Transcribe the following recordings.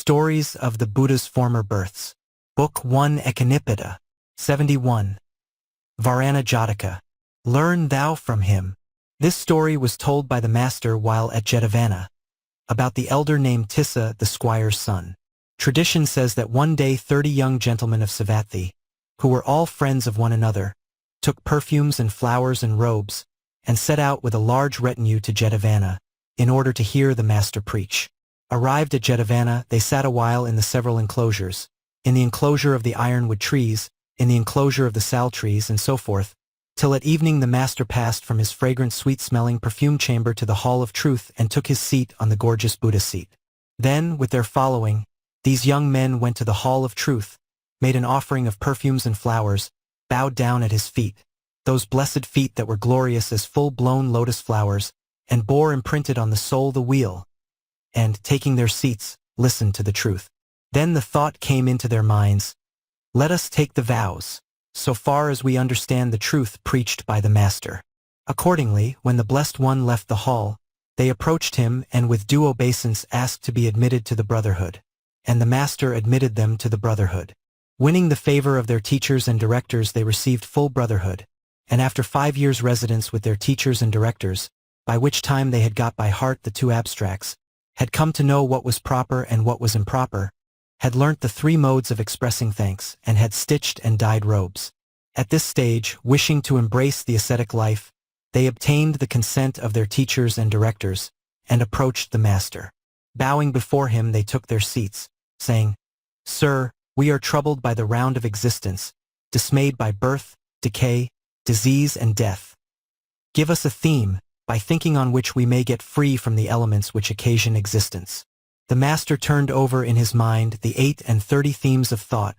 Stories of the Buddha's Former Births. Book 1 Ekanipada. 71. Varana Jataka. Learn thou from him. This story was told by the master while at Jetavana, about the elder named Tissa, the squire's son. Tradition says that one day 30 young gentlemen of Savatthi, who were all friends of one another, took perfumes and flowers and robes, and set out with a large retinue to Jetavana, in order to hear the master preach. Arrived at Jetavana, they sat a while in the several enclosures, in the enclosure of the ironwood trees, in the enclosure of the sal trees, and so forth, till at evening the master passed from his fragrant sweet-smelling perfume chamber to the hall of truth and took his seat on the gorgeous Buddha seat. Then, with their following, these young men went to the hall of truth, made an offering of perfumes and flowers, bowed down at his feet, those blessed feet that were glorious as full-blown lotus flowers, and bore imprinted on the sole the wheel, and, taking their seats, listened to the truth. Then the thought came into their minds, let us take the vows, so far as we understand the truth preached by the master. Accordingly, when the Blessed One left the hall, they approached him and with due obeisance asked to be admitted to the brotherhood, and the master admitted them to the brotherhood. Winning the favor of their teachers and directors, they received full brotherhood, and after 5 years' residence with their teachers and directors, by which time they had got by heart the 2 abstracts, had come to know what was proper and what was improper, had learnt the 3 modes of expressing thanks, and had stitched and dyed robes. At this stage, wishing to embrace the ascetic life, they obtained the consent of their teachers and directors, and approached the master. Bowing before him, they took their seats, saying, Sir, we are troubled by the round of existence, dismayed by birth, decay, disease, and death. Give us a theme, by thinking on which we may get free from the elements which occasion existence. The master turned over in his mind the 38 themes of thought,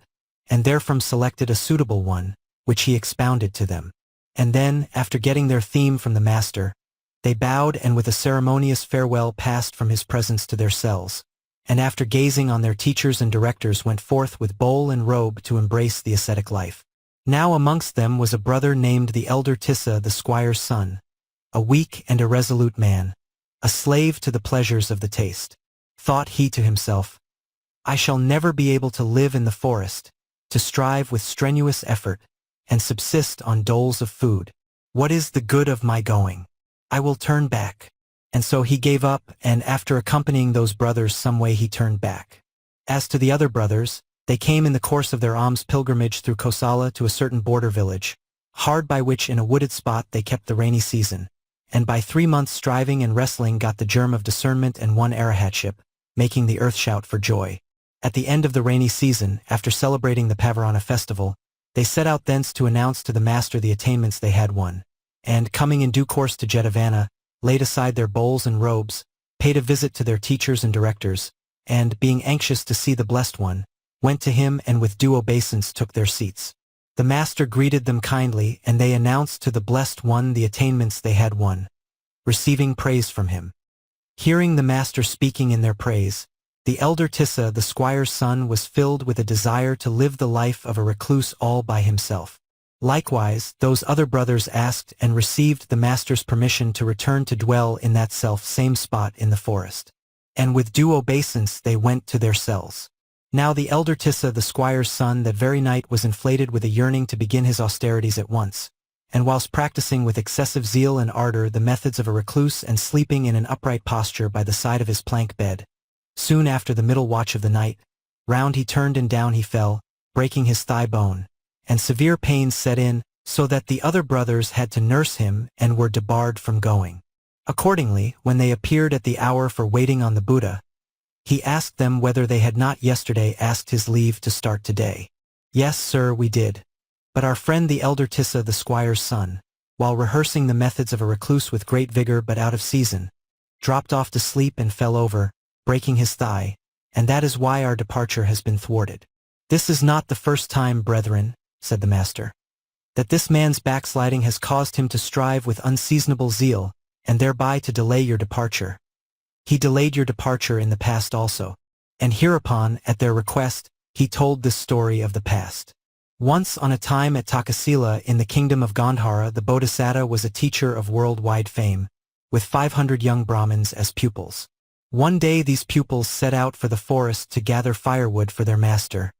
and therefrom selected a suitable one, which he expounded to them. And then, after getting their theme from the master, they bowed and with a ceremonious farewell passed from his presence to their cells, and after gazing on their teachers and directors went forth with bowl and robe to embrace the ascetic life. Now amongst them was a brother named the elder Tissa, the squire's son, a weak and irresolute man, a slave to the pleasures of the taste. Thought he to himself, I shall never be able to live in the forest, to strive with strenuous effort, and subsist on doles of food. What is the good of my going? I will turn back. And so he gave up, and after accompanying those brothers some way he turned back. As to the other brothers, they came in the course of their alms pilgrimage through Kosala to a certain border village, hard by which in a wooded spot they kept the rainy season, and by 3 months striving and wrestling got the germ of discernment and won arahatship, making the earth shout for joy. At the end of the rainy season, after celebrating the Pavarana festival, they set out thence to announce to the master the attainments they had won, and, coming in due course to Jetavana, laid aside their bowls and robes, paid a visit to their teachers and directors, and, being anxious to see the Blessed One, went to him and with due obeisance took their seats. The master greeted them kindly, and they announced to the Blessed One the attainments they had won, receiving praise from him. Hearing the master speaking in their praise, the elder Tissa, the squire's son, was filled with a desire to live the life of a recluse all by himself. Likewise, those other brothers asked and received the master's permission to return to dwell in that self-same spot in the forest. And with due obeisance they went to their cells. Now the elder Tissa, the squire's son, that very night was inflated with a yearning to begin his austerities at once, and whilst practicing with excessive zeal and ardor the methods of a recluse and sleeping in an upright posture by the side of his plank bed, soon after the middle watch of the night, round he turned and down he fell, breaking his thigh bone, and severe pains set in, so that the other brothers had to nurse him and were debarred from going. Accordingly, when they appeared at the hour for waiting on the Buddha, he asked them whether they had not yesterday asked his leave to start today. Yes, sir, we did. But our friend the elder Tissa, the squire's son, while rehearsing the methods of a recluse with great vigor but out of season, dropped off to sleep and fell over, breaking his thigh, and that is why our departure has been thwarted. This is not the first time, brethren, said the master, that this man's backsliding has caused him to strive with unseasonable zeal, and thereby to delay your departure. He delayed your departure in the past also, and hereupon, at their request, he told this story of the past. Once on a time at Takasila in the kingdom of Gandhara, the Bodhisattva was a teacher of worldwide fame, with 500 young Brahmins as pupils. One day these pupils set out for the forest to gather firewood for their master,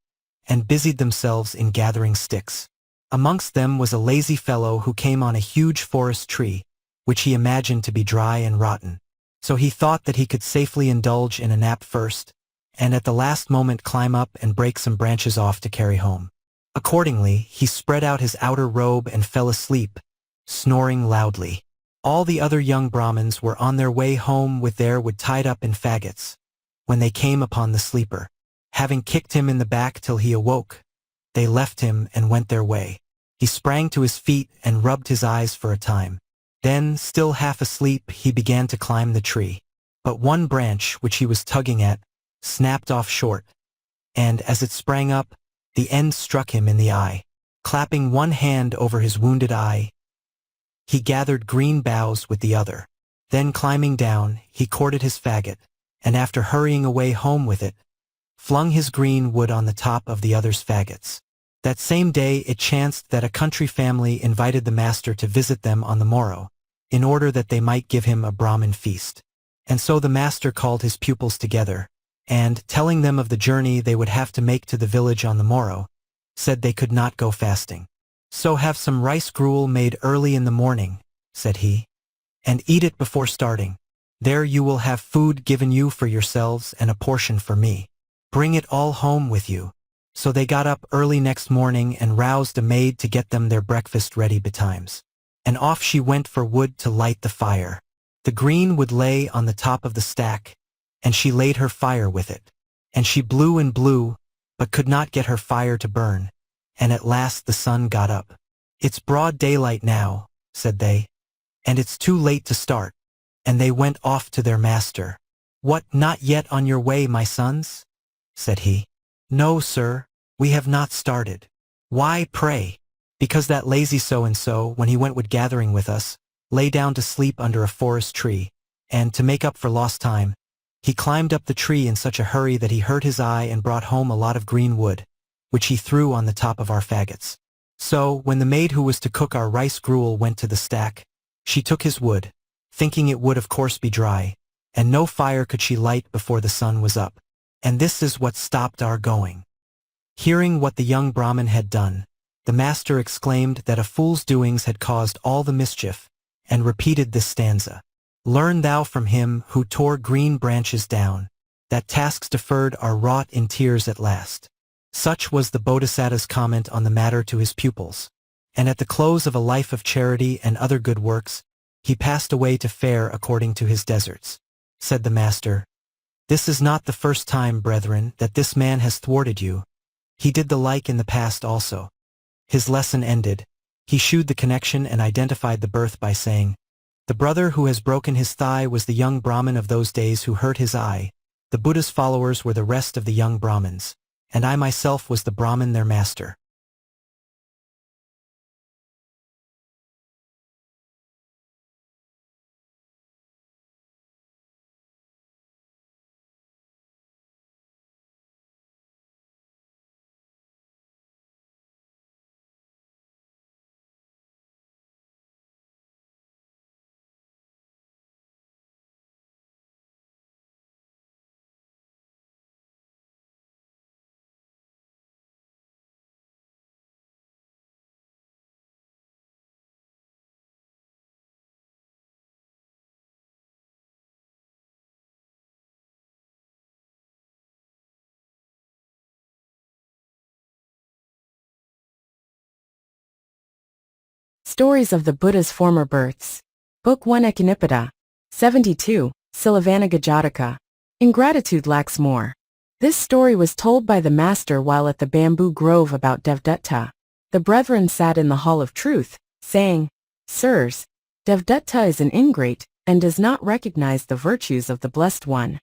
and busied themselves in gathering sticks. Amongst them was a lazy fellow who came on a huge forest tree, which he imagined to be dry and rotten. So he thought that he could safely indulge in a nap first, and at the last moment climb up and break some branches off to carry home. Accordingly, he spread out his outer robe and fell asleep, snoring loudly. All the other young Brahmins were on their way home with their wood tied up in faggots, when they came upon the sleeper. Having kicked him in the back till he awoke, they left him and went their way. He sprang to his feet and rubbed his eyes for a time. Then, still half asleep, he began to climb the tree. But one branch, which he was tugging at, snapped off short, and as it sprang up, the end struck him in the eye. Clapping one hand over his wounded eye, he gathered green boughs with the other. Then climbing down, he corded his faggot, and after hurrying away home with it, flung his green wood on the top of the other's faggots. That same day it chanced that a country family invited the master to visit them on the morrow, in order that they might give him a Brahmin feast. And so the master called his pupils together, and, telling them of the journey they would have to make to the village on the morrow, said they could not go fasting. So have some rice gruel made early in the morning, said he, and eat it before starting. There you will have food given you for yourselves and a portion for me. Bring it all home with you. So they got up early next morning and roused a maid to get them their breakfast ready betimes. And off she went for wood to light the fire. The green wood lay on the top of the stack, and she laid her fire with it. And she blew and blew, but could not get her fire to burn. And at last the sun got up. It's broad daylight now, said they, and it's too late to start. And they went off to their master. What, not yet on your way, my sons? Said he. No, sir, we have not started. Why, pray? Because that lazy so-and-so, when he went wood gathering with us, lay down to sleep under a forest tree, and, to make up for lost time, he climbed up the tree in such a hurry that he hurt his eye and brought home a lot of green wood, which he threw on the top of our faggots. So, when the maid who was to cook our rice gruel went to the stack, she took his wood, thinking it would of course be dry, and no fire could she light before the sun was up. And this is what stopped our going. Hearing what the young Brahmin had done, the master exclaimed that a fool's doings had caused all the mischief, and repeated this stanza. Learn thou from him who tore green branches down, that tasks deferred are wrought in tears at last. Such was the Bodhisattva's comment on the matter to his pupils, and at the close of a life of charity and other good works, he passed away to fare according to his deserts. Said the master, this is not the first time, brethren, that this man has thwarted you. He did the like in the past also. His lesson ended, he shewed the connection and identified the birth by saying, the brother who has broken his thigh was the young Brahmin of those days who hurt his eye. The Buddha's followers were the rest of the young Brahmins, and I myself was the Brahmin their master. Stories of the Buddha's Former Births. Book 1 Echinipita. 72. Silavanaga Jataka. Ingratitude lacks more. This story was told by the master while at the bamboo grove about Devdatta. The brethren sat in the hall of truth, saying, Sirs, Devdatta is an ingrate, and does not recognize the virtues of the Blessed One.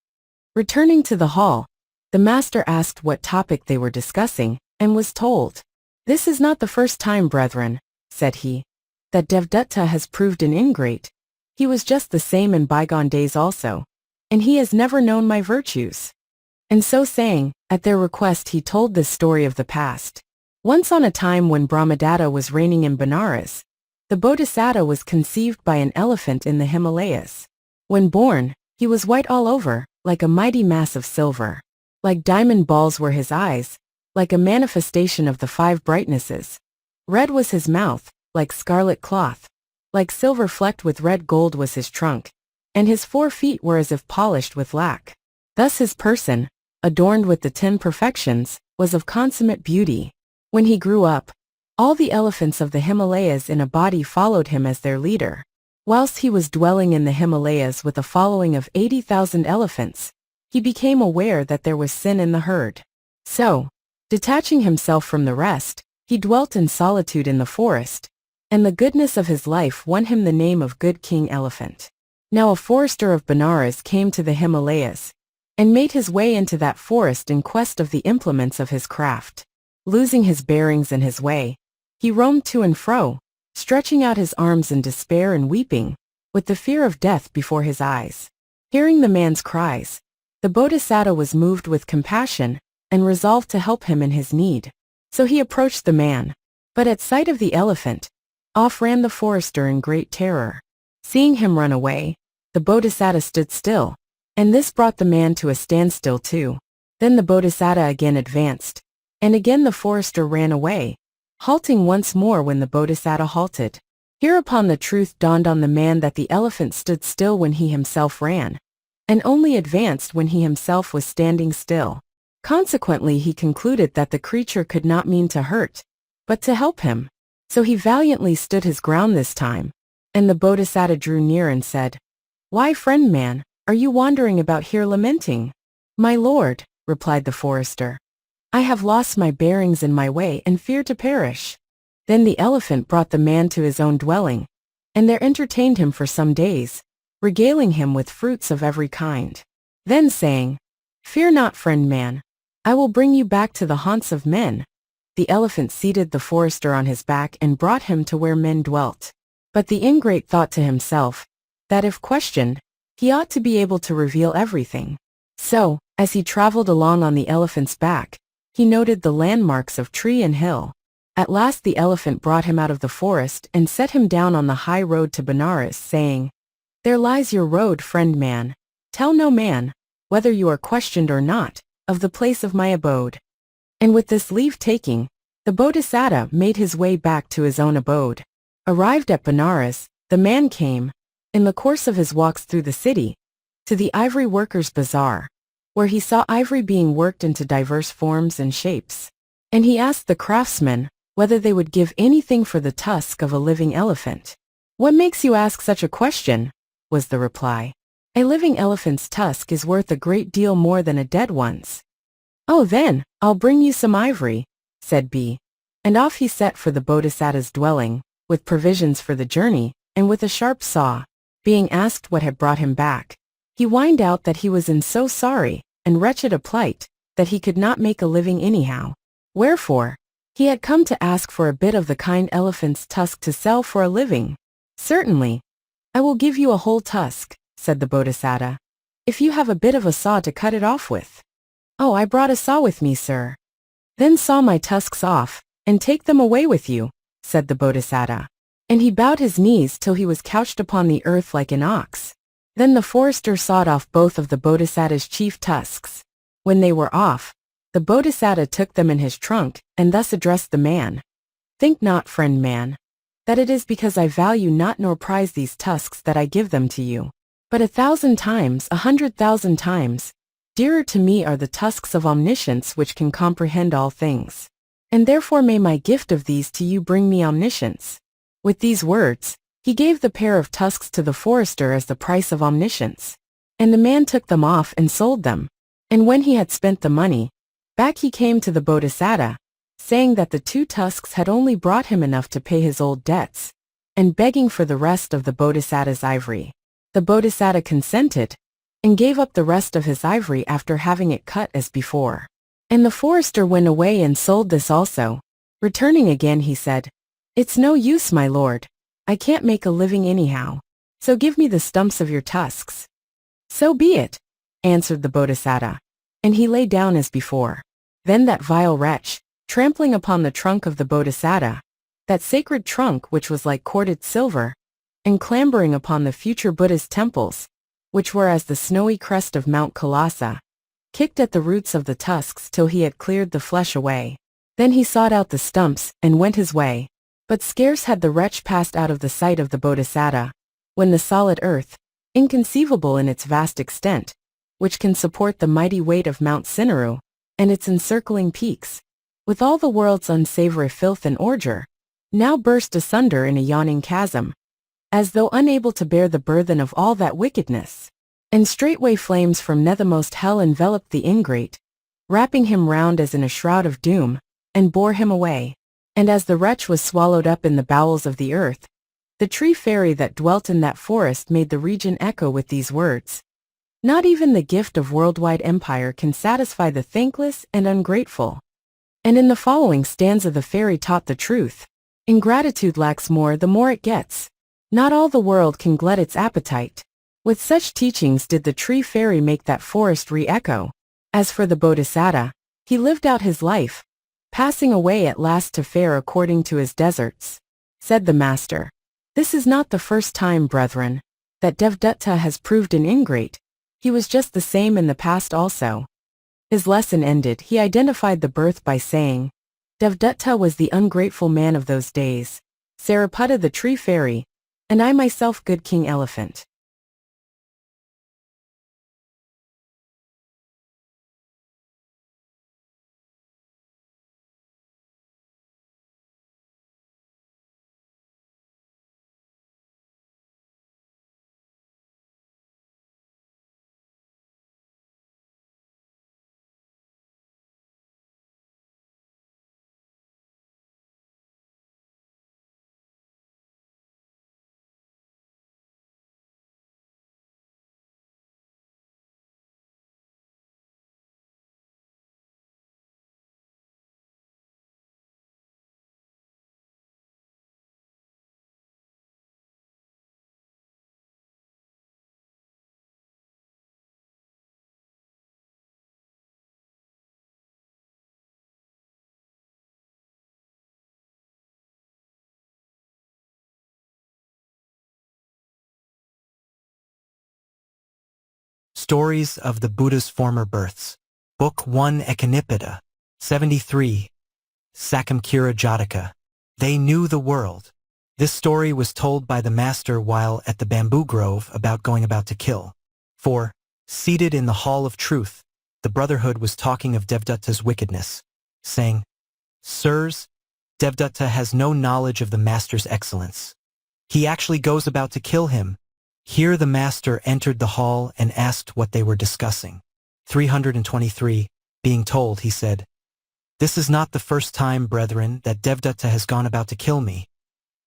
Returning to the hall, the master asked what topic they were discussing, and was told, This is not the first time, brethren, said he, that Devdatta has proved an ingrate. He was just the same in bygone days also, and he has never known my virtues. And so saying, at their request he told this story of the past. Once on a time when Brahmadatta was reigning in Benares, the Bodhisattva was conceived by an elephant in the Himalayas. When born, He was white all over, like a mighty mass of silver. Like diamond balls were his eyes, like a manifestation of the five brightnesses. Red was his mouth, like scarlet cloth. Like silver flecked with red gold was his trunk, and his 4 feet were as if polished with lac. Thus his person, adorned with the 10 perfections, was of consummate beauty. When he grew up, all the elephants of the Himalayas in a body followed him as their leader. Whilst he was dwelling in the Himalayas with a following of 80,000 elephants, he became aware that there was sin in the herd. So, detaching himself from the rest, he dwelt in solitude in the forest, and the goodness of his life won him the name of Good King Elephant. Now a forester of Benares came to the Himalayas, and made his way into that forest in quest of the implements of his craft. Losing his bearings and his way, he roamed to and fro, stretching out his arms in despair and weeping, with the fear of death before his eyes. Hearing the man's cries, the Bodhisattva was moved with compassion, and resolved to help him in his need. So he approached the man, but at sight of the elephant, off ran the forester in great terror. Seeing him run away, the Bodhisattva stood still, and this brought the man to a standstill too. Then the Bodhisattva again advanced, and again the forester ran away, halting once more when the Bodhisattva halted. Hereupon the truth dawned on the man that the elephant stood still when he himself ran, and only advanced when he himself was standing still. Consequently he concluded that the creature could not mean to hurt, but to help him. So he valiantly stood his ground this time, and the Bodhisattva drew near and said, "Why, friend man, are you wandering about here lamenting?" "My lord," replied the forester, "I have lost my bearings in my way and fear to perish." Then the elephant brought the man to his own dwelling, and there entertained him for some days, regaling him with fruits of every kind. Then saying, "Fear not, friend man, I will bring you back to the haunts of men," the elephant seated the forester on his back and brought him to where men dwelt. But the ingrate thought to himself, that if questioned, he ought to be able to reveal everything. So, as he traveled along on the elephant's back, he noted the landmarks of tree and hill. At last the elephant brought him out of the forest and set him down on the high road to Benares, saying, "There lies your road, friend man. Tell no man, whether you are questioned or not, of the place of my abode." And with this leave-taking, the Bodhisattva made his way back to his own abode. Arrived at Benares, the man came, in the course of his walks through the city, to the ivory workers' bazaar, where he saw ivory being worked into diverse forms and shapes. And he asked the craftsmen whether they would give anything for the tusk of a living elephant. "What makes you ask such a question?" was the reply. "A living elephant's tusk is worth a great deal more than a dead one's." "Oh, then, I'll bring you some ivory," said B. And off he set for the Bodhisattva's dwelling, with provisions for the journey, and with a sharp saw. Being asked what had brought him back, he whined out that he was in so sorry and wretched a plight that he could not make a living anyhow. Wherefore, he had come to ask for a bit of the kind elephant's tusk to sell for a living. "Certainly, I will give you a whole tusk," said the Bodhisattva, "if you have a bit of a saw to cut it off with." "Oh, I brought a saw with me, sir." "Then saw my tusks off, and take them away with you," said the Bodhisattva. And he bowed his knees till he was couched upon the earth like an ox. Then the forester sawed off both of the Bodhisattva's chief tusks. When they were off, the Bodhisattva took them in his trunk, and thus addressed the man. "Think not, friend man, that it is because I value not nor prize these tusks that I give them to you. But 1,000 times, 100,000 times, dearer to me are the tusks of omniscience which can comprehend all things. And therefore may my gift of these to you bring me omniscience." With these words, he gave the pair of tusks to the forester as the price of omniscience. And the man took them off and sold them. And when he had spent the money, back he came to the Bodhisattva, saying that the 2 tusks had only brought him enough to pay his old debts, and begging for the rest of the Bodhisattva's ivory. The Bodhisattva consented, and gave up the rest of his ivory after having it cut as before. And the forester went away and sold this also. Returning again, he said, "It's no use, my lord. I can't make a living anyhow. So give me the stumps of your tusks." "So be it," answered the Bodhisattva. And he lay down as before. Then that vile wretch, trampling upon the trunk of the Bodhisattva, that sacred trunk which was like corded silver, and clambering upon the future Buddha's temples, which were as the snowy crest of Mount Khalassara, kicked at the roots of the tusks till he had cleared the flesh away. Then he sought out the stumps, and went his way. But scarce had the wretch passed out of the sight of the Bodhisattva, when the solid earth, inconceivable in its vast extent, which can support the mighty weight of Mount Sinnaru, and its encircling peaks, with all the world's unsavory filth and ordure, now burst asunder in a yawning chasm, as though unable to bear the burthen of all that wickedness. And straightway flames from nethermost hell enveloped the ingrate, wrapping him round as in a shroud of doom, and bore him away. And as the wretch was swallowed up in the bowels of the earth, the tree fairy that dwelt in that forest made the region echo with these words: "Not even the gift of worldwide empire can satisfy the thankless and ungrateful." And in the following stanza the fairy taught the truth: ingratitude lacks more the more it gets. Not all the world can glut its appetite. With such teachings did the tree fairy make that forest re-echo. As for the Bodhisattva, he lived out his life, passing away at last to fare according to his deserts. Said the master, "This is not the first time, brethren, that Devdatta has proved an ingrate. He was just the same in the past also." His lesson ended, he identified the birth by saying, "Devdatta was the ungrateful man of those days, Sariputta the tree fairy, and I myself good King Elephant." Stories of the Buddha's Former Births. Book 1 Ekanipita. 73. Saccankira Jataka. They knew the world. This story was told by the master while at the bamboo grove about to kill. For, seated in the hall of truth, the brotherhood was talking of Devdatta's wickedness, saying, "Sirs, Devdatta has no knowledge of the master's excellence. He actually goes about to kill him." Here the master entered the hall and asked what they were discussing. 323, being told, he said, "This is not the first time, brethren, that Devdatta has gone about to kill me.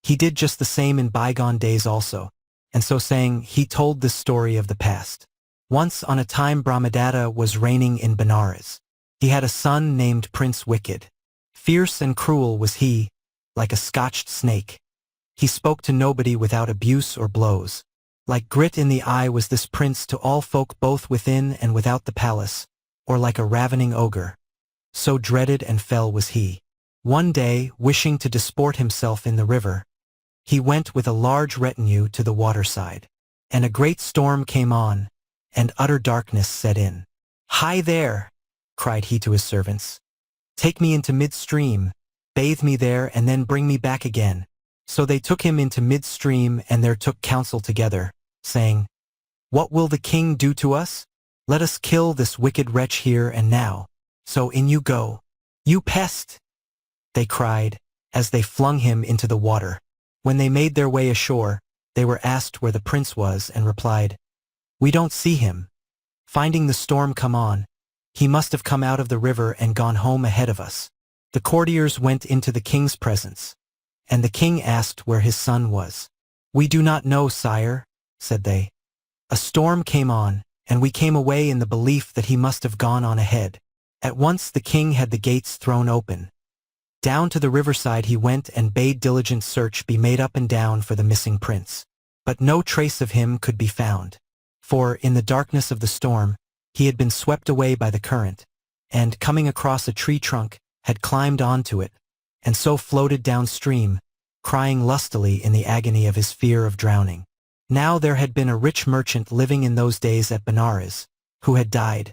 He did just the same in bygone days also." And so saying, he told this story of the past. Once on a time Brahmadatta was reigning in Benares. He had a son named Prince Wicked. Fierce and cruel was he, like a scotched snake. He spoke to nobody without abuse or blows. Like grit in the eye was this prince to all folk both within and without the palace, or like a ravening ogre. So dreaded and fell was he. One day, wishing to disport himself in the river, he went with a large retinue to the waterside. And a great storm came on, and utter darkness set in. "Hi there!" cried he to his servants. "Take me into midstream, bathe me there, and then bring me back again." So they took him into midstream and there took counsel together, saying, "What will the king do to us? Let us kill this wicked wretch here and now. So in you go. You pest!" they cried, as they flung him into the water. When they made their way ashore, they were asked where the prince was and replied, "We don't see him. Finding the storm come on, he must have come out of the river and gone home ahead of us." The courtiers went into the king's presence, and the king asked where his son was. "We do not know, sire," said they. "A storm came on, and we came away in the belief that he must have gone on ahead." At once the king had the gates thrown open. Down to the riverside he went and bade diligent search be made up and down for the missing prince. But no trace of him could be found. For, in the darkness of the storm, he had been swept away by the current, and, coming across a tree trunk, had climbed onto it, and so floated downstream, crying lustily in the agony of his fear of drowning. Now there had been a rich merchant living in those days at Benares, who had died,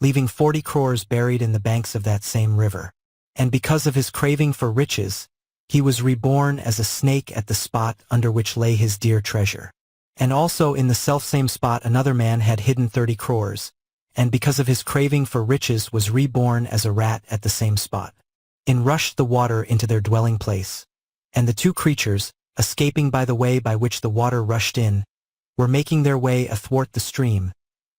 leaving 40 crores buried in the banks of that same river. And because of his craving for riches, he was reborn as a snake at the spot under which lay his dear treasure. And also in the selfsame spot another man had hidden 30 crores, and because of his craving for riches was reborn as a rat at the same spot. In rushed the water into their dwelling place, and the two creatures, escaping by the way by which the water rushed in, were making their way athwart the stream,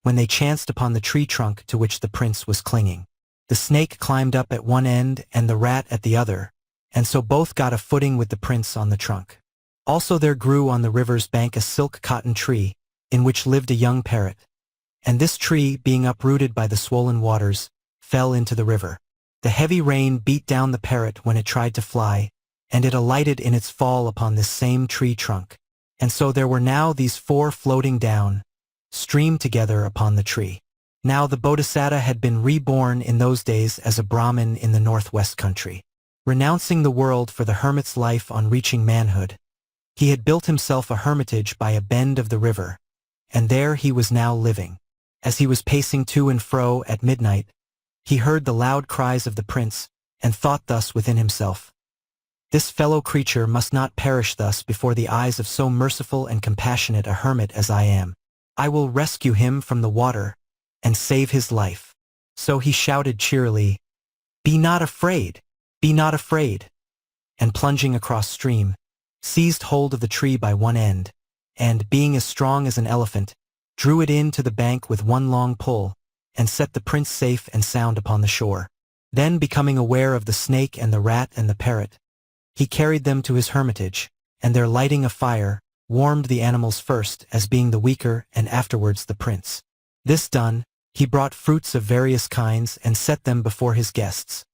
when they chanced upon the tree trunk to which the prince was clinging. The snake climbed up at one end and the rat at the other, and so both got a footing with the prince on the trunk. Also there grew on the river's bank a silk cotton tree, in which lived a young parrot. And this tree, being uprooted by the swollen waters, fell into the river. The heavy rain beat down the parrot when it tried to fly, and it alighted in its fall upon this same tree trunk. And so there were now these four floating down, streamed together upon the tree. Now the Bodhisattva had been reborn in those days as a Brahmin in the northwest country. Renouncing the world for the hermit's life on reaching manhood, he had built himself a hermitage by a bend of the river, and there he was now living. As he was pacing to and fro at midnight, he heard the loud cries of the prince, and thought thus within himself, "This fellow creature must not perish thus before the eyes of so merciful and compassionate a hermit as I am. I will rescue him from the water, and save his life." So he shouted cheerily, "Be not afraid! Be not afraid!" And plunging across stream, seized hold of the tree by one end, and, being as strong as an elephant, drew it in to the bank with one long pull, and set the prince safe and sound upon the shore. Then, becoming aware of the snake and the rat and the parrot, he carried them to his hermitage, and there lighting a fire, warmed the animals first as being the weaker and afterwards the prince. This done, he brought fruits of various kinds and set them before his guests,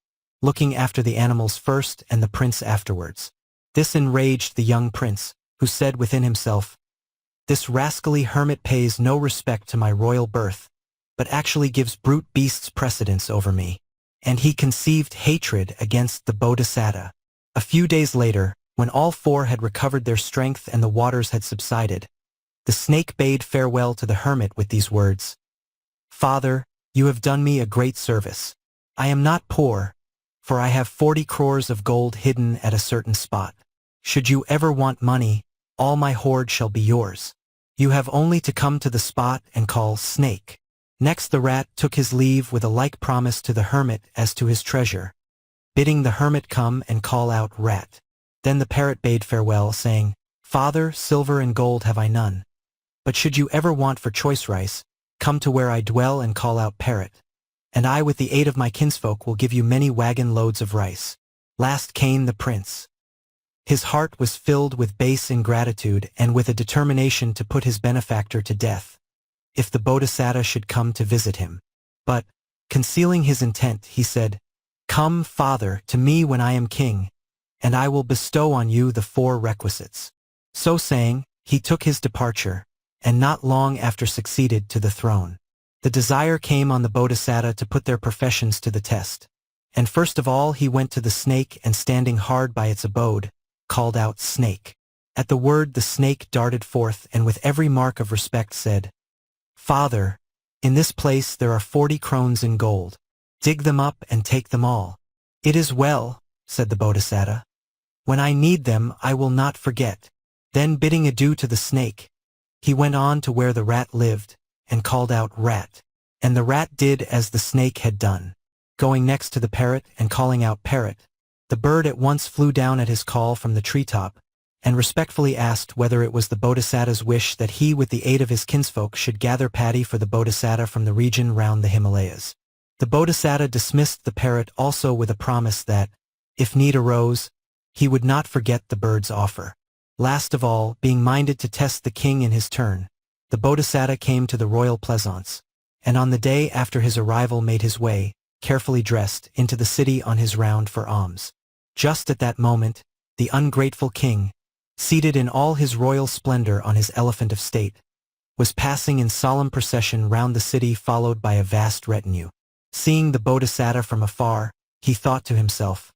looking after the animals first and the prince afterwards. This enraged the young prince, who said within himself, "This rascally hermit pays no respect to my royal birth, but actually gives brute beasts precedence over me." And he conceived hatred against the Bodhisattva. A few days later, when all four had recovered their strength and the waters had subsided, the snake bade farewell to the hermit with these words, "Father, you have done me a great service. I am not poor, for I have 40 crores of gold hidden at a certain spot. Should you ever want money, all my hoard shall be yours. You have only to come to the spot and call Snake." Next the rat took his leave with a like promise to the hermit as to his treasure, bidding the hermit come and call out Rat. Then the parrot bade farewell, saying, "Father, silver and gold have I none. But should you ever want for choice rice, come to where I dwell and call out Parrot. And I with the aid of my kinsfolk will give you many wagon loads of rice." Last came the prince. His heart was filled with base ingratitude and with a determination to put his benefactor to death, if the Bodhisattva should come to visit him. But, concealing his intent, he said, "Come, father, to me when I am king, and I will bestow on you the 4 requisites." So saying, he took his departure, and not long after succeeded to the throne. The desire came on the Bodhisattva to put their professions to the test. And first of all he went to the snake and standing hard by its abode, called out Snake. At the word the snake darted forth and with every mark of respect said, "Father, in this place there are 40 crowns in gold. Dig them up and take them all." "It is well," said the Bodhisattva. "When I need them I will not forget." Then bidding adieu to the snake, he went on to where the rat lived, and called out Rat. And the rat did as the snake had done, going next to the parrot and calling out Parrot. The bird at once flew down at his call from the treetop, and respectfully asked whether it was the Bodhisattva's wish that he with the aid of his kinsfolk should gather paddy for the Bodhisattva from the region round the Himalayas. The Bodhisattva dismissed the parrot also with a promise that, if need arose, he would not forget the bird's offer. Last of all, being minded to test the king in his turn, the Bodhisattva came to the royal pleasaunce, and on the day after his arrival made his way, carefully dressed, into the city on his round for alms. Just at that moment, the ungrateful king, seated in all his royal splendor on his elephant of state, was passing in solemn procession round the city followed by a vast retinue. Seeing the Bodhisattva from afar, he thought to himself,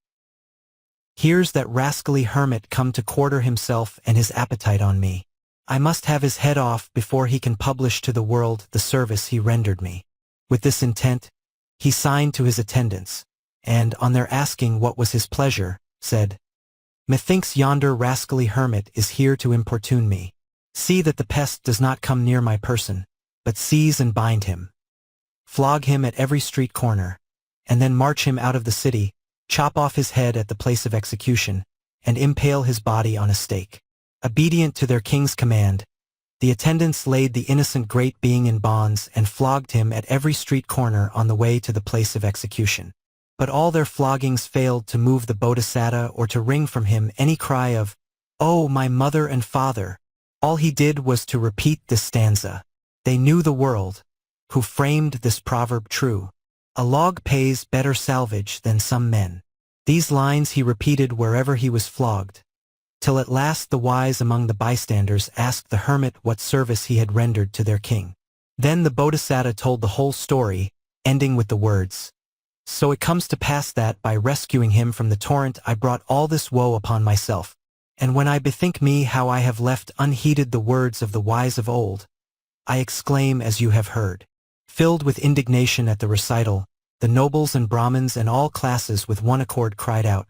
"Here's that rascally hermit come to quarter himself and his appetite on me. I must have his head off before he can publish to the world the service he rendered me. With this intent, he signed to his attendants, and, on their asking what was his pleasure, said, Methinks yonder rascally hermit is here to importune me. See that the pest does not come near my person, but seize and bind him. Flog him at every street corner, and then march him out of the city, chop off his head at the place of execution, and impale his body on a stake. Obedient to their king's command, the attendants laid the innocent great being in bonds and flogged him at every street corner on the way to the place of execution. But all their floggings failed to move the Bodhisattva or to wring from him any cry of, "Oh, my mother and father!" All he did was to repeat this stanza. They knew the world, who framed this proverb true. A log pays better salvage than some men. These lines he repeated wherever he was flogged, till at last the wise among the bystanders asked the hermit what service he had rendered to their king. Then the Bodhisattva told the whole story, ending with the words, So it comes to pass that, by rescuing him from the torrent, I brought all this woe upon myself. And when I bethink me how I have left unheeded the words of the wise of old, I exclaim as you have heard. Filled with indignation at the recital, the nobles and Brahmins and all classes with one accord cried out,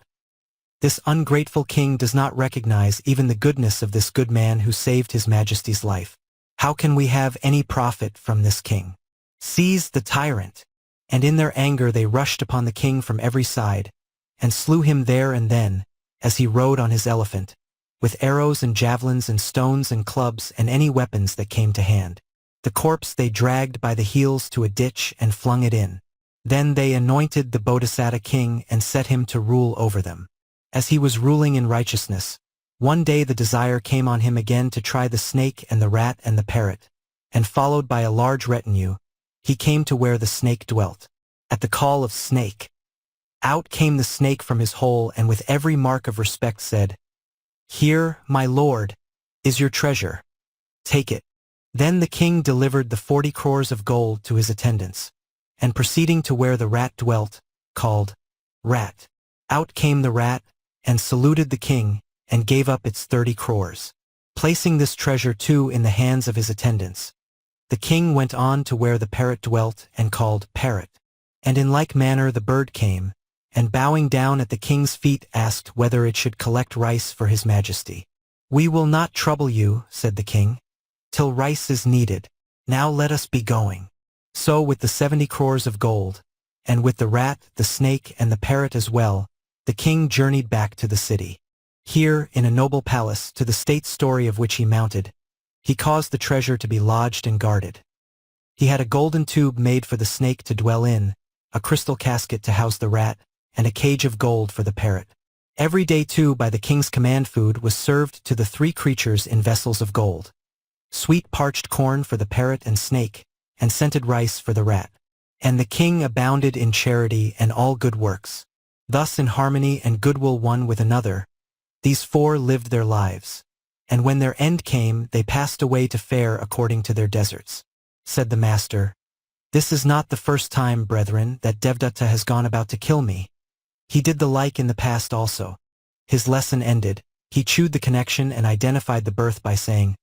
This ungrateful king does not recognize even the goodness of this good man who saved his majesty's life. How can we have any profit from this king? Seize the tyrant! And in their anger they rushed upon the king from every side, and slew him there and then, as he rode on his elephant, with arrows and javelins and stones and clubs and any weapons that came to hand. The corpse they dragged by the heels to a ditch and flung it in. Then they anointed the Bodhisattva king and set him to rule over them. As he was ruling in righteousness, one day the desire came on him again to try the snake and the rat and the parrot, and followed by a large retinue, he came to where the snake dwelt. At the call of snake, out came the snake from his hole and with every mark of respect said, Here, my lord, is your treasure. Take it. Then the king delivered the 40 crores of gold to his attendants, and proceeding to where the rat dwelt, called, Rat. Out came the rat, and saluted the king, and gave up its 30 crores. Placing this treasure too in the hands of his attendants, the king went on to where the parrot dwelt, and called, Parrot. And in like manner the bird came, and bowing down at the king's feet asked whether it should collect rice for his majesty. We will not trouble you, said the king, till rice is needed. Now let us be going. So with the 70 crores of gold, and with the rat, the snake, and the parrot as well, the king journeyed back to the city. Here, in a noble palace, to the state story of which he mounted, he caused the treasure to be lodged and guarded. He had a golden tube made for the snake to dwell in, a crystal casket to house the rat, and a cage of gold for the parrot. Every day too, by the king's command, food was served to the 3 creatures in vessels of gold. Sweet parched corn for the parrot and snake, and scented rice for the rat. And the king abounded in charity and all good works. Thus in harmony and goodwill one with another, these 4 lived their lives. And when their end came, they passed away to fare according to their deserts. Said the master, This is not the first time, brethren, that Devdatta has gone about to kill me. He did the like in the past also. His lesson ended, he chewed the connection and identified the birth by saying,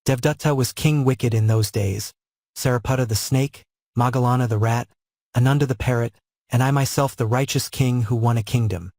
Devdatta was king wicked in those days, Sariputta the snake, Moggallana the rat, Ananda the parrot, and I myself the righteous king who won a kingdom.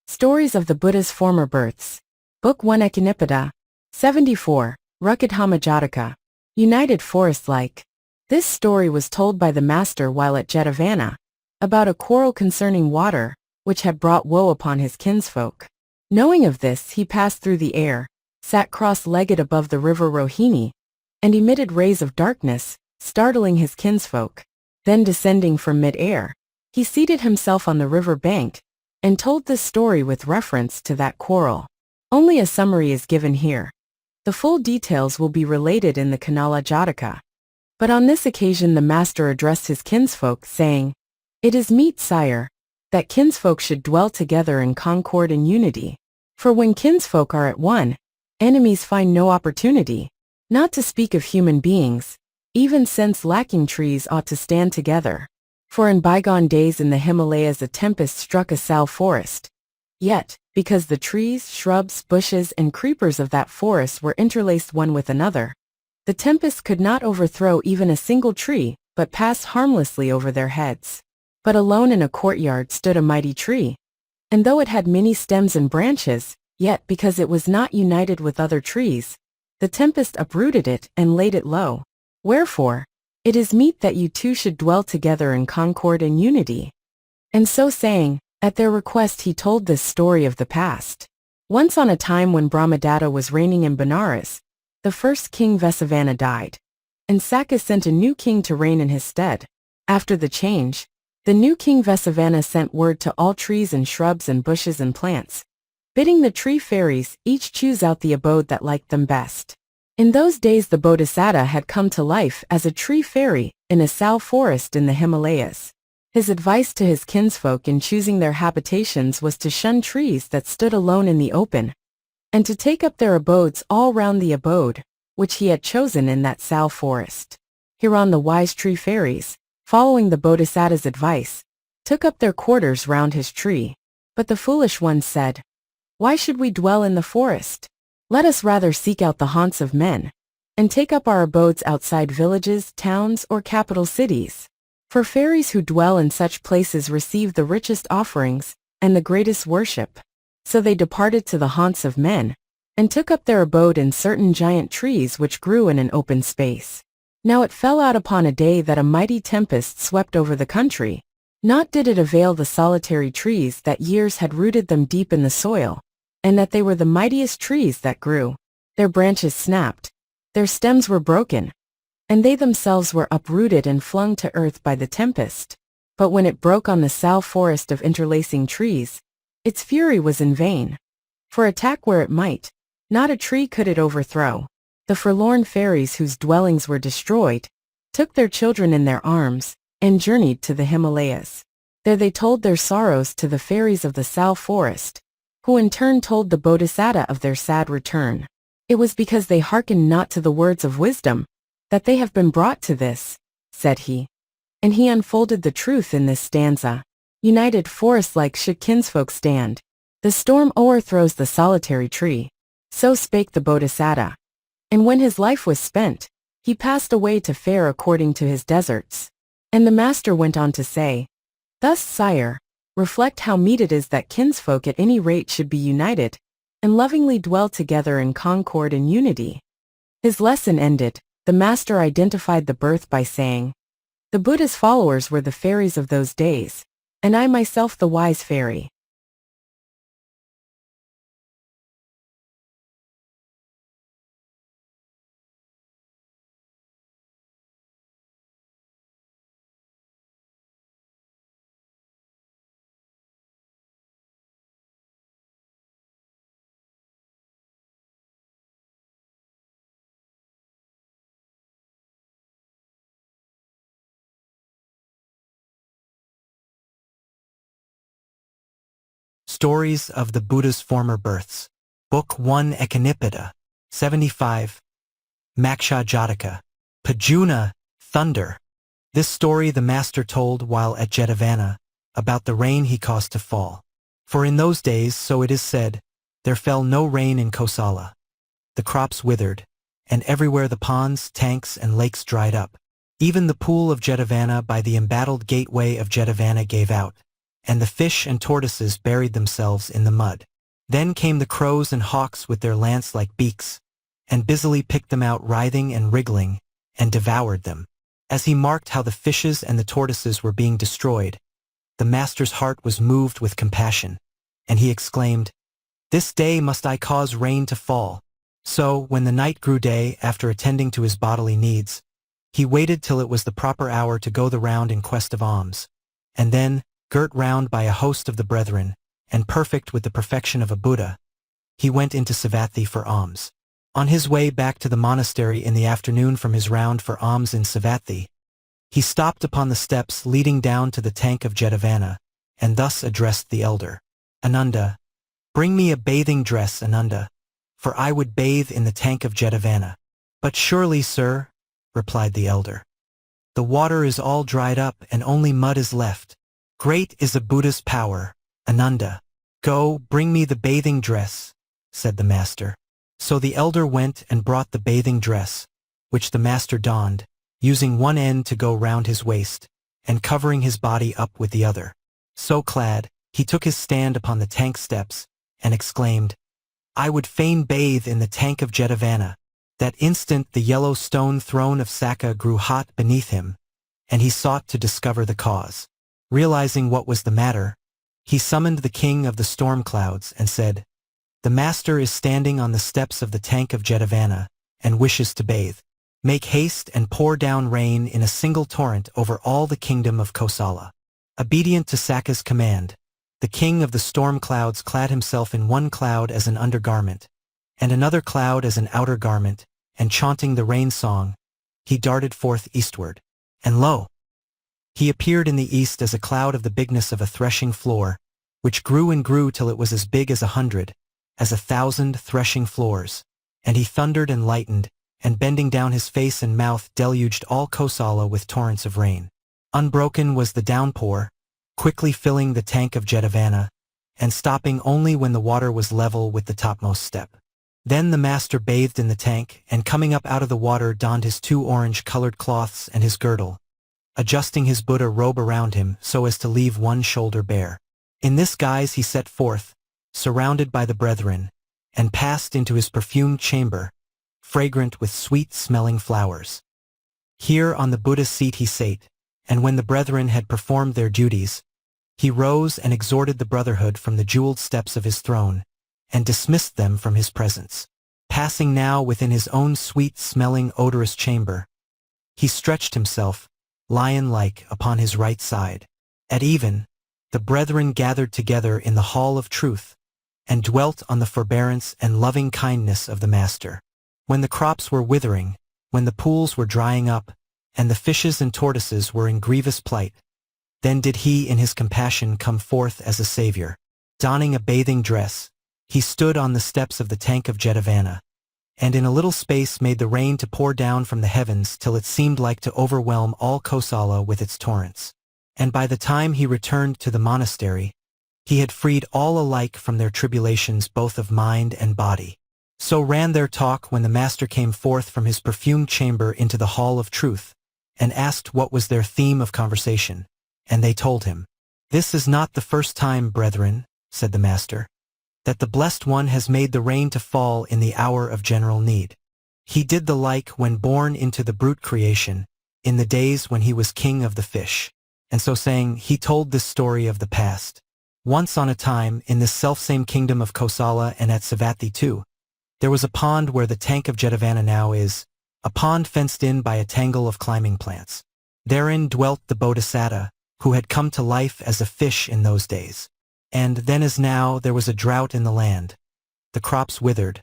Stories of the Buddha's Former Births. Book 1 Ekanipada. 74. Rukkhadhamma Jataka. United Forest Like. This story was told by the master while at Jetavana, about a quarrel concerning water, which had brought woe upon his kinsfolk. Knowing of this, he passed through the air, sat cross-legged above the river Rohini, and emitted rays of darkness, startling his kinsfolk. Then descending from mid-air, he seated himself on the river bank, and told this story with reference to that quarrel. Only a summary is given here. The full details will be related in the Kanala Jataka. But on this occasion the master addressed his kinsfolk, saying, "It is meet, sire, that kinsfolk should dwell together in concord and unity. For when kinsfolk are at one, enemies find no opportunity, not to speak of human beings, even sense-lacking trees ought to stand together. For in bygone days in the Himalayas a tempest struck a sal forest. Yet, because the trees, shrubs, bushes, and creepers of that forest were interlaced one with another, the tempest could not overthrow even a single tree, but passed harmlessly over their heads. But alone in a courtyard stood a mighty tree. And though it had many stems and branches, yet because it was not united with other trees, the tempest uprooted it and laid it low. Wherefore, it is meet that you two should dwell together in concord and unity." And so saying, at their request he told this story of the past. Once on a time when Brahmadatta was reigning in Benares, the first king Vessavana died, and Sakka sent a new king to reign in his stead. After the change, the new king Vessavana sent word to all trees and shrubs and bushes and plants, bidding the tree fairies each choose out the abode that liked them best. In those days the Bodhisattva had come to life as a tree fairy in a sal forest in the Himalayas. His advice to his kinsfolk in choosing their habitations was to shun trees that stood alone in the open, and to take up their abodes all round the abode, which he had chosen in that sal forest. Hereon the wise tree fairies, following the Bodhisattva's advice, took up their quarters round his tree. But the foolish ones said, "Why should we dwell in the forest? Let us rather seek out the haunts of men, and take up our abodes outside villages, towns, or capital cities. For fairies who dwell in such places receive the richest offerings and the greatest worship." So they departed to the haunts of men, and took up their abode in certain giant trees which grew in an open space. Now it fell out upon a day that a mighty tempest swept over the country. Not did it avail the solitary trees that years had rooted them deep in the soil, and that they were the mightiest trees that grew. Their branches snapped, their stems were broken, and they themselves were uprooted and flung to earth by the tempest. But when it broke on the sal forest of interlacing trees, its fury was in vain. For attack where it might, not a tree could it overthrow. The forlorn fairies whose dwellings were destroyed took their children in their arms and journeyed to the Himalayas. There they told their sorrows to the fairies of the sal forest, who in turn told the Bodhisattva of their sad return. "It was because they hearkened not to the words of wisdom that they have been brought to this," said he. And he unfolded the truth in this stanza. United forest-like should kinsfolk stand. The storm o'erthrows the solitary tree. So spake the Bodhisattva. And when his life was spent, he passed away to fare according to his deserts. And the master went on to say, "Thus, sire, reflect how meet it is that kinsfolk at any rate should be united, and lovingly dwell together in concord and unity." His lesson ended, the master identified the birth by saying, "The Buddha's followers were the fairies of those days, and I myself the wise fairy." Stories of the Buddha's Former Births. Book 1 Ekanipita, 75. Maccha Jataka. Pajuna, thunder. This story the master told while at Jetavana, about the rain he caused to fall. For in those days, so it is said, there fell no rain in Kosala. The crops withered, and everywhere the ponds, tanks, and lakes dried up. Even the pool of Jetavana by the embattled gateway of Jetavana gave out, and the fish and tortoises buried themselves in the mud. Then came the crows and hawks with their lance-like beaks, and busily picked them out writhing and wriggling, and devoured them. As he marked how the fishes and the tortoises were being destroyed, the master's heart was moved with compassion, and he exclaimed, "This day must I cause rain to fall." So, when the night grew day, after attending to his bodily needs, he waited till it was the proper hour to go the round in quest of alms, and then, girt round by a host of the brethren, and perfect with the perfection of a Buddha, he went into Savatthi for alms. On his way back to the monastery in the afternoon from his round for alms in Savatthi, he stopped upon the steps leading down to the tank of Jetavana, and thus addressed the elder. Ananda, bring me a bathing dress, Ananda, for I would bathe in the tank of Jetavana. But surely, sir, replied the elder, the water is all dried up and only mud is left. Great is a Buddha's power, Ananda. Go, bring me the bathing dress, said the master. So the elder went and brought the bathing dress, which the master donned, using one end to go round his waist, and covering his body up with the other. So clad, he took his stand upon the tank steps, and exclaimed, I would fain bathe in the tank of Jetavana. That instant the yellow stone throne of Sakka grew hot beneath him, and he sought to discover the cause. Realizing what was the matter, he summoned the king of the storm clouds and said, The master is standing on the steps of the tank of Jetavana, and wishes to bathe. Make haste and pour down rain in a single torrent over all the kingdom of Kosala. Obedient to Sakka's command, the king of the storm clouds clad himself in one cloud as an undergarment, and another cloud as an outer garment, and chanting the rain song, he darted forth eastward. And lo! He appeared in the east as a cloud of the bigness of a threshing floor, which grew and grew till it was as big as 100, as 1,000 threshing floors. And he thundered and lightened, and bending down his face and mouth deluged all Kosala with torrents of rain. Unbroken was the downpour, quickly filling the tank of Jetavana, and stopping only when the water was level with the topmost step. Then the master bathed in the tank, and coming up out of the water donned his 2 orange-colored cloths and his girdle, adjusting his Buddha robe around him so as to leave one shoulder bare. In this guise he set forth, surrounded by the brethren, and passed into his perfumed chamber, fragrant with sweet-smelling flowers. Here on the Buddha's seat he sate, and when the brethren had performed their duties, he rose and exhorted the brotherhood from the jeweled steps of his throne, and dismissed them from his presence. Passing now within his own sweet-smelling odorous chamber, he stretched himself, lion-like, upon his right side. At even, the brethren gathered together in the hall of truth, and dwelt on the forbearance and loving kindness of the master. When the crops were withering, when the pools were drying up, and the fishes and tortoises were in grievous plight, then did he in his compassion come forth as a savior. Donning a bathing dress, he stood on the steps of the tank of Jetavana, and in a little space made the rain to pour down from the heavens till it seemed like to overwhelm all Kosala with its torrents. And by the time he returned to the monastery, he had freed all alike from their tribulations both of mind and body. So ran their talk when the master came forth from his perfumed chamber into the hall of truth, and asked what was their theme of conversation, and they told him. This is not the first time, brethren, said the master, that the Blessed One has made the rain to fall in the hour of general need. He did the like when born into the brute creation, in the days when he was king of the fish. And so saying, he told this story of the past. Once on a time, in this selfsame kingdom of Kosala and at Savatthi too, there was a pond where the tank of Jetavana now is, a pond fenced in by a tangle of climbing plants. Therein dwelt the Bodhisattva, who had come to life as a fish in those days. And then as now there was a drought in the land. The crops withered,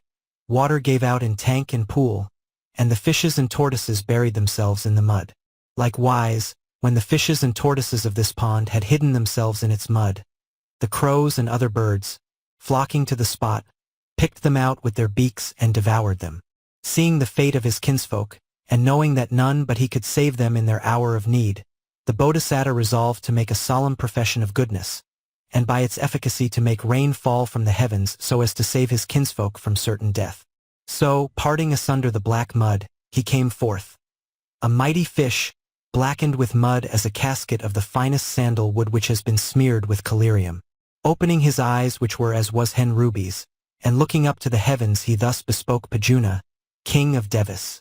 water gave out in tank and pool, and the fishes and tortoises buried themselves in the mud. Likewise, when the fishes and tortoises of this pond had hidden themselves in its mud, the crows and other birds, flocking to the spot, picked them out with their beaks and devoured them. Seeing the fate of his kinsfolk, and knowing that none but he could save them in their hour of need, the Bodhisattva resolved to make a solemn profession of goodness, and by its efficacy to make rain fall from the heavens so as to save his kinsfolk from certain death. So, parting asunder the black mud, he came forth, a mighty fish, blackened with mud as a casket of the finest sandalwood which has been smeared with collyrium. Opening his eyes which were as was hen rubies, and looking up to the heavens he thus bespoke Pajuna, king of Devis.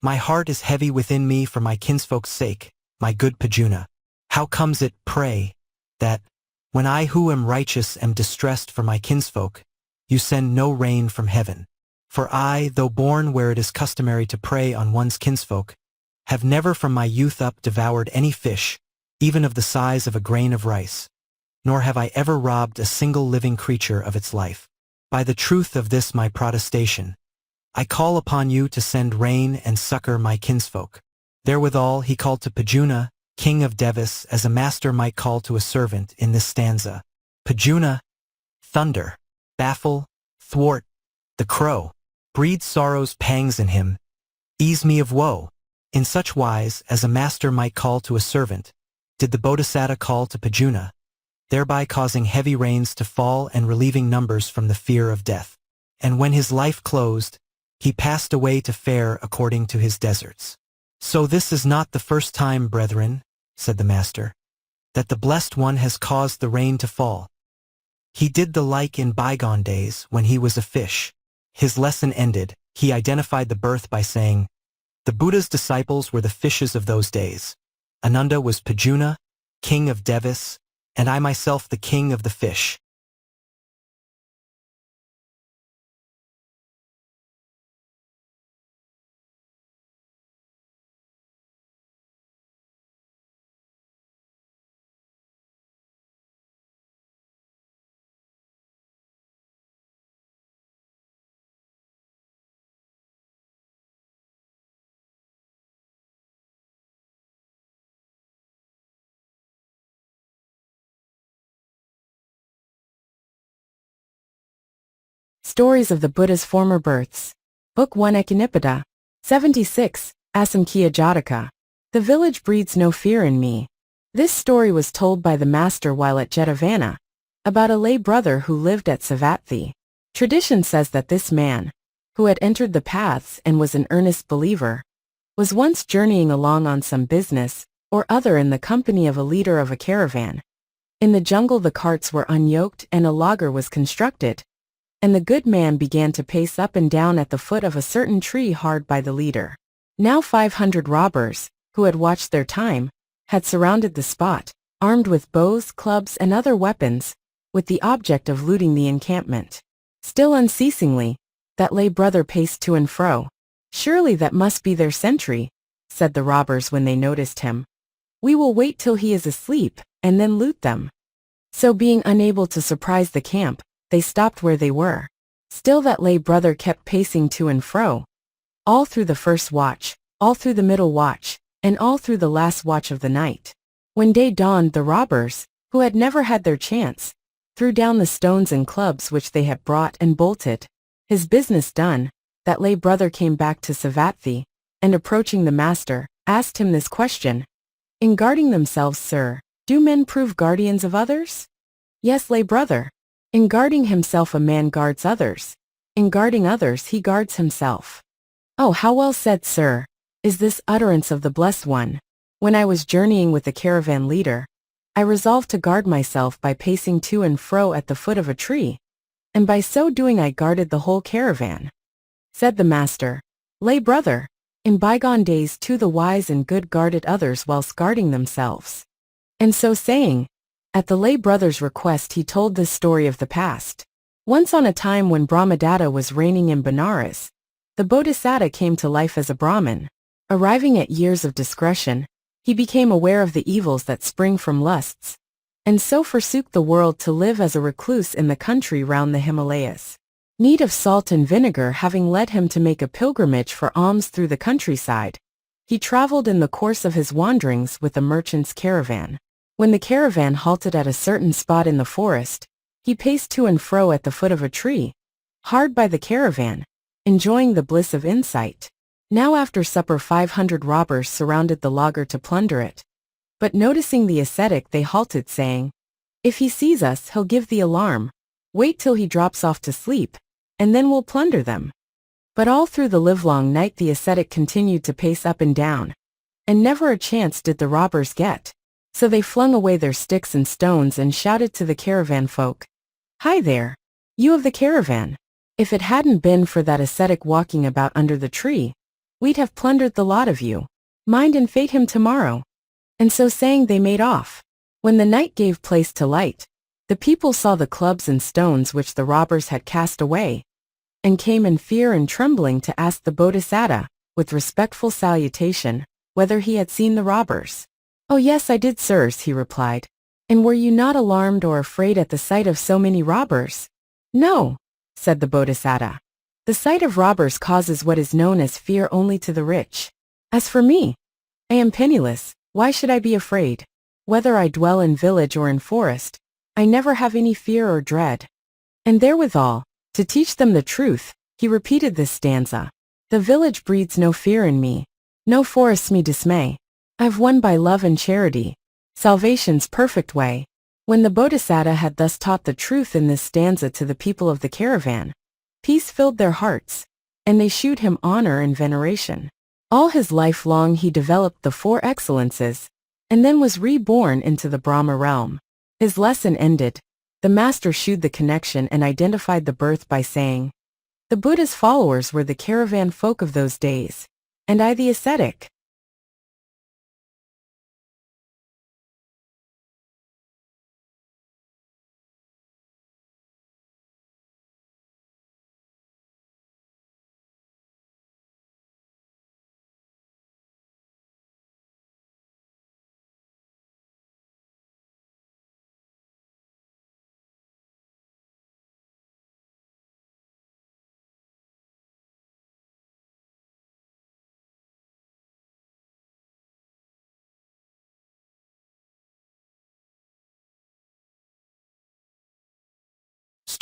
My heart is heavy within me for my kinsfolk's sake, my good Pajuna. How comes it, pray, that, when I who am righteous am distressed for my kinsfolk, you send no rain from heaven? For I, though born where it is customary to prey on one's kinsfolk, have never from my youth up devoured any fish, even of the size of a grain of rice, nor have I ever robbed a single living creature of its life. By the truth of this my protestation, I call upon you to send rain and succor my kinsfolk. Therewithal he called to Pajuna, king of Devis, as a master might call to a servant in this stanza. Pajuna, thunder, baffle, thwart, the crow, breed sorrow's pangs in him, ease me of woe. In such wise as a master might call to a servant, did the Bodhisattva call to Pajuna, thereby causing heavy rains to fall and relieving numbers from the fear of death. And when his life closed, he passed away to fare according to his deserts. So this is not the first time, brethren, said the master, that the Blessed One has caused the rain to fall. He did the like in bygone days when he was a fish. His lesson ended, he identified the birth by saying, the Buddha's disciples were the fishes of those days. Ananda was Pajuna, king of Devis, and I myself the king of the fish. Stories of the Buddha's Former Births. Book 1 Echinipita. 76. Asamkiya Jataka. The village breeds no fear in me. This story was told by the master while at Jetavana, about a lay brother who lived at Savatthi. Tradition says that this man, who had entered the paths and was an earnest believer, was once journeying along on some business or other in the company of a leader of a caravan. In the jungle the carts were unyoked and a laagar was constructed, and the good man began to pace up and down at the foot of a certain tree hard by the leader. Now 500 robbers, who had watched their time, had surrounded the spot, armed with bows, clubs, and other weapons, with the object of looting the encampment. Still unceasingly, that lay brother paced to and fro. Surely that must be their sentry, said the robbers when they noticed him. We will wait till he is asleep, and then loot them. So being unable to surprise the camp, they stopped where they were. Still that lay brother kept pacing to and fro, all through the first watch, all through the middle watch, and all through the last watch of the night. When day dawned, the robbers, who had never had their chance, threw down the stones and clubs which they had brought and bolted. His business done, that lay brother came back to Savatthi, and approaching the master, asked him this question. In guarding themselves, sir, do men prove guardians of others? Yes, lay brother. In guarding himself a man guards others. In guarding others he guards himself. Oh, how well said, sir, is this utterance of the Blessed One. When I was journeying with the caravan leader, I resolved to guard myself by pacing to and fro at the foot of a tree, and by so doing I guarded the whole caravan. Said the master, lay brother, in bygone days too the wise and good guarded others whilst guarding themselves. And so saying, at the lay brother's request he told this story of the past. Once on a time when Brahmadatta was reigning in Benares, the Bodhisattva came to life as a Brahmin. Arriving at years of discretion, he became aware of the evils that spring from lusts, and so forsook the world to live as a recluse in the country round the Himalayas. Need of salt and vinegar having led him to make a pilgrimage for alms through the countryside, he traveled in the course of his wanderings with a merchant's caravan. When the caravan halted at a certain spot in the forest, he paced to and fro at the foot of a tree, hard by the caravan, enjoying the bliss of insight. Now after supper 500 robbers surrounded the laagar to plunder it. But noticing the ascetic they halted, saying, if he sees us he'll give the alarm. Wait till he drops off to sleep, and then we'll plunder them. But all through the livelong night the ascetic continued to pace up and down, and never a chance did the robbers get. So they flung away their sticks and stones and shouted to the caravan folk, hi there, you of the caravan. If it hadn't been for that ascetic walking about under the tree, we'd have plundered the lot of you. Mind and fate him tomorrow. And so saying they made off. When the night gave place to light, the people saw the clubs and stones which the robbers had cast away, and came in fear and trembling to ask the Bodhisattva, with respectful salutation, whether he had seen the robbers. Oh yes, I did, sirs, he replied. And were you not alarmed or afraid at the sight of so many robbers? No, said the Bodhisattva. The sight of robbers causes what is known as fear only to the rich. As for me, I am penniless, why should I be afraid? Whether I dwell in village or in forest, I never have any fear or dread. And therewithal, to teach them the truth, he repeated this stanza. The village breeds no fear in me, no forests me dismay. I've won by love and charity, salvation's perfect way. When the Bodhisattva had thus taught the truth in this stanza to the people of the caravan, peace filled their hearts, and they shewed him honor and veneration. All his life long he developed the four excellences, and then was reborn into the Brahma realm. His lesson ended, the master shewed the connection and identified the birth by saying, the Buddha's followers were the caravan folk of those days, and I the ascetic.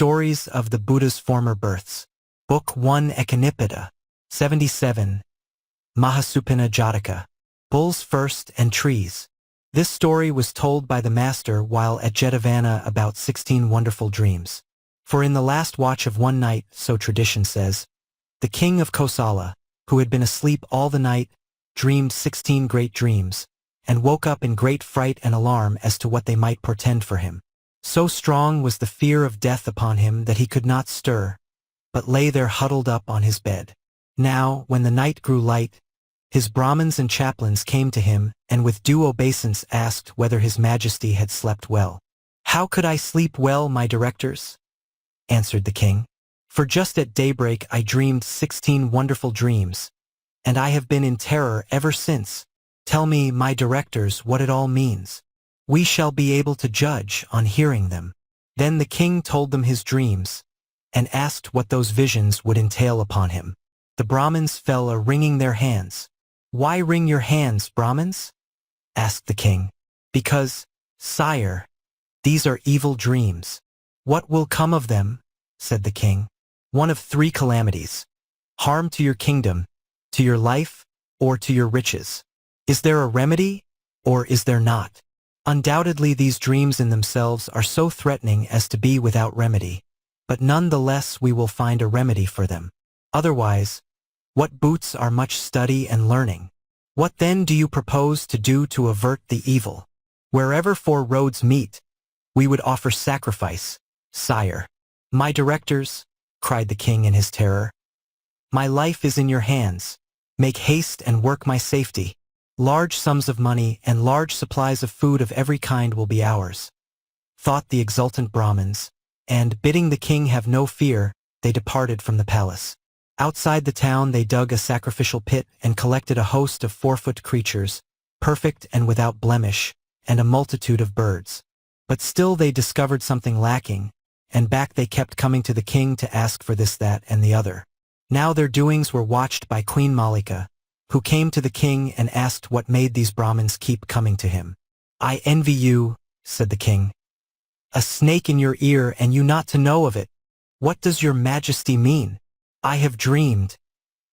Stories of the Buddha's Former Births. Book 1 Ekanipita, 77. Mahasupina Jataka. Bulls First and Trees. This story was told by the master while at Jetavana about 16 wonderful dreams. For in the last watch of one night, so tradition says, the king of Kosala, who had been asleep all the night, dreamed 16 great dreams, and woke up in great fright and alarm as to what they might portend for him. So strong was the fear of death upon him that he could not stir, but lay there huddled up on his bed. Now, when the night grew light, his Brahmins and chaplains came to him and with due obeisance asked whether his majesty had slept well. How could I sleep well, my directors? Answered the king. For just at daybreak I dreamed 16 wonderful dreams, and I have been in terror ever since. Tell me, my directors, what it all means. We shall be able to judge on hearing them. Then the king told them his dreams, and asked what those visions would entail upon him. The Brahmins fell a wringing their hands. Why wring your hands, Brahmins? Asked the king. Because, sire, these are evil dreams. What will come of them? Said the king. One of three calamities. Harm to your kingdom, to your life, or to your riches. Is there a remedy, or is there not? Undoubtedly these dreams in themselves are so threatening as to be without remedy, but none the less we will find a remedy for them. Otherwise, what boots our much study and learning? What then do you propose to do to avert the evil? Wherever four roads meet, we would offer sacrifice, sire. My directors, cried the king in his terror, my life is in your hands. Make haste and work my safety. Large sums of money and large supplies of food of every kind will be ours. Thought the exultant Brahmins, and, bidding the king have no fear, they departed from the palace. Outside the town they dug a sacrificial pit and collected a host of 4-foot creatures, perfect and without blemish, and a multitude of birds. But still they discovered something lacking, and back they kept coming to the king to ask for this, that, and the other. Now their doings were watched by Queen Malika, who came to the king and asked what made these Brahmins keep coming to him. I envy you, said the king. A snake in your ear and you not to know of it. What does your majesty mean? I have dreamed.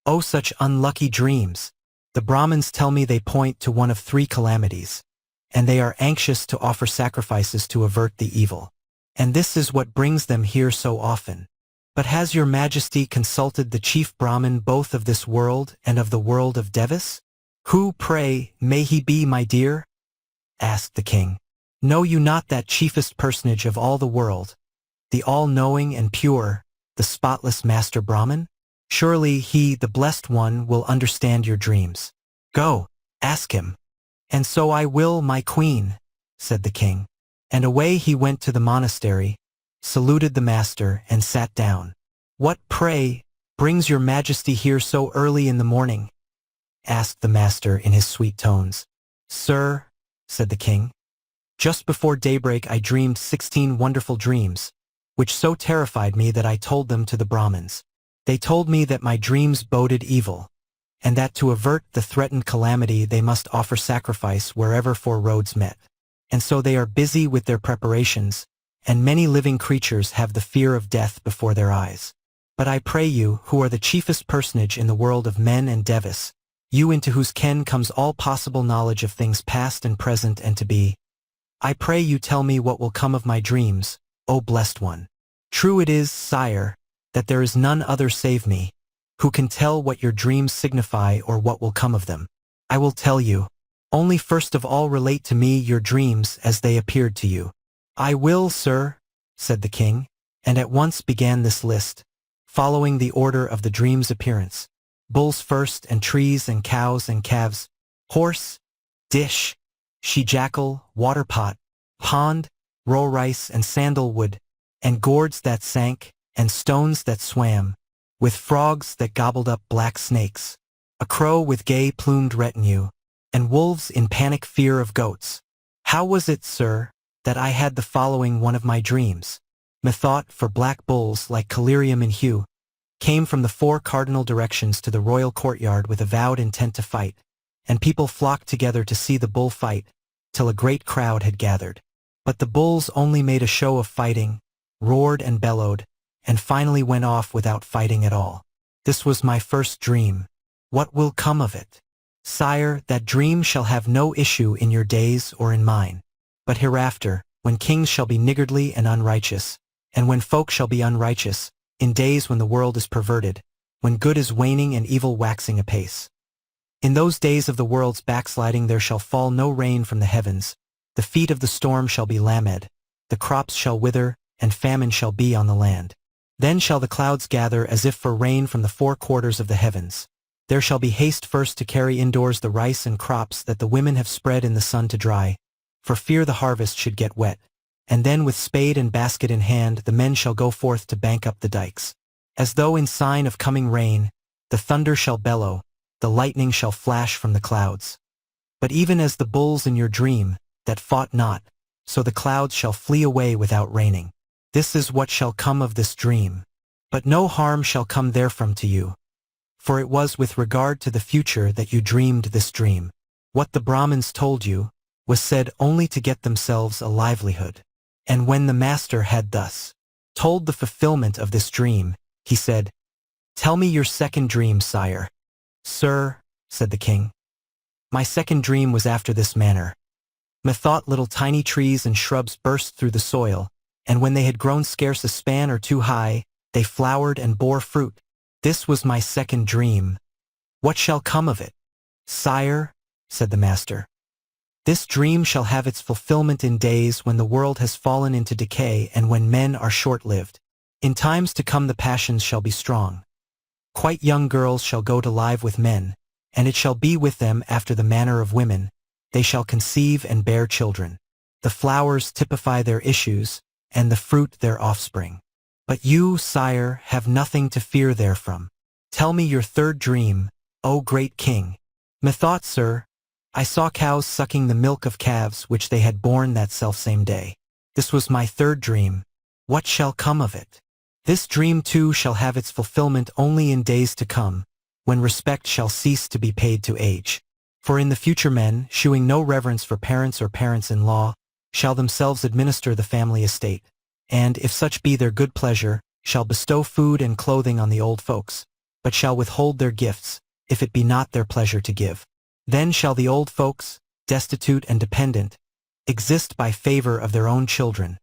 Oh, such unlucky dreams. The Brahmins tell me they point to one of three calamities, and they are anxious to offer sacrifices to avert the evil. And this is what brings them here so often. But has your majesty consulted the chief Brahmin both of this world and of the world of Devas? Who, pray, may he be, my dear? Asked the king. Know you not that chiefest personage of all the world, the all-knowing and pure, the spotless master Brahmin? Surely he, the blessed one, will understand your dreams. Go, ask him. And so I will, my queen, said the king. And away he went to the monastery, saluted the master, and sat down. What, pray, brings your majesty here so early in the morning? Asked the master in his sweet tones. Sir, said the king, just before daybreak I dreamed 16 wonderful dreams, which so terrified me that I told them to the Brahmins. They told me that my dreams boded evil, and that to avert the threatened calamity they must offer sacrifice wherever four roads met. And so they are busy with their preparations, and many living creatures have the fear of death before their eyes. But I pray you, who are the chiefest personage in the world of men and devas, you into whose ken comes all possible knowledge of things past and present and to be, I pray you tell me what will come of my dreams, O blessed one. True it is, sire, that there is none other save me, who can tell what your dreams signify or what will come of them. I will tell you. Only first of all relate to me your dreams as they appeared to you. I will, sir, said the king, and at once began this list, following the order of the dream's appearance. Bulls first, and trees and cows and calves, horse, dish, she-jackal, water-pot, pond, roe rice and sandalwood, and gourds that sank, and stones that swam, with frogs that gobbled up black snakes, a crow with gay plumed retinue, and wolves in panic fear of goats. How was it, sir, that I had the following one of my dreams? Methought, for black bulls like collyrium in hue, came from the four cardinal directions to the royal courtyard with avowed intent to fight, and people flocked together to see the bull fight, till a great crowd had gathered. But the bulls only made a show of fighting, roared and bellowed, and finally went off without fighting at all. This was my first dream. What will come of it? Sire, that dream shall have no issue in your days or in mine. But hereafter, when kings shall be niggardly and unrighteous, and when folk shall be unrighteous, in days when the world is perverted, when good is waning and evil waxing apace. In those days of the world's backsliding there shall fall no rain from the heavens, the feet of the storm shall be lamed, the crops shall wither, and famine shall be on the land. Then shall the clouds gather as if for rain from the four quarters of the heavens. There shall be haste first to carry indoors the rice and crops that the women have spread in the sun to dry, for fear the harvest should get wet. And then with spade and basket in hand the men shall go forth to bank up the dikes. As though in sign of coming rain, the thunder shall bellow, the lightning shall flash from the clouds. But even as the bulls in your dream, that fought not, so the clouds shall flee away without raining. This is what shall come of this dream. But no harm shall come therefrom to you. For it was with regard to the future that you dreamed this dream. What the Brahmins told you was said only to get themselves a livelihood. And when the master had thus told the fulfillment of this dream, he said, Tell me your second dream, sire. Sir, said the king, my second dream was after this manner. Methought little tiny trees and shrubs burst through the soil, and when they had grown scarce a span or two high, they flowered and bore fruit. This was my second dream. What shall come of it? Sire, said the master, this dream shall have its fulfillment in days when the world has fallen into decay and when men are short-lived. In times to come the passions shall be strong. Quite young girls shall go to live with men, and it shall be with them after the manner of women. They shall conceive and bear children. The flowers typify their issues, and the fruit their offspring. But you, sire, have nothing to fear therefrom. Tell me your third dream, O great king. Methought, sir, I saw cows sucking the milk of calves which they had borne that selfsame day. This was my third dream. What shall come of it? This dream too shall have its fulfillment only in days to come, when respect shall cease to be paid to age. For in the future men, shewing no reverence for parents or parents-in-law, shall themselves administer the family estate, and, if such be their good pleasure, shall bestow food and clothing on the old folks, but shall withhold their gifts, if it be not their pleasure to give. Then shall the old folks, destitute and dependent, exist by favor of their own children,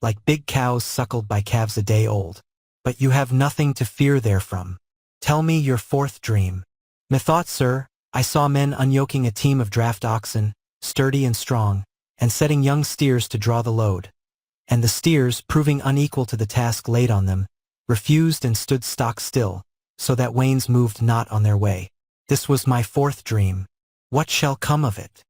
like big cows suckled by calves a day old. But you have nothing to fear therefrom. Tell me your fourth dream. Methought, sir, I saw men unyoking a team of draft oxen, sturdy and strong, and setting young steers to draw the load. And the steers, proving unequal to the task laid on them, refused and stood stock still, so that wains moved not on their way. This was my fourth dream. What shall come of it?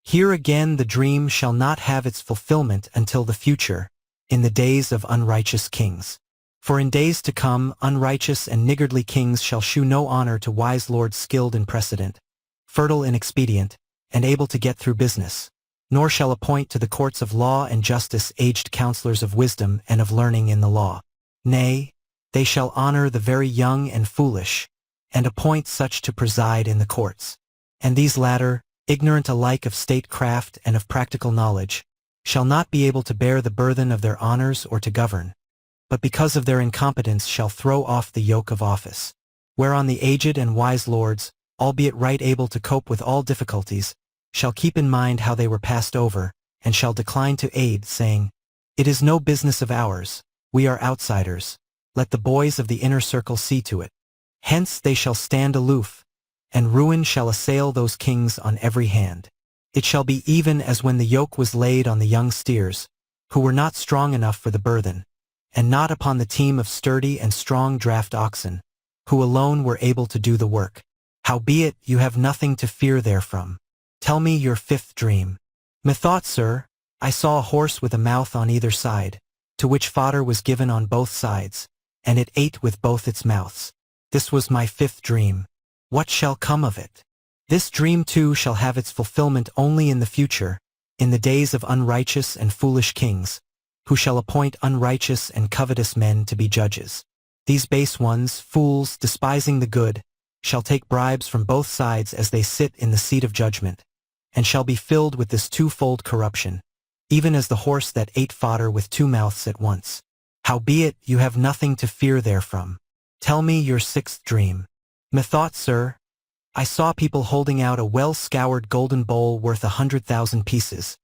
Here again the dream shall not have its fulfillment until the future, in the days of unrighteous kings. For in days to come unrighteous and niggardly kings shall shew no honor to wise lords skilled in precedent, fertile in expedient, and able to get through business, nor shall appoint to the courts of law and justice aged counselors of wisdom and of learning in the law. Nay, They shall honor the very young and foolish, and appoint such to preside in the courts. And these latter, ignorant alike of statecraft and of practical knowledge, shall not be able to bear the burthen of their honors or to govern, but because of their incompetence shall throw off the yoke of office. Whereon the aged and wise lords, albeit right able to cope with all difficulties, shall keep in mind how they were passed over, and shall decline to aid, saying, "It is no business of ours, we are outsiders, let the boys of the inner circle see to it." Hence they shall stand aloof, and ruin shall assail those kings on every hand. It shall be even as when the yoke was laid on the young steers, who were not strong enough for the burthen, and not upon the team of sturdy and strong draft oxen, who alone were able to do the work. Howbeit you have nothing to fear therefrom. Tell me your fifth dream. Methought, sir, I saw a horse with a mouth on either side, to which fodder was given on both sides, and it ate with both its mouths. This was my fifth dream. What shall come of it? This dream too shall have its fulfillment only in the future, in the days of unrighteous and foolish kings, who shall appoint unrighteous and covetous men to be judges. These base ones, fools, despising the good, shall take bribes from both sides as they sit in the seat of judgment, and shall be filled with this twofold corruption, even as the horse that ate fodder with two mouths at once. Howbeit you have nothing to fear therefrom. Tell me your sixth dream. Methought, sir, I saw people holding out a well-scoured golden bowl worth 100,000 pieces,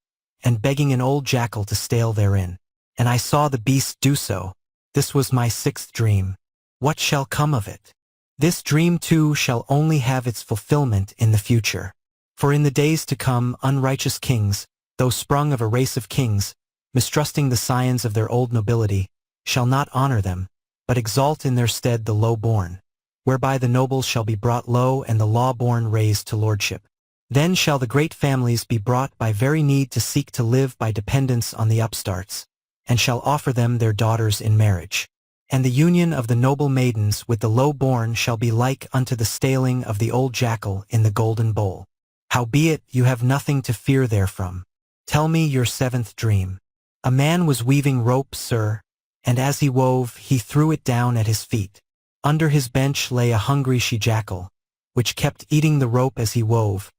and begging an old jackal to stale therein, and I saw the beast do so. This was my sixth dream. What shall come of it? This dream too shall only have its fulfillment in the future. For in the days to come unrighteous kings, though sprung of a race of kings, mistrusting the scions of their old nobility, shall not honor them, but exalt in their stead the low-born, whereby the nobles shall be brought low and the law-born raised to lordship. Then shall the great families be brought by very need to seek to live by dependence on the upstarts, and shall offer them their daughters in marriage. And the union of the noble maidens with the low-born shall be like unto the staling of the old jackal in the golden bowl. Howbeit you have nothing to fear therefrom. Tell me your seventh dream. A man was weaving rope, sir, and as he wove, he threw it down at his feet. Under his bench lay a hungry she-jackal, which kept eating the rope as he wove,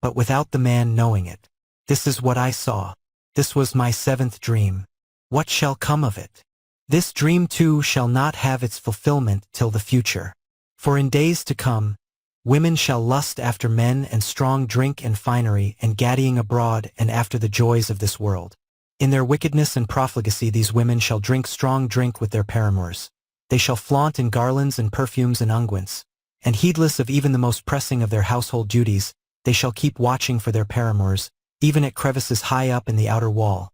but without the man knowing it. This is what I saw. This was my seventh dream. What shall come of it? This dream too shall not have its fulfillment till the future. For in days to come, women shall lust after men and strong drink and finery and gaddying abroad and after the joys of this world. In their wickedness and profligacy these women shall drink strong drink with their paramours. They shall flaunt in garlands and perfumes and unguents, and heedless of even the most pressing of their household duties, they shall keep watching for their paramours, even at crevices high up in the outer wall.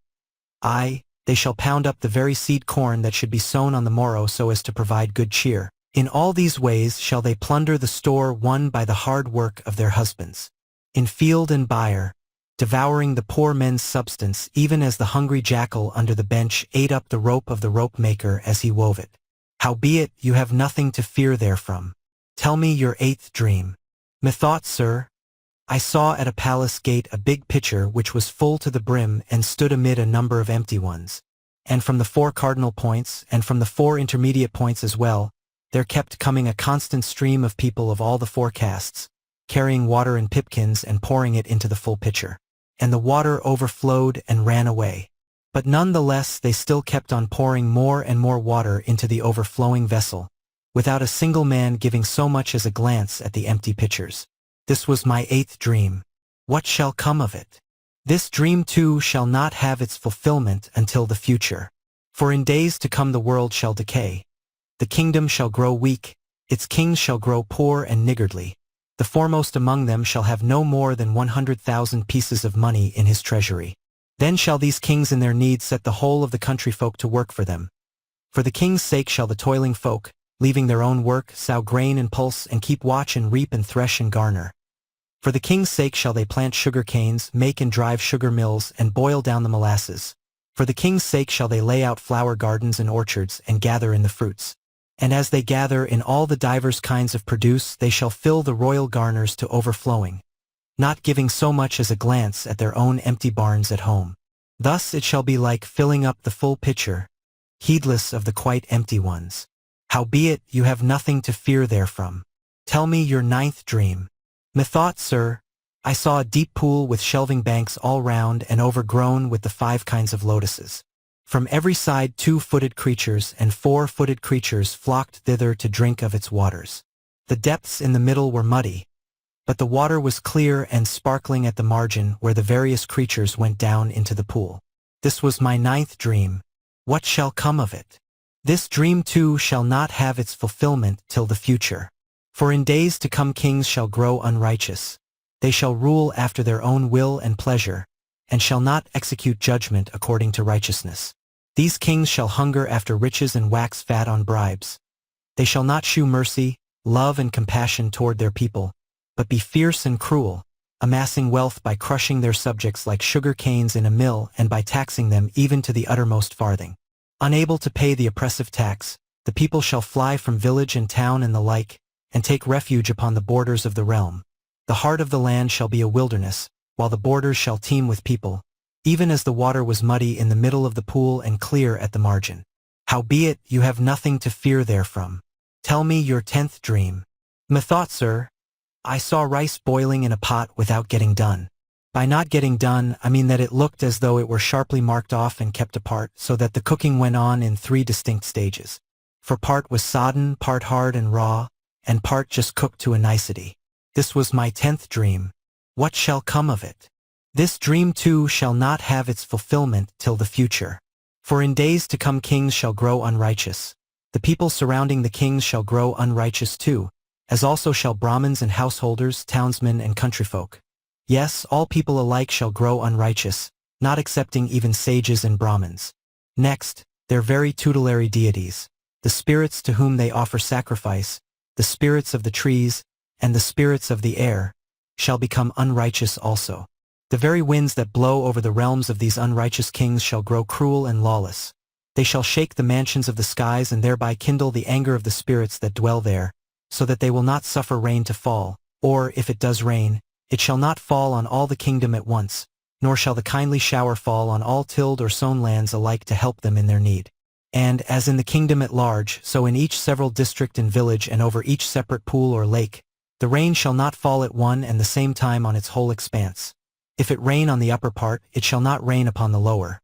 Aye, they shall pound up the very seed corn that should be sown on the morrow so as to provide good cheer. In all these ways shall they plunder the store won by the hard work of their husbands. In field and byre, devouring the poor men's substance even as the hungry jackal under the bench ate up the rope of the rope-maker as he wove it. Howbeit you have nothing to fear therefrom. Tell me your eighth dream. Methought, sir, I saw at a palace gate a big pitcher which was full to the brim and stood amid a number of empty ones. And from the four cardinal points, and from the four intermediate points as well, there kept coming a constant stream of people of all the four castes, carrying water in pipkins and pouring it into the full pitcher. And the water overflowed and ran away. But none the less they still kept on pouring more and more water into the overflowing vessel, without a single man giving so much as a glance at the empty pitchers. This was my eighth dream. What shall come of it? This dream too shall not have its fulfillment until the future. For in days to come the world shall decay. The kingdom shall grow weak, its kings shall grow poor and niggardly. The foremost among them shall have no more than 100,000 pieces of money in his treasury. Then shall these kings in their need set the whole of the country folk to work for them. For the king's sake shall the toiling folk, leaving their own work, sow grain and pulse and keep watch and reap and thresh and garner. For the king's sake shall they plant sugar canes, make and drive sugar mills, and boil down the molasses. For the king's sake shall they lay out flower gardens and orchards, and gather in the fruits. And as they gather in all the divers kinds of produce, they shall fill the royal garners to overflowing, not giving so much as a glance at their own empty barns at home. Thus it shall be like filling up the full pitcher, heedless of the quite empty ones. Howbeit you have nothing to fear therefrom. Tell me your ninth dream. Methought, sir, I saw a deep pool with shelving banks all round and overgrown with the 5 kinds of lotuses. From every side 2-footed creatures and 4-footed creatures flocked thither to drink of its waters. The depths in the middle were muddy, but the water was clear and sparkling at the margin where the various creatures went down into the pool. This was my ninth dream. What shall come of it? This dream too shall not have its fulfillment till the future. For in days to come kings shall grow unrighteous. They shall rule after their own will and pleasure, and shall not execute judgment according to righteousness. These kings shall hunger after riches and wax fat on bribes. They shall not shew mercy, love and compassion toward their people, but be fierce and cruel, amassing wealth by crushing their subjects like sugar canes in a mill and by taxing them even to the uttermost farthing. Unable to pay the oppressive tax, the people shall fly from village and town and the like, and take refuge upon the borders of the realm. The heart of the land shall be a wilderness, while the borders shall teem with people, even as the water was muddy in the middle of the pool and clear at the margin. Howbeit you have nothing to fear therefrom. Tell me your 10th dream. Methought, sir, I saw rice boiling in a pot without getting done. By not getting done, I mean that it looked as though it were sharply marked off and kept apart, so that the cooking went on in 3 distinct stages. For part was sodden, part hard and raw, and part just cooked to a nicety. This was my 10th dream. What shall come of it? This dream too shall not have its fulfillment till the future. For in days to come kings shall grow unrighteous. The people surrounding the kings shall grow unrighteous too, as also shall Brahmins and householders, townsmen and countryfolk. Yes, all people alike shall grow unrighteous, not excepting even sages and Brahmins. Next, their very tutelary deities, the spirits to whom they offer sacrifice, the spirits of the trees, and the spirits of the air, shall become unrighteous also. The very winds that blow over the realms of these unrighteous kings shall grow cruel and lawless. They shall shake the mansions of the skies and thereby kindle the anger of the spirits that dwell there, so that they will not suffer rain to fall, or, if it does rain, it shall not fall on all the kingdom at once, nor shall the kindly shower fall on all tilled or sown lands alike to help them in their need. And, as in the kingdom at large, so in each several district and village and over each separate pool or lake, the rain shall not fall at one and the same time on its whole expanse. If it rain on the upper part, it shall not rain upon the lower.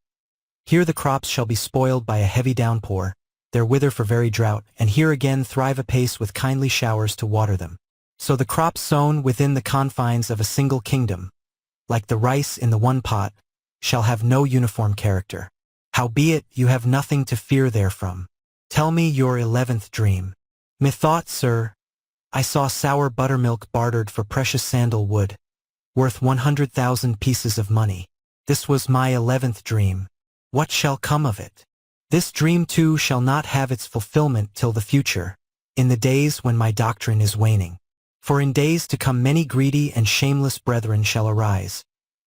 Here the crops shall be spoiled by a heavy downpour, there wither for very drought, and here again thrive apace with kindly showers to water them. So the crops sown within the confines of a single kingdom, like the rice in the one pot, shall have no uniform character. Howbeit you have nothing to fear therefrom. Tell me your 11th dream. Methought, sir, I saw sour buttermilk bartered for precious sandal wood, worth 100,000 pieces of money. This was my 11th dream. What shall come of it? This dream too shall not have its fulfillment till the future, in the days when my doctrine is waning. For in days to come many greedy and shameless brethren shall arise,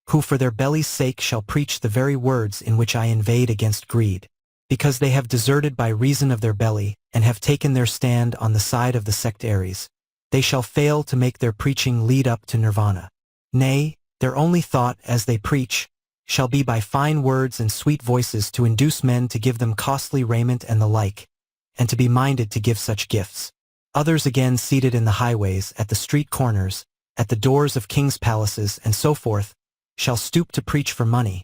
who for their belly's sake shall preach the very words in which I inveighed against greed, because they have deserted by reason of their belly, and have taken their stand on the side of the sectaries. They shall fail to make their preaching lead up to nirvana. Nay, their only thought, as they preach, shall be by fine words and sweet voices to induce men to give them costly raiment and the like, and to be minded to give such gifts. Others again seated in the highways, at the street corners, at the doors of kings' palaces, and so forth, shall stoop to preach for money,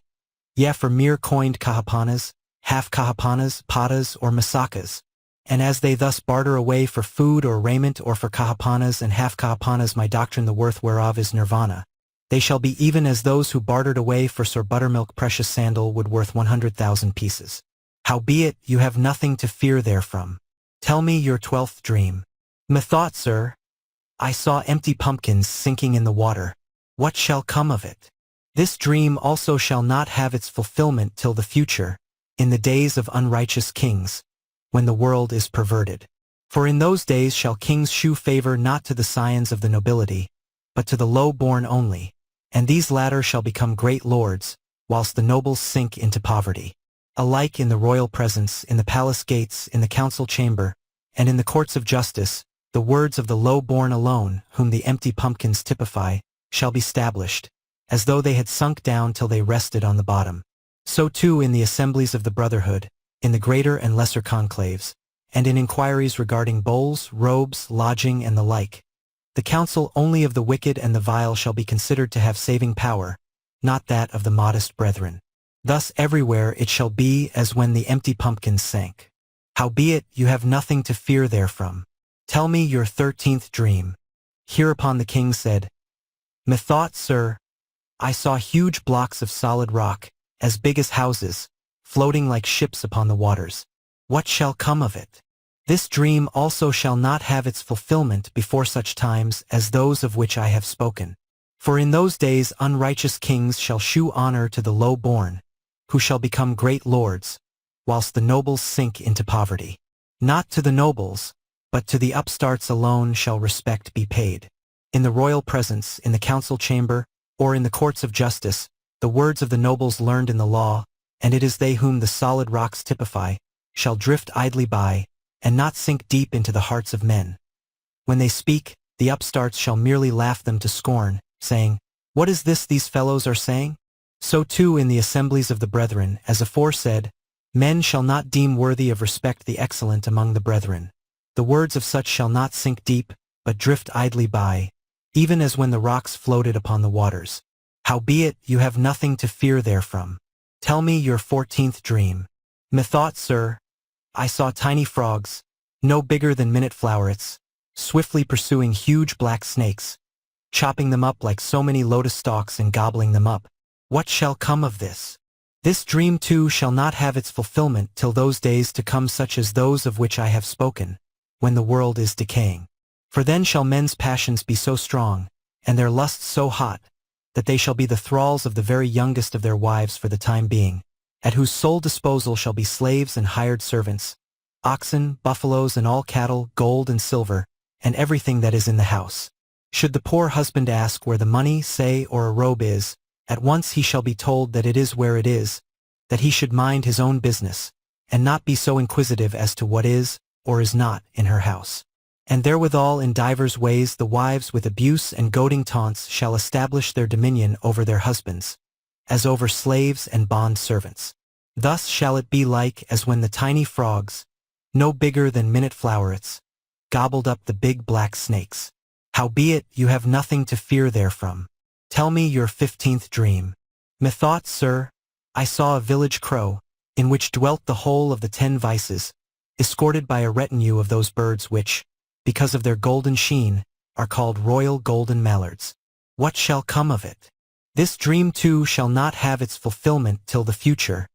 yea, for mere coined kahapanas, half kahapanas, patas, or masakas. And as they thus barter away for food or raiment or for kahapanas and half kahapanas my doctrine the worth whereof is nirvana, they shall be even as those who bartered away for Sir Buttermilk precious sandal wood worth 100,000 pieces. Howbeit you have nothing to fear therefrom. Tell me your 12th dream. Methought, sir, I saw empty pumpkins sinking in the water. What shall come of it? This dream also shall not have its fulfillment till the future, in the days of unrighteous kings, when the world is perverted. For in those days shall kings shew favor not to the scions of the nobility, but to the low-born only, and these latter shall become great lords, whilst the nobles sink into poverty. Alike in the royal presence, in the palace gates, in the council chamber, and in the courts of justice, the words of the low-born alone, whom the empty pumpkins typify, shall be stablished, as though they had sunk down till they rested on the bottom. So too in the assemblies of the brotherhood, in the greater and lesser conclaves, and in inquiries regarding bowls, robes, lodging, and the like. The counsel only of the wicked and the vile shall be considered to have saving power, not that of the modest brethren. Thus everywhere it shall be as when the empty pumpkins sank. Howbeit you have nothing to fear therefrom. Tell me your 13th dream. Hereupon the king said, Methought, sir, I saw huge blocks of solid rock, as big as houses, floating like ships upon the waters. What shall come of it? This dream also shall not have its fulfillment before such times as those of which I have spoken. For in those days unrighteous kings shall shew honor to the low-born, who shall become great lords, whilst the nobles sink into poverty. Not to the nobles, but to the upstarts alone shall respect be paid. In the royal presence, in the council chamber, or in the courts of justice, the words of the nobles learned in the law, and it is they whom the solid rocks typify, shall drift idly by, and not sink deep into the hearts of men. When they speak, the upstarts shall merely laugh them to scorn, saying, What is this these fellows are saying? So too in the assemblies of the brethren, as aforesaid, men shall not deem worthy of respect the excellent among the brethren. The words of such shall not sink deep, but drift idly by, even as when the rocks floated upon the waters. Howbeit you have nothing to fear therefrom. Tell me your 14th dream. Methought, sir, I saw tiny frogs, no bigger than minute flowerets, swiftly pursuing huge black snakes, chopping them up like so many lotus stalks and gobbling them up. What shall come of this? This dream too shall not have its fulfillment till those days to come such as those of which I have spoken, when the world is decaying. For then shall men's passions be so strong, and their lusts so hot, that they shall be the thralls of the very youngest of their wives for the time being, at whose sole disposal shall be slaves and hired servants, oxen, buffaloes, and all cattle, gold and silver, and everything that is in the house. Should the poor husband ask where the money, say, or a robe is, at once he shall be told that it is where it is, that he should mind his own business, and not be so inquisitive as to what is, or is not, in her house. And therewithal in divers ways the wives with abuse and goading taunts shall establish their dominion over their husbands, as over slaves and bond servants. Thus shall it be like as when the tiny frogs, no bigger than minute flowerets, gobbled up the big black snakes. Howbeit you have nothing to fear therefrom. Tell me your 15th dream. Methought, sir, I saw a village crow, in which dwelt the whole of the 10 vices, escorted by a retinue of those birds which, because of their golden sheen, are called royal golden mallards. What shall come of it? This dream too shall not have its fulfillment till the future,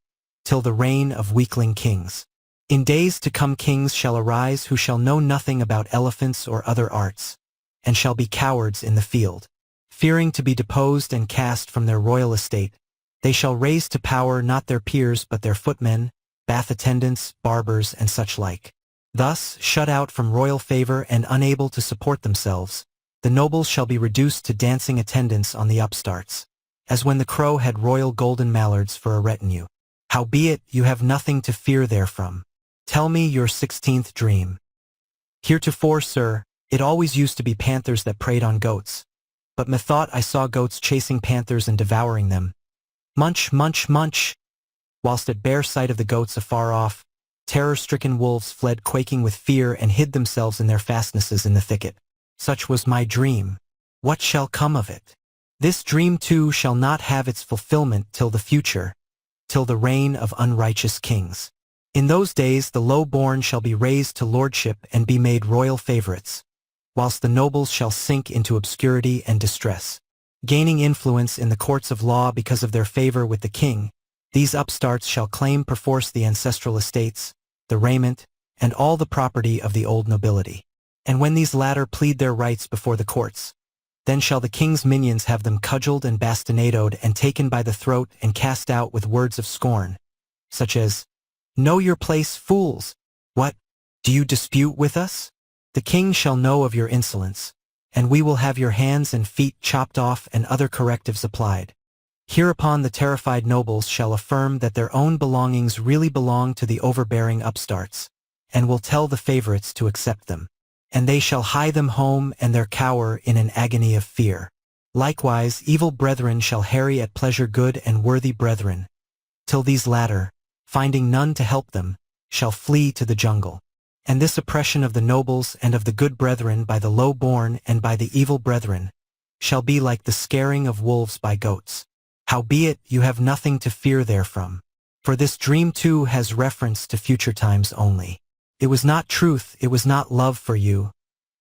till the reign of weakling kings. In days to come kings shall arise who shall know nothing about elephants or other arts, and shall be cowards in the field. Fearing to be deposed and cast from their royal estate, they shall raise to power not their peers but their footmen, bath attendants, barbers, and such like. Thus, shut out from royal favor and unable to support themselves, the nobles shall be reduced to dancing attendants on the upstarts, as when the crow had royal golden mallards for a retinue. Howbeit you have nothing to fear therefrom. Tell me your 16th dream. Heretofore, sir, it always used to be panthers that preyed on goats, but methought I saw goats chasing panthers and devouring them. Munch, munch, munch! Whilst at bare sight of the goats afar off, terror-stricken wolves fled quaking with fear and hid themselves in their fastnesses in the thicket. Such was my dream. What shall come of it? This dream too shall not have its fulfillment till the future, till the reign of unrighteous kings. In those days the low-born shall be raised to lordship and be made royal favorites, whilst the nobles shall sink into obscurity and distress. Gaining influence in the courts of law because of their favor with the king, these upstarts shall claim perforce the ancestral estates, the raiment, and all the property of the old nobility. And when these latter plead their rights before the courts, then shall the king's minions have them cudgeled and bastinadoed and taken by the throat and cast out with words of scorn, such as, "Know your place, fools! What, do you dispute with us? The king shall know of your insolence, and we will have your hands and feet chopped off and other correctives applied." Hereupon the terrified nobles shall affirm that their own belongings really belong to the overbearing upstarts, and will tell the favorites to accept them. And they shall hie them home and their cower in an agony of fear. Likewise evil brethren shall harry at pleasure good and worthy brethren, till these latter, finding none to help them, shall flee to the jungle. And this oppression of the nobles and of the good brethren by the low-born and by the evil brethren shall be like the scaring of wolves by goats. Howbeit you have nothing to fear therefrom. For this dream too has reference to future times only. It was not truth, it was not love for you,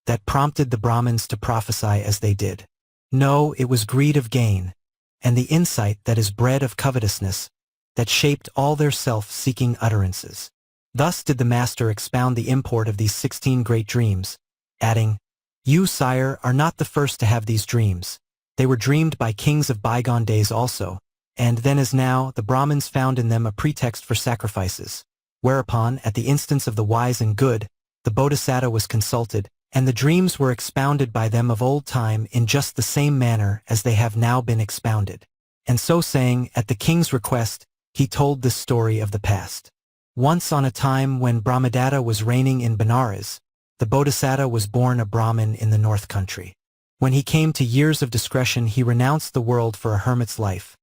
that prompted the Brahmins to prophesy as they did. No, it was greed of gain, and the insight that is bred of covetousness, that shaped all their self-seeking utterances. Thus did the master expound the import of these 16 great dreams, adding, You, sire, are not the first to have these dreams. They were dreamed by kings of bygone days also, and then as now, the Brahmins found in them a pretext for sacrifices. Whereupon, at the instance of the wise and good, the Bodhisattva was consulted, and the dreams were expounded by them of old time in just the same manner as they have now been expounded. And so saying, at the king's request, he told this story of the past. Once on a time when Brahmadatta was reigning in Benares, the Bodhisattva was born a Brahmin in the north country. When he came to years of discretion, he renounced the world for a hermit's life.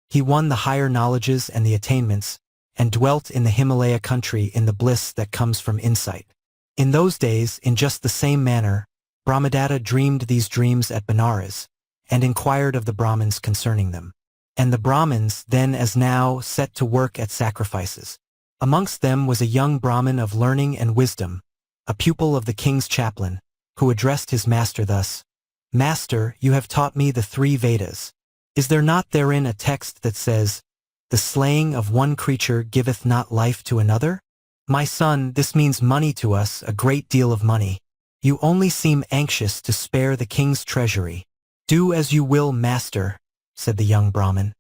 He won the higher knowledges and the attainments, and dwelt in the Himalaya country in the bliss that comes from insight. In those days, in just the same manner, Brahmadatta dreamed these dreams at Benares, and inquired of the Brahmins concerning them. And the Brahmins, then as now, set to work at sacrifices. Amongst them was a young Brahmin of learning and wisdom, a pupil of the king's chaplain, who addressed his master thus, Master, you have taught me the 3 Vedas. Is there not therein a text that says, The slaying of one creature giveth not life to another? My son, this means money to us, a great deal of money. You only seem anxious to spare the king's treasury. Do as you will, master, said the young Brahmin.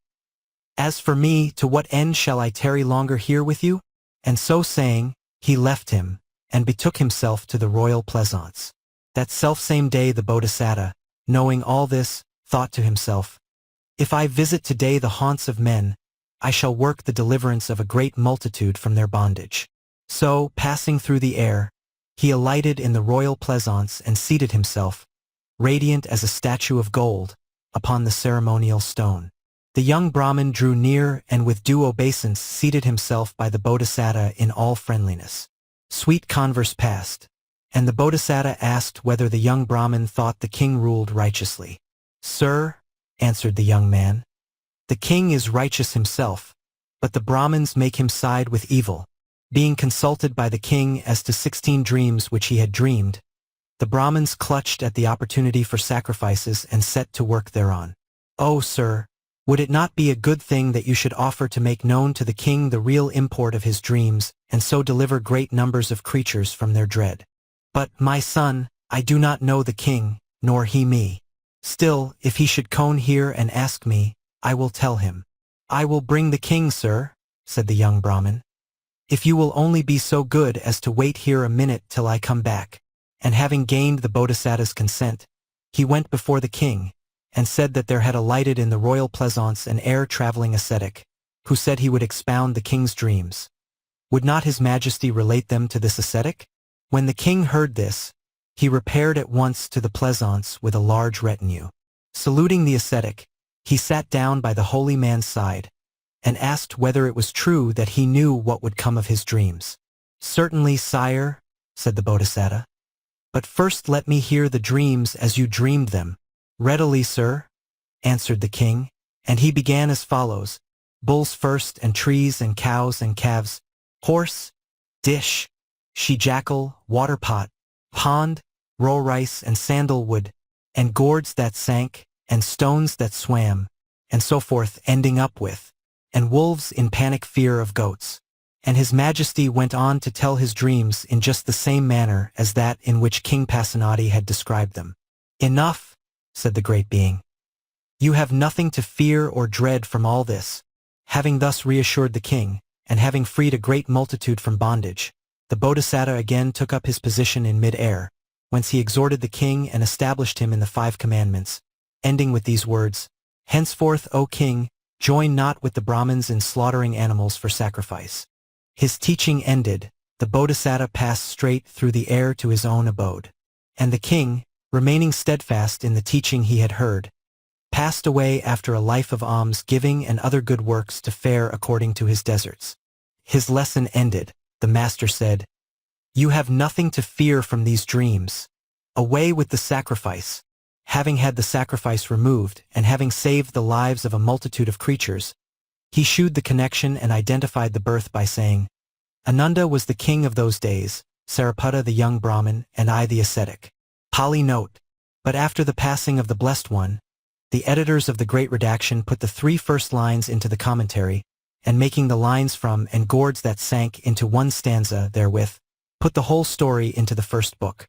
As for me, to what end shall I tarry longer here with you? And so saying, he left him, and betook himself to the royal pleasaunce. That selfsame day the Bodhisattva, knowing all this, thought to himself, If I visit today the haunts of men, I shall work the deliverance of a great multitude from their bondage. So, passing through the air, he alighted in the royal pleasaunce and seated himself, radiant as a statue of gold, upon the ceremonial stone. The young Brahmin drew near and with due obeisance seated himself by the Bodhisattva in all friendliness. Sweet converse passed, and the Bodhisattva asked whether the young Brahmin thought the king ruled righteously. Sir, answered the young man, the king is righteous himself, but the Brahmins make him side with evil. Being consulted by the king as to 16 dreams which he had dreamed, the Brahmins clutched at the opportunity for sacrifices and set to work thereon. Oh, sir, would it not be a good thing that you should offer to make known to the king the real import of his dreams, and so deliver great numbers of creatures from their dread? But, my son, I do not know the king, nor he me. Still, if he should come here and ask me, I will tell him. I will bring the king, sir, said the young Brahmin. If you will only be so good as to wait here a minute till I come back. And having gained the Bodhisattva's consent, he went before the king, and said that there had alighted in the royal pleasaunce an air-traveling ascetic, who said he would expound the king's dreams. Would not his majesty relate them to this ascetic? When the king heard this, he repaired at once to the pleasaunce with a large retinue. Saluting the ascetic, he sat down by the holy man's side, and asked whether it was true that he knew what would come of his dreams. Certainly, sire, said the Bodhisattva. But first let me hear the dreams as you dreamed them. Readily, sir, answered the king, and he began as follows. Bulls first, and trees, and cows, and calves, horse, dish, she-jackal, water-pot, pond, roll rice, and sandalwood, and gourds that sank, and stones that swam, and so forth, ending up with, and wolves in panic fear of goats. And his majesty went on to tell his dreams in just the same manner as that in which King Pasenadi had described them. Enough, said the great being. You have nothing to fear or dread from all this. Having thus reassured the king, and having freed a great multitude from bondage, the Bodhisattva again took up his position in mid-air, whence he exhorted the king and established him in the 5 commandments, ending with these words, Henceforth, O king, join not with the Brahmins in slaughtering animals for sacrifice. His teaching ended, the Bodhisattva passed straight through the air to his own abode. And the king, remaining steadfast in the teaching he had heard, passed away after a life of alms-giving and other good works to fare according to his deserts. His lesson ended, the master said, You have nothing to fear from these dreams. Away with the sacrifice. Having had the sacrifice removed, and having saved the lives of a multitude of creatures, he shewed the connection and identified the birth by saying, Ananda was the king of those days, Sariputta the young Brahmin, and I the ascetic. Pali note. But after the passing of the Blessed One, the editors of the Great Redaction put the 3 first lines into the commentary, and making the lines from and gourds that sank into one stanza therewith, put the whole story into the first book.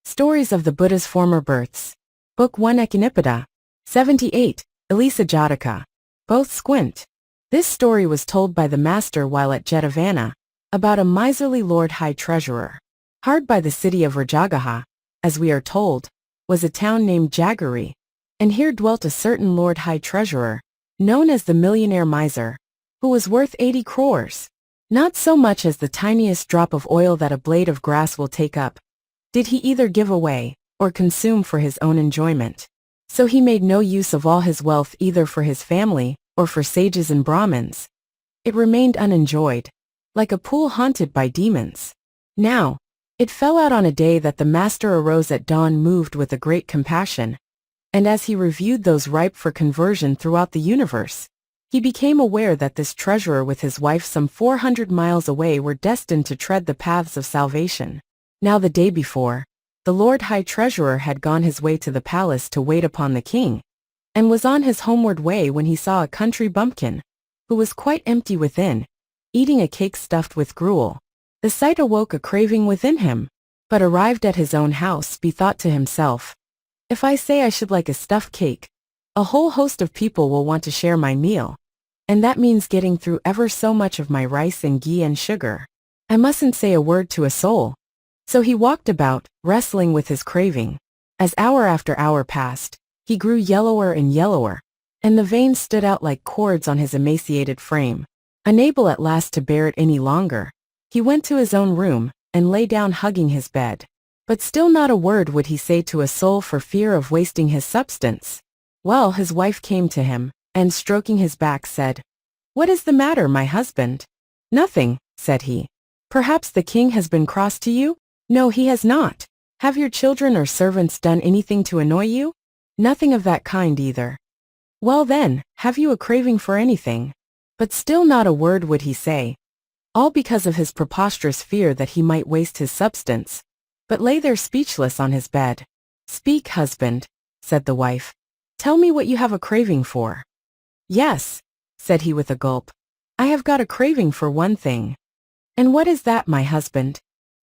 Stories of the Buddha's Former Births. Book 1 Echinippitta. 78. Illisa Jataka. Both squint. This story was told by the master while at Jetavana, about a miserly Lord High Treasurer. Hard by the city of Rajagaha, as we are told, was a town named Jaggery, and here dwelt a certain Lord High Treasurer, known as the millionaire miser, who was worth 80 crores. Not so much as the tiniest drop of oil that a blade of grass will take up did he either give away, or consume for his own enjoyment. So he made no use of all his wealth either for his family, or for sages and Brahmins. It remained unenjoyed, like a pool haunted by demons. Now, it fell out on a day that the master arose at dawn moved with a great compassion, and as he reviewed those ripe for conversion throughout the universe, he became aware that this treasurer with his wife some 400 miles away were destined to tread the paths of salvation. Now the day before, the Lord High Treasurer had gone his way to the palace to wait upon the king, and was on his homeward way when he saw a country bumpkin, who was quite empty within, eating a cake stuffed with gruel. The sight awoke a craving within him, but arrived at his own house bethought to himself, if I say I should like a stuffed cake, a whole host of people will want to share my meal, and that means getting through ever so much of my rice and ghee and sugar. I mustn't say a word to a soul. So he walked about, wrestling with his craving. As hour after hour passed, he grew yellower and yellower, and the veins stood out like cords on his emaciated frame. Unable at last to bear it any longer, he went to his own room, and lay down hugging his bed. But still not a word would he say to a soul for fear of wasting his substance. Well, his wife came to him, and stroking his back said, "What is the matter, my husband?" "Nothing," said he. "Perhaps the king has been cross to you?" "No, he has not." "Have your children or servants done anything to annoy you?" "Nothing of that kind either." "Well then, have you a craving for anything?" But still not a word would he say, all because of his preposterous fear that he might waste his substance, but lay there speechless on his bed. "Speak, husband," said the wife. "Tell me what you have a craving for." "Yes," said he with a gulp. "I have got a craving for one thing." "And what is that, my husband?"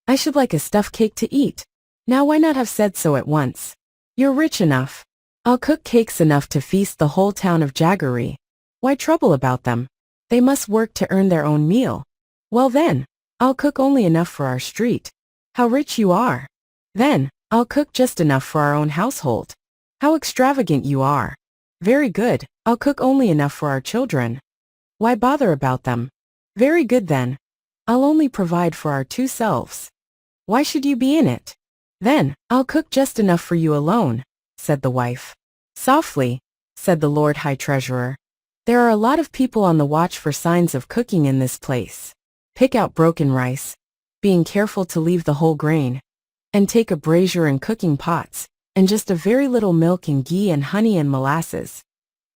"I should like a stuffed cake to eat." "Now why not have said so at once? You're rich enough. I'll cook cakes enough to feast the whole town of Jaggery. Why trouble about them? They must work to earn their own meal." "Well then, I'll cook only enough for our street." "How rich you are." "Then, I'll cook just enough for our own household." "How extravagant you are." "Very good, I'll cook only enough for our children." "Why bother about them?" "Very good then, I'll only provide for our 2 selves." "Why should you be in it?" "Then, I'll cook just enough for you alone," said the wife. "Softly," said the Lord High Treasurer. "There are a lot of people on the watch for signs of cooking in this place. Pick out broken rice, being careful to leave the whole grain, and take a brazier and cooking pots, and just a very little milk and ghee and honey and molasses.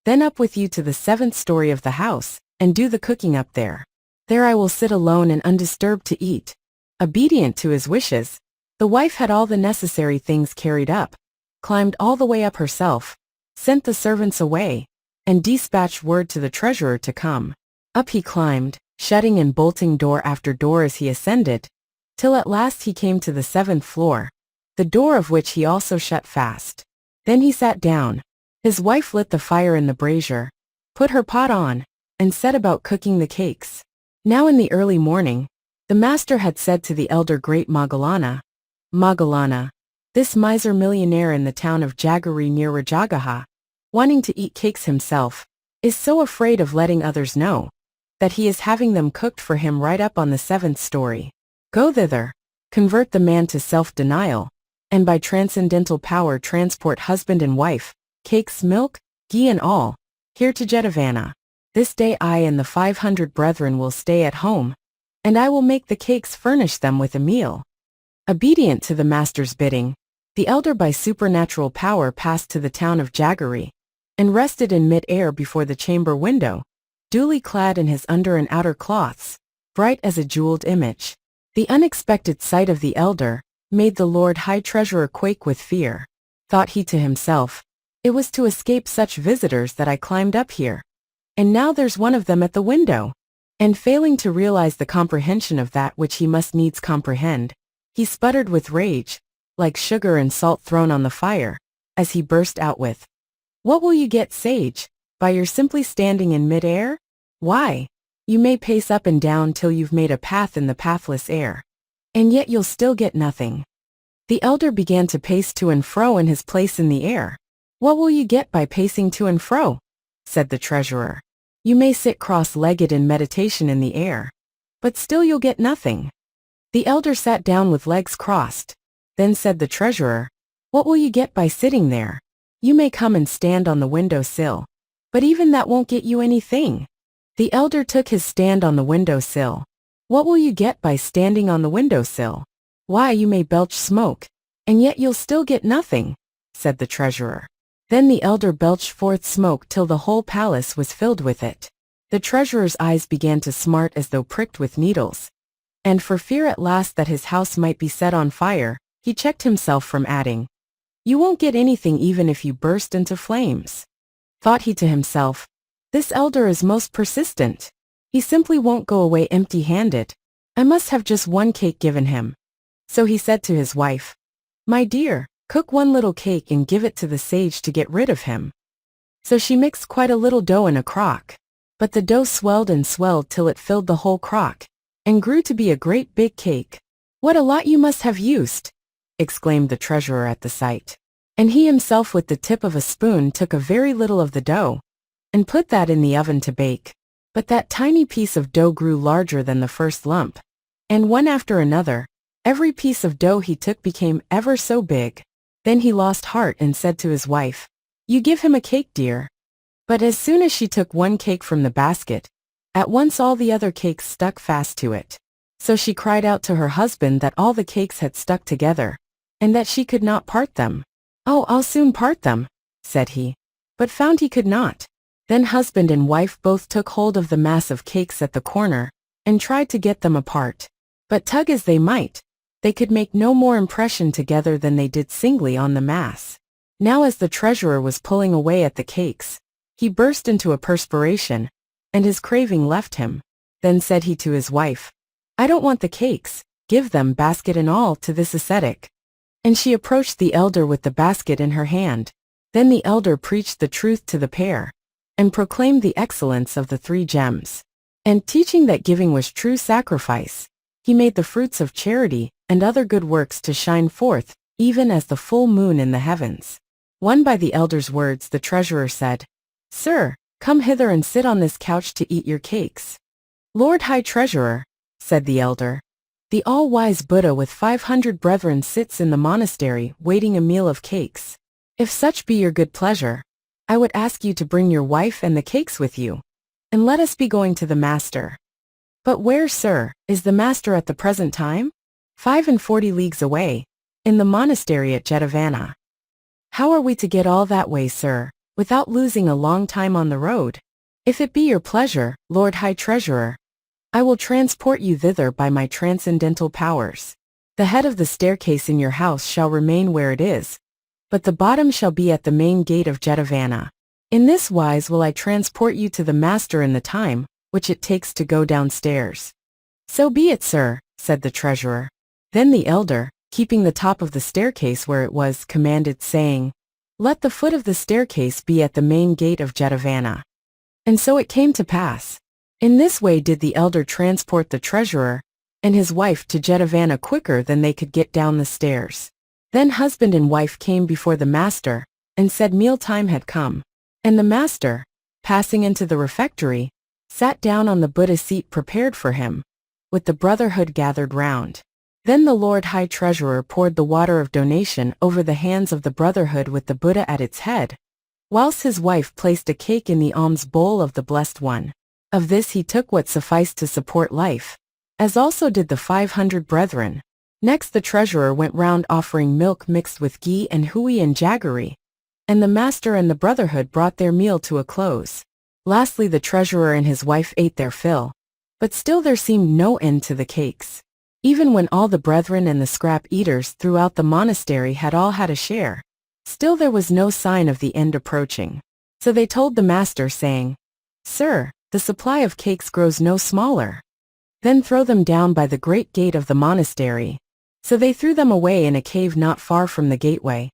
Then up with you to the 7th story of the house, and do the cooking up there. There I will sit alone and undisturbed to eat." Obedient to his wishes, the wife had all the necessary things carried up, climbed all the way up herself, sent the servants away, and dispatched word to the treasurer to come. Up he climbed, shutting and bolting door after door as he ascended, till at last he came to the 7th floor, the door of which he also shut fast. Then he sat down. His wife lit the fire in the brazier, put her pot on, and set about cooking the cakes. Now in the early morning, the master had said to the elder great Moggallana, Moggallana, this miser millionaire in the town of Jaggery near Rajagaha, wanting to eat cakes himself, is so afraid of letting others know that he is having them cooked for him right up on the 7th story. Go thither, convert the man to self-denial, and by transcendental power transport husband and wife, cakes, milk, ghee and all, here to Jetavana. This day I and the 500 brethren will stay at home, and I will make the cakes, furnish them with a meal. Obedient to the master's bidding, the elder by supernatural power passed to the town of Jaggery, and rested in mid-air before the chamber window, duly clad in his under and outer cloths, bright as a jeweled image. The unexpected sight of the elder made the Lord High Treasurer quake with fear. Thought he to himself, it was to escape such visitors that I climbed up here. And now there's one of them at the window. And failing to realize the comprehension of that which he must needs comprehend, he sputtered with rage, like sugar and salt thrown on the fire, as he burst out with, "What will you get, sage, by your simply standing in mid-air? Why, you may pace up and down till you've made a path in the pathless air, and yet you'll still get nothing." The elder began to pace to and fro in his place in the air. "What will you get by pacing to and fro?" said the treasurer. "You may sit cross-legged in meditation in the air, but still you'll get nothing." The elder sat down with legs crossed. Then said the treasurer, "What will you get by sitting there? You may come and stand on the window sill, but even that won't get you anything." The elder took his stand on the window sill. "What will you get by standing on the window sill? Why, you may belch smoke, and yet you'll still get nothing," said the treasurer. Then the elder belched forth smoke till the whole palace was filled with it. The treasurer's eyes began to smart as though pricked with needles, and for fear at last that his house might be set on fire, he checked himself from adding, "You won't get anything even if you burst into flames." Thought he to himself, this elder is most persistent. He simply won't go away empty-handed. I must have just one cake given him. So he said to his wife, "My dear, cook one little cake and give it to the sage to get rid of him." So she mixed quite a little dough in a crock. But the dough swelled and swelled till it filled the whole crock, and grew to be a great big cake. "What a lot you must have used!" exclaimed the treasurer at the sight. And he himself with the tip of a spoon took a very little of the dough, and put that in the oven to bake. But that tiny piece of dough grew larger than the first lump, and one after another, every piece of dough he took became ever so big. Then he lost heart and said to his wife, "You give him a cake, dear." But as soon as she took one cake from the basket, at once all the other cakes stuck fast to it. So she cried out to her husband that all the cakes had stuck together, and that she could not part them. "Oh, I'll soon part them," said he, but found he could not. Then husband and wife both took hold of the mass of cakes at the corner, and tried to get them apart. But tug as they might, they could make no more impression together than they did singly on the mass. Now as the treasurer was pulling away at the cakes, he burst into a perspiration, and his craving left him. Then said he to his wife, "I don't want the cakes, give them, basket and all, to this ascetic." And she approached the elder with the basket in her hand. Then the elder preached the truth to the pair, and proclaimed the excellence of the 3 gems. And teaching that giving was true sacrifice, he made the fruits of charity and other good works to shine forth, even as the full moon in the heavens. Won by the elder's words, the treasurer said, "Sir, come hither and sit on this couch to eat your cakes." "Lord High Treasurer," said the elder, "the all-wise Buddha with 500 brethren sits in the monastery waiting a meal of cakes. If such be your good pleasure, I would ask you to bring your wife and the cakes with you, and let us be going to the master." "But where, sir, is the master at the present time?" 45 leagues away, in the monastery at Jetavana." "How are we to get all that way, sir, without losing a long time on the road?" "If it be your pleasure, Lord High Treasurer, I will transport you thither by my transcendental powers. The head of the staircase in your house shall remain where it is, but the bottom shall be at the main gate of Jetavana. In this wise will I transport you to the master in the time which it takes to go downstairs." "So be it, sir," said the treasurer. Then the elder, keeping the top of the staircase where it was, commanded, saying, "Let the foot of the staircase be at the main gate of Jetavana." And so it came to pass. In this way did the elder transport the treasurer and his wife to Jetavana quicker than they could get down the stairs. Then husband and wife came before the master, and said mealtime had come. And the master, passing into the refectory, sat down on the Buddha seat prepared for him, with the brotherhood gathered round. Then the Lord High Treasurer poured the water of donation over the hands of the brotherhood with the Buddha at its head, whilst his wife placed a cake in the alms bowl of the Blessed One. Of this he took what sufficed to support life, as also did the 500 brethren. Next the treasurer went round offering milk mixed with ghee and hui and jaggery, and the master and the brotherhood brought their meal to a close. Lastly the treasurer and his wife ate their fill, but still there seemed no end to the cakes. Even when all the brethren and the scrap-eaters throughout the monastery had all had a share, still there was no sign of the end approaching. So they told the master, saying, "Sir, the supply of cakes grows no smaller. Then throw them down by the great gate of the monastery." So they threw them away in a cave not far from the gateway.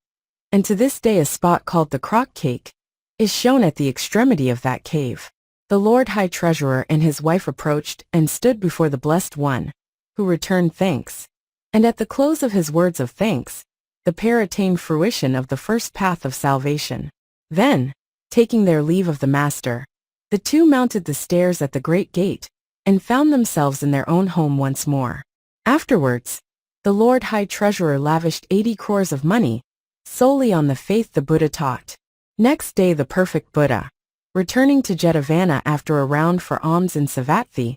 And to this day a spot called the Crock Cake is shown at the extremity of that cave. The Lord High Treasurer and his wife approached and stood before the Blessed One, who returned thanks. And at the close of his words of thanks, the pair attained fruition of the first path of salvation. Then, taking their leave of the master, the two mounted the stairs at the great gate, and found themselves in their own home once more. Afterwards, the Lord High Treasurer lavished 80 crores of money, solely on the faith the Buddha taught. Next day the perfect Buddha, returning to Jetavana after a round for alms in Savatthi,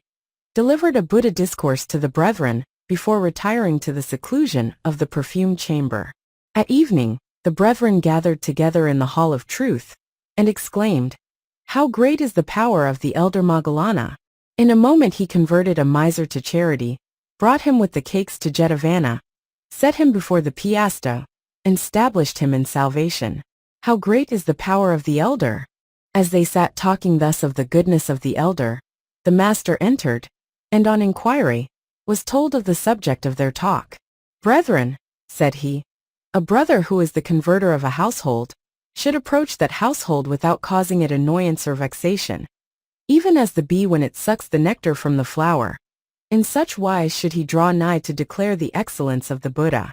delivered a Buddha discourse to the brethren before retiring to the seclusion of the perfumed chamber. At evening, the brethren gathered together in the Hall of Truth, and exclaimed, "How great is the power of the elder Moggallana!" In a moment he converted a miser to charity, brought him with the cakes to Jetavana, set him before the Piasta, and stablished him in salvation. How great is the power of the elder! As they sat talking thus of the goodness of the elder, the master entered, and on inquiry, was told of the subject of their talk. "Brethren," said he, "a brother who is the converter of a household should approach that household without causing it annoyance or vexation, even as the bee when it sucks the nectar from the flower. In such wise should he draw nigh to declare the excellence of the Buddha."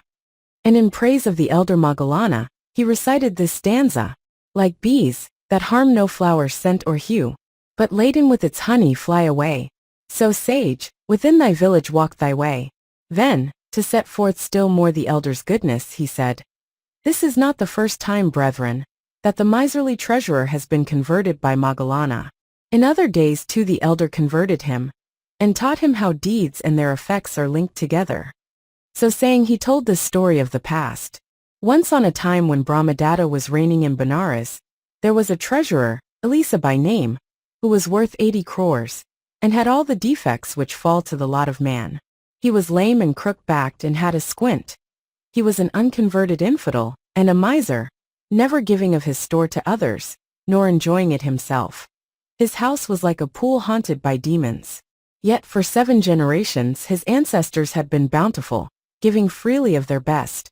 And in praise of the elder Moggallana, he recited this stanza: "Like bees, that harm no flower's scent or hue, but laden with its honey fly away. So sage, within thy village walk thy way." Then, to set forth still more the elder's goodness, he said, "This is not the first time, brethren, that the miserly treasurer has been converted by Moggallana. In other days too the elder converted him, and taught him how deeds and their effects are linked together." So saying he told this story of the past. Once on a time when Brahmadatta was reigning in Benares, there was a treasurer, Illisa by name, who was worth 80 crores, and had all the defects which fall to the lot of man. He was lame and crook-backed and had a squint. He was an unconverted infidel, and a miser, never giving of his store to others, nor enjoying it himself. His house was like a pool haunted by demons. Yet for 7 generations his ancestors had been bountiful, giving freely of their best.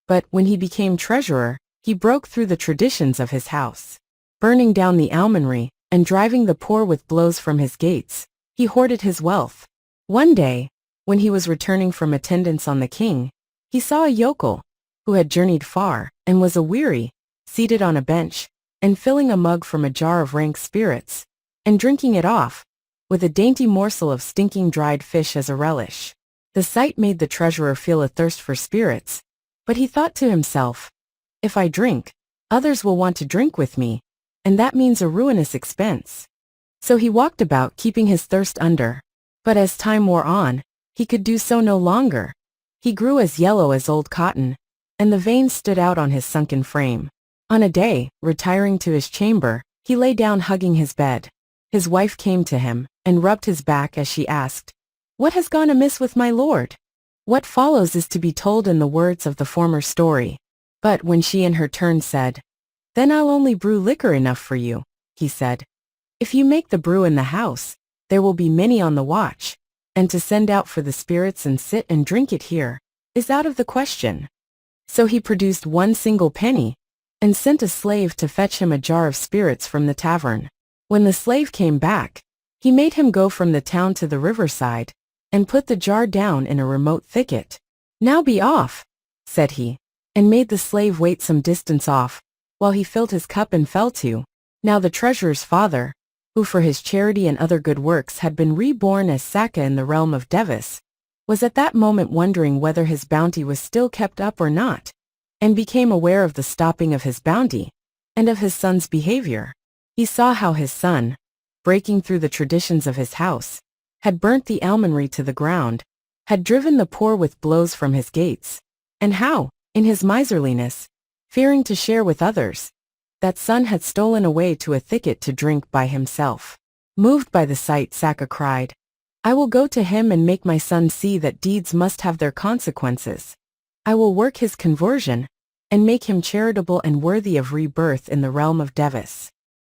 But when he became treasurer, he broke through the traditions of his house. Burning down the almonry, and driving the poor with blows from his gates, he hoarded his wealth. One day, when he was returning from attendance on the king, he saw a yokel, who had journeyed far, and was aweary, seated on a bench, and filling a mug from a jar of rank spirits, and drinking it off, with a dainty morsel of stinking dried fish as a relish. The sight made the treasurer feel a thirst for spirits, but he thought to himself, "If I drink, others will want to drink with me, and that means a ruinous expense." So he walked about keeping his thirst under. But as time wore on, he could do so no longer. He grew as yellow as old cotton, and the veins stood out on his sunken frame. On a day, retiring to his chamber, he lay down hugging his bed. His wife came to him, and rubbed his back as she asked, "What has gone amiss with my lord?" What follows is to be told in the words of the former story. But when she in her turn said, "Then I'll only brew liquor enough for you," he said, "If you make the brew in the house, there will be many on the watch, and to send out for the spirits and sit and drink it here is out of the question." So he produced 1 single penny, and sent a slave to fetch him a jar of spirits from the tavern. When the slave came back, he made him go from the town to the riverside, and put the jar down in a remote thicket. "Now be off," said he, and made the slave wait some distance off, while he filled his cup and fell to. Now the treasurer's father, who for his charity and other good works had been reborn as Sacca in the realm of Devis, was at that moment wondering whether his bounty was still kept up or not, and became aware of the stopping of his bounty, and of his son's behavior. He saw how his son, breaking through the traditions of his house, had burnt the almonry to the ground, had driven the poor with blows from his gates, and how, in his miserliness, fearing to share with others, that son had stolen away to a thicket to drink by himself. Moved by the sight, Sacca cried, "I will go to him and make my son see that deeds must have their consequences. I will work his conversion, and make him charitable and worthy of rebirth in the realm of Devis."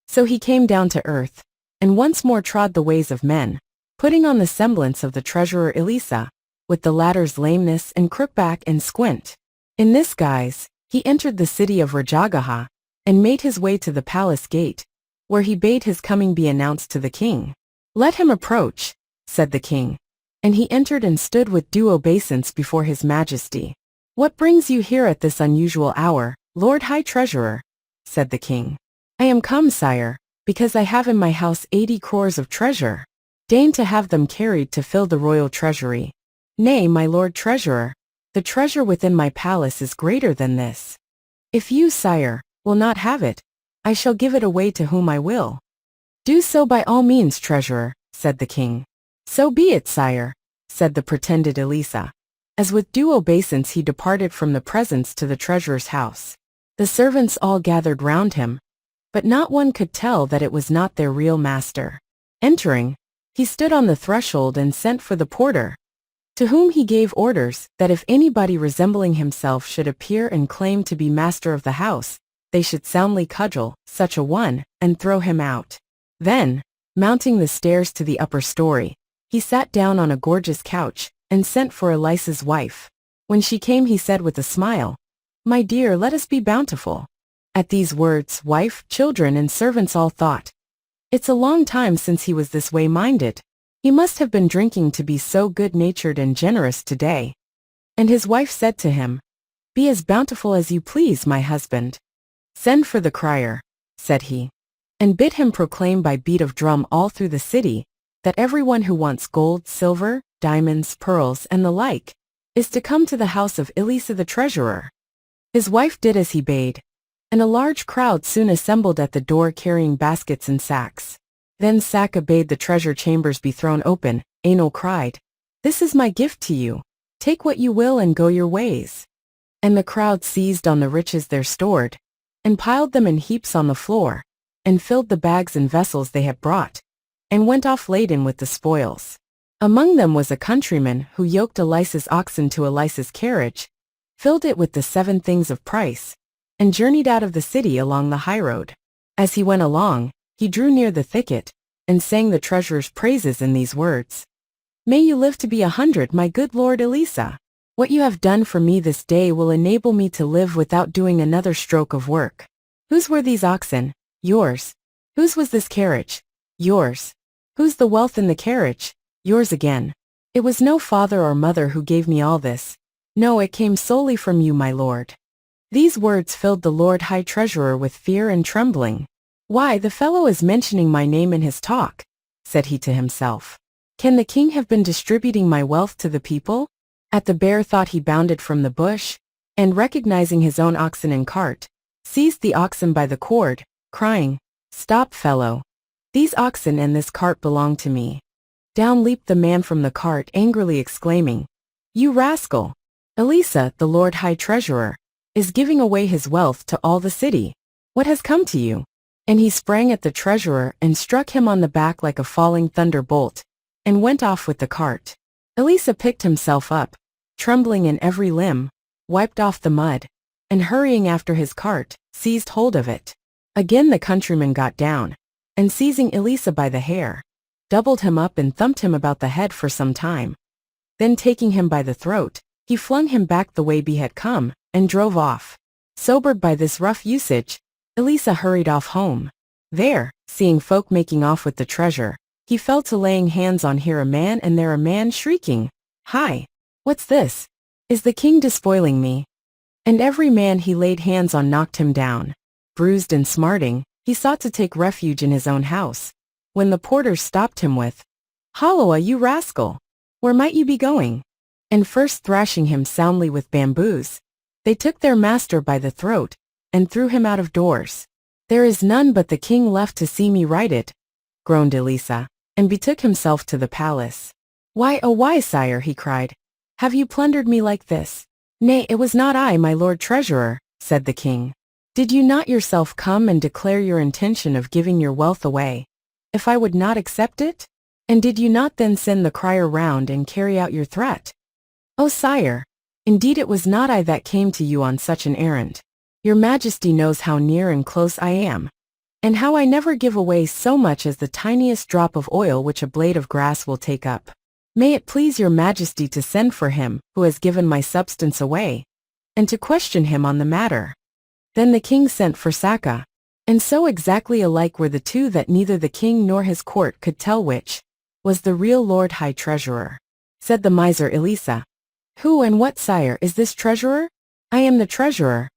So he came down to earth, and once more trod the ways of men, putting on the semblance of the treasurer Illisa, with the latter's lameness and crookback and squint. In this guise, he entered the city of Rajagaha, and made his way to the palace gate, where he bade his coming be announced to the king. "Let him approach," said the king, and he entered and stood with due obeisance before his majesty. "What brings you here at this unusual hour, Lord High Treasurer?" said the king. "I am come, sire, because I have in my house 80 crores of treasure. Deign to have them carried to fill the royal treasury." "Nay, my lord treasurer, the treasure within my palace is greater than this. If you, sire, will not have it, I shall give it away to whom I will." "Do so by all means, treasurer," said the king. "So be it, sire," said the pretended Illisa, as with due obeisance he departed from the presence to the treasurer's house. The servants all gathered round him, but not one could tell that it was not their real master. Entering, he stood on the threshold and sent for the porter, to whom he gave orders that if anybody resembling himself should appear and claim to be master of the house, they should soundly cudgel such a one and throw him out. Then, mounting the stairs to the upper story, he sat down on a gorgeous couch and sent for Illisa's wife. When she came, he said with a smile, "My dear, let us be bountiful." At these words, wife, children, and servants all thought, "It's a long time since he was this way minded. He must have been drinking to be so good-natured and generous today." And his wife said to him, "Be as bountiful as you please, my husband." "Send for the crier," said he, "and bid him proclaim by beat of drum all through the city that everyone who wants gold, silver, diamonds, pearls, and the like, is to come to the house of Illisa the treasurer." His wife did as he bade, and a large crowd soon assembled at the door carrying baskets and sacks. Then Sacca bade the treasure chambers be thrown open. Anil cried, "This is my gift to you. Take what you will and go your ways." And the crowd seized on the riches there stored, and piled them in heaps on the floor, and filled the bags and vessels they had brought, and went off laden with the spoils. Among them was a countryman who yoked Illisa's oxen to Illisa's carriage, filled it with the 7 things of price, and journeyed out of the city along the highroad. As he went along, he drew near the thicket, and sang the treasurer's praises in these words: "May you live to be 100, my good lord Illisa. What you have done for me this day will enable me to live without doing another stroke of work. Whose were these oxen? Yours. Whose was this carriage? Yours. Whose the wealth in the carriage? Yours again. It was no father or mother who gave me all this. No, it came solely from you, my lord." These words filled the Lord High Treasurer with fear and trembling. "Why, the fellow is mentioning my name in his talk," said he to himself. "Can the king have been distributing my wealth to the people?" At the bare thought he bounded from the bush, and recognizing his own oxen and cart, seized the oxen by the cord, crying, "Stop, fellow! These oxen and this cart belong to me." Down leaped the man from the cart, angrily exclaiming, "You rascal! Illisa, the Lord High Treasurer, is giving away his wealth to all the city. What has come to you?" And he sprang at the treasurer and struck him on the back like a falling thunderbolt, and went off with the cart. Illisa picked himself up, trembling in every limb, wiped off the mud, and hurrying after his cart, seized hold of it. Again the countryman got down, and seizing Illisa by the hair, doubled him up and thumped him about the head for some time. Then taking him by the throat, he flung him back the way he had come, and drove off. Sobered by this rough usage, Illisa hurried off home. There, seeing folk making off with the treasure, he fell to laying hands on here a man and there a man shrieking, "Hi! What's this? Is the king despoiling me?" And every man he laid hands on knocked him down. Bruised and smarting, he sought to take refuge in his own house, when the porters stopped him with, "Holloa, you rascal! Where might you be going?" And first thrashing him soundly with bamboos, they took their master by the throat, and threw him out of doors. "There is none but the king left to see me right it," groaned Illisa, and betook himself to the palace. "Why, oh why, sire," he cried, "have you plundered me like this?" "Nay, it was not I, my lord treasurer," said the king. "Did you not yourself come and declare your intention of giving your wealth away, if I would not accept it? And did you not then send the crier round and carry out your threat?" "Oh sire, indeed it was not I that came to you on such an errand. Your majesty knows how near and close I am, and how I never give away so much as the tiniest drop of oil which a blade of grass will take up. May it please your majesty to send for him who has given my substance away, and to question him on the matter." Then the king sent for Sacca, and so exactly alike were the two that neither the king nor his court could tell which was the real Lord High Treasurer. Said the miser Illisa, "Who and what, sire, is this treasurer?" "I am the treasurer."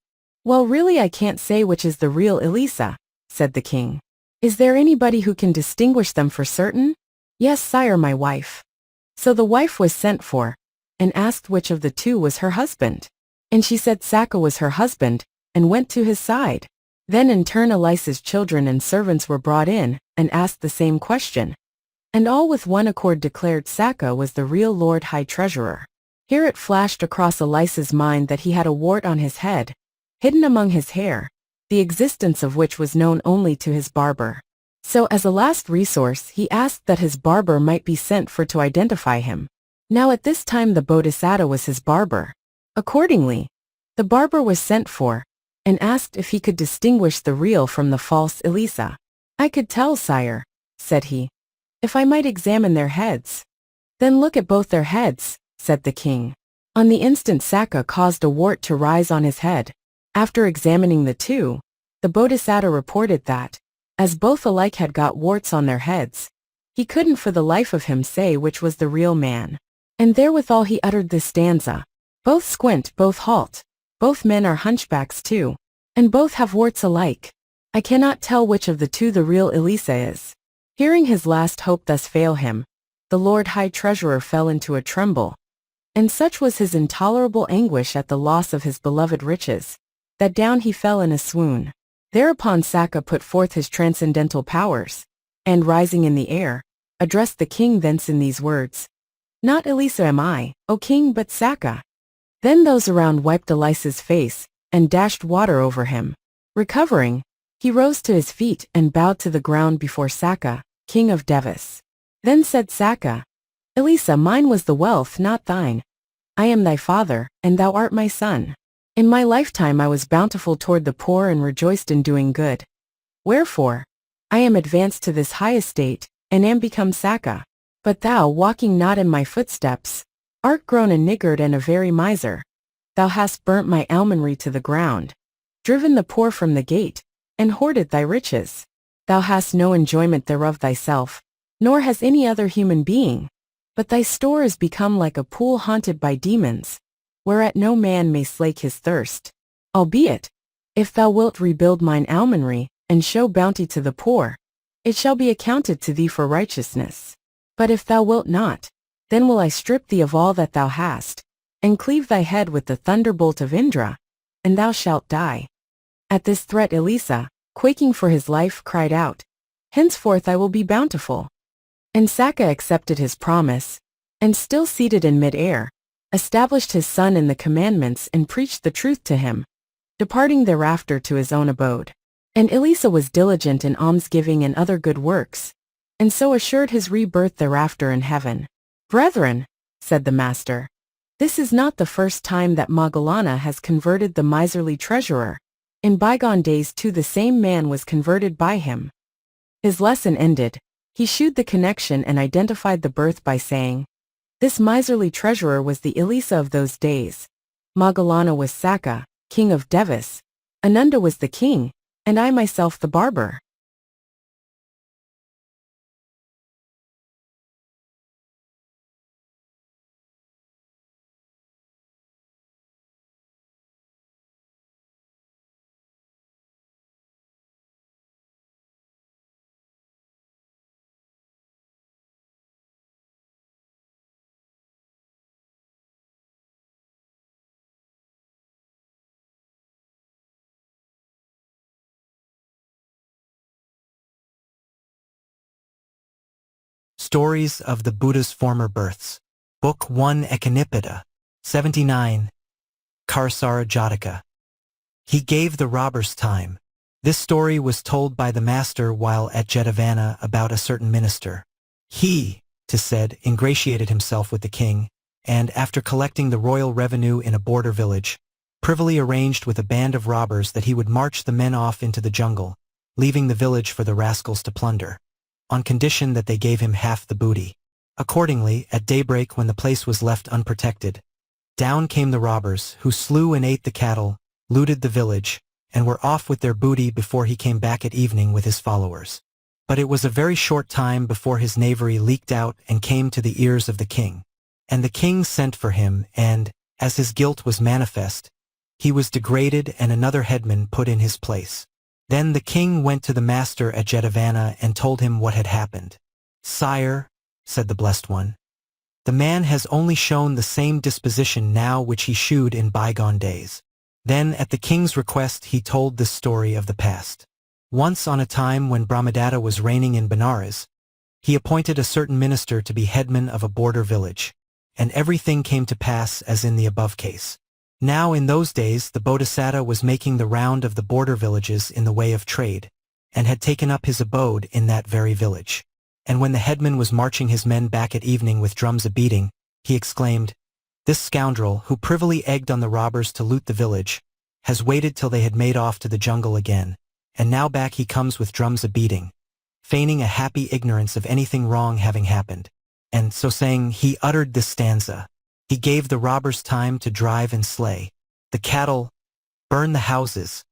"Well, really I can't say which is the real Illisa," said the king. "Is there anybody who can distinguish them for certain?" "Yes, sire, my wife." So the wife was sent for, and asked which of the two was her husband. And she said Sacca was her husband, and went to his side. Then in turn Illisa's children and servants were brought in, and asked the same question. And all with one accord declared Sacca was the real Lord High Treasurer. Here it flashed across Illisa's mind that he had a wart on his head, hidden among his hair, the existence of which was known only to his barber. So as a last resource he asked that his barber might be sent for to identify him. Now at this time the Bodhisattva was his barber. Accordingly, the barber was sent for, and asked if he could distinguish the real from the false Illisa. "I could tell, sire," said he, "if I might examine their heads." "Then look at both their heads," said the king. On the instant Sacca caused a wart to rise on his head. After examining the two, the Bodhisattva reported that, as both alike had got warts on their heads, he couldn't for the life of him say which was the real man. And therewithal he uttered this stanza, "Both squint, both halt, both men are hunchbacks too, and both have warts alike. I cannot tell which of the two the real Illisa is." Hearing his last hope thus fail him, the Lord High Treasurer fell into a tremble, and such was his intolerable anguish at the loss of his beloved riches, that down he fell in a swoon. Thereupon Sacca put forth his transcendental powers, and rising in the air, addressed the king thence in these words, "Not Illisa am I, O king, but Sacca." Then those around wiped Illisa's face, and dashed water over him. Recovering, he rose to his feet and bowed to the ground before Sacca, king of Devis. Then said Sacca, "Illisa, mine was the wealth, not thine. I am thy father, and thou art my son. In my lifetime I was bountiful toward the poor and rejoiced in doing good. Wherefore, I am advanced to this high estate, and am become Sacca. But thou, walking not in my footsteps, art grown a niggard and a very miser. Thou hast burnt my almonry to the ground, driven the poor from the gate, and hoarded thy riches. Thou hast no enjoyment thereof thyself, nor has any other human being, but thy store is become like a pool haunted by demons, whereat no man may slake his thirst. Albeit, if thou wilt rebuild mine almonry, and show bounty to the poor, it shall be accounted to thee for righteousness. But if thou wilt not, then will I strip thee of all that thou hast, and cleave thy head with the thunderbolt of Indra, and thou shalt die." At this threat Illisa, quaking for his life, cried out, "Henceforth I will be bountiful." And Sacca accepted his promise, and still seated in mid-air, established his son in the commandments and preached the truth to him, departing thereafter to his own abode. And Illisa was diligent in almsgiving and other good works, and so assured his rebirth thereafter in heaven. "Brethren," said the master, "this is not the first time that Moggallana has converted the miserly treasurer. In bygone days too the same man was converted by him." His lesson ended, he shewed the connection and identified the birth by saying, "This miserly treasurer was the Illisa of those days. Moggallana was Sacca, king of Devis, Ananda was the king, and I myself the barber." Stories of the Buddha's Former Births. Book 1 Echinippitta. 79. Kharassara Jataka. He gave the robbers time. This story was told by the master while at Jetavana about a certain minister. He, 'tis said, ingratiated himself with the king, and after collecting the royal revenue in a border village, privily arranged with a band of robbers that he would march the men off into the jungle, leaving the village for the rascals to plunder, on condition that they gave him half the booty. Accordingly, at daybreak when the place was left unprotected, down came the robbers, who slew and ate the cattle, looted the village, and were off with their booty before he came back at evening with his followers. But it was a very short time before his knavery leaked out and came to the ears of the king. And the king sent for him, and, as his guilt was manifest, he was degraded and another headman put in his place. Then the king went to the master at Jetavana and told him what had happened. "Sire," said the Blessed One, "the man has only shown the same disposition now which he shewed in bygone days." Then at the king's request he told this story of the past. Once on a time when Brahmadatta was reigning in Benares, he appointed a certain minister to be headman of a border village, and everything came to pass as in the above case. Now in those days the Bodhisattva was making the round of the border villages in the way of trade, and had taken up his abode in that very village. And when the headman was marching his men back at evening with drums a-beating, he exclaimed, "This scoundrel, who privily egged on the robbers to loot the village, has waited till they had made off to the jungle again, and now back he comes with drums a-beating," feigning a happy ignorance of anything wrong having happened. And so saying, he uttered this stanza. He gave the robbers time to drive and slay the cattle, burn the houses,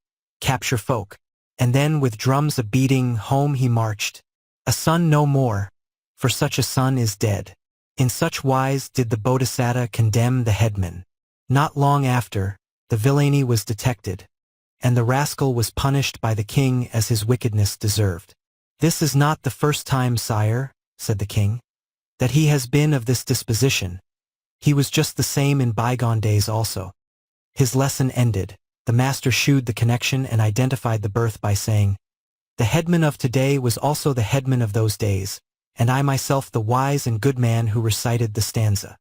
capture folk, and then with drums a-beating home he marched. A son no more, for such a son is dead. In such wise did the Bodhisattva condemn the headman. Not long after, the villainy was detected, and the rascal was punished by the king as his wickedness deserved. "This is not the first time, sire," said the king, "that he has been of this disposition. He was just the same in bygone days also." His lesson ended, the master shewed the connection and identified the birth by saying, "The headman of today was also the headman of those days, and I myself the wise and good man who recited the stanza."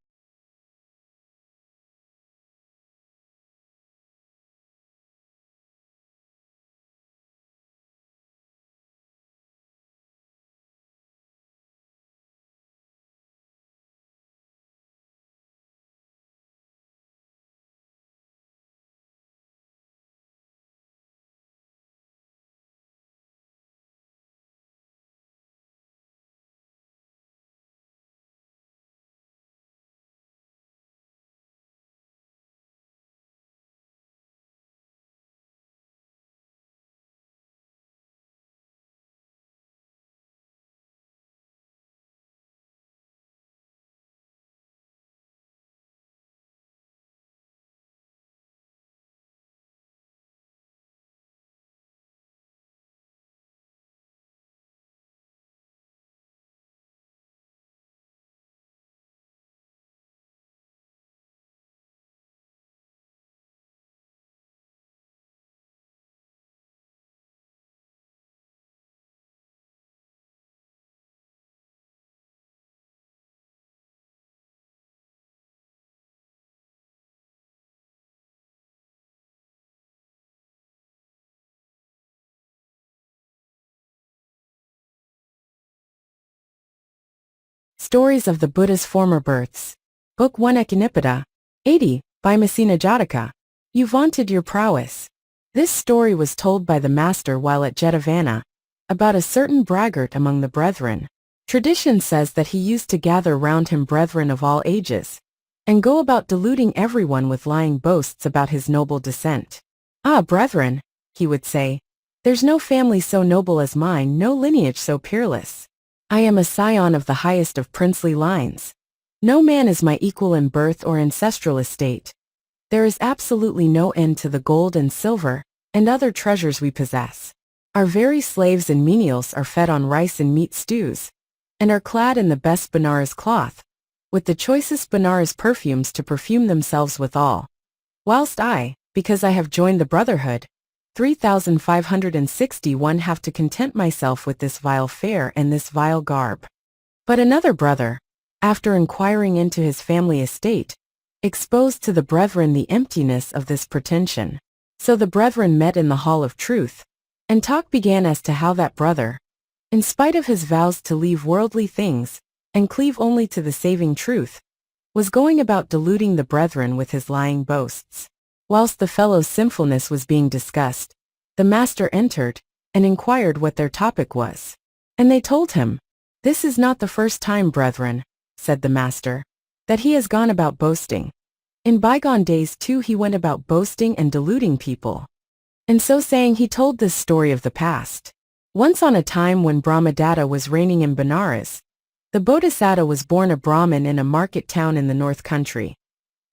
Stories of the Buddha's Former Births. Book 1 Echinippitta. 80. Bhimasena Jataka. You vaunted your prowess. This story was told by the master while at Jetavana, about a certain braggart among the brethren. Tradition says that he used to gather round him brethren of all ages, and go about deluding everyone with lying boasts about his noble descent. "Ah, brethren," he would say, "there's no family so noble as mine, no lineage so peerless. I am a scion of the highest of princely lines. No man is my equal in birth or ancestral estate. There is absolutely no end to the gold and silver, and other treasures we possess. Our very slaves and menials are fed on rice and meat stews, and are clad in the best Benares cloth, with the choicest Benares perfumes to perfume themselves withal. Whilst I, because I have joined the brotherhood, 3,561 have to content myself with this vile fare and this vile garb. But another brother, after inquiring into his family estate, exposed to the brethren the emptiness of this pretension. So the brethren met in the hall of truth, and talk began as to how that brother, in spite of his vows to leave worldly things, and cleave only to the saving truth, was going about deluding the brethren with his lying boasts. Whilst the fellow's sinfulness was being discussed, the master entered, and inquired what their topic was. And they told him, "This is not the first time, brethren," said the master, "that he has gone about boasting. In bygone days too he went about boasting and deluding people." And so saying he told this story of the past. Once on a time when Brahmadatta was reigning in Benares, the Bodhisattva was born a Brahmin in a market town in the north country.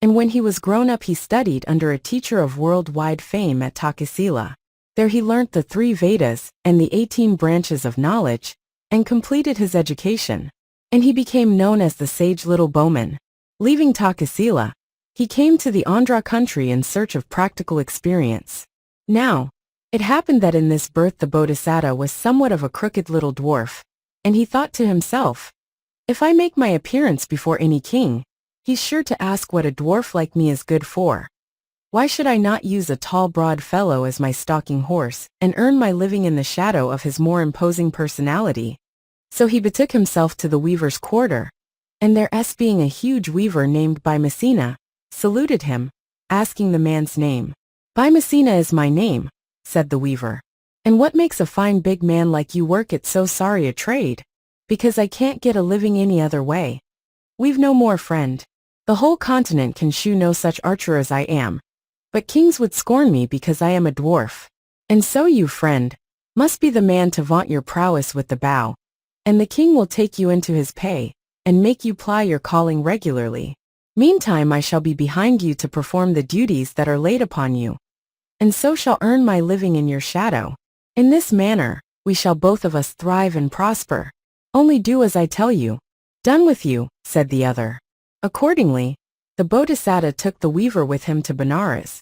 And when he was grown up he studied under a teacher of worldwide fame at Takasila. There he learnt the 3 Vedas and the 18 branches of knowledge, and completed his education. And he became known as the sage little bowman. Leaving Takasila, he came to the Andhra country in search of practical experience. Now, it happened that in this birth the Bodhisattva was somewhat of a crooked little dwarf, and he thought to himself, "If I make my appearance before any king, he's sure to ask what a dwarf like me is good for. Why should I not use a tall broad fellow as my stalking horse, and earn my living in the shadow of his more imposing personality?" So he betook himself to the weaver's quarter, and there being a huge weaver named Bhimasena, saluted him, asking the man's name. "Bhimasena is my name," said the weaver. "And what makes a fine big man like you work at so sorry a trade?" "Because I can't get a living any other way." "We've no more, friend. The whole continent can shew no such archer as I am. But kings would scorn me because I am a dwarf. And so you, friend, must be the man to vaunt your prowess with the bow, and the king will take you into his pay, and make you ply your calling regularly. Meantime I shall be behind you to perform the duties that are laid upon you, and so shall earn my living in your shadow. In this manner, we shall both of us thrive and prosper. Only do as I tell you." "Done with you," said the other. Accordingly, the Bodhisattva took the weaver with him to Benares,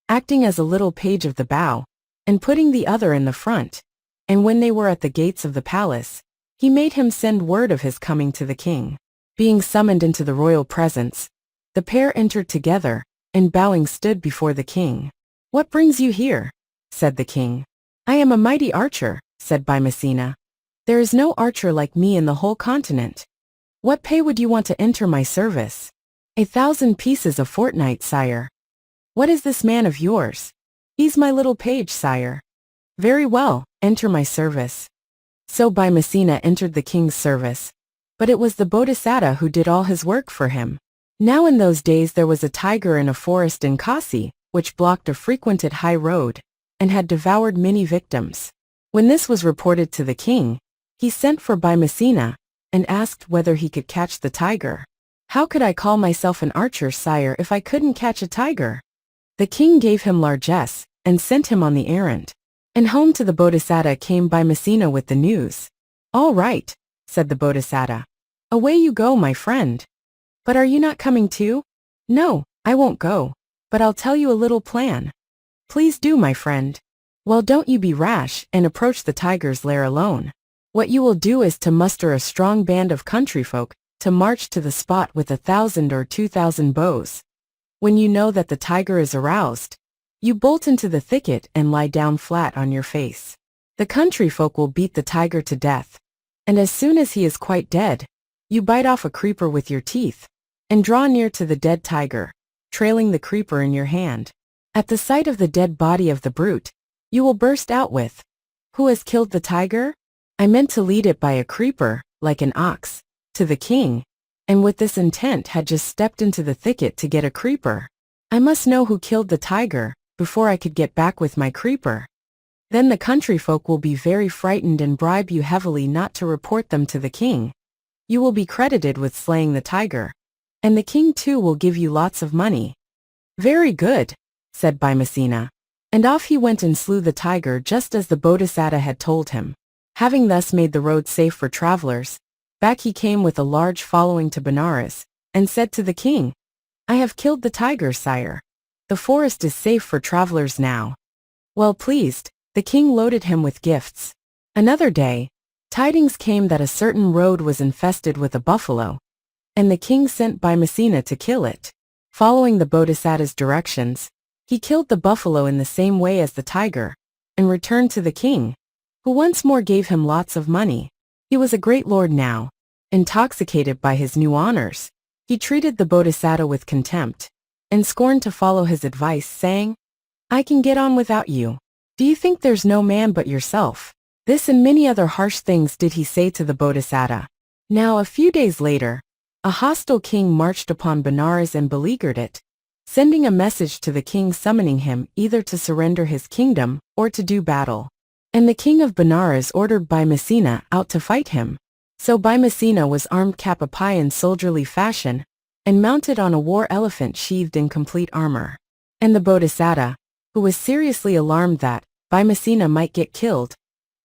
acting as a little page of the bow, and putting the other in the front. And when they were at the gates of the palace, he made him send word of his coming to the king. Being summoned into the royal presence, the pair entered together, and bowing stood before the king. "What brings you here?" said the king. "I am a mighty archer," said Bhimasena. "There is no archer like me in the whole continent. What pay would you want to enter my service?" 1,000 pieces a fortnight, sire." "What is this man of yours?" "He's my little page, sire." "Very well, enter my service." So Bhimasena entered the king's service, but it was the Bodhisattva who did all his work for him. Now in those days there was a tiger in a forest in Kasi, which blocked a frequented high road, and had devoured many victims. When this was reported to the king, he sent for Bhimasena, and asked whether he could catch the tiger. "How could I call myself an archer, sire, if I couldn't catch a tiger?" The king gave him largesse, and sent him on the errand. And home to the Bodhisattva came Bhimasena with the news. "All right," said the Bodhisattva. "Away you go, my friend." "But are you not coming too?" "No, I won't go, but I'll tell you a little plan." "Please do, my friend." "Well, don't you be rash, and approach the tiger's lair alone. What you will do is to muster a strong band of countryfolk, to march to the spot with 1,000 or 2,000 bows. When you know that the tiger is aroused, you bolt into the thicket and lie down flat on your face. The countryfolk will beat the tiger to death, and as soon as he is quite dead, you bite off a creeper with your teeth, and draw near to the dead tiger, trailing the creeper in your hand. At the sight of the dead body of the brute, you will burst out with, 'Who has killed the tiger? I meant to lead it by a creeper, like an ox, to the king, and with this intent had just stepped into the thicket to get a creeper. I must know who killed the tiger, before I could get back with my creeper.' Then the countryfolk will be very frightened and bribe you heavily not to report them to the king. You will be credited with slaying the tiger, and the king too will give you lots of money." "Very good," said Bhimasena. And off he went and slew the tiger just as the Bodhisattva had told him. Having thus made the road safe for travelers, back he came with a large following to Benares, and said to the king, "I have killed the tiger, sire. The forest is safe for travelers now." Well pleased, the king loaded him with gifts. Another day, tidings came that a certain road was infested with a buffalo, and the king sent Bhimasena to kill it. Following the Bodhisattva's directions, he killed the buffalo in the same way as the tiger, and returned to the king, who once more gave him lots of money. He was a great lord now. Intoxicated by his new honors, he treated the Bodhisattva with contempt, and scorned to follow his advice, saying, "I can get on without you. Do you think there's no man but yourself?" This and many other harsh things did he say to the Bodhisattva. Now a few days later, a hostile king marched upon Benares and beleaguered it, sending a message to the king summoning him either to surrender his kingdom or to do battle. And the king of Benares ordered Bhimasena out to fight him. So Bhimasena was armed cap a pie in soldierly fashion, and mounted on a war elephant sheathed in complete armor. And the Bodhisattva, who was seriously alarmed that Bhimasena might get killed,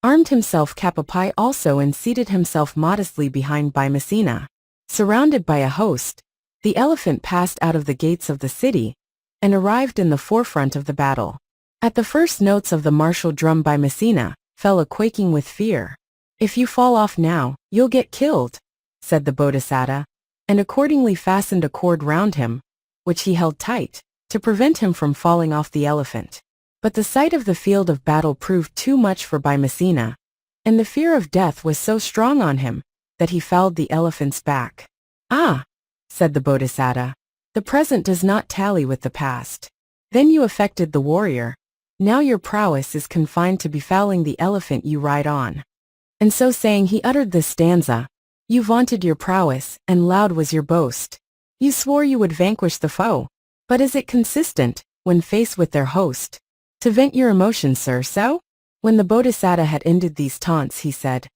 armed himself cap a pie also and seated himself modestly behind Bhimasena. Surrounded by a host, the elephant passed out of the gates of the city, and arrived in the forefront of the battle. At the first notes of the martial drum Bhimasena fell a quaking with fear. "If you fall off now, you'll get killed," said the Bodhisattva, and accordingly fastened a cord round him, which he held tight, to prevent him from falling off the elephant. But the sight of the field of battle proved too much for Bhimasena, and the fear of death was so strong on him that he fouled the elephant's back. "Ah," said the Bodhisattva, "the present does not tally with the past. Then you affected the warrior. Now your prowess is confined to befouling the elephant you ride on." And so saying he uttered this stanza, "You vaunted your prowess, and loud was your boast. You swore you would vanquish the foe, but is it consistent, when faced with their host, to vent your emotions, sir, so?" When the Bodhisattva had ended these taunts, he said,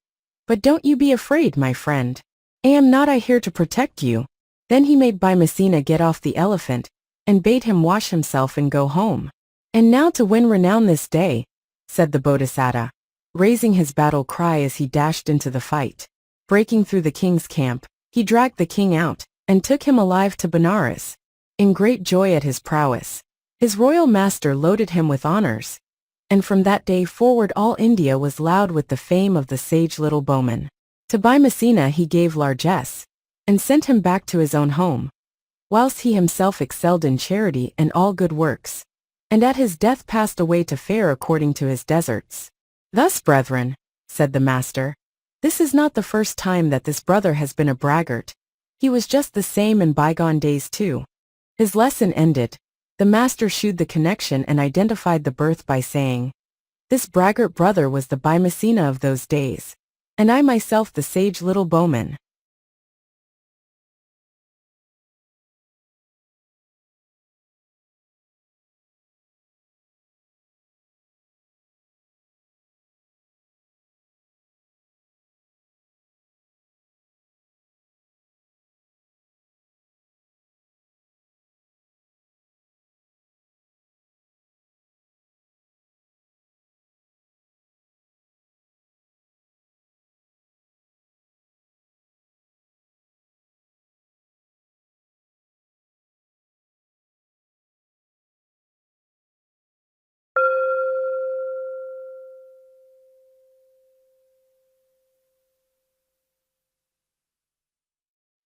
"But don't you be afraid, my friend. Am not I here to protect you?" Then he made Bhimasena get off the elephant, and bade him wash himself and go home. "And now to win renown this day," said the Bodhisattva, raising his battle cry as he dashed into the fight. Breaking through the king's camp, he dragged the king out, and took him alive to Benares. In great joy at his prowess, his royal master loaded him with honors, and from that day forward all India was loud with the fame of the sage little bowman. To Bhimasena he gave largesse, and sent him back to his own home, whilst he himself excelled in charity and all good works, and at his death passed away to fare according to his deserts. "Thus, brethren," said the master, "this is not the first time that this brother has been a braggart. He was just the same in bygone days too." His lesson ended, the master shewed the connection and identified the birth by saying, "This braggart brother was the Bhimasena of those days, and I myself the sage little bowman."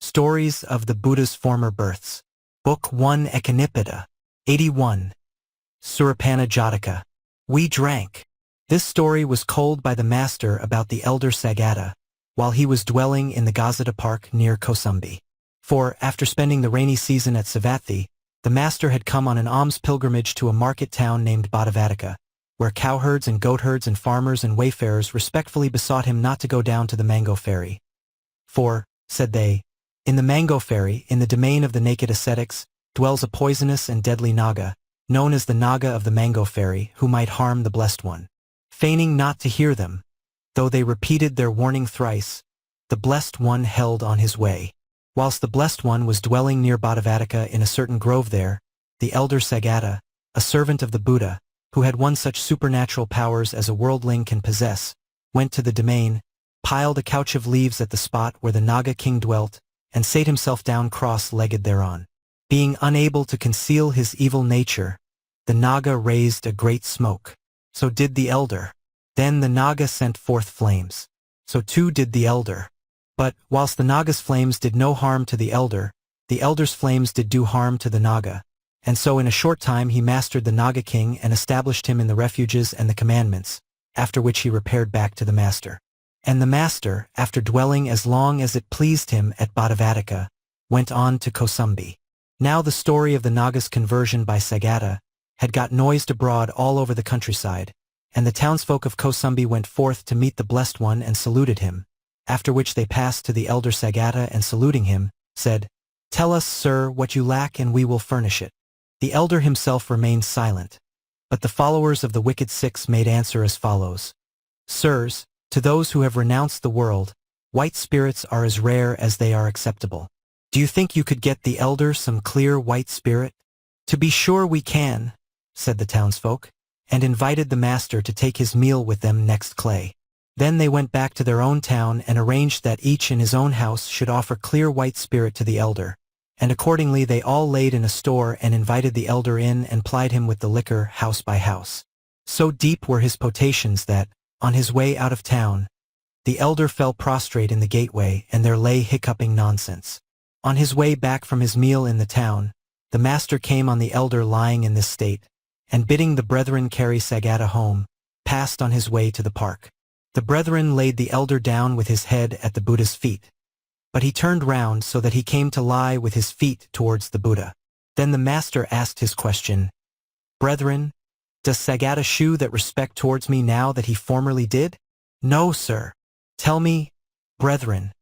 Stories of the Buddha's Former Births. Book 1 Ekanipita. 81. Surapana Jataka. We drank. This story was told by the master about the elder Sagata, while he was dwelling in the Gazeta Park near Kosambi. For, after spending the rainy season at Savatthi, the master had come on an alms pilgrimage to a market town named Bhattavatika, where cowherds and goatherds and farmers and wayfarers respectfully besought him not to go down to the mango ferry. For, said they, in the mango ferry, in the domain of the naked ascetics, dwells a poisonous and deadly Naga, known as the Naga of the mango ferry, who might harm the Blessed One. Feigning not to hear them, though they repeated their warning thrice, the Blessed One held on his way. Whilst the Blessed One was dwelling near Bhattavatika in a certain grove there, the elder Sagata, a servant of the Buddha, who had won such supernatural powers as a worldling can possess, went to the domain, piled a couch of leaves at the spot where the Naga king dwelt, and sate himself down cross-legged thereon. Being unable to conceal his evil nature, the Naga raised a great smoke. So did the elder. Then the Naga sent forth flames. so too did the elder. But, whilst the Naga's flames did no harm to the elder's flames did do harm to the Naga, and so in a short time he mastered the Naga king and established him in the refuges and the commandments, after which he repaired back to the master. And the master, after dwelling as long as it pleased him at Bhattavatika, went on to Kosambi. Now the story of the Naga's conversion by Sagata had got noised abroad all over the countryside, and the townsfolk of Kosambi went forth to meet the Blessed One and saluted him, after which they passed to the elder Sagata and saluting him, said, "Tell us, sir, what you lack and we will furnish it." The elder himself remained silent, but the followers of the wicked six made answer as follows. "Sirs, to those who have renounced the world, white spirits are as rare as they are acceptable. Do you think you could get the elder some clear white spirit?" "To be sure we can," said the townsfolk, and invited the master to take his meal with them next clay. Then they went back to their own town and arranged that each in his own house should offer clear white spirit to the elder, and accordingly they all laid in a store and invited the elder in and plied him with the liquor house by house. So deep were his potations that, on his way out of town, the elder fell prostrate in the gateway and there lay hiccuping nonsense. On his way back from his meal in the town, the master came on the elder lying in this state, and bidding the brethren carry Sagata home, passed on his way to the park. The brethren laid the elder down with his head at the Buddha's feet, but he turned round so that he came to lie with his feet towards the Buddha. Then the master asked his question, "Brethren, does Sagata shew that respect towards me now that he formerly did?" "No, sir." "Tell me, brethren,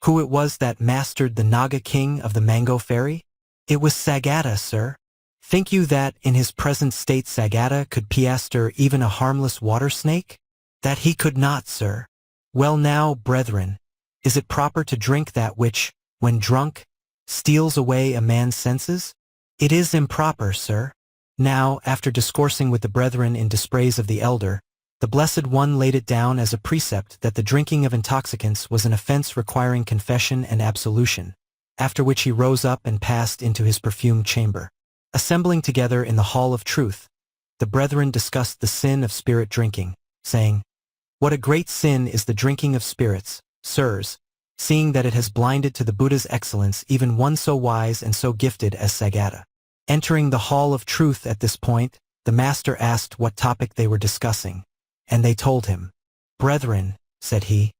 who it was that mastered the Naga king of the Mango Fairy?" "It was Sagata, sir." "Think you that in his present state Sagata could piaster even a harmless water snake?" "That he could not, sir." "Well now, brethren, is it proper to drink that which, when drunk, steals away a man's senses?" "It is improper, sir." Now, after discoursing with the brethren in dispraise of the elder, the Blessed One laid it down as a precept that the drinking of intoxicants was an offense requiring confession and absolution, after which he rose up and passed into his perfumed chamber. Assembling together in the hall of truth, the brethren discussed the sin of spirit drinking, saying, "What a great sin is the drinking of spirits, sirs, seeing that it has blinded to the Buddha's excellence even one so wise and so gifted as Sagata." Entering the hall of truth at this point, the master asked what topic they were discussing, and they told him. "Brethren," said he,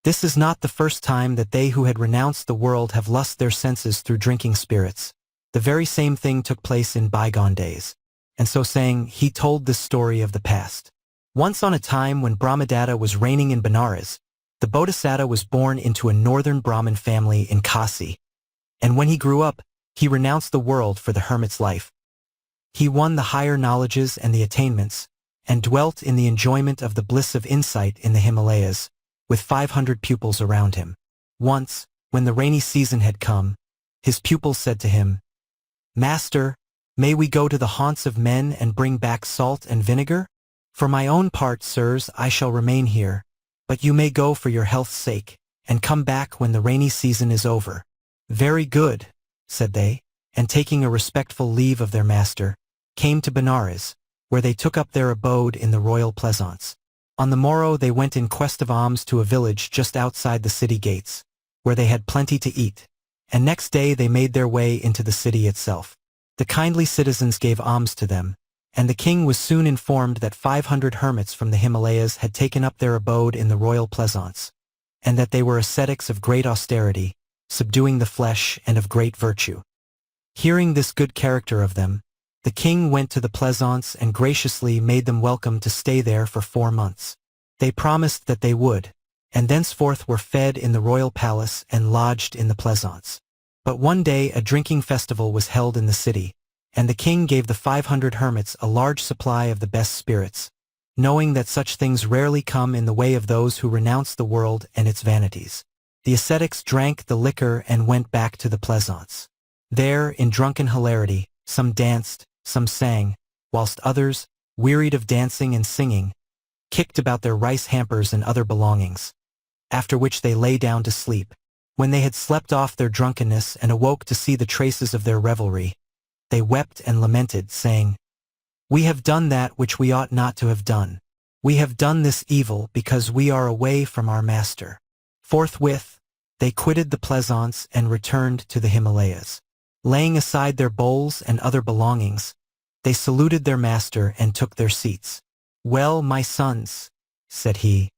"this is not the first time that they who had renounced the world have lost their senses through drinking spirits. The very same thing took place in bygone days." And so saying, he told this story of the past. Once on a time when Brahmadatta was reigning in Benares, the Bodhisattva was born into a northern Brahmin family in Kasi, and when he grew up, he renounced the world for the hermit's life. He won the higher knowledges and the attainments, and dwelt in the enjoyment of the bliss of insight in the Himalayas, with 500 pupils around him. Once, when the rainy season had come, his pupils said to him, "Master, may we go to the haunts of men and bring back salt and vinegar? For my own part, sirs, I shall remain here, but you may go for your health's sake, and come back when the rainy season is over." "Very good," said they, and taking a respectful leave of their master, came to Benares, where they took up their abode in the royal pleasaunce. On the morrow they went in quest of alms to a village just outside the city gates, where they had plenty to eat, and next day they made their way into the city itself. The kindly citizens gave alms to them, and the king was soon informed that 500 hermits from the Himalayas had taken up their abode in the royal pleasaunce, and that they were ascetics of great austerity, subduing the flesh and of great virtue. Hearing this good character of them, the king went to the pleasaunce and graciously made them welcome to stay there for 4 months. They promised that they would, and thenceforth were fed in the royal palace and lodged in the pleasaunce. But one day a drinking festival was held in the city, and the king gave the 500 hermits a large supply of the best spirits, knowing that such things rarely come in the way of those who renounce the world and its vanities. The ascetics drank the liquor and went back to the pleasaunce. There, in drunken hilarity, some danced, some sang, whilst others, wearied of dancing and singing, kicked about their rice hampers and other belongings, after which they lay down to sleep. When they had slept off their drunkenness and awoke to see the traces of their revelry, they wept and lamented, saying, "We have done that which we ought not to have done. We have done this evil because we are away from our master. Forthwith, they quitted the pleasaunce and returned to the Himalayas. Laying aside their bowls and other belongings, they saluted their master and took their seats. "Well, my sons," said he,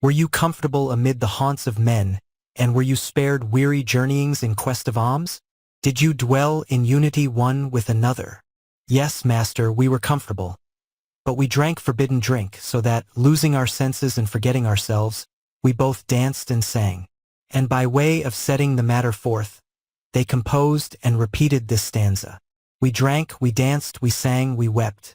"were you comfortable amid the haunts of men, and were you spared weary journeyings in quest of alms? Did you dwell in unity one with another?" "Yes, master, we were comfortable. But we drank forbidden drink, so that, losing our senses and forgetting ourselves, we both danced and sang." And by way of setting the matter forth, they composed and repeated this stanza. "We drank, we danced, we sang, we wept.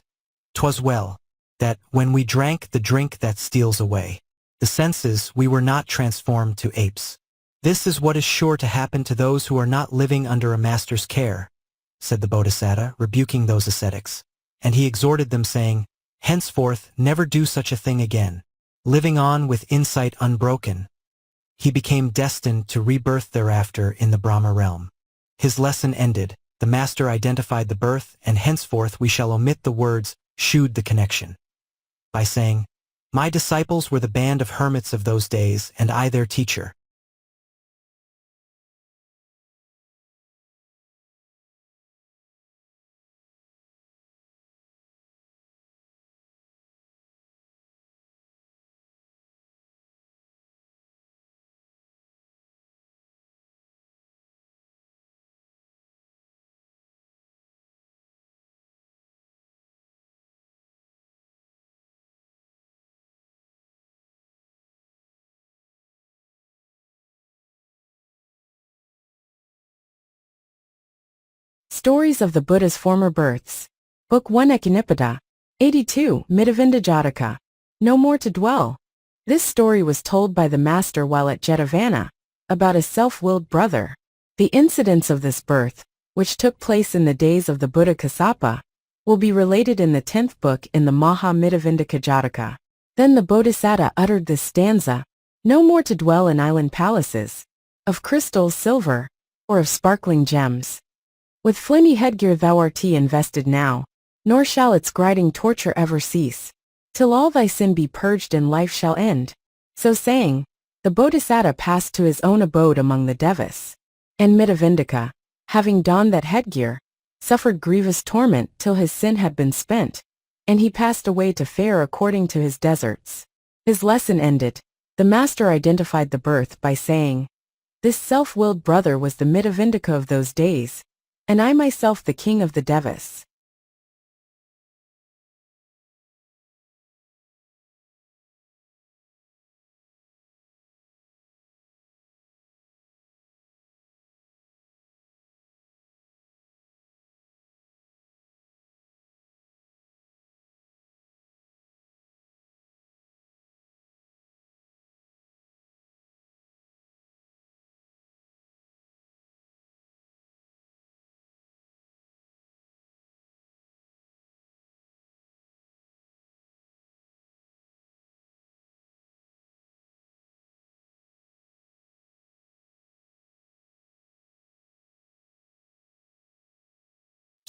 'Twas well, that, when we drank the drink that steals away the senses, we were not transformed to apes. This is what is sure to happen to those who are not living under a master's care," said the Bodhisattva, rebuking those ascetics. And he exhorted them, saying, "Henceforth, never do such a thing again." Living on with insight unbroken, he became destined to rebirth thereafter in the Brahma realm. His lesson ended, the master identified the birth, and henceforth we shall omit the words "shewed the connection," by saying, "My disciples were the band of hermits of those days, and I their teacher." Stories of the Buddha's Former Births. Book 1 Ekanipada. 82 Mittavinda Jataka. No More to Dwell. This story was told by the master while at Jetavana, about his self-willed brother. The incidents of this birth, which took place in the days of the Buddha Kassapa, will be related in the 10th book in the Mittavinda Jataka. Then the Bodhisattva uttered this stanza: "No more to dwell in island palaces, of crystal, silver, or of sparkling gems. With flimmy headgear thou art invested now, nor shall its grinding torture ever cease, till all thy sin be purged and life shall end." So saying, the Bodhisattva passed to his own abode among the Devas. And Mittavindaka, having donned that headgear, suffered grievous torment till his sin had been spent, and he passed away to fare according to his deserts. His lesson ended, the master identified the birth by saying, "This self-willed brother was the Mittavindaka of those days, and I myself the king of the Devas."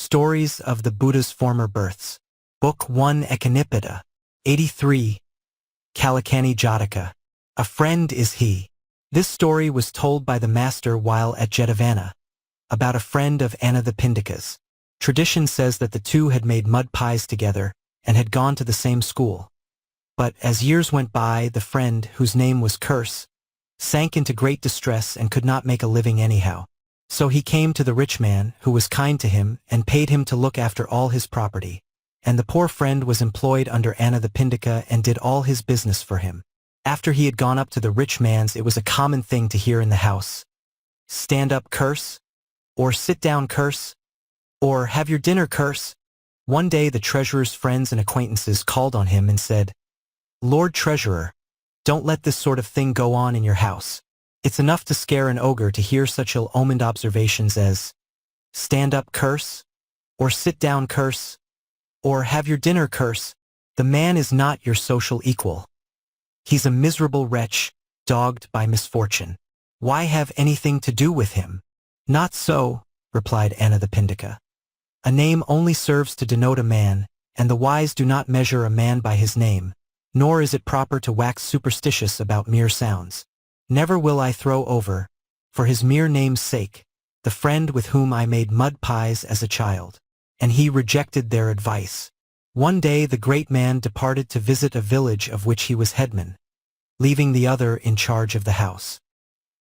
Stories of the Buddha's Former Births. Book 1 Ekanipada. 83 Kalakanni Jataka. A friend is he. This story was told by the master while at Jetavana, about a friend of Anathapindika's. Tradition says that the two had made mud pies together and had gone to the same school. But as years went by, the friend, whose name was Curse, sank into great distress and could not make a living anyhow. So he came to the rich man, who was kind to him and paid him to look after all his property. And the poor friend was employed under Anathapindika and did all his business for him. After he had gone up to the rich man's, it was a common thing to hear in the house, "Stand up, Curse," or "Sit down, Curse," or "Have your dinner, Curse." One day the treasurer's friends and acquaintances called on him and said, "Lord Treasurer, don't let this sort of thing go on in your house. It's enough to scare an ogre to hear such ill-omened observations as, 'Stand up, Curse,' or 'Sit down, Curse,' or 'Have your dinner, Curse.' The man is not your social equal. He's a miserable wretch, dogged by misfortune. Why have anything to do with him?" "Not so," replied Anathapindika. "A name only serves to denote a man, and the wise do not measure a man by his name, nor is it proper to wax superstitious about mere sounds. Never will I throw over, for his mere name's sake, the friend with whom I made mud pies as a child. And he rejected their advice. One day the great man departed to visit a village of which he was headman, leaving the other in charge of the house.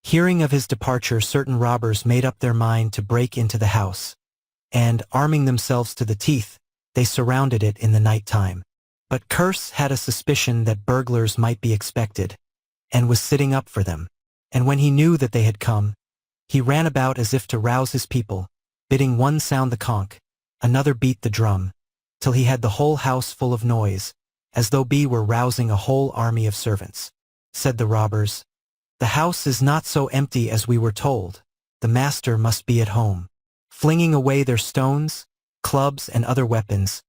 Hearing of his departure, certain robbers made up their mind to break into the house, and, arming themselves to the teeth, they surrounded it in the night time. But Curse had a suspicion that burglars might be expected, and was sitting up for them. And when he knew that they had come, he ran about as if to rouse his people, bidding one sound the conch, another beat the drum, till he had the whole house full of noise, as though he were rousing a whole army of servants. Said the robbers, "The house is not so empty as we were told. The master must be at home." Flinging away their stones, clubs, and other weapons,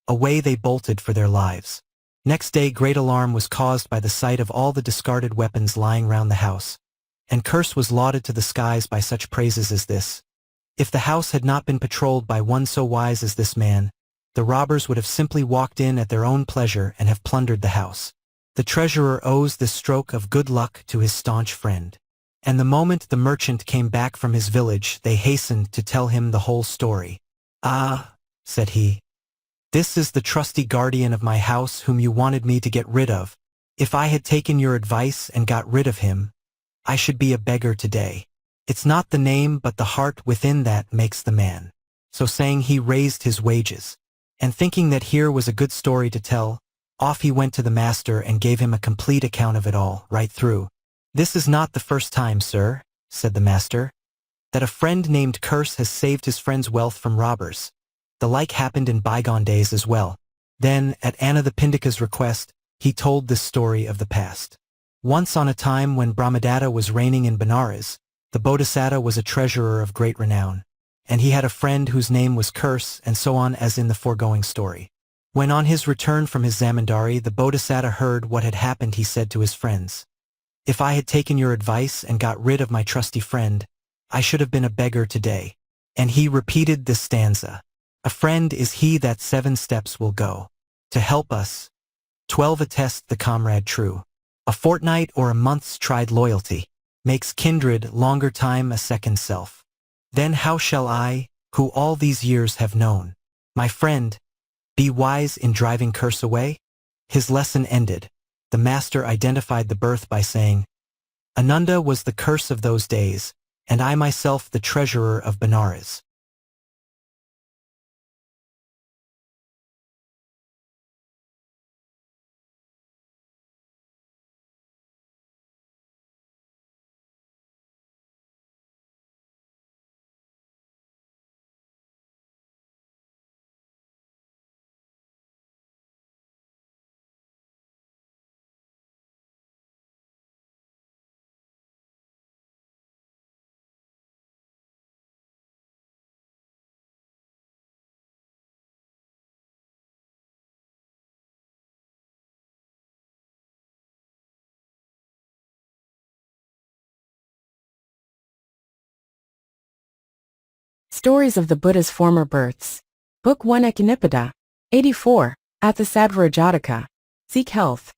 away they bolted for their lives. Next day great alarm was caused by the sight of all the discarded weapons lying round the house, and Curse was lauded to the skies by such praises as this: if the house had not been patrolled by one so wise as this man, the robbers would have simply walked in at their own pleasure and have plundered the house. The treasurer owes this stroke of good luck to his staunch friend. And the moment the merchant came back from his village, they hastened to tell him the whole story. "Ah," said he, "this is the trusty guardian of my house whom you wanted me to get rid of. If I had taken your advice and got rid of him, I should be a beggar today. It's not the name but the heart within that makes the man." So saying, he raised his wages, and thinking that here was a good story to tell, off he went to the master and gave him a complete account of it all, right through. "This is not the first time, sir," said the master, "that a friend named Curse has saved his friend's wealth from robbers. The like happened in bygone days as well." Then, at Anathapindika's request, he told this story of the past. Once on a time when Brahmadatta was reigning in Benares, the Bodhisattva was a treasurer of great renown, and he had a friend whose name was Curse, and so on as in the foregoing story. When on his return from his zamindari the Bodhisattva heard what had happened, he said to his friends, "If I had taken your advice and got rid of my trusty friend, I should have been a beggar today." And he repeated this stanza: "A friend is he that 7 steps will go to help us, 12 attest the comrade true. A fortnight or a month's tried loyalty makes kindred longer time a second self. Then how shall I, who all these years have known my friend, be wise in driving Curse away?" His lesson ended, the master identified the birth by saying, "Ananda was the Curse of those days, and I myself the treasurer of Benares." Stories of the Buddha's Former Births. Book 1 Ekanipada. 84. Atthassadvara Jataka. Seek Health.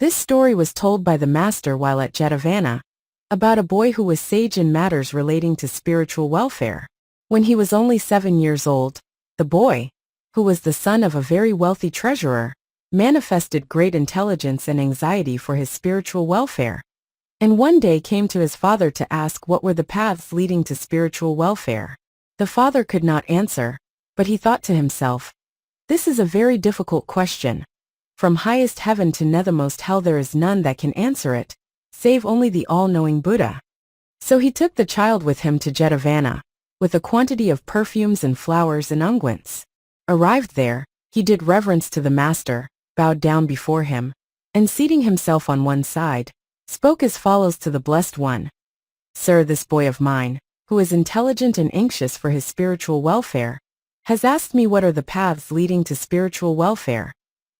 This story was told by the master while at Jetavana, about a boy who was sage in matters relating to spiritual welfare. When he was only 7 years old, the boy, who was the son of a very wealthy treasurer, manifested great intelligence and anxiety for his spiritual welfare, and one day came to his father to ask what were the paths leading to spiritual welfare. The father could not answer, but he thought to himself, "This is a very difficult question. From highest heaven to nethermost hell there is none that can answer it, save only the all-knowing Buddha." So he took the child with him to Jetavana, with a quantity of perfumes and flowers and unguents. Arrived there, he did reverence to the master, bowed down before him, and seating himself on one side, spoke as follows to the Blessed One. "Sir, this boy of mine, who is intelligent and anxious for his spiritual welfare, has asked me what are the paths leading to spiritual welfare.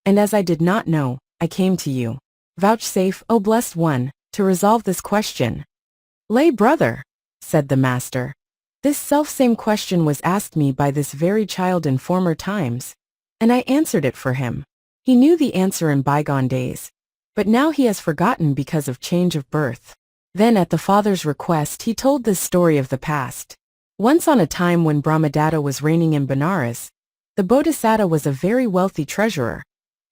And as I did not know, I came to you. Vouchsafe, O Blessed One, to resolve this question." "Lay brother," said the master, "this selfsame question was asked me by this very child in former times, and I answered it for him. He knew the answer in bygone days, but now he has forgotten because of change of birth. Then at the father's request he told this story of the past. Once on a time when Brahmadatta was reigning in Benares, the Bodhisattva was a very wealthy treasurer,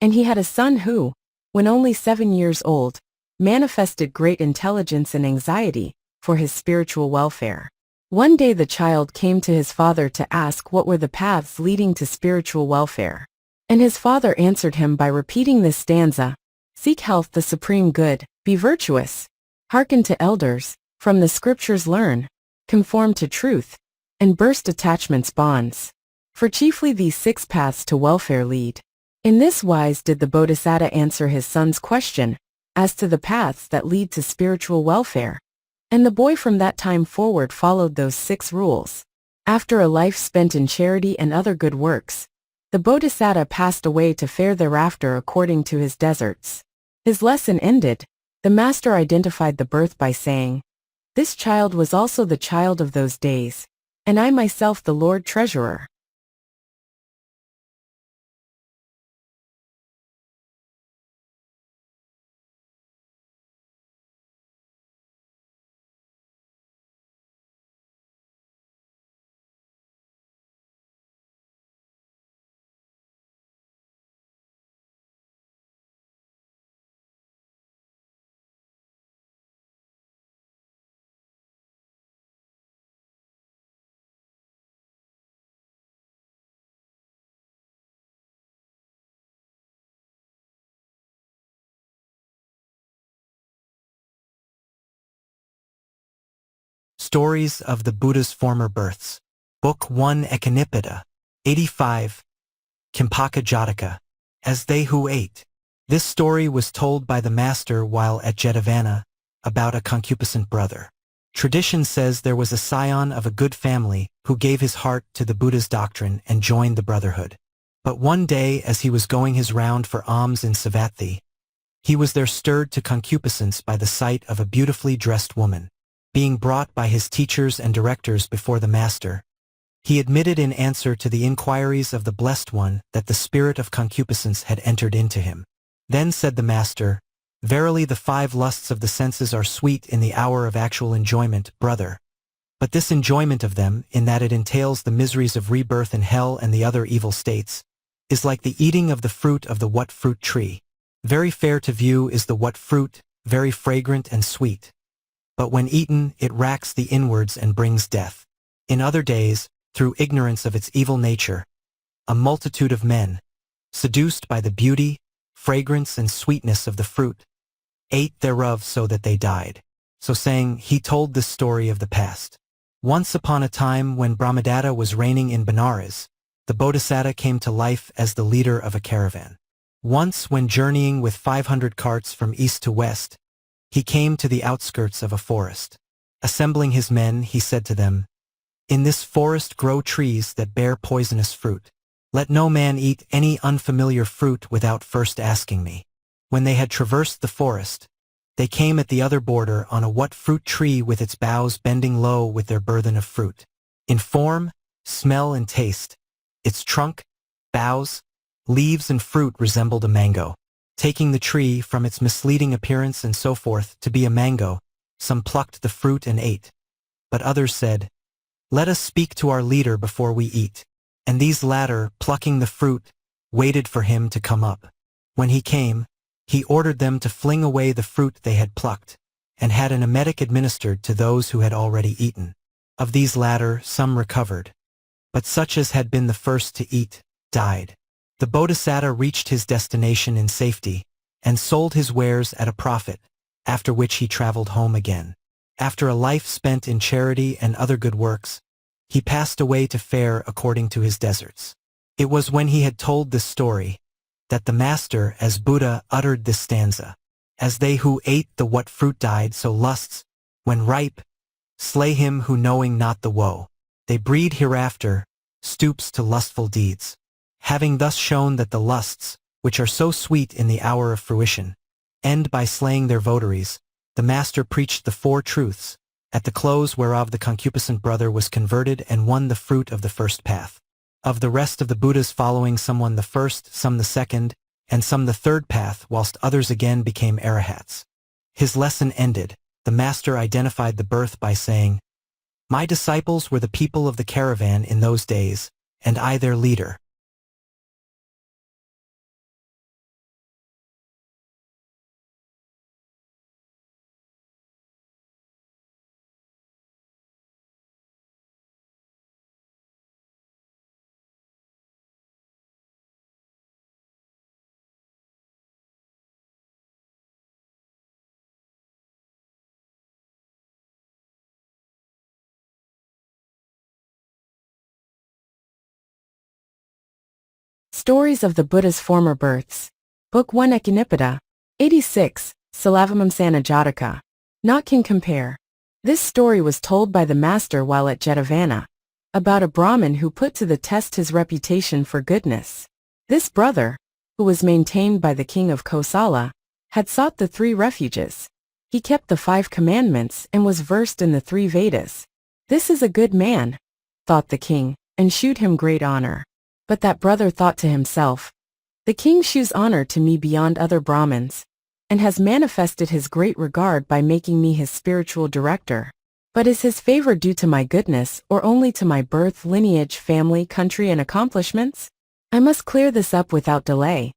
and he had a son who, when only 7 years old, manifested great intelligence and anxiety for his spiritual welfare. One day the child came to his father to ask what were the paths leading to spiritual welfare. And his father answered him by repeating this stanza: "Seek health, the supreme good, be virtuous, hearken to elders, from the scriptures learn, conform to truth, and burst attachment's bonds. For chiefly these 6 paths to welfare lead." In this wise did the Bodhisattva answer his son's question as to the paths that lead to spiritual welfare. And the boy from that time forward followed those 6 rules. After a life spent in charity and other good works, the Bodhisattva passed away to fare thereafter according to his deserts. His lesson ended, the master identified the birth by saying, "This child was also the child of those days, and I myself the Lord Treasurer." Stories of the Buddha's Former Births. Book 1 Ekanipada. 85. Kimpaka Jataka. As They Who Ate. This story was told by the master while at Jetavana, about a concupiscent brother. Tradition says there was a scion of a good family who gave his heart to the Buddha's doctrine and joined the brotherhood. But one day as he was going his round for alms in Savatthi, he was there stirred to concupiscence by the sight of a beautifully dressed woman. Being brought by his teachers and directors before the master, he admitted in answer to the inquiries of the Blessed One that the spirit of concupiscence had entered into him. Then said the master, "Verily the 5 lusts of the senses are sweet in the hour of actual enjoyment, brother. But this enjoyment of them, in that it entails the miseries of rebirth in hell and the other evil states, is like the eating of the fruit of the what fruit tree. Very fair to view is the what fruit, very fragrant and sweet. But when eaten, it racks the inwards and brings death. In other days, through ignorance of its evil nature, a multitude of men, seduced by the beauty, fragrance, and sweetness of the fruit, ate thereof so that they died." So saying, he told this story of the past. Once upon a time when Brahmadatta was reigning in Benares, the Bodhisattva came to life as the leader of a caravan. Once when journeying with 500 carts from east to west, he came to the outskirts of a forest. Assembling his men, he said to them, "In this forest grow trees that bear poisonous fruit. Let no man eat any unfamiliar fruit without first asking me." When they had traversed the forest, they came at the other border on a what fruit tree with its boughs bending low with their burthen of fruit. In form, smell, and taste, its trunk, boughs, leaves, and fruit resembled a mango. Taking the tree from its misleading appearance and so forth to be a mango, some plucked the fruit and ate. But others said, "Let us speak to our leader before we eat." And these latter, plucking the fruit, waited for him to come up. When he came, he ordered them to fling away the fruit they had plucked, and had an emetic administered to those who had already eaten. Of these latter, some recovered, but such as had been the first to eat, died. The Bodhisattva reached his destination in safety, and sold his wares at a profit, after which he traveled home again. After a life spent in charity and other good works, he passed away to fare according to his deserts. It was when he had told this story, that the master, as Buddha, uttered this stanza: "As they who ate the what fruit died, so lusts, when ripe, slay him who knowing not the woe they breed hereafter, stoops to lustful deeds." Having thus shown that the lusts, which are so sweet in the hour of fruition, end by slaying their votaries, the master preached the 4 truths, at the close whereof the concupiscent brother was converted and won the fruit of the first path. Of the rest of the Buddhas following, some won the first, some the second, and some the third path, whilst others again became arahats. His lesson ended, the master identified the birth by saying, "My disciples were the people of the caravan in those days, and I their leader." Stories of the Buddha's Former Births. Book 1 Echinipita. 86. Silavimamsana Jataka. Not can compare. This story was told by the master while at Jetavana, about a Brahmin who put to the test his reputation for goodness. This brother, who was maintained by the king of Kosala, had sought the 3 refuges. He kept the 5 commandments and was versed in the 3 Vedas. This is a good man, thought the king, and shewed him great honor. But that brother thought to himself, the king shews honor to me beyond other Brahmins, and has manifested his great regard by making me his spiritual director. But is his favor due to my goodness or only to my birth, lineage, family, country, and accomplishments? I must clear this up without delay.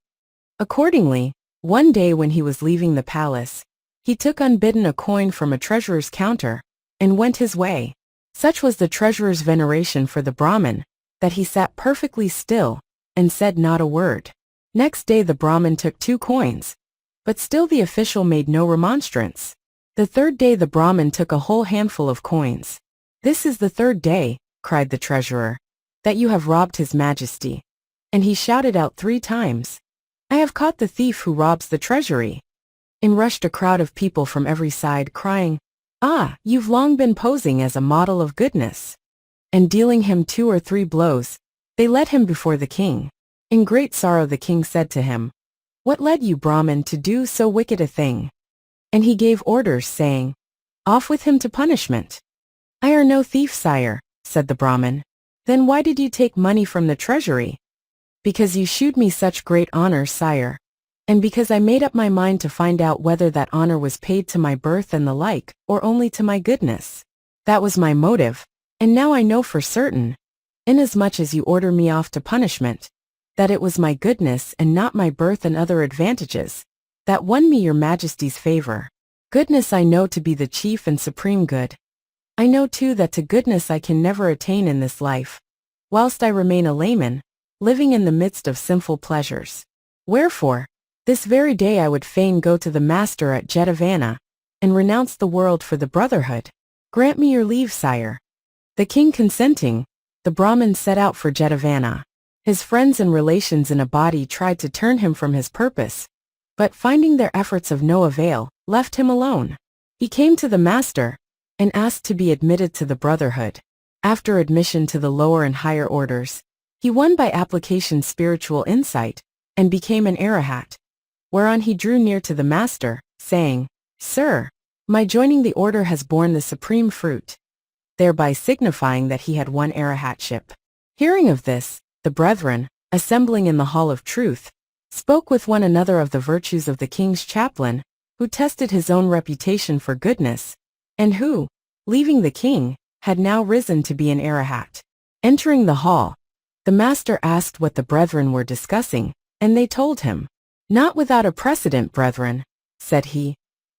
Accordingly, one day when he was leaving the palace, he took unbidden a coin from a treasurer's counter, and went his way. Such was the treasurer's veneration for the Brahmin, that he sat perfectly still, and said not a word. Next day the Brahmin took 2 coins, but still the official made no remonstrance. The 3rd day the Brahmin took a whole handful of coins. "This is the 3rd day," cried the treasurer, "that you have robbed His Majesty." And he shouted out 3 times, "I have caught the thief who robs the treasury." In rushed a crowd of people from every side, crying, "Ah, you've long been posing as a model of goodness." And dealing him 2 or 3 blows, they led him before the king. In great sorrow the king said to him, "What led you, Brahmin, to do so wicked a thing?" And he gave orders, saying, "Off with him to punishment." "I are no thief, sire," said the Brahmin. "Then why did you take money from the treasury?" "Because you shewed me such great honor, sire. And because I made up my mind to find out whether that honor was paid to my birth and the like, or only to my goodness. That was my motive. And now I know for certain, inasmuch as you order me off to punishment, that it was my goodness and not my birth and other advantages that won me your Majesty's favor. Goodness I know to be the chief and supreme good. I know too that to goodness I can never attain in this life, whilst I remain a layman, living in the midst of sinful pleasures. Wherefore, this very day I would fain go to the master at Jetavana, and renounce the world for the brotherhood. Grant me your leave, sire." The king consenting, the Brahmin set out for Jetavana. His friends and relations in a body tried to turn him from his purpose, but finding their efforts of no avail, left him alone. He came to the master, and asked to be admitted to the brotherhood. After admission to the lower and higher orders, he won by application spiritual insight, and became an arahat. Whereon he drew near to the master, saying, "Sir, my joining the order has borne the supreme fruit," thereby signifying that he had won arahatship. Hearing of this, the brethren, assembling in the hall of truth, spoke with one another of the virtues of the king's chaplain, who tested his own reputation for goodness, and who, leaving the king, had now risen to be an arahat. Entering the hall, the master asked what the brethren were discussing, and they told him. "Not without a precedent, brethren," said he,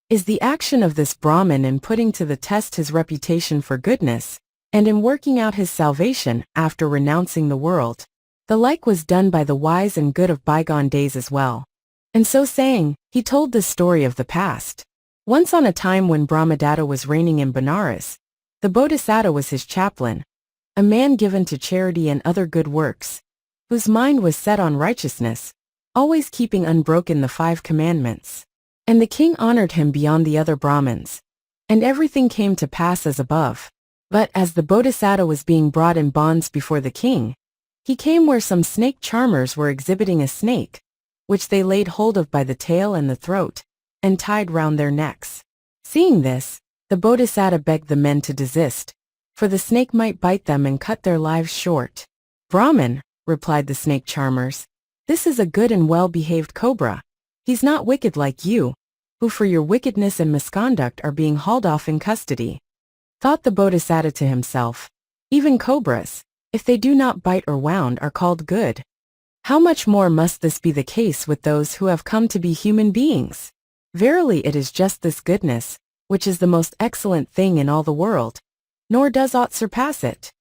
"is the action of this Brahmin in putting to the test his reputation for goodness, and in working out his salvation after renouncing the world. The like was done by the wise and good of bygone days as well." And so saying, he told this story of the past. Once on a time when Brahmadatta was reigning in Benares, the Bodhisattva was his chaplain, a man given to charity and other good works, whose mind was set on righteousness, always keeping unbroken the 5 commandments. And the king honored him beyond the other Brahmins, and everything came to pass as above. But as the Bodhisattva was being brought in bonds before the king, he came where some snake charmers were exhibiting a snake, which they laid hold of by the tail and the throat, and tied round their necks. Seeing this, the Bodhisattva begged the men to desist, for the snake might bite them and cut their lives short. "Brahmin," replied the snake charmers, This is a good and well-behaved cobra. He's not wicked like you, who for your wickedness and misconduct are being hauled off in custody. Thought the Bodhisattva to himself. Even cobras, if they do not bite or wound, are called good. How much more must this be the case with those who have come to be human beings? Verily it is just this goodness, which is the most excellent thing in all the world, nor does aught surpass it.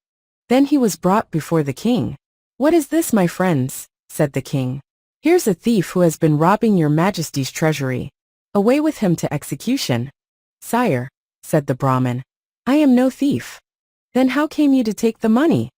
Then he was brought before the king. What is this, my friends? Said the king. Here's a thief who has been robbing your majesty's treasury. Away with him to execution. Sire, said the Brahmin, I am no thief. Then how came you to take the money?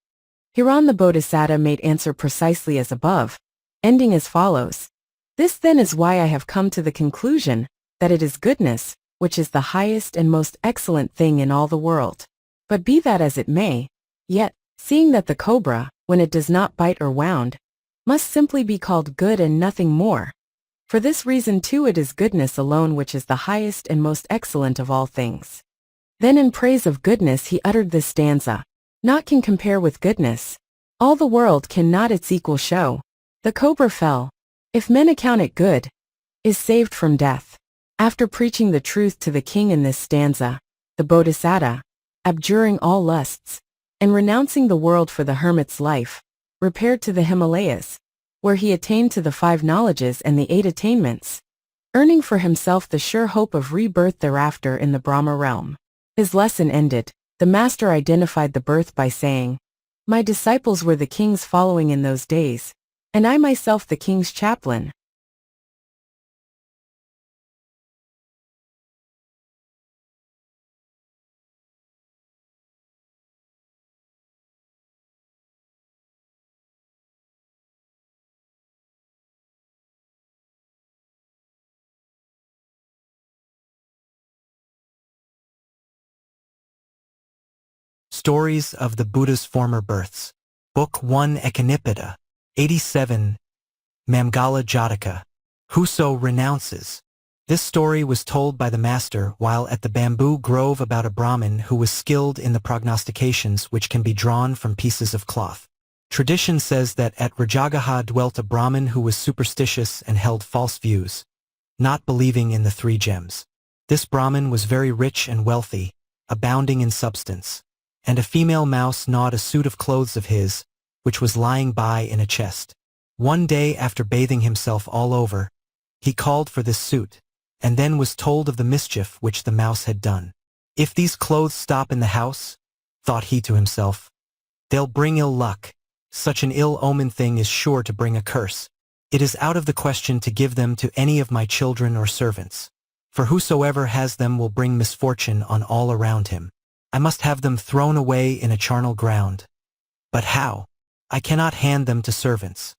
Hereon the Bodhisattva made answer precisely as above, ending as follows. This then is why I have come to the conclusion that it is goodness, which is the highest and most excellent thing in all the world. But be that as it may, yet, seeing that the cobra, when it does not bite or wound, must simply be called good and nothing more. For this reason too it is goodness alone which is the highest and most excellent of all things. Then in praise of goodness he uttered this stanza. Naught can compare with goodness. All the world cannot its equal show. The cobra fell, if men account it good, is saved from death. After preaching the truth to the king in this stanza, the Bodhisattva, abjuring all lusts, and renouncing the world for the hermit's life, repaired to the Himalayas, where he attained to the 5 knowledges and the 8 attainments, earning for himself the sure hope of rebirth thereafter in the Brahma realm. His lesson ended, the master identified the birth by saying, My disciples were the king's following in those days, and I myself the king's chaplain. Stories of the Buddha's Former Births. Book 1 Ekanipita. 87. Mamgala Jataka. Whoso renounces. This story was told by the master while at the bamboo grove about a Brahmin who was skilled in the prognostications which can be drawn from pieces of cloth. Tradition says that at Rajagaha dwelt a Brahmin who was superstitious and held false views, not believing in the 3 gems. This Brahmin was very rich and wealthy, abounding in substance, and a female mouse gnawed a suit of clothes of his, which was lying by in a chest. One day after bathing himself all over, he called for this suit, and then was told of the mischief which the mouse had done. If these clothes stop in the house, thought he to himself, they'll bring ill luck. Such an ill-omened thing is sure to bring a curse. It is out of the question to give them to any of my children or servants, for whosoever has them will bring misfortune on all around him. I must have them thrown away in a charnel ground. But how? I cannot hand them to servants,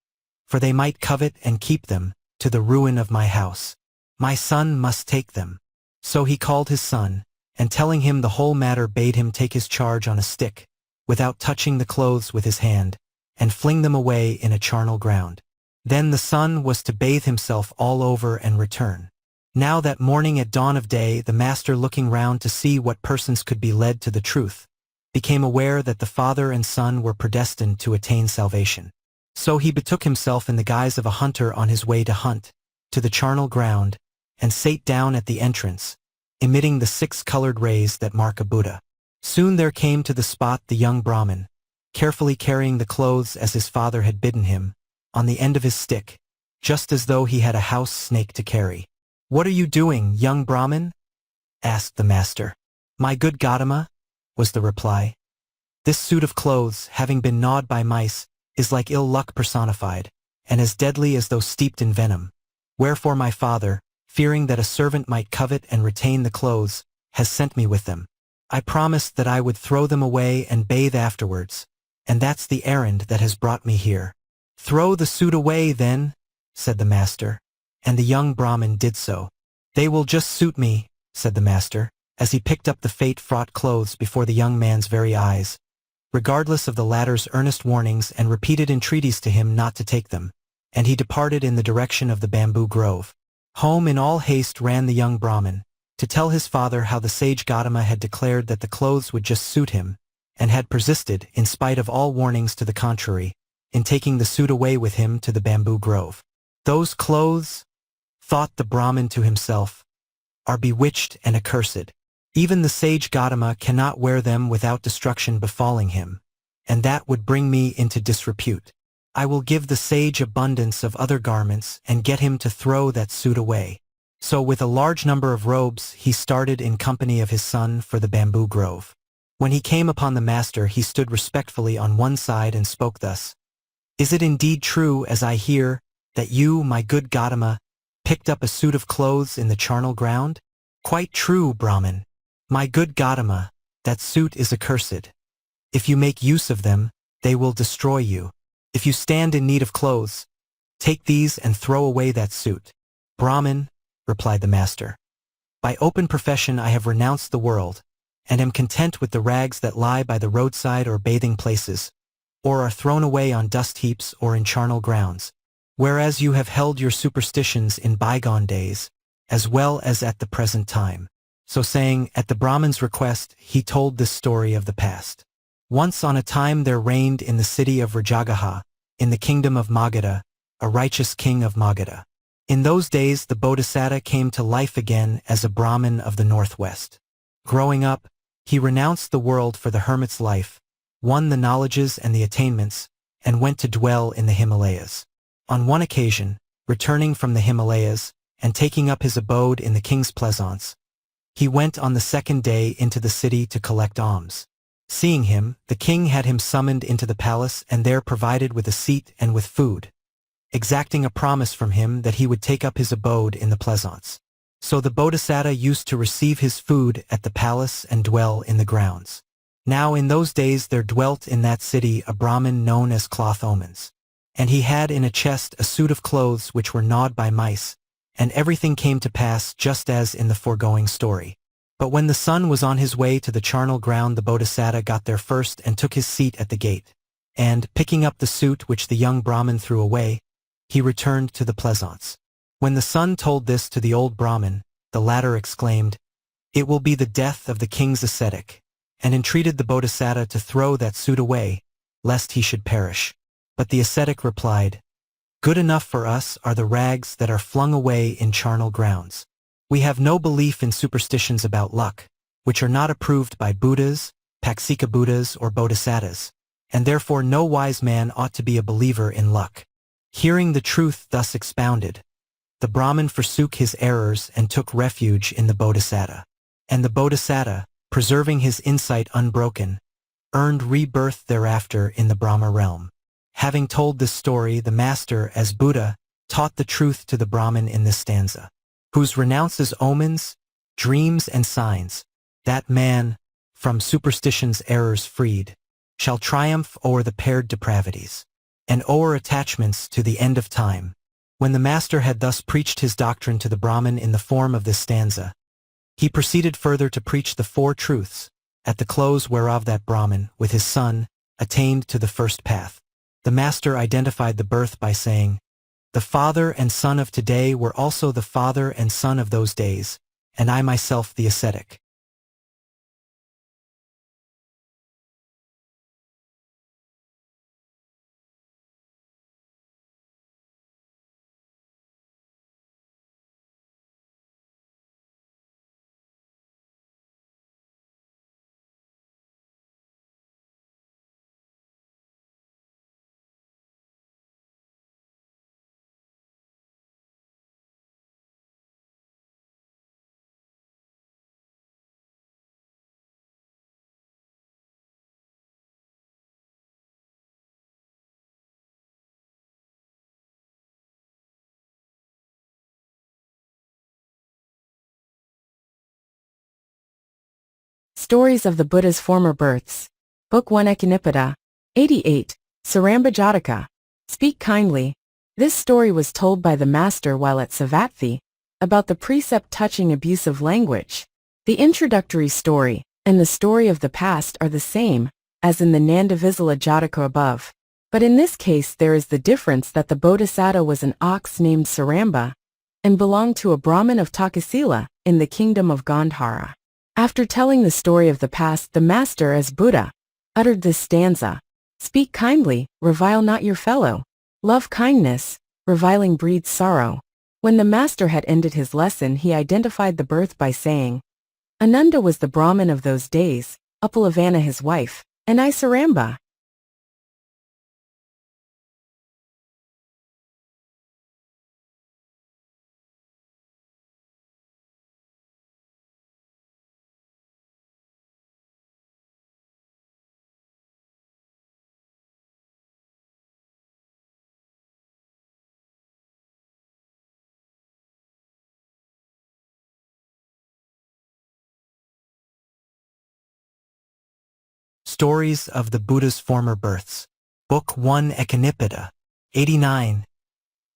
for they might covet and keep them, to the ruin of my house. My son must take them. So he called his son, and telling him the whole matter bade him take his charge on a stick, without touching the clothes with his hand, and fling them away in a charnel ground. Then the son was to bathe himself all over and return. Now that morning at dawn of day, the master, looking round to see what persons could be led to the truth, became aware that the father and son were predestined to attain salvation. So he betook himself in the guise of a hunter on his way to hunt, to the charnel ground, and sate down at the entrance, emitting the 6 colored rays that mark a Buddha. Soon there came to the spot the young Brahmin, carefully carrying the clothes as his father had bidden him, on the end of his stick, just as though he had a house snake to carry. What are you doing, young Brahmin? Asked the master. My good Gautama, was the reply. This suit of clothes, having been gnawed by mice, is like ill luck personified, and as deadly as though steeped in venom. Wherefore my father, fearing that a servant might covet and retain the clothes, has sent me with them. I promised that I would throw them away and bathe afterwards, and that's the errand that has brought me here. Throw the suit away, then, said the master, and the young Brahmin did so. They will just suit me, said the master, as he picked up the fate-fraught clothes before the young man's very eyes, regardless of the latter's earnest warnings and repeated entreaties to him not to take them, and he departed in the direction of the bamboo grove. Home in all haste ran the young Brahmin, to tell his father how the sage Gautama had declared that the clothes would just suit him, and had persisted, in spite of all warnings to the contrary, in taking the suit away with him to the bamboo grove. Those clothes, thought the Brahmin to himself, are bewitched and accursed. Even the sage Gautama cannot wear them without destruction befalling him, and that would bring me into disrepute. I will give the sage abundance of other garments and get him to throw that suit away. So with a large number of robes he started in company of his son for the bamboo grove. When he came upon the master he stood respectfully on one side and spoke thus. Is it indeed true, as I hear, that you, my good Gautama, picked up a suit of clothes in the charnel ground? Quite true, Brahmin. My good Gautama, that suit is accursed. If you make use of them, they will destroy you. If you stand in need of clothes, take these and throw away that suit. Brahmin, replied the master, by open profession I have renounced the world, and am content with the rags that lie by the roadside or bathing places, or are thrown away on dust heaps or in charnel grounds, whereas you have held your superstitions in bygone days, as well as at the present time. So saying, at the Brahmin's request, he told this story of the past. Once on a time there reigned in the city of Rajagaha, in the kingdom of Magadha, a righteous king of Magadha. In those days the Bodhisattva came to life again as a Brahmin of the northwest. Growing up, he renounced the world for the hermit's life, won the knowledges and the attainments, and went to dwell in the Himalayas. On one occasion, returning from the Himalayas, and taking up his abode in the king's pleasaunce, he went on the second day into the city to collect alms. Seeing him, the king had him summoned into the palace and there provided with a seat and with food, exacting a promise from him that he would take up his abode in the pleasaunce. So the Bodhisattva used to receive his food at the palace and dwell in the grounds. Now in those days there dwelt in that city a Brahmin known as Cloth Omens, and he had in a chest a suit of clothes which were gnawed by mice, and everything came to pass just as in the foregoing story. But when the sun was on his way to the charnel ground the Bodhisattva got there first and took his seat at the gate, and, picking up the suit which the young Brahmin threw away, he returned to the pleasaunce. When the son told this to the old Brahmin, the latter exclaimed, "It will be the death of the king's ascetic," and entreated the Bodhisattva to throw that suit away, lest he should perish. But the ascetic replied, "Good enough for us are the rags that are flung away in charnel grounds. We have no belief in superstitions about luck, which are not approved by Buddhas, Paksika Buddhas, or Bodhisattvas, and therefore no wise man ought to be a believer in luck." Hearing the truth thus expounded, the Brahmin forsook his errors and took refuge in the Bodhisattva. And the Bodhisattva, preserving his insight unbroken, earned rebirth thereafter in the Brahma realm. Having told this story, the master, as Buddha, taught the truth to the Brahmin in this stanza. Whose renounces omens, dreams and signs, that man, from superstition's errors freed, shall triumph o'er the paired depravities, and o'er attachments to the end of time. When the master had thus preached his doctrine to the Brahmin in the form of this stanza, he proceeded further to preach the four truths, at the close whereof that Brahmin, with his son, attained to the first path. The master identified the birth by saying, "The father and son of today were also the father and son of those days, and I myself the ascetic." Stories of the Buddha's Former Births. Book 1 Echinipita. 88. Sarambha Jataka. Speak kindly. This story was told by the master while at Savatthi, about the precept touching abusive language. The introductory story, and the story of the past are the same, as in the Nandavisala Jataka above. But in this case there is the difference that the Bodhisattva was an ox named Sarambha, and belonged to a Brahmin of Takasila, in the kingdom of Gandhara. After telling the story of the past, the master, as Buddha, uttered this stanza, Speak kindly, revile not your fellow. Love kindness, reviling breeds sorrow. When the master had ended his lesson, he identified the birth by saying, Ananda was the Brahmin of those days, Uppalavana his wife, and I Sarambha. Stories of the Buddha's Former Births. Book 1 Ekanipada. 89.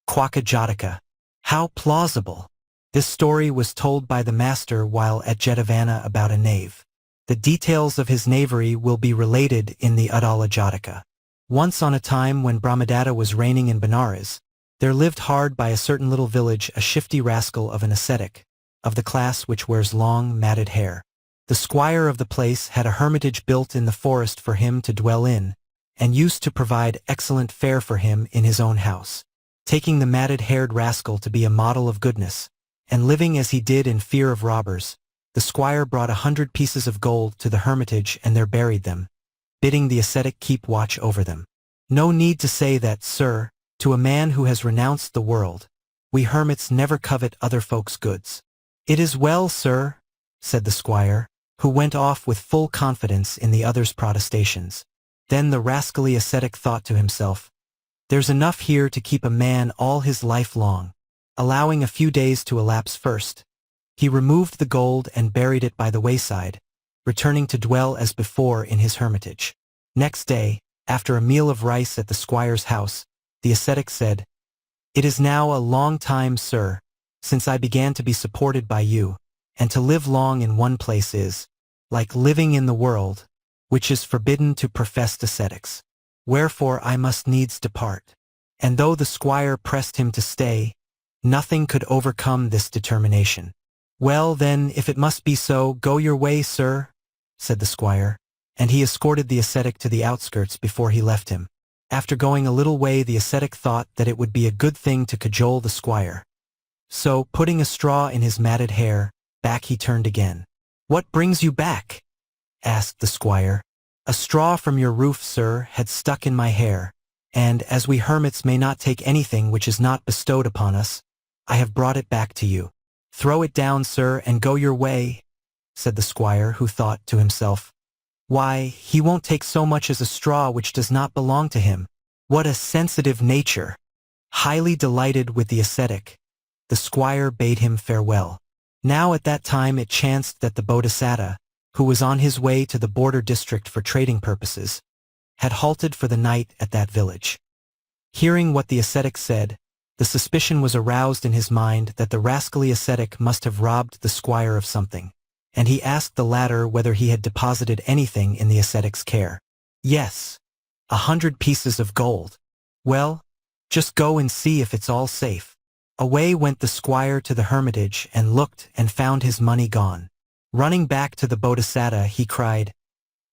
Kuhaka Jataka. How plausible! This story was told by the master while at Jetavana about a knave. The details of his knavery will be related in the Uddala Jataka. Once on a time when Brahmadatta was reigning in Benares, there lived hard by a certain little village a shifty rascal of an ascetic, of the class which wears long, matted hair. The squire of the place had a hermitage built in the forest for him to dwell in, and used to provide excellent fare for him in his own house. Taking the matted-haired rascal to be a model of goodness, and living as he did in fear of robbers, the squire brought 100 pieces of gold to the hermitage and there buried them, bidding the ascetic keep watch over them. No need to say that, sir, to a man who has renounced the world, we hermits never covet other folks' goods. It is well, sir, said the squire, who went off with full confidence in the other's protestations. Then the rascally ascetic thought to himself, there's enough here to keep a man all his life long. Allowing a few days to elapse first, he removed the gold and buried it by the wayside, returning to dwell as before in his hermitage. Next day, after a meal of rice at the squire's house, the ascetic said, It is now a long time, sir, since I began to be supported by you, and to live long in one place is, like living in the world, which is forbidden to professed ascetics. Wherefore I must needs depart. And though the squire pressed him to stay, nothing could overcome this determination. Well then, if it must be so, go your way, sir, said the squire, and he escorted the ascetic to the outskirts before he left him. After going a little way, the ascetic thought that it would be a good thing to cajole the squire. So, putting a straw in his matted hair, back he turned again. What brings you back? Asked the squire. A straw from your roof, sir, had stuck in my hair, and, as we hermits may not take anything which is not bestowed upon us, I have brought it back to you. Throw it down, sir, and go your way, said the squire, who thought to himself, Why, he won't take so much as a straw which does not belong to him. What a sensitive nature! Highly delighted with the ascetic, the squire bade him farewell. Now at that time it chanced that the Bodhisattva, who was on his way to the border district for trading purposes, had halted for the night at that village. Hearing what the ascetic said, the suspicion was aroused in his mind that the rascally ascetic must have robbed the squire of something, and he asked the latter whether he had deposited anything in the ascetic's care. Yes, 100 pieces of gold. Well, just go and see if it's all safe. Away went the squire to the hermitage and looked and found his money gone. Running back to the Bodhisattva, he cried,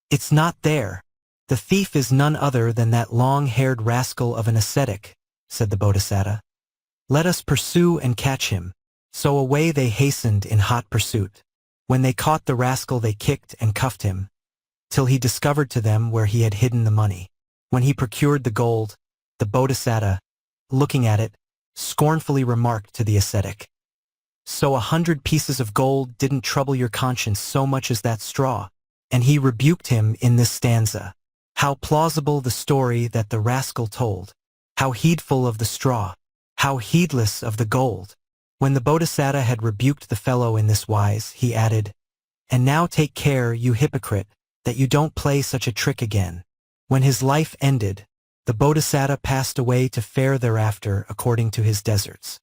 It's not there. The thief is none other than that long-haired rascal of an ascetic, said the Bodhisattva. Let us pursue and catch him. So away they hastened in hot pursuit. When they caught the rascal they kicked and cuffed him, till he discovered to them where he had hidden the money. When he procured the gold, the Bodhisattva, looking at it, scornfully remarked to the ascetic, So 100 pieces of gold didn't trouble your conscience so much as that straw. And he rebuked him in this stanza. How plausible the story that the rascal told. How heedful of the straw. How heedless of the gold. When the Bodhisattva had rebuked the fellow in this wise, he added, And now take care, you hypocrite, that you don't play such a trick again. When his life ended, the Bodhisattva passed away to fare thereafter according to his deserts.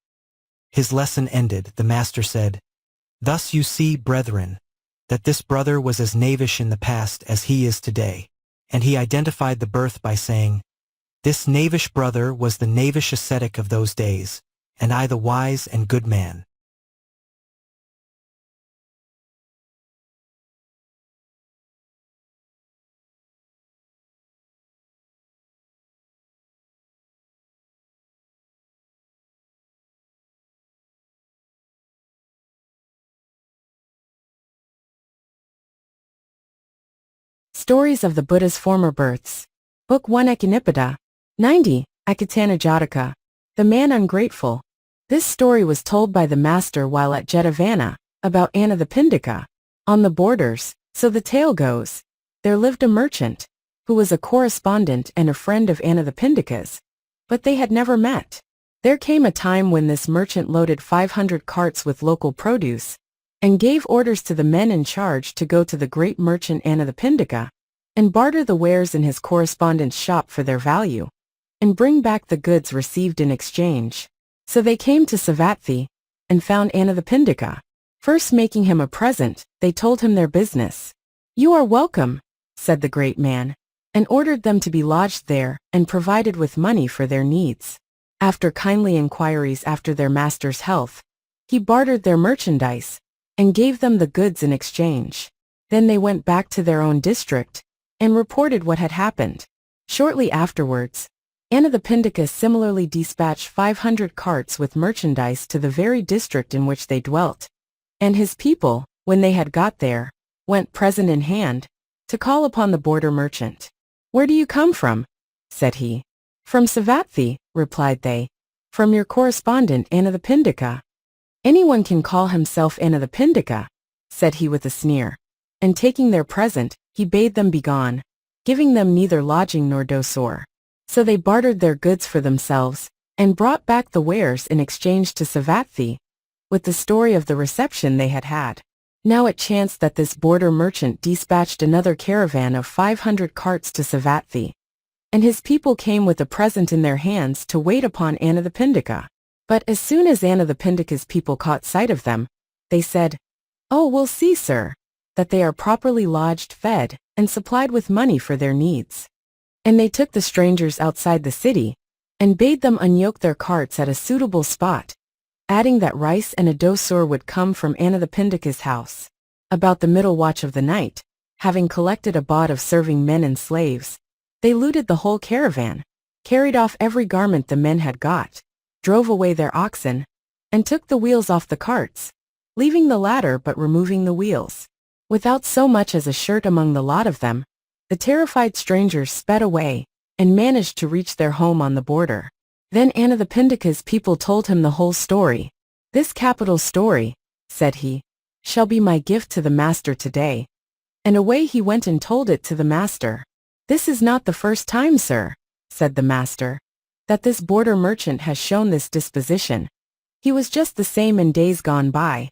His lesson ended, the master said, Thus you see, brethren, that this brother was as knavish in the past as he is today. And he identified the birth by saying, This knavish brother was the knavish ascetic of those days, and I the wise and good man. Stories of the Buddha's Former Births. Book 1 Echinippitta. 90. Akatannu Jataka. The Man Ungrateful. This story was told by the master while at Jetavana, about Anathapindika. On the borders, so the tale goes, there lived a merchant, who was a correspondent and a friend of Anathapindika's. But they had never met. There came a time when this merchant loaded 500 carts with local produce, and gave orders to the men in charge to go to the great merchant Anathapindika, and barter the wares in his correspondent's shop for their value, and bring back the goods received in exchange. So they came to Savatthi, and found Anathapindika. First making him a present, they told him their business. "You are welcome," said the great man, and ordered them to be lodged there, and provided with money for their needs. After kindly inquiries after their master's health, he bartered their merchandise, and gave them the goods in exchange. Then they went back to their own district, and reported what had happened. Shortly afterwards, Anathapindika similarly dispatched 500 carts with merchandise to the very district in which they dwelt. And his people, when they had got there, went present in hand, to call upon the border merchant. "Where do you come from?" said he. "From Savatthi," replied they. "From your correspondent Anathapindika." "Anyone can call himself Anathapindika," said he with a sneer. And taking their present, he bade them begone, giving them neither lodging nor dosor. So they bartered their goods for themselves, and brought back the wares in exchange to Savatthi, with the story of the reception they had had. Now it chanced that this border merchant dispatched another caravan of 500 carts to Savatthi, and his people came with a present in their hands to wait upon Anathapindika. But as soon as Anathapindika's people caught sight of them, they said, "Oh, we'll see, sir, that they are properly lodged, fed, and supplied with money for their needs." And they took the strangers outside the city, and bade them unyoke their carts at a suitable spot, adding that rice and a dosur would come from Anathapindika's house. About the middle watch of the night, having collected a bod of serving men and slaves, they looted the whole caravan, carried off every garment the men had got, drove away their oxen, and took the wheels off the carts, leaving the latter but removing the wheels. Without so much as a shirt among the lot of them, the terrified strangers sped away, and managed to reach their home on the border. Then Anathapindika's people told him the whole story. "This capital story," said he, "shall be my gift to the master today." And away he went and told it to the master. "This is not the first time, sir," said the master, "that this border merchant has shown this disposition. He was just the same in days gone by."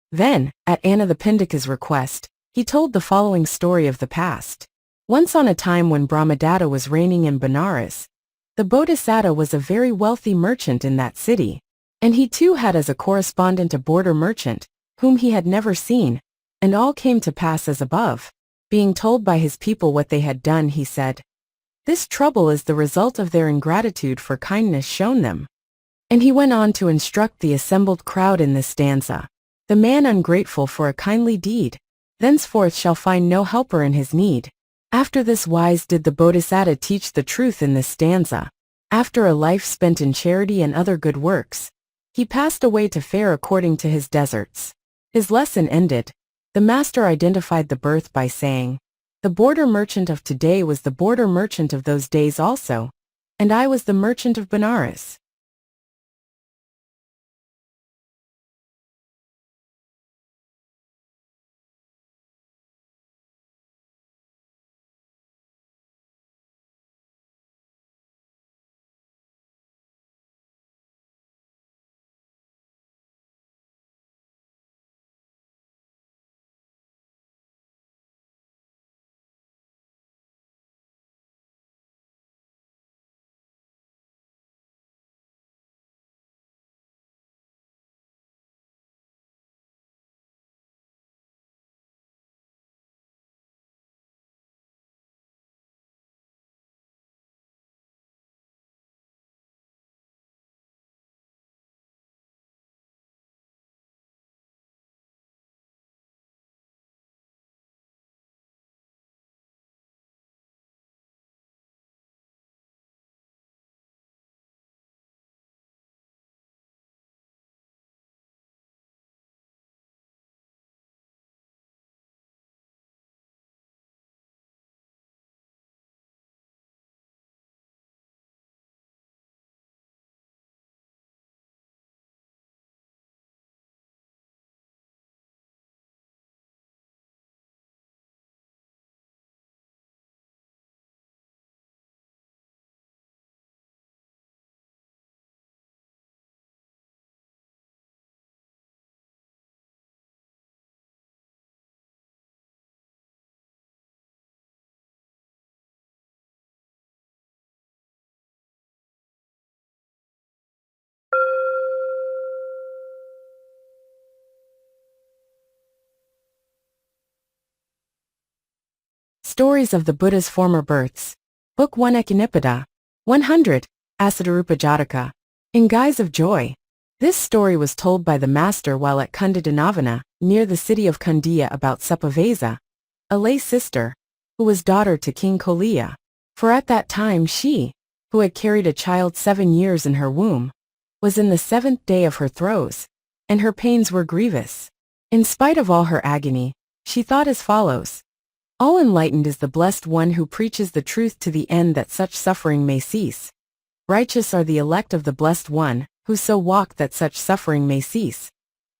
Then, at Anathapindika's request, he told the following story of the past. Once on a time when Brahmadatta was reigning in Benares, the Bodhisattva was a very wealthy merchant in that city, and he too had as a correspondent a border merchant, whom he had never seen, and all came to pass as above. Being told by his people what they had done, he said, "This trouble is the result of their ingratitude for kindness shown them." And he went on to instruct the assembled crowd in this stanza. "The man ungrateful for a kindly deed, thenceforth shall find no helper in his need." After this wise did the Bodhisattva teach the truth in this stanza. After a life spent in charity and other good works, he passed away to fare according to his deserts. His lesson ended, the master identified the birth by saying, "The border merchant of today was the border merchant of those days also, and I was the merchant of Benares." Stories of the Buddha's Former Births. Book 1 Ecanipada. 100. Asatarupa Jataka. In Guise of Joy. This story was told by the master while at Kundadinavana, near the city of Kundiya, about Suppavesa, a lay sister, who was daughter to King Koliya. For at that time she, who had carried a child 7 years in her womb, was in the 7th day of her throes, and her pains were grievous. In spite of all her agony, she thought as follows: All enlightened is the blessed one who preaches the truth to the end that such suffering may cease. Righteous are the elect of the blessed one, who so walk that such suffering may cease.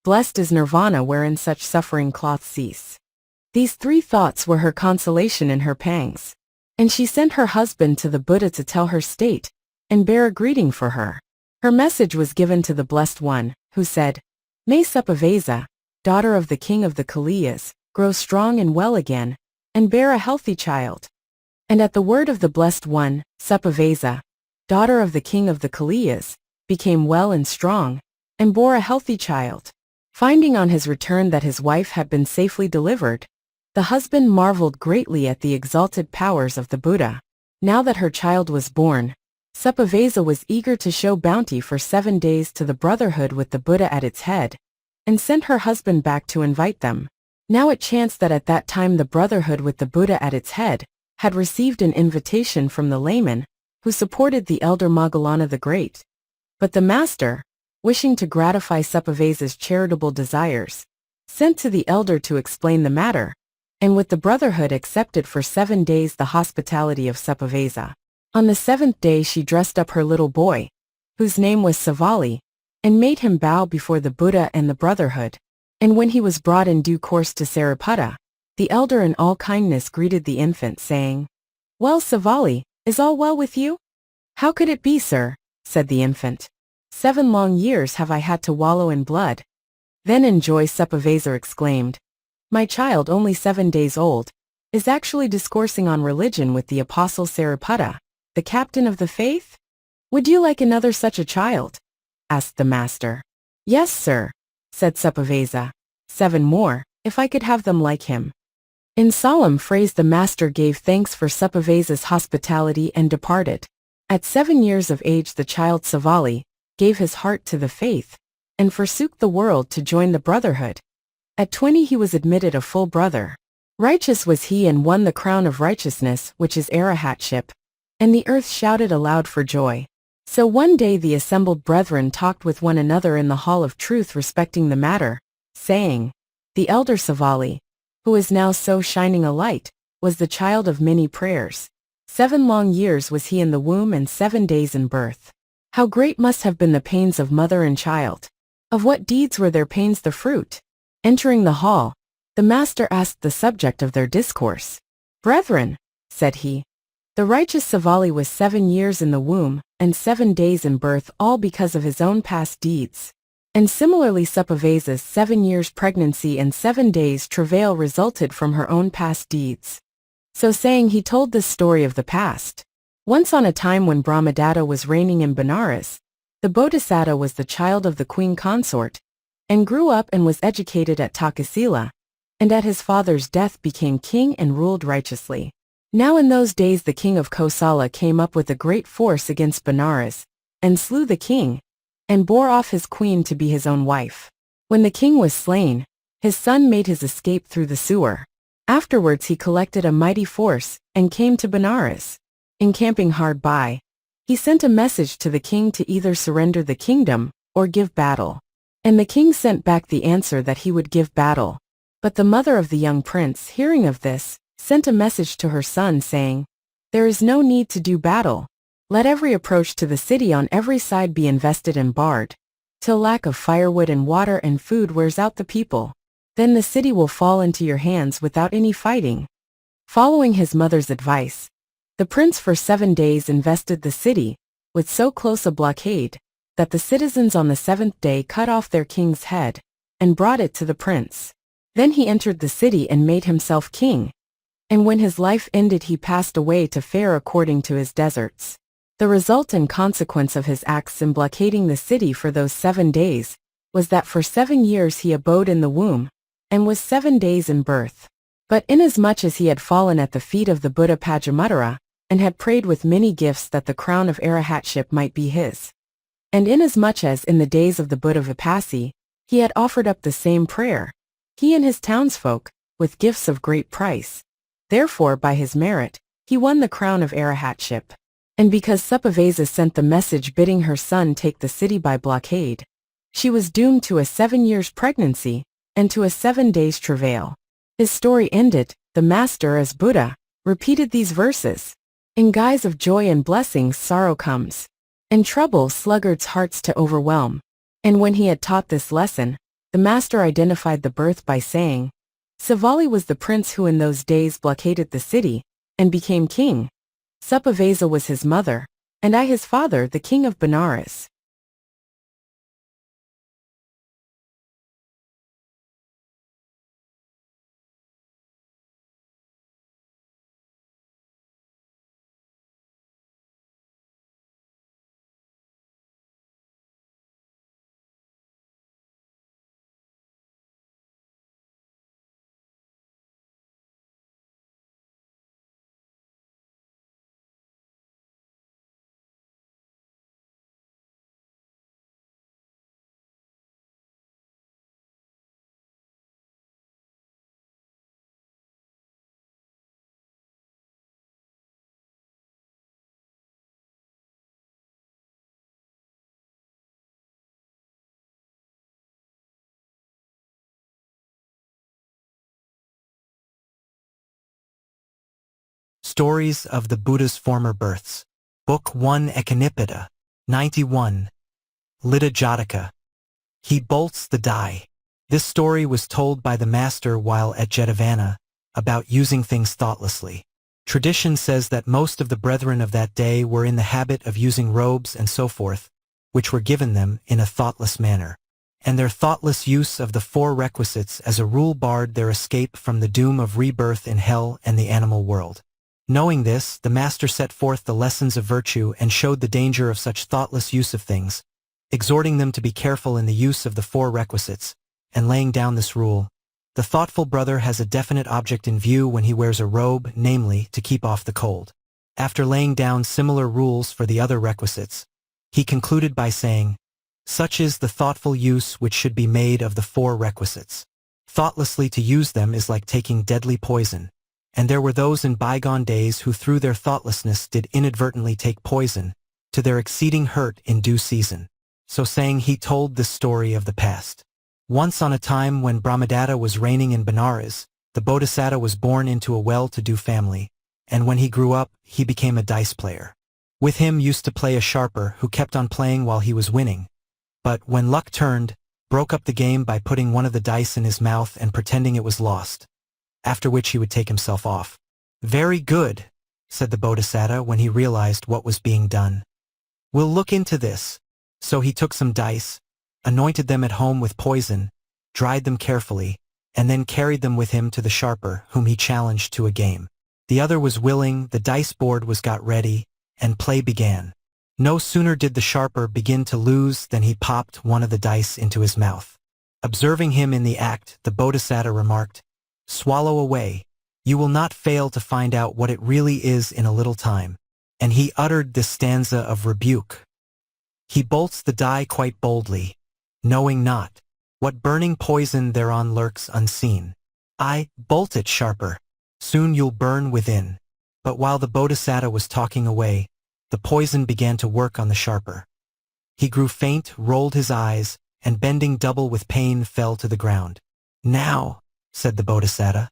Blessed is nirvana wherein such suffering cloths cease. These 3 thoughts were her consolation in her pangs. And she sent her husband to the Buddha to tell her state, and bear a greeting for her. Her message was given to the Blessed One, who said, May Suppavesa, daughter of the king of the Kaliyas, grow strong and well again, and bear a healthy child. And at the word of the Blessed One, Suppavesa, daughter of the king of the Kaliyas, became well and strong, and bore a healthy child. Finding on his return that his wife had been safely delivered, the husband marveled greatly at the exalted powers of the Buddha. Now that her child was born, Suppavesa was eager to show bounty for 7 days to the brotherhood with the Buddha at its head, and sent her husband back to invite them. Now it chanced that at that time the brotherhood with the Buddha at its head had received an invitation from the layman, who supported the elder Moggallana the Great. But the master, wishing to gratify Suppavesa's charitable desires, sent to the elder to explain the matter, and with the brotherhood accepted for 7 days the hospitality of Suppavesa. On the 7th day she dressed up her little boy, whose name was Savali, and made him bow before the Buddha and the brotherhood. And when he was brought in due course to Sariputta, the elder in all kindness greeted the infant, saying, Well, Savali, is all well with you? How could it be, sir? Said the infant. 7 long years have I had to wallow in blood. Then in joy Suppavesa exclaimed, My child, only 7 days old, is actually discoursing on religion with the apostle Sariputta, the captain of the faith? Would you like another such a child? Asked the master. Yes, sir, said Suppavesa. 7 more, if I could have them like him. In solemn phrase the master gave thanks for Suppavesa's hospitality and departed. At 7 years of age the child Savali gave his heart to the faith, and forsook the world to join the brotherhood. At 20 he was admitted a full brother. Righteous was he and won the crown of righteousness, which is arahatship, and the earth shouted aloud for joy. So one day the assembled brethren talked with one another in the hall of truth respecting the matter, saying, The elder Savali, who is now so shining a light, was the child of many prayers. 7 long years was he in the womb and 7 days in birth. How great must have been the pains of mother and child! Of what deeds were their pains the fruit? Entering the hall, the master asked the subject of their discourse. Brethren, said he, the righteous Savali was 7 years in the womb, and 7 days in birth, all because of his own past deeds. And similarly Supppavesa's 7 years pregnancy and 7 days travail resulted from her own past deeds. So saying he told this story of the past. Once on a time when Brahmadatta was reigning in Benares, the Bodhisattva was the child of the queen consort, and grew up and was educated at Takasila, and at his father's death became king and ruled righteously. Now in those days the king of Kosala came up with a great force against Benares, and slew the king, and bore off his queen to be his own wife. When the king was slain, his son made his escape through the sewer. Afterwards he collected a mighty force, and came to Benares. Encamping hard by, he sent a message to the king to either surrender the kingdom, or give battle. And the king sent back the answer that he would give battle. But the mother of the young prince, hearing of this, sent a message to her son saying, There is no need to do battle. Let every approach to the city on every side be invested and barred, till lack of firewood and water and food wears out the people. Then the city will fall into your hands without any fighting. Following his mother's advice, the prince for 7 days invested the city with so close a blockade that the citizens on the 7th day cut off their king's head and brought it to the prince. Then he entered the city and made himself king. And when his life ended he passed away to fare according to his deserts. The result and consequence of his acts in blockading the city for those 7 days was that for 7 years he abode in the womb, and was 7 days in birth. But inasmuch as he had fallen at the feet of the Buddha Pajamuttara, and had prayed with many gifts that the crown of arahatship might be his, and inasmuch as in the days of the Buddha Vipassi, he had offered up the same prayer, he and his townsfolk, with gifts of great price. Therefore by his merit, he won the crown of arahatship. And because Suppavesa sent the message bidding her son take the city by blockade, she was doomed to a 7 years pregnancy, and to a 7 days travail. His story ended, the master as Buddha, repeated these verses. In guise of joy and blessings sorrow comes, and trouble sluggards' hearts to overwhelm. And when he had taught this lesson, the master identified the birth by saying, Savali was the prince who in those days blockaded the city, and became king. Suppavesa was his mother, and I his father the king of Benares. Stories of the Buddha's Former Births. Book 1 Ekanipita, 91. Litta Jataka. He bolts the die. This story was told by the master while at Jetavana, about using things thoughtlessly. Tradition says that most of the brethren of that day were in the habit of using robes and so forth, which were given them in a thoughtless manner. And their thoughtless use of the 4 requisites as a rule barred their escape from the doom of rebirth in hell and the animal world. Knowing this, the master set forth the lessons of virtue and showed the danger of such thoughtless use of things, exhorting them to be careful in the use of the 4 requisites, and laying down this rule. The thoughtful brother has a definite object in view when he wears a robe, namely, to keep off the cold. After laying down similar rules for the other requisites, he concluded by saying, such is the thoughtful use which should be made of the 4 requisites. Thoughtlessly to use them is like taking deadly poison. And there were those in bygone days who through their thoughtlessness did inadvertently take poison, to their exceeding hurt in due season. So saying he told this story of the past. Once on a time when Brahmadatta was reigning in Benares, the Bodhisattva was born into a well-to-do family, and when he grew up, he became a dice player. With him used to play a sharper who kept on playing while he was winning, but when luck turned, broke up the game by putting one of the dice in his mouth and pretending it was lost, after which he would take himself off. Very good, said the Bodhisattva when he realized what was being done. We'll look into this. So he took some dice, anointed them at home with poison, dried them carefully, and then carried them with him to the sharper whom he challenged to a game. The other was willing, the dice board was got ready, and play began. No sooner did the sharper begin to lose than he popped one of the dice into his mouth. Observing him in the act, the Bodhisattva remarked, swallow away, you will not fail to find out what it really is in a little time. And he uttered this stanza of rebuke. He bolts the die quite boldly, knowing not what burning poison thereon lurks unseen. I bolt it sharper, soon you'll burn within. But while the Bodhisattva was talking away, the poison began to work on the sharper. He grew faint, rolled his eyes, and bending double with pain fell to the ground. Now, said the Bodhisattva,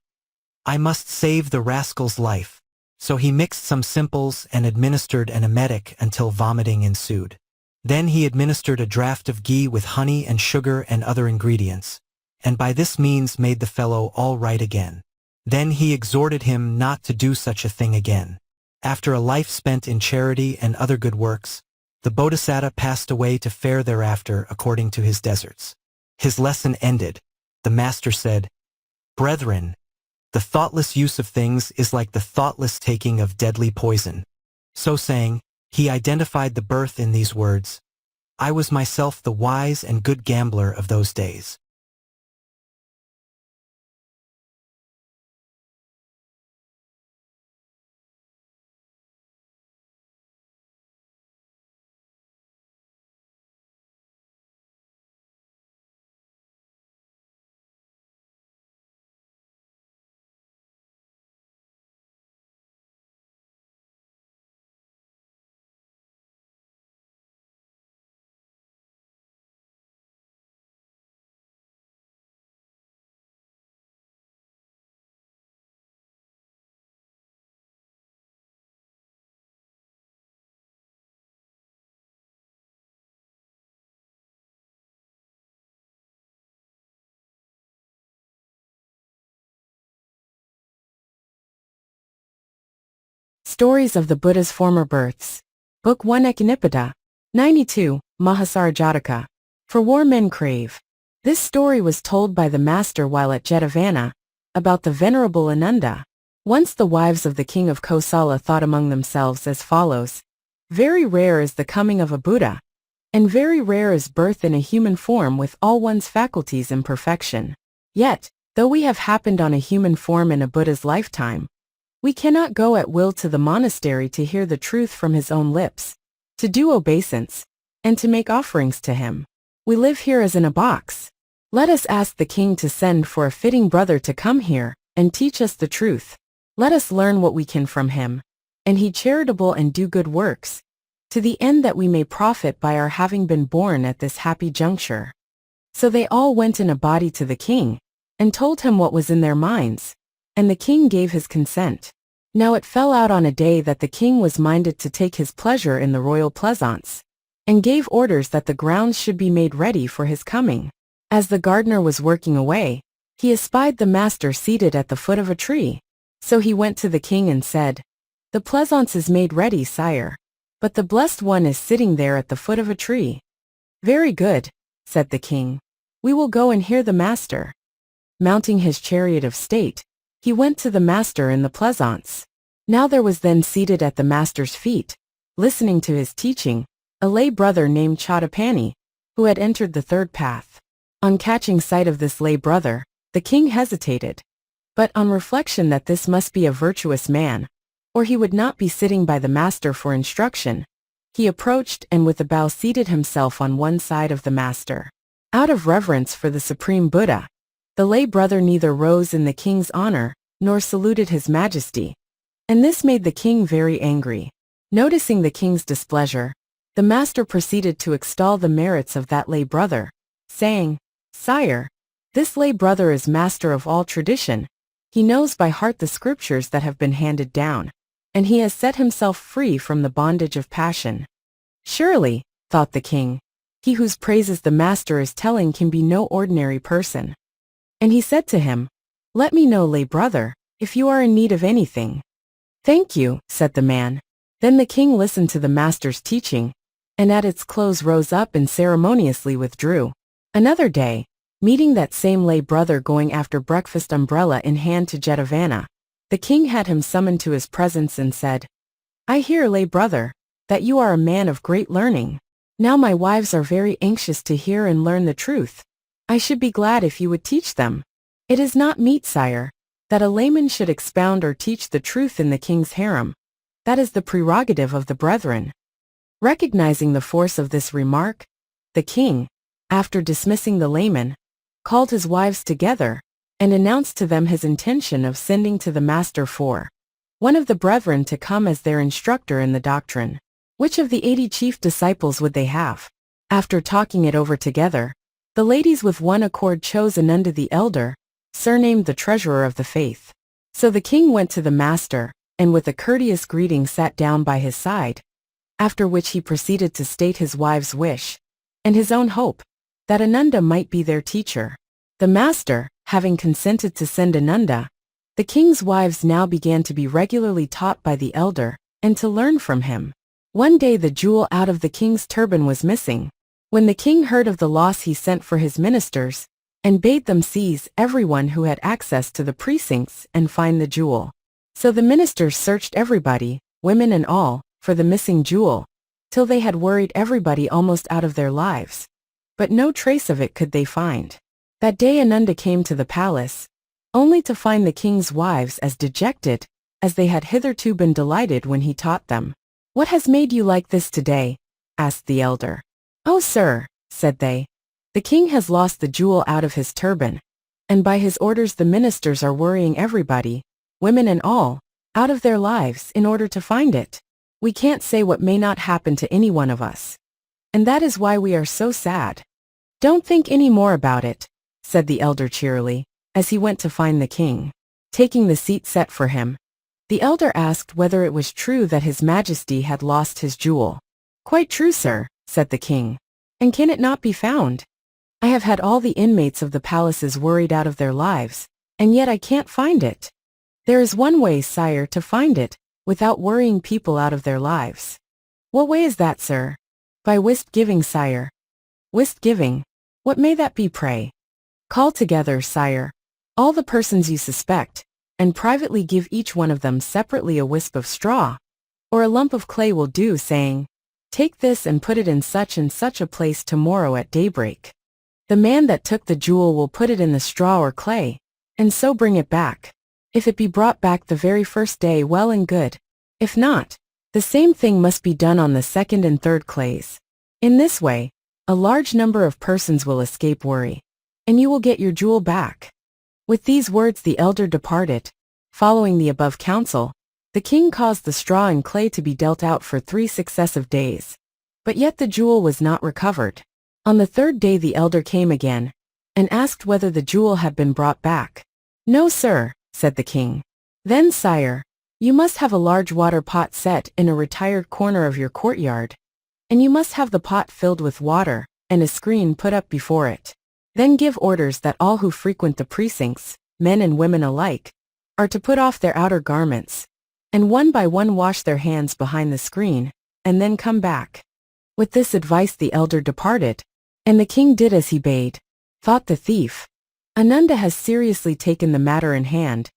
I must save the rascal's life. So he mixed some simples and administered an emetic until vomiting ensued. Then he administered a draught of ghee with honey and sugar and other ingredients, and by this means made the fellow all right again. Then he exhorted him not to do such a thing again. After a life spent in charity and other good works, the Bodhisattva passed away to fare thereafter according to his deserts. His lesson ended, the master said, Brethren, the thoughtless use of things is like the thoughtless taking of deadly poison. So saying, he identified the birth in these words, I was myself the wise and good gambler of those days. Stories of the Buddha's Former Births. Book 1 Echinipita. 92. Mahasara Jataka. For War Men Crave. This story was told by the master while at Jetavana, about the Venerable Ananda. Once the wives of the king of Kosala thought among themselves as follows. Very rare is the coming of a Buddha, and very rare is birth in a human form with all one's faculties in perfection. Yet, though we have happened on a human form in a Buddha's lifetime, we cannot go at will to the monastery to hear the truth from his own lips, to do obeisance, and to make offerings to him. We live here as in a box. Let us ask the king to send for a fitting brother to come here, and teach us the truth. Let us learn what we can from him, and he charitable and do good works, to the end that we may profit by our having been born at this happy juncture. So they all went in a body to the king, and told him what was in their minds, and the king gave his consent. Now it fell out on a day that the king was minded to take his pleasure in the royal pleasaunce, and gave orders that the grounds should be made ready for his coming. As the gardener was working away, he espied the master seated at the foot of a tree. So he went to the king and said, "The pleasaunce is made ready, sire, but the blessed one is sitting there at the foot of a tree." "Very good," said the king. "We will go and hear the master." Mounting his chariot of state, he went to the master in the pleasaunce. Now there was then seated at the master's feet, listening to his teaching, a lay brother named Chaudapani, who had entered the third path. On catching sight of this lay brother, the king hesitated. But on reflection that this must be a virtuous man, or he would not be sitting by the master for instruction, he approached and with a bow seated himself on one side of the master. Out of reverence for the Supreme Buddha, the lay brother neither rose in the king's honor, nor saluted his majesty, and this made the king very angry. Noticing the king's displeasure, the master proceeded to extol the merits of that lay brother, saying, "Sire, this lay brother is master of all tradition. He knows by heart the scriptures that have been handed down, and he has set himself free from the bondage of passion." Surely, thought the king, he whose praises the master is telling can be no ordinary person. And he said to him, "Let me know, lay brother, if you are in need of anything." "Thank you," said the man. Then the king listened to the master's teaching, and at its close rose up and ceremoniously withdrew. Another day, meeting that same lay brother going after breakfast umbrella in hand to Jetavana, the king had him summoned to his presence and said, "I hear, lay brother, that you are a man of great learning. Now my wives are very anxious to hear and learn the truth. I should be glad if you would teach them. It is not meet, sire, that a layman should expound or teach the truth in the king's harem. That is the prerogative of the brethren." Recognizing the force of this remark, the king, after dismissing the layman, called his wives together, and announced to them his intention of sending to the master for one of the brethren to come as their instructor in the doctrine. Which of the 80 chief disciples would they have? After talking it over together, the ladies with one accord chose Ananda the elder, surnamed the treasurer of the faith. So the king went to the master, and with a courteous greeting sat down by his side, after which he proceeded to state his wife's wish, and his own hope, that Ananda might be their teacher. The master, having consented to send Ananda, the king's wives now began to be regularly taught by the elder, and to learn from him. One day the jewel out of the king's turban was missing. When the king heard of the loss, he sent for his ministers, and bade them seize everyone who had access to the precincts and find the jewel. So the ministers searched everybody, women and all, for the missing jewel, till they had worried everybody almost out of their lives. But no trace of it could they find. That day Ananda came to the palace, only to find the king's wives as dejected as they had hitherto been delighted when he taught them. "What has made you like this today?" asked the elder. "Oh, sir," said they, "the king has lost the jewel out of his turban, and by his orders the ministers are worrying everybody, women and all, out of their lives in order to find it. We can't say what may not happen to any one of us, and that is why we are so sad." "Don't think any more about it," said the elder cheerily, as he went to find the king. Taking the seat set for him, the elder asked whether it was true that his majesty had lost his jewel. "Quite true, sir," said the king. "And can it not be found? I have had all the inmates of the palaces worried out of their lives, and yet I can't find it." "There is one way, sire, to find it," without worrying people out of their lives. What way is that, sir? By wisp-giving, sire. Wisp-giving? What may that be, pray? Call together, sire, all the persons you suspect, and privately give each one of them separately a wisp of straw, or a lump of clay will do, saying, take this and put it in such and such a place tomorrow at daybreak. The man that took the jewel will put it in the straw or clay, and so bring it back. If it be brought back the very first day, well and good. If not, the same thing must be done on the second and third clays. In this way, a large number of persons will escape worry, and you will get your jewel back. With these words the elder departed. Following the above counsel, the king caused the straw and clay to be dealt out for 3 successive days. But yet the jewel was not recovered. On the 3rd day the elder came again, and asked whether the jewel had been brought back. No, sir, said the king. Then, sire, you must have a large water pot set in a retired corner of your courtyard, and you must have the pot filled with water, and a screen put up before it. Then give orders that all who frequent the precincts, men and women alike, are to put off their outer garments, and one by one wash their hands behind the screen, and then come back. With this advice the elder departed, and the king did as he bade. Thought the thief, Ananda has seriously taken the matter in hand,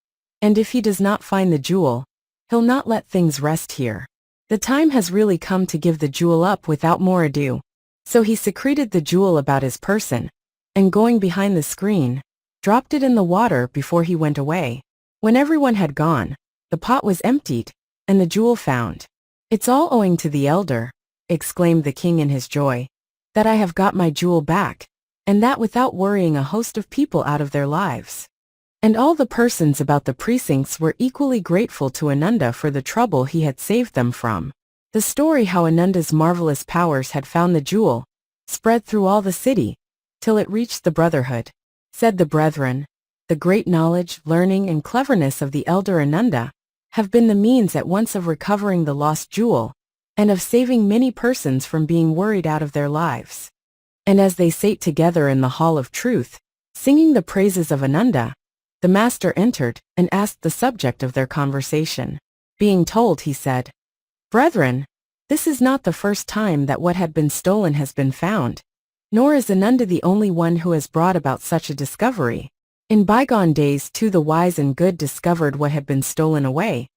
and if he does not find the jewel, he'll not let things rest here. The time has really come to give the jewel up without more ado. So he secreted the jewel about his person, and going behind the screen, dropped it in the water before he went away. When everyone had gone, the pot was emptied, and the jewel found. It's all owing to the elder, exclaimed the king in his joy, that I have got my jewel back, and that without worrying a host of people out of their lives. And all the persons about the precincts were equally grateful to Ananda for the trouble he had saved them from. The story how Ananda's marvelous powers had found the jewel spread through all the city, till it reached the brotherhood. Said the brethren, the great knowledge, learning, and cleverness of the elder Ananda have been the means at once of recovering the lost jewel, and of saving many persons from being worried out of their lives. And as they sate together in the hall of truth, singing the praises of Ananda, the master entered and asked the subject of their conversation. Being told, he said, Brethren, this is not the first time that what had been stolen has been found, nor is Ananda the only one who has brought about such a discovery. In bygone days too the wise and good discovered what had been stolen away,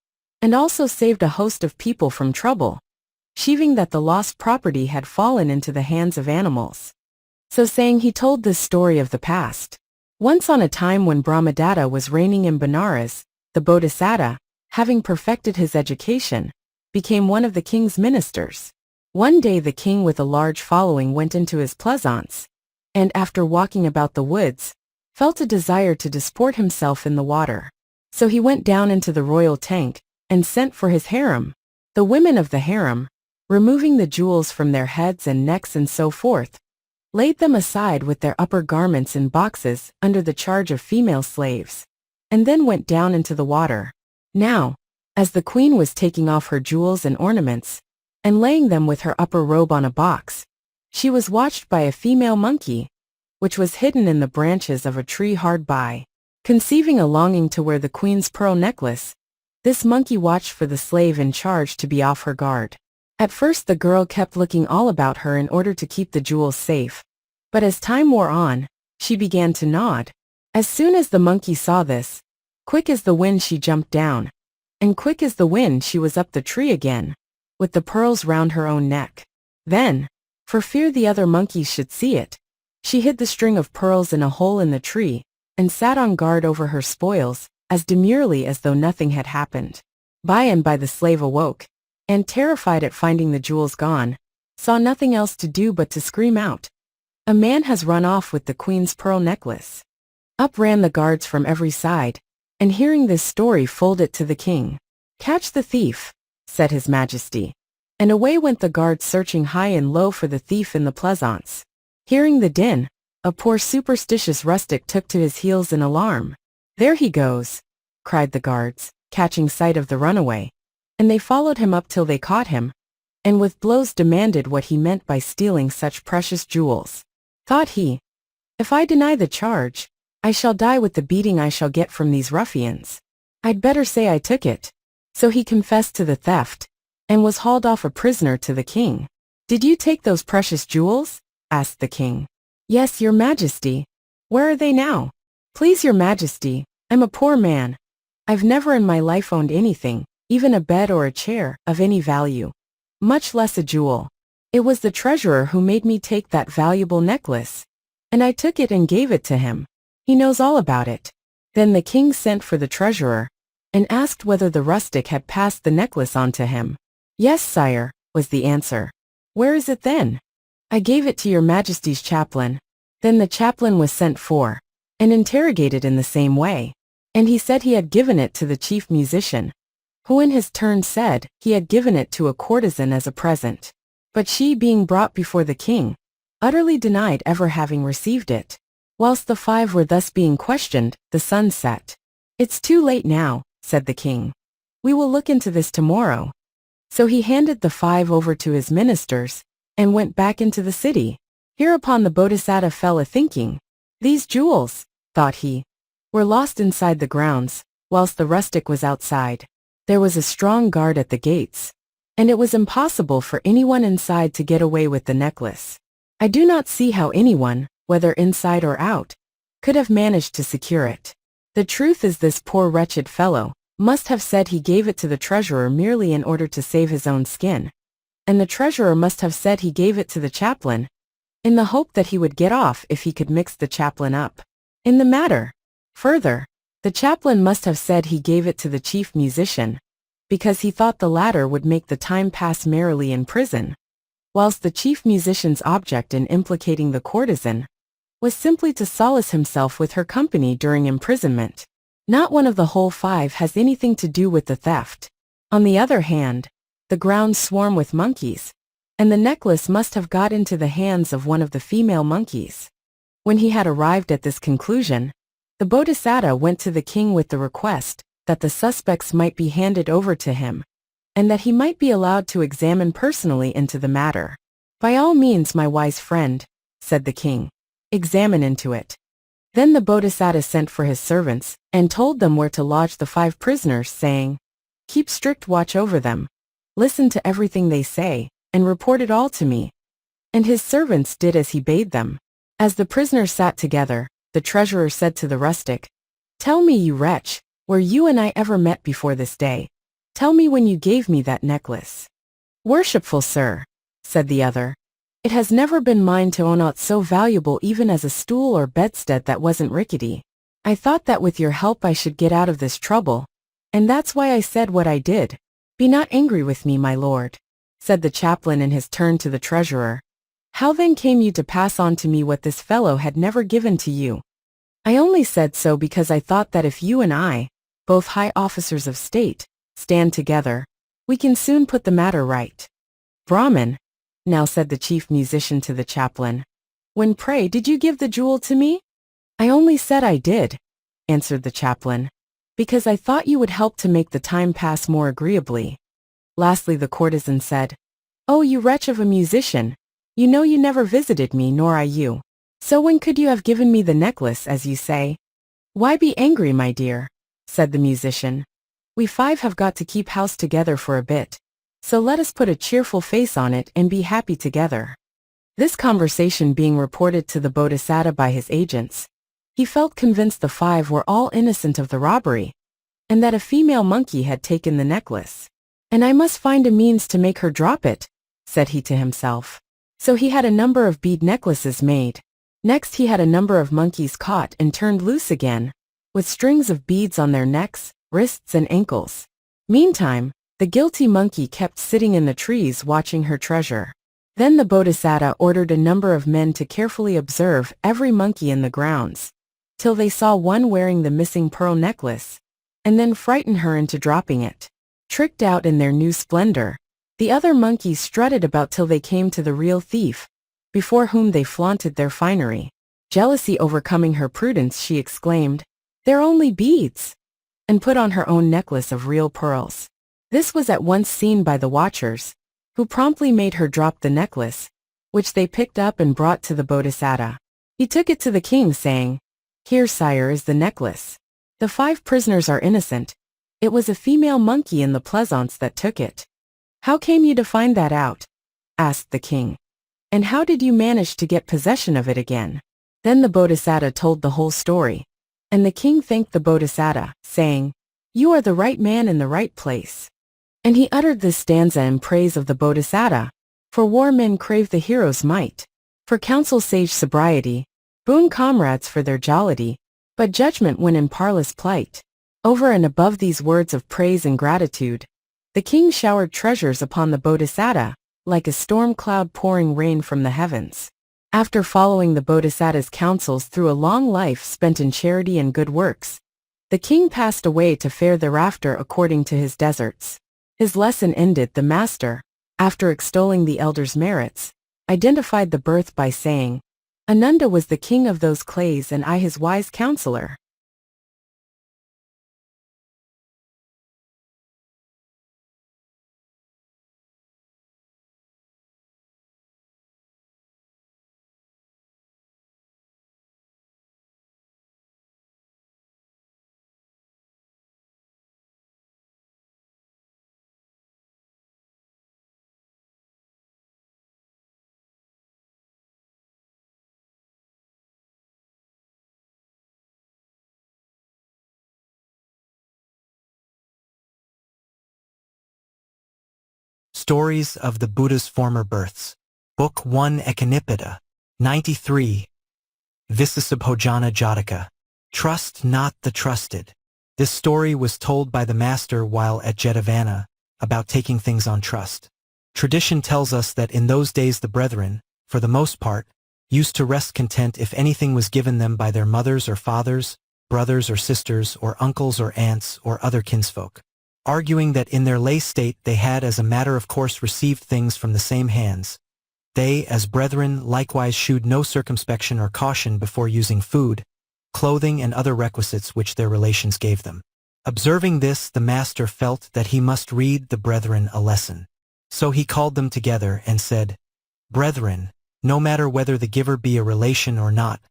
and also saved a host of people from trouble, achieving that the lost property had fallen into the hands of animals. So saying he told this story of the past. Once on a time when Brahmadatta was reigning in Benares, the Bodhisattva, having perfected his education, became one of the king's ministers. One day the king with a large following went into his pleasaunce, and after walking about the woods, felt a desire to disport himself in the water. So he went down into the royal tank, and sent for his harem. The women of the harem, removing the jewels from their heads and necks and so forth, laid them aside with their upper garments in boxes under the charge of female slaves, and then went down into the water. Now, as the queen was taking off her jewels and ornaments, and laying them with her upper robe on a box, she was watched by a female monkey, which was hidden in the branches of a tree hard by. Conceiving a longing to wear the queen's pearl necklace, this monkey watched for the slave in charge to be off her guard. At first the girl kept looking all about her in order to keep the jewels safe, but as time wore on, she began to nod. As soon as the monkey saw this, quick as the wind she jumped down, and quick as the wind she was up the tree again, with the pearls round her own neck. Then, for fear the other monkeys should see it, she hid the string of pearls in a hole in the tree, and sat on guard over her spoils, as demurely as though nothing had happened. By and by the slave awoke, and terrified at finding the jewels gone, saw nothing else to do but to scream out, "A man has run off with the queen's pearl necklace." Up ran the guards from every side, and hearing this story told it to the king. "Catch the thief," said his majesty. And away went the guards searching high and low for the thief in the pleasaunce. Hearing the din, a poor superstitious rustic took to his heels in alarm. "There he goes," cried the guards, catching sight of the runaway, and they followed him up till they caught him, and with blows demanded what he meant by stealing such precious jewels. Thought he, "If I deny the charge, I shall die with the beating I shall get from these ruffians. I'd better say I took it." So he confessed to the theft, and was hauled off a prisoner to the king. "Did you take those precious jewels?" asked the king. "Yes, your majesty." "Where are they now?" "Please your majesty, I'm a poor man. I've never in my life owned anything, even a bed or a chair, of any value, much less a jewel. It was the treasurer who made me take that valuable necklace, and I took it and gave it to him. He knows all about it." Then the king sent for the treasurer, and asked whether the rustic had passed the necklace on to him. "Yes, sire," was the answer. "Where is it then?" "I gave it to your majesty's chaplain." Then the chaplain was sent for, and interrogated in the same way. And he said he had given it to the chief musician, who in his turn said he had given it to a courtesan as a present. But she, being brought before the king, utterly denied ever having received it. Whilst the five were thus being questioned, the sun set. "It's too late now," said the king. "We will look into this tomorrow." So he handed the five over to his ministers, and went back into the city. Hereupon the Bodhisattva fell a-thinking. "These jewels," thought he, "were lost inside the grounds, whilst the rustic was outside. There was a strong guard at the gates, and it was impossible for anyone inside to get away with the necklace. I do not see how anyone, whether inside or out, could have managed to secure it. The truth is this poor wretched fellow must have said he gave it to the treasurer merely in order to save his own skin, and the treasurer must have said he gave it to the chaplain in the hope that he would get off if he could mix the chaplain up in the matter. Further, the chaplain must have said he gave it to the chief musician, because he thought the latter would make the time pass merrily in prison, whilst the chief musician's object in implicating the courtesan was simply to solace himself with her company during imprisonment. Not one of the whole five has anything to do with the theft. On the other hand, the grounds swarm with monkeys, and the necklace must have got into the hands of one of the female monkeys. When he had arrived at this conclusion, the Bodhisattva went to the king with the request that the suspects might be handed over to him, and that he might be allowed to examine personally into the matter. "By all means, my wise friend," said the king. "Examine into it." Then the Bodhisattva sent for his servants, and told them where to lodge the five prisoners, saying, "Keep strict watch over them. Listen to everything they say, and report it all to me." And his servants did as he bade them. As the prisoners sat together, the treasurer said to the rustic, "Tell me, you wretch, where you and I ever met before this day. Tell me when you gave me that necklace." "Worshipful sir," said the other, "it has never been mine to own aught so valuable even as a stool or bedstead that wasn't rickety. I thought that with your help I should get out of this trouble, and that's why I said what I did. Be not angry with me, my lord," said the chaplain in his turn to the treasurer. "How then came you to pass on to me what this fellow had never given to you?" "I only said so because I thought that if you and I, both high officers of state, stand together, we can soon put the matter right." "Brahmin," now said the chief musician to the chaplain, "when pray did you give the jewel to me?" "I only said I did," answered the chaplain, "because I thought you would help to make the time pass more agreeably." Lastly the courtesan said, "Oh, you wretch of a musician, you know you never visited me nor I you. So when could you have given me the necklace, as you say?" "Why be angry, my dear?" said the musician. "We five have got to keep house together for a bit, so let us put a cheerful face on it and be happy together." This conversation being reported to the Bodhisattva by his agents, he felt convinced the five were all innocent of the robbery, and that a female monkey had taken the necklace. "And I must find a means to make her drop it," said he to himself. So he had a number of bead necklaces made. Next he had a number of monkeys caught and turned loose again, with strings of beads on their necks, wrists and ankles. Meantime, the guilty monkey kept sitting in the trees watching her treasure. Then the Bodhisattva ordered a number of men to carefully observe every monkey in the grounds, till they saw one wearing the missing pearl necklace, and then frighten her into dropping it. Tricked out in their new splendor, the other monkeys strutted about till they came to the real thief, before whom they flaunted their finery. Jealousy overcoming her prudence, she exclaimed, "They're only beads," and put on her own necklace of real pearls. This was at once seen by the watchers, who promptly made her drop the necklace, which they picked up and brought to the Bodhisattva. He took it to the king, saying, "Here, sire, is the necklace. The five prisoners are innocent, It was a female monkey in the pleasaunce that took it. How came you to find that out? Asked the king. And how did you manage to get possession of it again? Then the Bodhisattva told the whole story. And the king thanked the Bodhisattva, saying, You are the right man in the right place. And he uttered this stanza in praise of the Bodhisattva. For war men crave the hero's might. For counsel sage sobriety. Boon comrades for their jollity. But judgment when in parlous plight. Over and above these words of praise and gratitude, the king showered treasures upon the Bodhisattva, like a storm cloud pouring rain from the heavens. After following the Bodhisattva's counsels through a long life spent in charity and good works, the king passed away to fare thereafter according to his deserts. His lesson ended, the master, after extolling the elder's merits, identified the birth by saying, Ananda was the king of those clays and I his wise counselor. Stories of the Buddha's Former Births. Book 1 Ekanipita. 93. Vissasabhojana Jataka. Trust not the trusted. This story was told by the master while at Jetavana, about taking things on trust. Tradition tells us that in those days the brethren, for the most part, used to rest content if anything was given them by their mothers or fathers, brothers or sisters or uncles or aunts or other kinsfolk, arguing that in their lay state they had as a matter of course received things from the same hands. They, as brethren, likewise shewed no circumspection or caution before using food, clothing and other requisites which their relations gave them. Observing this, the master felt that he must read the brethren a lesson. So he called them together and said, Brethren, no matter whether the giver be a relation or not,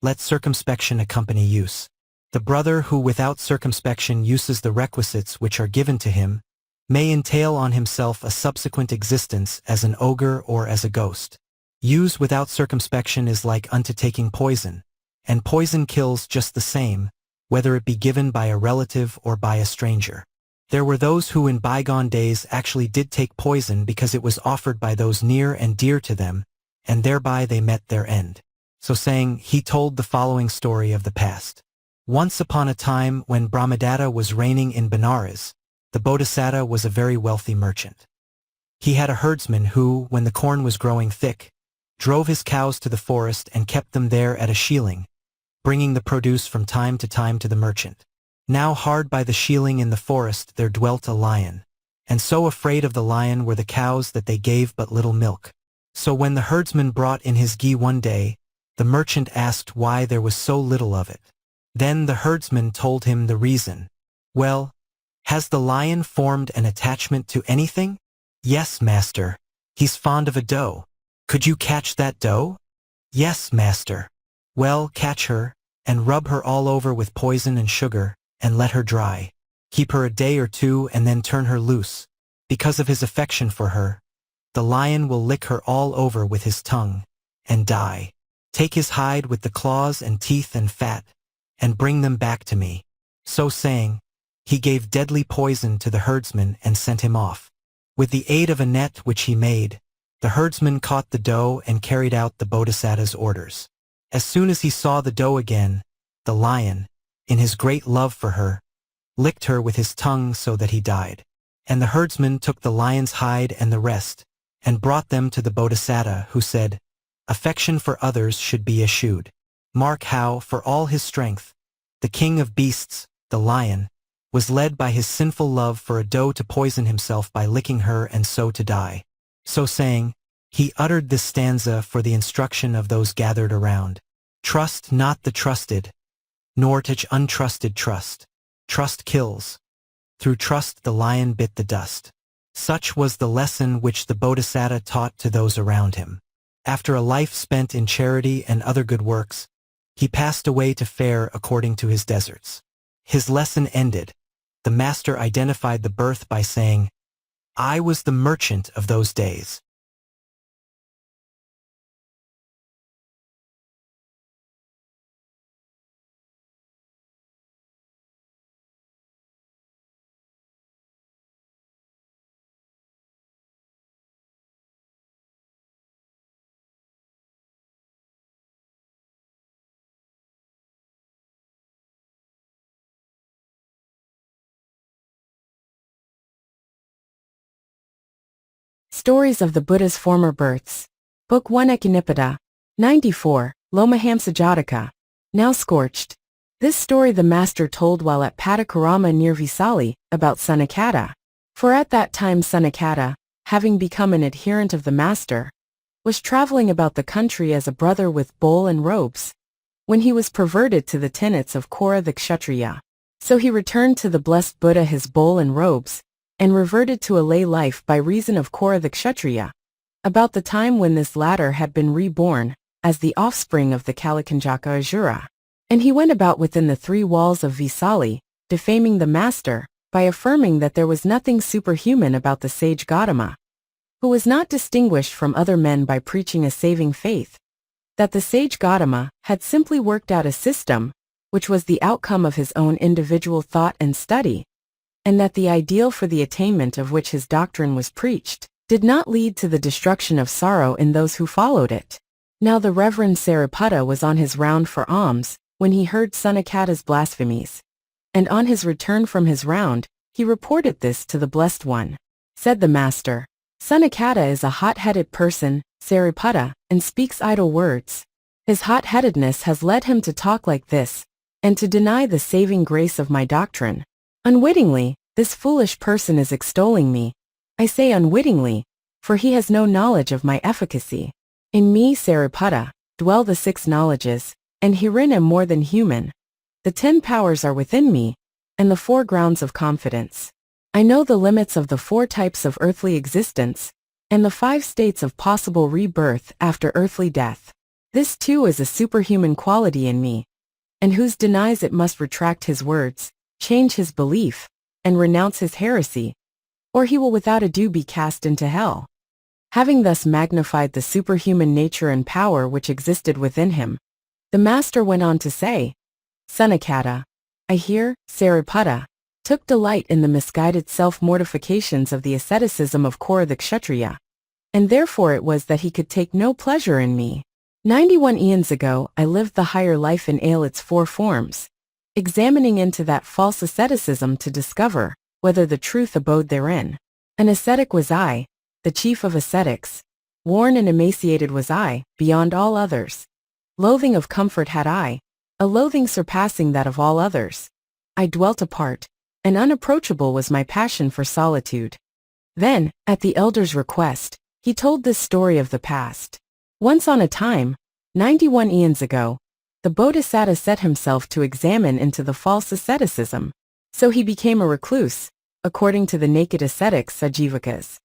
let circumspection accompany use. The brother who without circumspection uses the requisites which are given to him, may entail on himself a subsequent existence as an ogre or as a ghost. Use without circumspection is like unto taking poison, and poison kills just the same, whether it be given by a relative or by a stranger. There were those who in bygone days actually did take poison because it was offered by those near and dear to them, and thereby they met their end. So saying, he told the following story of the past. Once upon a time when Brahmadatta was reigning in Benares, the Bodhisattva was a very wealthy merchant. He had a herdsman who, when the corn was growing thick, drove his cows to the forest and kept them there at a shieling, bringing the produce from time to time to the merchant. Now hard by the shieling in the forest there dwelt a lion, and so afraid of the lion were the cows that they gave but little milk. So when the herdsman brought in his ghee one day, the merchant asked why there was so little of it. Then the herdsman told him the reason. Well, has the lion formed an attachment to anything? Yes, master. He's fond of a doe. Could you catch that doe? Yes, master. Well, catch her, and rub her all over with poison and sugar, and let her dry. Keep her a day or two and then turn her loose. Because of his affection for her, the lion will lick her all over with his tongue, and die. Take his hide with the claws and teeth and fat, and bring them back to me. So saying, he gave deadly poison to the herdsman and sent him off. With the aid of a net which he made, the herdsman caught the doe and carried out the Bodhisattva's orders. As soon as he saw the doe again, the lion, in his great love for her, licked her with his tongue so that he died. And the herdsman took the lion's hide and the rest, and brought them to the Bodhisattva, who said, Affection for others should be eschewed. Mark how, for all his strength, the king of beasts, the lion, was led by his sinful love for a doe to poison himself by licking her and so to die. So saying, he uttered this stanza for the instruction of those gathered around. Trust not the trusted, nor to untrusted trust. Trust kills. Through trust the lion bit the dust. Such was the lesson which the Bodhisattva taught to those around him. After a life spent in charity and other good works, he passed away to fare according to his deserts. His lesson ended. the master identified the birth by saying, "I was the merchant of those days." Stories of the Buddha's Former Births. Book 1 Echinippitta. 94. Lomahamsa Jataka. Now scorched. This story the master told while at Patakarama near Visali, about Saccankira. For at that time Saccankira, having become an adherent of the master, was traveling about the country as a brother with bowl and robes, when he was perverted to the tenets of Kora the Kshatriya. So he returned to the blessed Buddha his bowl and robes, and reverted to a lay life by reason of Kora the Kshatriya, about the time when this latter had been reborn, as the offspring of the Kalakanni Asura. And he went about within the 3 walls of Visali, defaming the master, by affirming that there was nothing superhuman about the sage Gautama, who was not distinguished from other men by preaching a saving faith, that the sage Gautama had simply worked out a system, which was the outcome of his own individual thought and study, and that the ideal for the attainment of which his doctrine was preached did not lead to the destruction of sorrow in those who followed it. Now the Reverend Sariputta was on his round for alms, when he heard Saccankira's blasphemies. And on his return from his round, he reported this to the Blessed One. Said the Master, "Saccankira is a hot-headed person, Sariputta, and speaks idle words. His hot-headedness has led him to talk like this, and to deny the saving grace of my doctrine. Unwittingly, this foolish person is extolling me. I say unwittingly, for he has no knowledge of my efficacy. In me, Sariputta, dwell the 6 knowledges, and herein am more than human. The 10 powers are within me, and the 4 grounds of confidence. I know the limits of the 4 types of earthly existence, and the 5 states of possible rebirth after earthly death. This too is a superhuman quality in me, and whose denies it must retract his words, change his belief, and renounce his heresy, or he will without ado be cast into hell." Having thus magnified the superhuman nature and power which existed within him, the master went on to say, "Saccankira, I hear, Sariputta, took delight in the misguided self-mortifications of the asceticism of Kora the Kshatriya, and therefore it was that he could take no pleasure in me. 91 eons ago I lived the higher life in all its 4 forms, examining into that false asceticism to discover whether the truth abode therein. An ascetic was I, the chief of ascetics. Worn and emaciated was I, beyond all others. Loathing of comfort had I, a loathing surpassing that of all others. I dwelt apart, and unapproachable was my passion for solitude." Then, at the elder's request, he told this story of the past. Once on a time, 91 eons ago, the Bodhisattva set himself to examine into the false asceticism. So he became a recluse, according to the naked ascetics Sajivakas.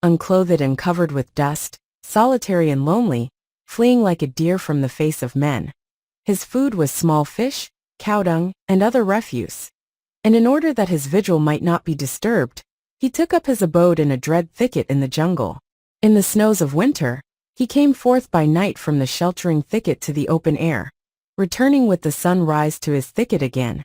Unclothed and covered with dust, solitary and lonely, fleeing like a deer from the face of men. His food was small fish, cow dung, and other refuse. And in order that his vigil might not be disturbed, he took up his abode in a dread thicket in the jungle. In the snows of winter, he came forth by night from the sheltering thicket to the open air, returning with the sunrise to his thicket again.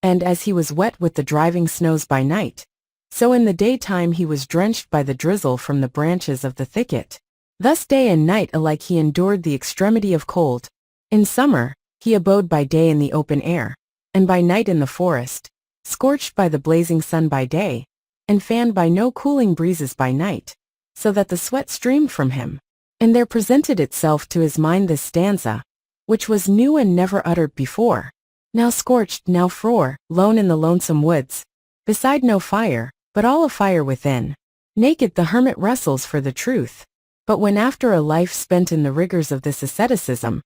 And as he was wet with the driving snows by night, so in the daytime he was drenched by the drizzle from the branches of the thicket. Thus day and night alike he endured the extremity of cold. In summer, he abode by day in the open air, and by night in the forest, scorched by the blazing sun by day, and fanned by no cooling breezes by night, so that the sweat streamed from him. And there presented itself to his mind this stanza, which was new and never uttered before. Now scorched, now frore, lone in the lonesome woods, beside no fire, but all afire within. Naked the hermit wrestles for the truth. But when after a life spent in the rigors of this asceticism,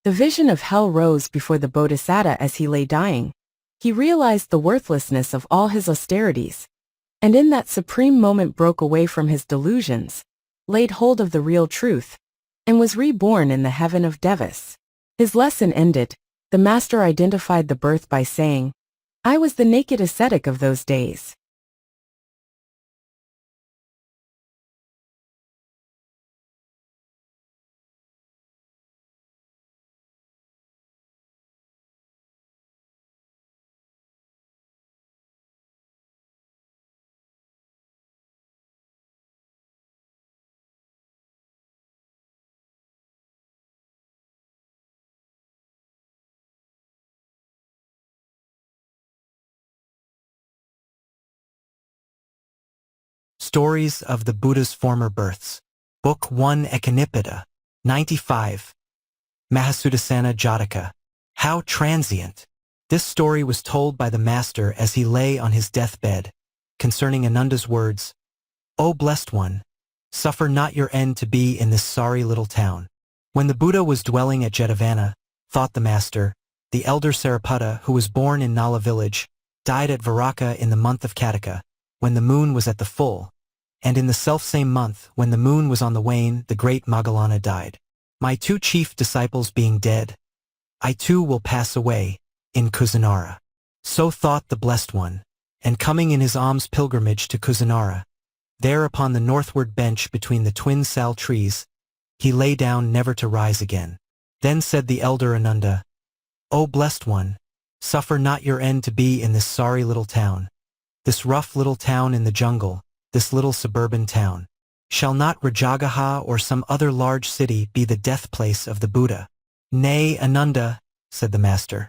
the vision of hell rose before the Bodhisattva as he lay dying, he realized the worthlessness of all his austerities, and in that supreme moment broke away from his delusions, laid hold of the real truth, and was reborn in the heaven of Devas. His lesson ended, the master identified the birth by saying, I was the naked ascetic of those days. Stories of the Buddha's Former Births. Book 1 Ekanipada. 95. Mahasudassana Jataka. How transient! This story was told by the master as he lay on his deathbed, concerning Ananda's words, O blessed one, suffer not your end to be in this sorry little town. When the Buddha was dwelling at Jetavana, thought the master, the elder Sariputta, who was born in Nala village, died at Varaka in the month of Kataka, when the moon was at the full, and in the selfsame month, when the moon was on the wane, the great Moggallana died. My two chief disciples being dead, I too will pass away, in Kusinara. So thought the blessed one, and coming in his alms pilgrimage to Kusinara, there upon the northward bench between the twin sal trees, he lay down never to rise again. Then said the elder Ananda, O blessed one, suffer not your end to be in this sorry little town, this rough little town in the jungle, this little suburban town. Shall not Rajagaha or some other large city be the death place of the Buddha? Nay, Ananda, said the master.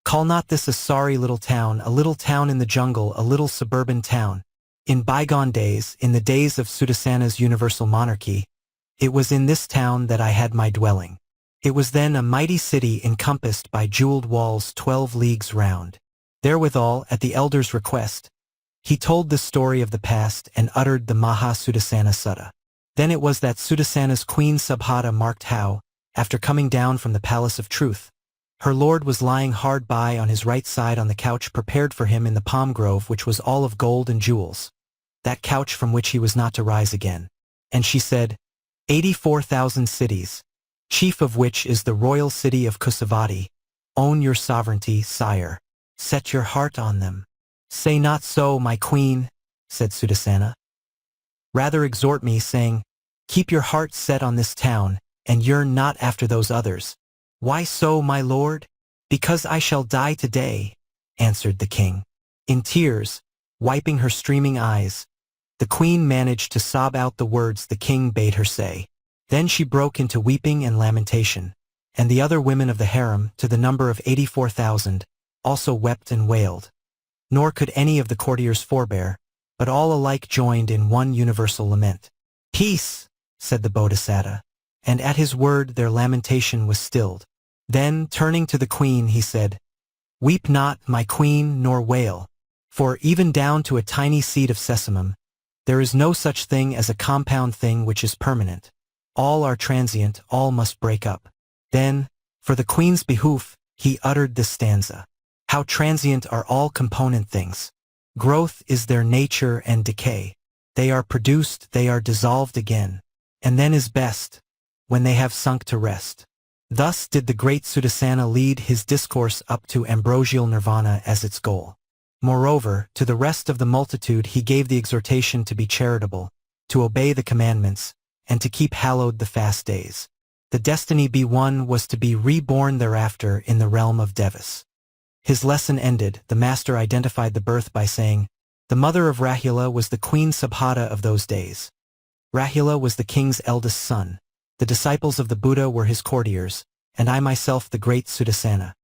Call not this a sorry little town in the jungle, a little suburban town. In bygone days, in the days of Sudassana's universal monarchy, it was in this town that I had my dwelling. It was then a mighty city encompassed by jeweled walls 12 leagues round. Therewithal, at the elder's request, he told the story of the past and uttered the Mahasudassana Sutta. Then it was that Sudassana's queen Subhata marked how, after coming down from the palace of truth, her lord was lying hard by on his right side on the couch prepared for him in the palm grove which was all of gold and jewels, that couch from which he was not to rise again. And she said, 84,000 cities, chief of which is the royal city of Kusavati, own your sovereignty, sire. Set your heart on them. Say not so, my queen, said Sudassana. Rather exhort me, saying, keep your heart set on this town, and yearn not after those others. Why so, my lord? Because I shall die today, answered the king. In tears, wiping her streaming eyes, the queen managed to sob out the words the king bade her say. Then she broke into weeping and lamentation, and the other women of the harem, to the number of 84,000, also wept and wailed. Nor could any of the courtiers forbear, but all alike joined in one universal lament. Peace, said the Bodhisattva, and at his word their lamentation was stilled. Then, turning to the queen, he said, Weep not, my queen, nor wail, for even down to a tiny seed of sesamum, there is no such thing as a compound thing which is permanent. All are transient, all must break up. Then, for the queen's behoof, he uttered this stanza. How transient are all component things. Growth is their nature and decay. They are produced, they are dissolved again, and then is best, when they have sunk to rest. Thus did the great Sudassana lead his discourse up to ambrosial nirvana as its goal. Moreover, to the rest of the multitude he gave the exhortation to be charitable, to obey the commandments, and to keep hallowed the fast days. The destiny be one was to be reborn thereafter in the realm of Devas. His lesson ended, the master identified the birth by saying, the mother of Rahula was the queen Subhata of those days. Rahula was the king's eldest son. The disciples of the Buddha were his courtiers, and I myself the great Sudassana.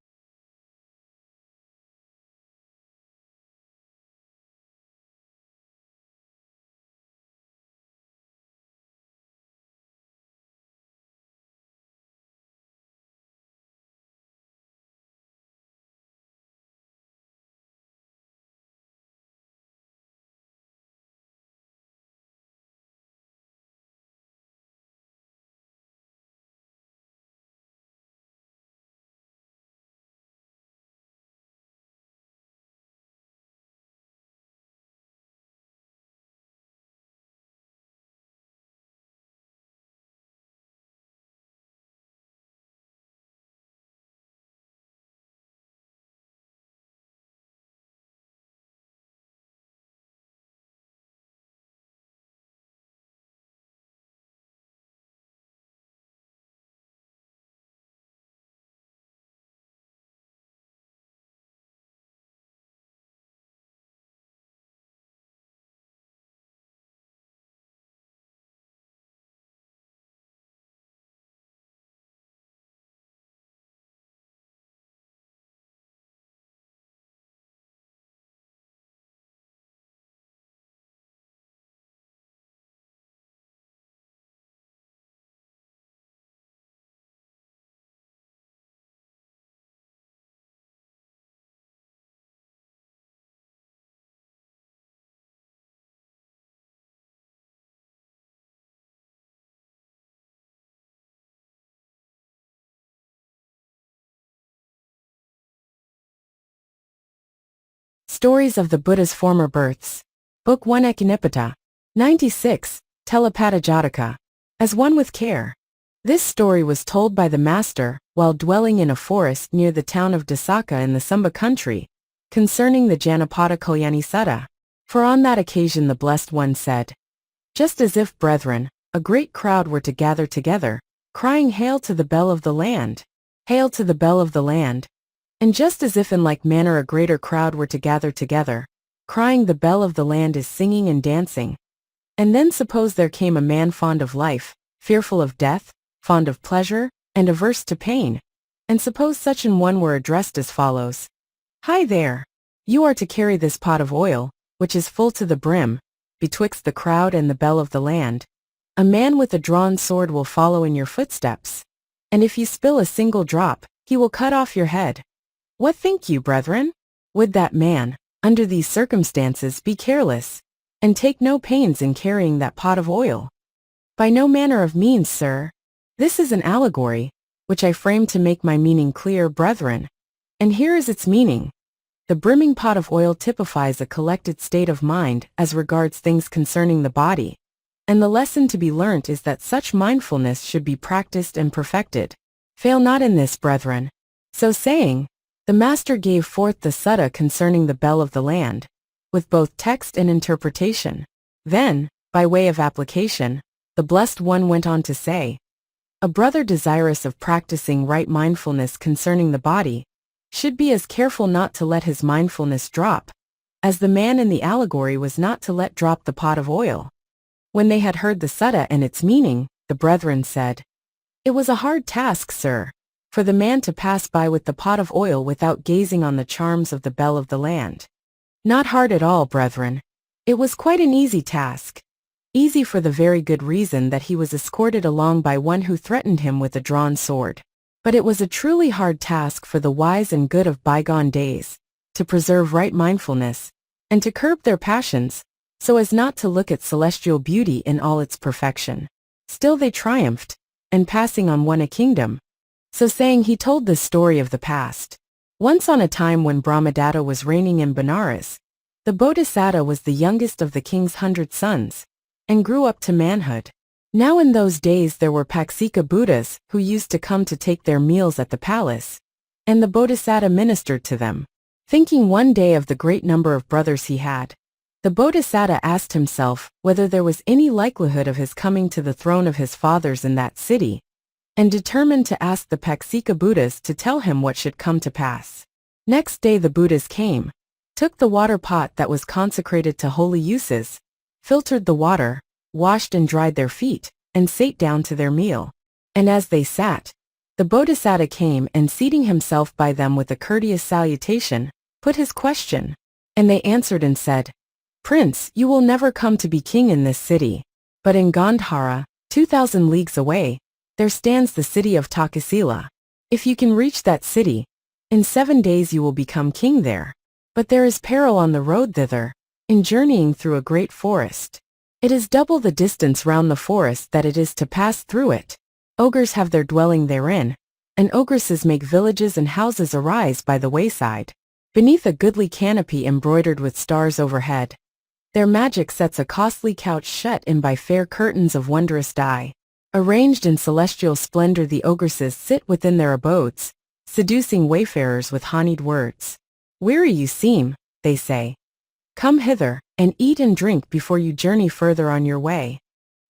Stories of the Buddha's Former Births. Book 1 Ekinipata. 96. Telapatta Jataka. As one with care. This story was told by the master, while dwelling in a forest near the town of Dasaka in the Sambha country, concerning the Janapada Kalyani Sutta. For on that occasion the Blessed One said, just as if, brethren, a great crowd were to gather together, crying Hail to the Bell of the Land! Hail to the Bell of the Land! And just as if in like manner a greater crowd were to gather together, crying the Bell of the Land is singing and dancing. And then suppose there came a man fond of life, fearful of death, fond of pleasure, and averse to pain. And suppose such an one were addressed as follows. Hi there! You are to carry this pot of oil, which is full to the brim, betwixt the crowd and the Bell of the Land. A man with a drawn sword will follow in your footsteps. And if you spill a single drop, he will cut off your head. What think you, brethren? Would that man, under these circumstances, be careless, and take no pains in carrying that pot of oil? By no manner of means, sir. This is an allegory, which I frame to make my meaning clear, brethren. And here is its meaning. The brimming pot of oil typifies a collected state of mind as regards things concerning the body. And the lesson to be learnt is that such mindfulness should be practiced and perfected. Fail not in this, brethren. So saying, the master gave forth the sutta concerning the Bell of the Land, with both text and interpretation. Then, by way of application, the Blessed One went on to say, a brother desirous of practicing right mindfulness concerning the body should be as careful not to let his mindfulness drop, as the man in the allegory was not to let drop the pot of oil. When they had heard the sutta and its meaning, the brethren said, it was a hard task, sir, for the man to pass by with the pot of oil without gazing on the charms of the Bell of the Land. Not hard at all, brethren. It was quite an easy task. Easy for the very good reason that he was escorted along by one who threatened him with a drawn sword. But it was a truly hard task for the wise and good of bygone days, to preserve right mindfulness, and to curb their passions, so as not to look at celestial beauty in all its perfection. Still they triumphed, and passing on won a kingdom. So saying he told this story of the past. Once on a time when Brahmadatta was reigning in Benares, the Bodhisattva was the youngest of the king's 100 sons, and grew up to manhood. Now in those days there were Paksika Buddhas who used to come to take their meals at the palace, and the Bodhisattva ministered to them. Thinking one day of the great number of brothers he had, the Bodhisattva asked himself whether there was any likelihood of his coming to the throne of his fathers in that city, and determined to ask the Paksika Buddhas to tell him what should come to pass. Next day the Buddhas came, took the water pot that was consecrated to holy uses, filtered the water, washed and dried their feet, and sate down to their meal. And as they sat, the Bodhisattva came and seating himself by them with a courteous salutation, put his question. And they answered and said, Prince, you will never come to be king in this city. But in Gandhara, 2,000 leagues away, there stands the city of Takasila. If you can reach that city, in 7 days you will become king there. But there is peril on the road thither, in journeying through a great forest. It is double the distance round the forest that it is to pass through it. Ogres have their dwelling therein, and ogresses make villages and houses arise by the wayside, beneath a goodly canopy embroidered with stars overhead. Their magic sets a costly couch shut in by fair curtains of wondrous dye. Arranged in celestial splendor the ogresses sit within their abodes, seducing wayfarers with honeyed words. Weary you seem, they say. Come hither, and eat and drink before you journey further on your way.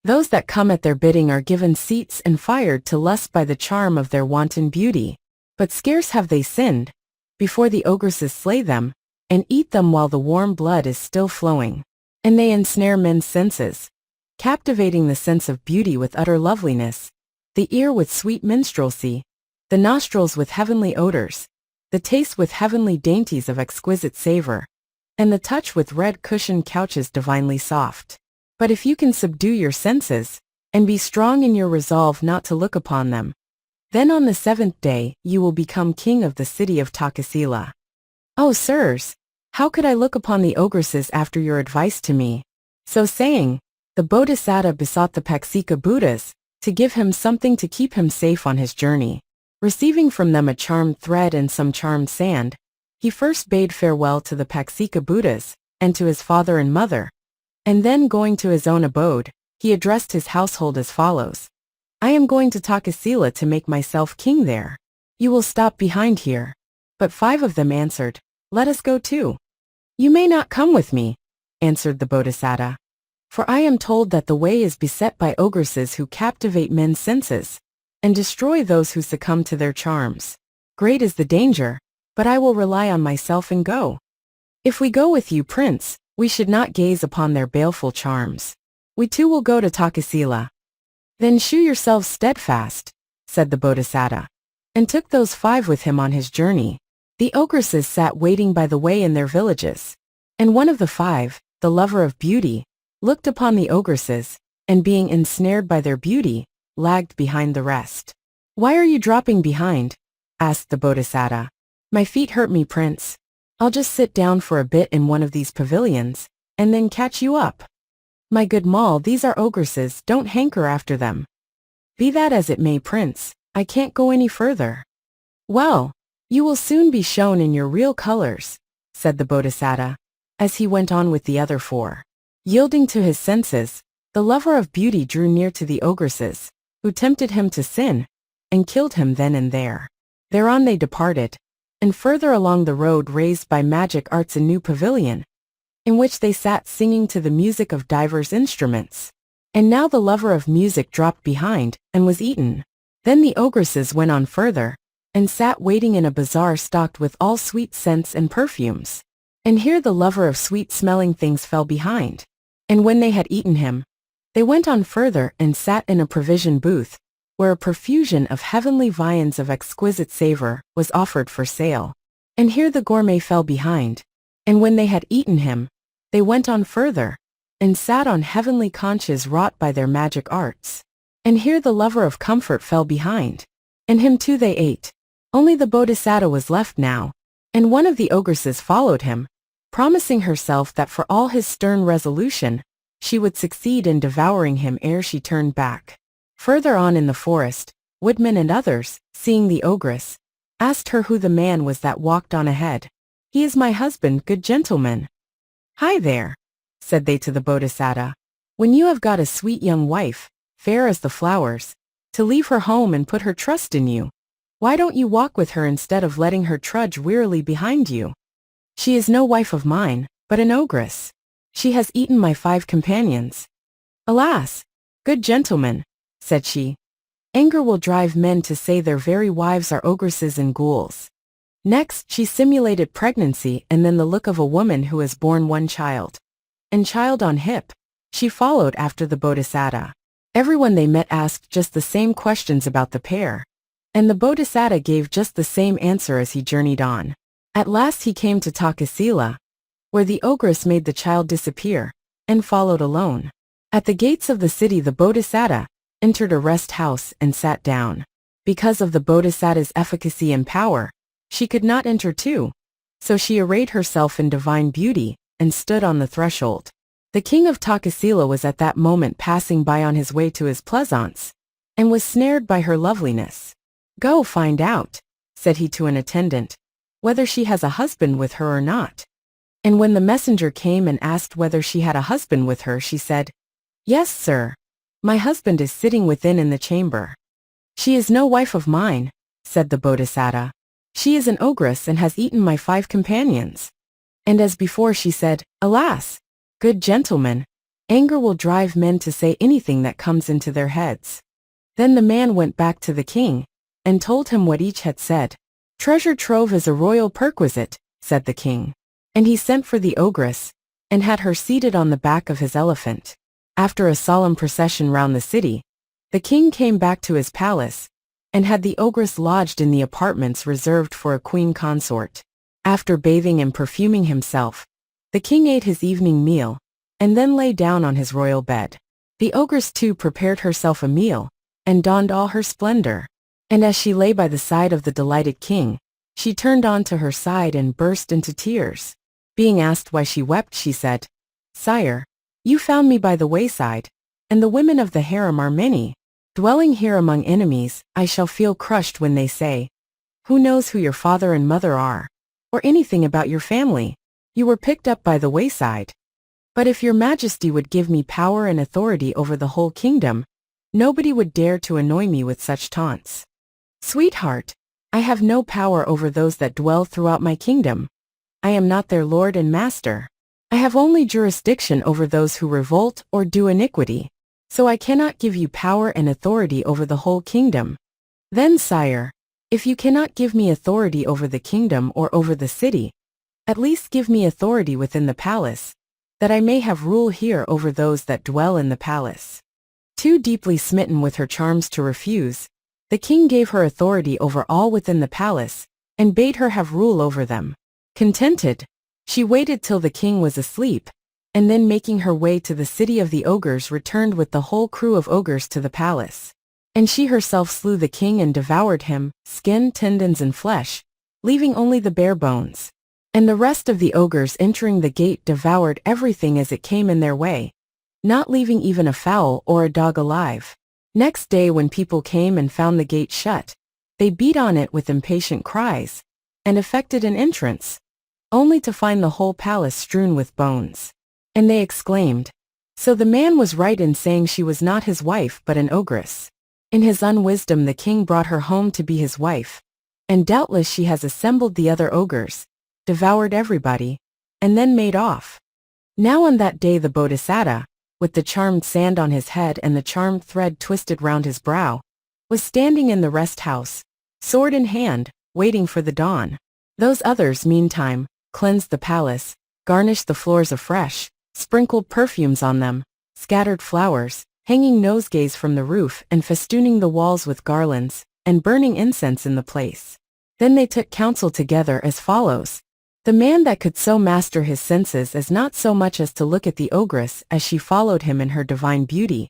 Those that come at their bidding are given seats and fired to lust by the charm of their wanton beauty. But scarce have they sinned, before the ogresses slay them, and eat them while the warm blood is still flowing. And they ensnare men's senses, captivating the sense of beauty with utter loveliness, the ear with sweet minstrelsy, the nostrils with heavenly odors, the taste with heavenly dainties of exquisite savor, and the touch with red cushioned couches divinely soft. But if you can subdue your senses, and be strong in your resolve not to look upon them, then on the 7th day you will become king of the city of Takasila. Oh, sirs, how could I look upon the ogresses after your advice to me? So saying, the Bodhisattva besought the Paksika Buddhas to give him something to keep him safe on his journey. Receiving from them a charmed thread and some charmed sand, He first bade farewell to the Paksika Buddhas, and to his father and mother, and then going to his own abode, he addressed his household as follows. I am going to Takasila to make myself king there. You will stop behind here. But 5 of them answered, Let us go too. You may not come with me, answered the Bodhisattva. For I am told that the way is beset by ogresses who captivate men's senses, and destroy those who succumb to their charms. Great is the danger, but I will rely on myself and go. If we go with you, Prince, we should not gaze upon their baleful charms. We too will go to Takasila. Then shew yourselves steadfast, said the Bodhisattva, and took those 5 with him on his journey. The ogresses sat waiting by the way in their villages, and one of the 5, the lover of beauty, looked upon the ogresses, and being ensnared by their beauty, lagged behind the rest. Why are you dropping behind? Asked the Bodhisattva. My feet hurt me, Prince. I'll just sit down for a bit in one of these pavilions, and then catch you up. My good Mal, these are ogresses, don't hanker after them. Be that as it may, Prince, I can't go any further. Well, you will soon be shown in your real colors, said the Bodhisattva, as he went on with the other 4. Yielding to his senses, the lover of beauty drew near to the ogresses, who tempted him to sin, and killed him then and there. Thereon they departed, and further along the road raised by magic arts a new pavilion, in which they sat singing to the music of divers instruments. And now the lover of music dropped behind, and was eaten. Then the ogresses went on further, and sat waiting in a bazaar stocked with all sweet scents and perfumes. And here the lover of sweet-smelling things fell behind. And when they had eaten him, they went on further and sat in a provision booth, where a profusion of heavenly viands of exquisite savor was offered for sale. And here the gourmet fell behind. And when they had eaten him, they went on further, and sat on heavenly conches wrought by their magic arts. And here the lover of comfort fell behind, and him too they ate. Only the Bodhisattva was left now, and one of the ogresses followed him, promising herself that for all his stern resolution, she would succeed in devouring him ere she turned back. Further on in the forest, woodmen and others, seeing the ogress, asked her who the man was that walked on ahead. He is my husband, good gentleman. Hi there, said they to the Bodhisattva. When you have got a sweet young wife, fair as the flowers, to leave her home and put her trust in you, why don't you walk with her instead of letting her trudge wearily behind you? She is no wife of mine, but an ogress. She has eaten my 5 companions. Alas, good gentleman, said she, anger will drive men to say their very wives are ogresses and ghouls. Next she simulated pregnancy and then the look of a woman who has borne 1 child. And child on hip, she followed after the Bodhisattva. Everyone they met asked just the same questions about the pair, and the Bodhisattva gave just the same answer as he journeyed on. At last he came to Takasila, where the ogress made the child disappear, and followed alone. At the gates of the city the Bodhisattva entered a rest house and sat down. Because of the Bodhisattva's efficacy and power, she could not enter too, so she arrayed herself in divine beauty, and stood on the threshold. The king of Takasila was at that moment passing by on his way to his pleasaunce, and was snared by her loveliness. Go find out, said he to an attendant, whether she has a husband with her or not. And when the messenger came and asked whether she had a husband with her, she said, Yes, sir. My husband is sitting within in the chamber. She is no wife of mine, said the Bodhisattva. She is an ogress and has eaten my 5 companions. And as before she said, Alas, good gentleman, anger will drive men to say anything that comes into their heads. Then the man went back to the king, and told him what each had said. Treasure trove is a royal perquisite, said the king. And he sent for the ogress, and had her seated on the back of his elephant. After a solemn procession round the city, the king came back to his palace, and had the ogress lodged in the apartments reserved for a queen consort. After bathing and perfuming himself, the king ate his evening meal, and then lay down on his royal bed. The ogress too prepared herself a meal, and donned all her splendor. And as she lay by the side of the delighted king, she turned on to her side and burst into tears. Being asked why she wept, she said, Sire, you found me by the wayside, and the women of the harem are many. Dwelling here among enemies, I shall feel crushed when they say, Who knows who your father and mother are? or anything about your family. You were picked up by the wayside. But if your majesty would give me power and authority over the whole kingdom, nobody would dare to annoy me with such taunts. Sweetheart, I have no power over those that dwell throughout my kingdom. I am not their lord and master. I have only jurisdiction over those who revolt or do iniquity, so I cannot give you power and authority over the whole kingdom. Then, sire, if you cannot give me authority over the kingdom or over the city, at least give me authority within the palace, that I may have rule here over those that dwell in the palace. Too deeply smitten with her charms to refuse, the king gave her authority over all within the palace, and bade her have rule over them. Contented, she waited till the king was asleep, and then making her way to the city of the ogres returned with the whole crew of ogres to the palace. And she herself slew the king and devoured him, skin, tendons and flesh, leaving only the bare bones. And the rest of the ogres entering the gate devoured everything as it came in their way, not leaving even a fowl or a dog alive. Next day when people came and found the gate shut, they beat on it with impatient cries, and effected an entrance, only to find the whole palace strewn with bones. And they exclaimed, "So the man was right in saying she was not his wife but an ogress." In his unwisdom the king brought her home to be his wife, and doubtless she has assembled the other ogres, devoured everybody, and then made off. Now on that day the Bodhisattva, with the charmed sand on his head and the charmed thread twisted round his brow, was standing in the rest house, sword in hand, waiting for the dawn. Those others, meantime, cleansed the palace, garnished the floors afresh, sprinkled perfumes on them, scattered flowers, hanging nosegays from the roof and festooning the walls with garlands, and burning incense in the place. Then they took counsel together as follows. The man that could so master his senses as not so much as to look at the ogress as she followed him in her divine beauty,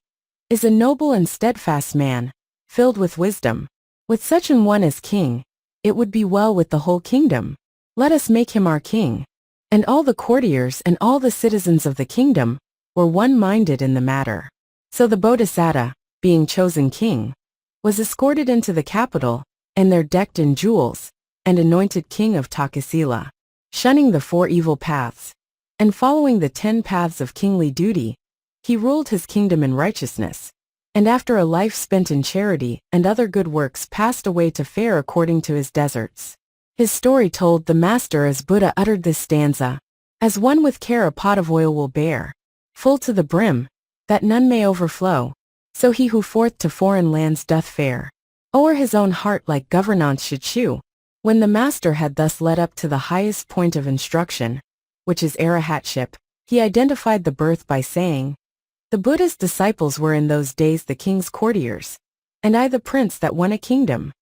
is a noble and steadfast man, filled with wisdom. With such an one as king, it would be well with the whole kingdom. Let us make him our king. And all the courtiers and all the citizens of the kingdom were one-minded in the matter. So the Bodhisattva, being chosen king, was escorted into the capital, and there decked in jewels, and anointed king of Takasila. Shunning the 4 evil paths, and following the 10 paths of kingly duty, he ruled his kingdom in righteousness, and after a life spent in charity and other good works passed away to fare according to his deserts. His story told, the master as Buddha uttered this stanza, "As one with care a pot of oil will bear, full to the brim, that none may overflow, so he who forth to foreign lands doth fare, o'er his own heart like governance should shew." When the master had thus led up to the highest point of instruction, which is arahatship, he identified the birth by saying, "The Buddha's disciples were in those days the king's courtiers, and I the prince that won a kingdom."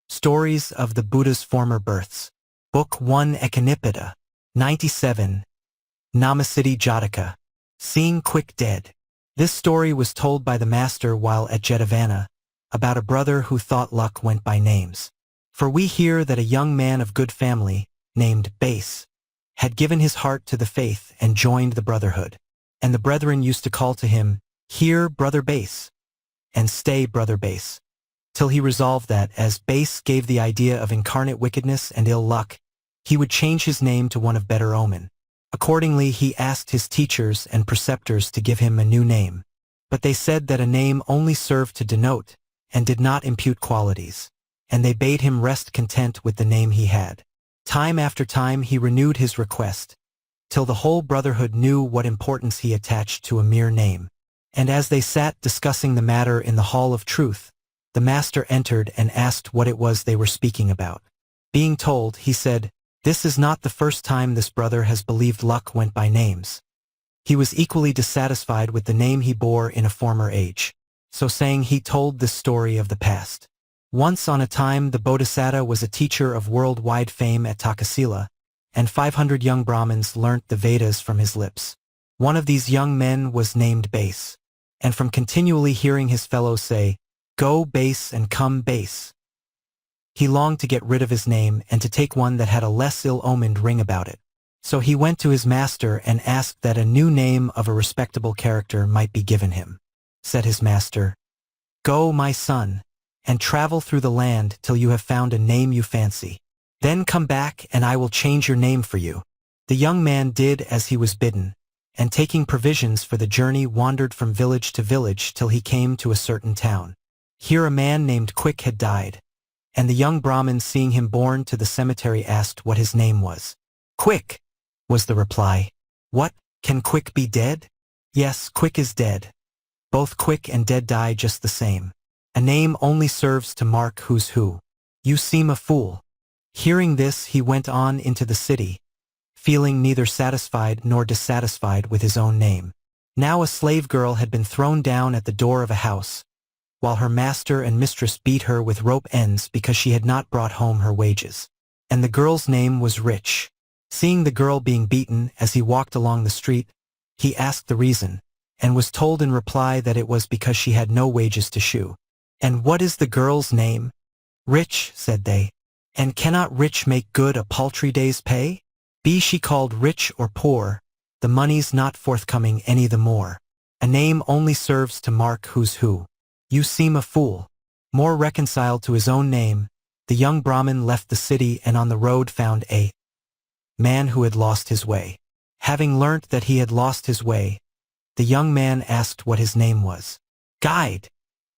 Stories of the Buddha's Former Births. Book 1 Ekanipita. 97. Namasiddhi Jataka. Seeing Quick Dead. This story was told by the master while at Jetavana, about a brother who thought luck went by names. For we hear that a young man of good family, named Base, had given his heart to the faith and joined the brotherhood. And the brethren used to call to him, "Here, brother Base," and "Stay, brother Base," till he resolved that, as Base gave the idea of incarnate wickedness and ill luck, he would change his name to one of better omen. Accordingly, he asked his teachers and preceptors to give him a new name. But they said that a name only served to denote, and did not impute qualities. And they bade him rest content with the name he had. Time after time he renewed his request, till the whole brotherhood knew what importance he attached to a mere name. And as they sat discussing the matter in the hall of truth, the master entered and asked what it was they were speaking about. Being told, he said, "This is not the first time this brother has believed luck went by names." He was equally dissatisfied with the name he bore in a former age. So saying, he told this story of the past. Once on a time the Bodhisattva was a teacher of worldwide fame at Takasila, and 500 young Brahmins learnt the Vedas from his lips. One of these young men was named Base, and from continually hearing his fellows say, "Go Base and come Base," he longed to get rid of his name and to take one that had a less ill-omened ring about it. So he went to his master and asked that a new name of a respectable character might be given him. Said his master, "Go, my son, and travel through the land till you have found a name you fancy. Then come back and I will change your name for you." The young man did as he was bidden, and taking provisions for the journey wandered from village to village till he came to a certain town. Here a man named Quick had died, and the young Brahmin, seeing him borne to the cemetery, asked what his name was. "Quick," was the reply. "What, can Quick be dead?" "Yes, Quick is dead. Both quick and dead die just the same. A name only serves to mark who's who. You seem a fool." Hearing this, he went on into the city, feeling neither satisfied nor dissatisfied with his own name. Now a slave girl had been thrown down at the door of a house, while her master and mistress beat her with rope ends because she had not brought home her wages. And the girl's name was Rich. Seeing the girl being beaten as he walked along the street, he asked the reason, and was told in reply that it was because she had no wages to shew. "And what is the girl's name?" "Rich," said they. "And cannot Rich make good a paltry day's pay? Be she called rich or poor, the money's not forthcoming any the more. A name only serves to mark who's who. You seem a fool." More reconciled to his own name, the young Brahmin left the city and on the road found a man who had lost his way. Having learnt that he had lost his way, the young man asked what his name was. "Guide,"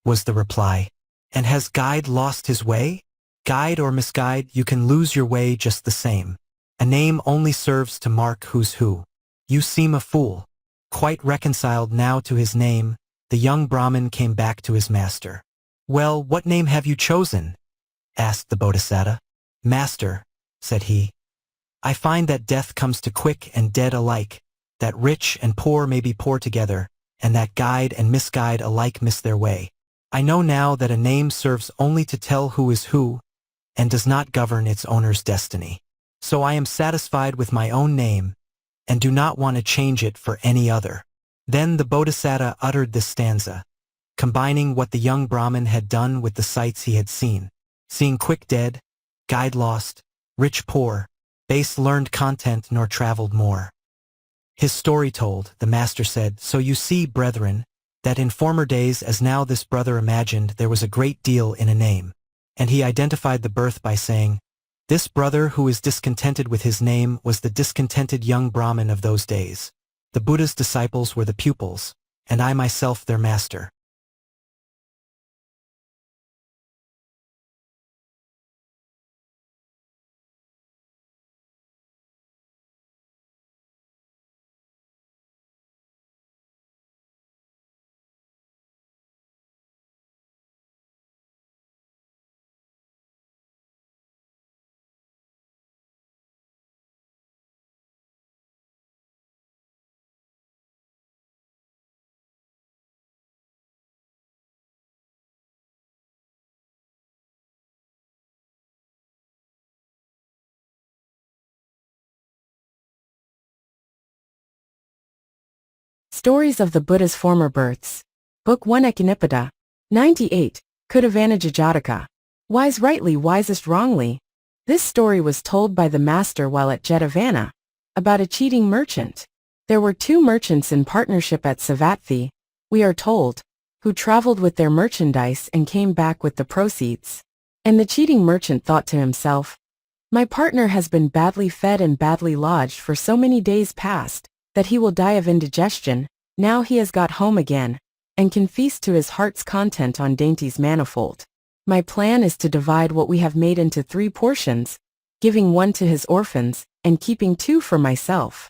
was the reply. "And has Guide lost his way?" "Guide or misguide, you can lose your way just the same. A name only serves to mark who's who. You seem a fool." Quite reconciled now to his name, the young Brahmin came back to his master. "Well, what name have you chosen?" asked the Bodhisattva. "Master," said he, "I find that death comes to quick and dead alike, that rich and poor may be poor together, and that guide and misguide alike miss their way. I know now that a name serves only to tell who is who, and does not govern its owner's destiny. So I am satisfied with my own name, and do not want to change it for any other." Then the Bodhisattva uttered this stanza, combining what the young Brahmin had done with the sights he had seen. Seeing Quick dead, Guide lost, Rich poor, Base learned content nor traveled more. His story told, the master said, "So you see, brethren, that in former days as now this brother imagined there was a great deal in a name." And he identified the birth by saying, "This brother who is discontented with his name was the discontented young Brahmin of those days. The Buddha's disciples were the pupils, and I myself their master." Stories of the Buddha's Former Births. Book 1 Ekanipada. 98. Kutavaniya Jataka. Wise rightly, wisest wrongly. This story was told by the master while at Jetavana, about a cheating merchant. There were two merchants in partnership at Savatthi, we are told, who traveled with their merchandise and came back with the proceeds. And the cheating merchant thought to himself, "My partner has been badly fed and badly lodged for so many days past, that he will die of indigestion. Now he has got home again, and can feast to his heart's content on dainties manifold. My plan is to divide what we have made into 3 portions, giving 1 to his orphans, and keeping 2 for myself."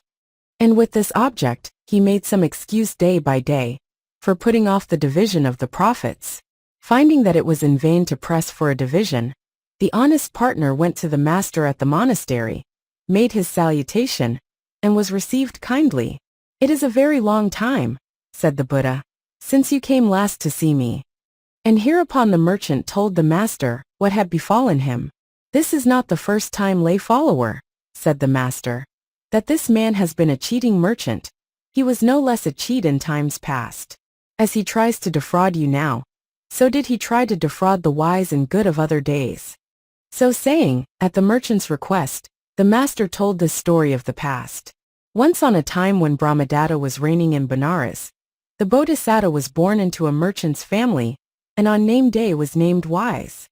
And with this object, he made some excuse day by day, for putting off the division of the profits. Finding that it was in vain to press for a division, the honest partner went to the master at the monastery, made his salutation, and was received kindly. "It is a very long time," said the Buddha, "since you came last to see me." And hereupon the merchant told the master what had befallen him. "This is not the first time, lay follower," said the master, "that this man has been a cheating merchant. He was no less a cheat in times past. As he tries to defraud you now, so did he try to defraud the wise and good of other days." So saying, at the merchant's request, the master told this story of the past. Once on a time when Brahmadatta was reigning in Benares, the Bodhisattva was born into a merchant's family, and on name day was named Wise.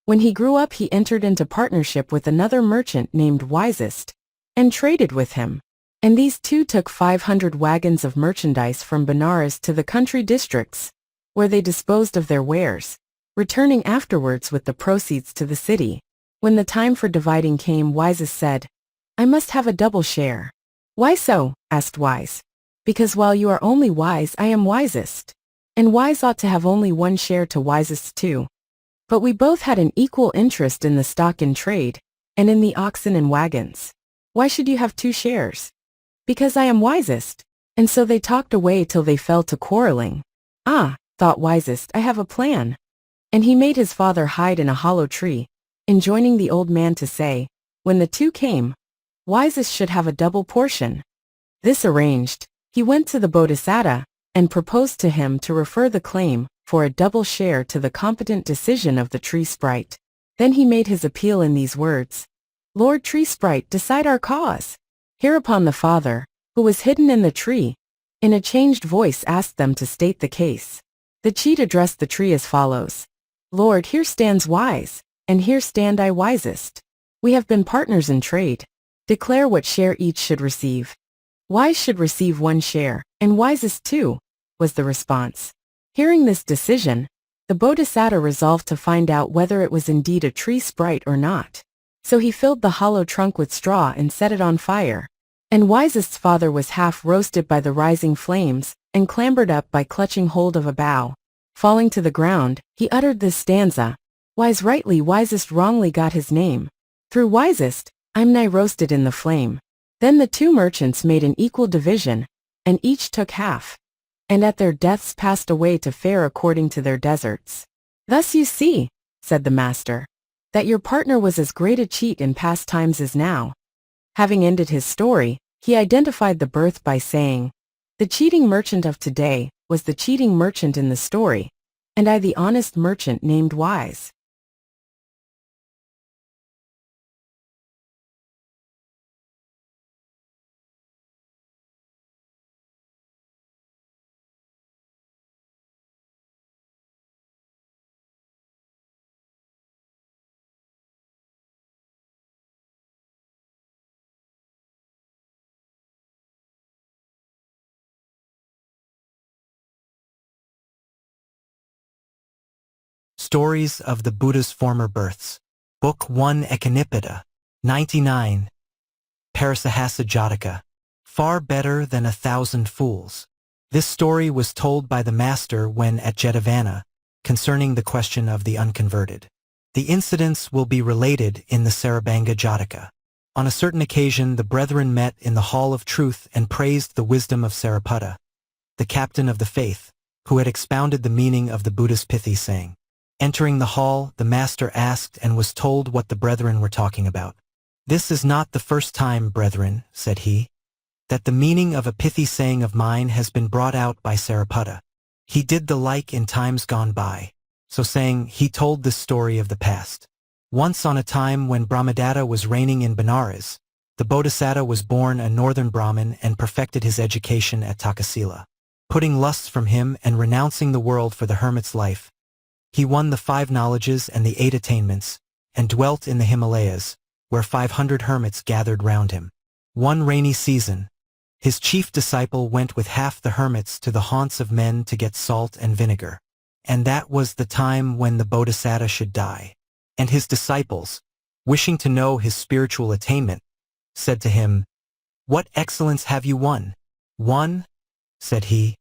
When he grew up, he entered into partnership with another merchant named Wisest, and traded with him. And these two took 500 wagons of merchandise from Benares to the country districts, where they disposed of their wares, returning afterwards with the proceeds to the city. When the time for dividing came, Wisest said, "I must have a double share." "Why so?" asked Wise. "Because while you are only wise, I am wisest. And wise ought to have only 1 share to wisest's 2. But we both had an equal interest in the stock in trade, and in the oxen and wagons. Why should you have 2 shares?" "Because I am wisest." And so they talked away till they fell to quarreling. "Ah," thought Wisest, "I have a plan." And he made his father hide in a hollow tree, enjoining the old man to say, when the 2 came, Wisest should have a double portion. This arranged, he went to the Bodhisattva, and proposed to him to refer the claim for a double share to the competent decision of the tree sprite. Then he made his appeal in these words, "Lord Tree Sprite, decide our cause." Hereupon the father, who was hidden in the tree, in a changed voice asked them to state the case. The cheat addressed the tree as follows: "Lord, here stands Wise, and here stand I Wisest. We have been partners in trade. Declare what share each should receive." "Wise should receive 1 share, and Wisest 2, was the response. Hearing this decision, the Bodhisattva resolved to find out whether it was indeed a tree sprite or not. So he filled the hollow trunk with straw and set it on fire. And Wisest's father was half roasted by the rising flames, and clambered up by clutching hold of a bough. Falling to the ground, he uttered this stanza: "Wise rightly, wisest wrongly got his name. Through Wisest, I'm nigh roasted in the flame." Then the 2 merchants made an equal division, and each took half, and at their deaths passed away to fare according to their deserts. "Thus you see," said the master, "that your partner was as great a cheat in past times as now." Having ended his story, he identified the birth by saying, "The cheating merchant of today was the cheating merchant in the story, and I the honest merchant named Wise." Stories of the Buddha's Former Births. Book 1 Ekanipada. 99. Parosahassa Jataka. Far better than 1,000 fools. This story was told by the master when at Jetavana, concerning the question of the unconverted. The incidents will be related in the Sarambha Jataka. On a certain occasion, the brethren met in the Hall of Truth and praised the wisdom of Sariputta, the captain of the faith, who had expounded the meaning of the Buddha's pithy saying. Entering the hall, the master asked and was told what the brethren were talking about. "This is not the first time, brethren," said he. that the meaning of a pithy saying of mine has been brought out by Sariputta. He did the like in times gone by. So saying, he told this story of the past. Once on a time when Brahmadatta was reigning in Benares, the Bodhisattva was born a northern Brahmin and perfected his education at Takasila. Putting lusts from him and renouncing the world for the hermit's life, he won the 5 knowledges and the 8 attainments, and dwelt in the Himalayas, where 500 hermits gathered round him. One rainy season, his chief disciple went with half the hermits to the haunts of men to get salt and vinegar. And that was the time when the Bodhisattva should die. And his disciples, wishing to know his spiritual attainment, said to him, "What excellence have you won?" "Won?" said he.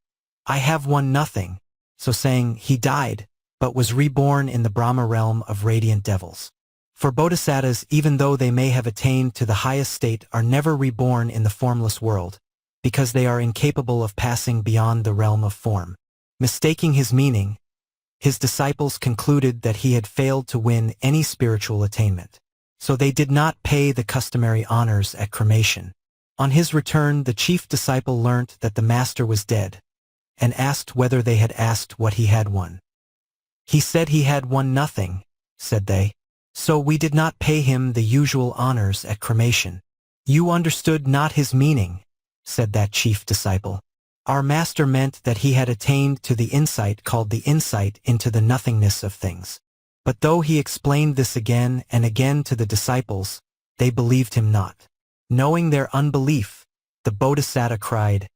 "I have won nothing." So saying, he died, but was reborn in the Brahma realm of radiant devils. For bodhisattvas, even though they may have attained to the highest state, are never reborn in the formless world, because they are incapable of passing beyond the realm of form. Mistaking his meaning, his disciples concluded that he had failed to win any spiritual attainment. So they did not pay the customary honors at cremation. On his return, the chief disciple learnt that the master was dead, and asked whether they had asked what he had won. "He said he had won nothing," said they. "So we did not pay him the usual honors at cremation." "You understood not his meaning," said that chief disciple. "Our master meant that he had attained to the insight called the insight into the nothingness of things." But though he explained this again and again to the disciples, they believed him not. Knowing their unbelief, the Bodhisattva cried,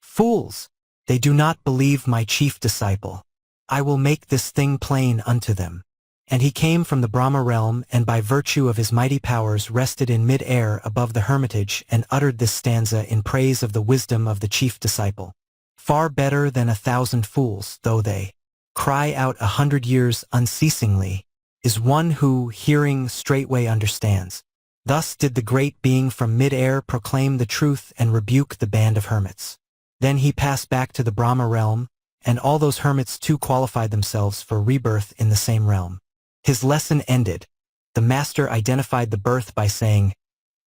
"Fools! They do not believe my chief disciple. I will make this thing plain unto them." And he came from the Brahma realm, and by virtue of his mighty powers rested in mid-air above the hermitage, and uttered this stanza in praise of the wisdom of the chief disciple. "Far better than 1,000 fools, though they cry out 100 years unceasingly, is one who, hearing, straightway understands." Thus did the great being from mid-air proclaim the truth and rebuke the band of hermits. Then he passed back to the Brahma realm, and all those hermits too qualified themselves for rebirth in the same realm. His lesson ended, the master identified the birth by saying,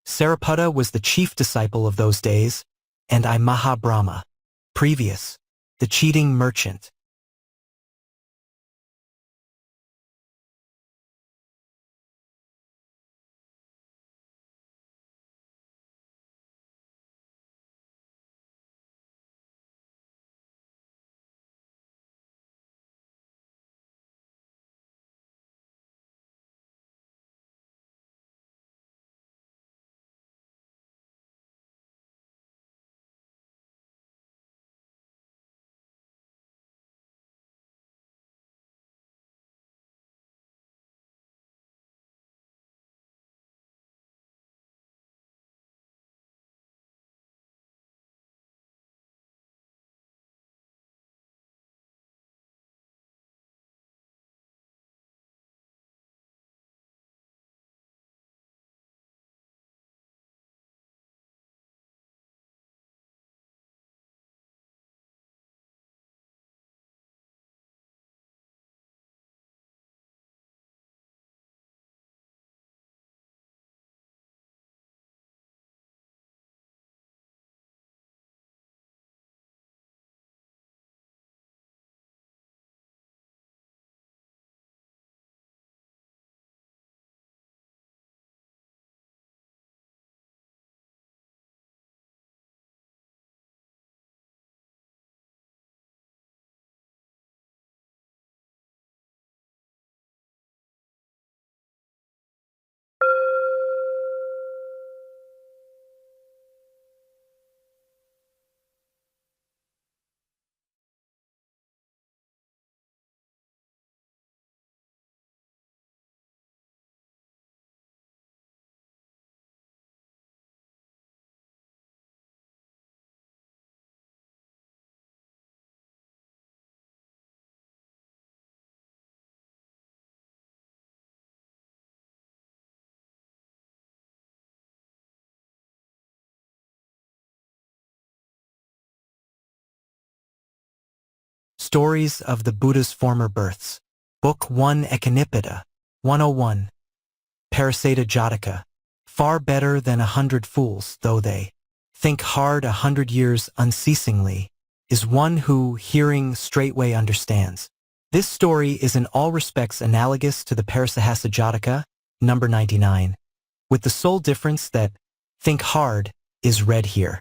"Sariputta was the chief disciple of those days, and I Mahabrahma." Previous, the cheating merchant. Stories of the Buddha's Former Births. Book 1 Ekanipada. 101. Parosata Jataka. Far better than 100 fools, though they think hard 100 years unceasingly, is one who, hearing straightway understands. This story is in all respects analogous to the Parosahassa Jataka, number 99, with the sole difference that think hard is read here.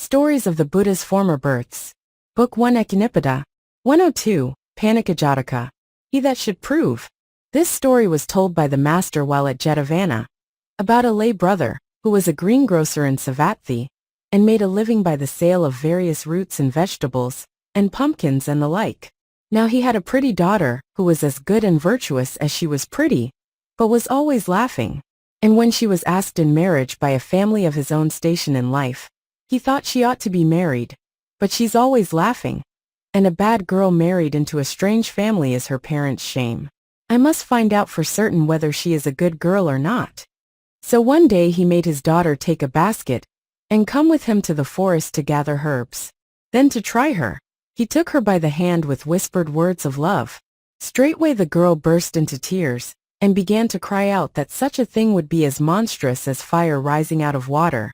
Stories of the Buddha's Former Births. Book 1 Echinippitta. 102, Pannika Jataka. He that should prove. This story was told by the master while at Jetavana, about a lay brother, who was a greengrocer in Savatthi, and made a living by the sale of various roots and vegetables, and pumpkins and the like. Now he had a pretty daughter, who was as good and virtuous as she was pretty, but was always laughing. And when she was asked in marriage by a family of his own station in life, he thought she ought to be married, but she's always laughing. And a bad girl married into a strange family is her parents' shame. I must find out for certain whether she is a good girl or not. So one day he made his daughter take a basket, and come with him to the forest to gather herbs. Then to try her, he took her by the hand with whispered words of love. Straightway the girl burst into tears, and began to cry out that such a thing would be as monstrous as fire rising out of water.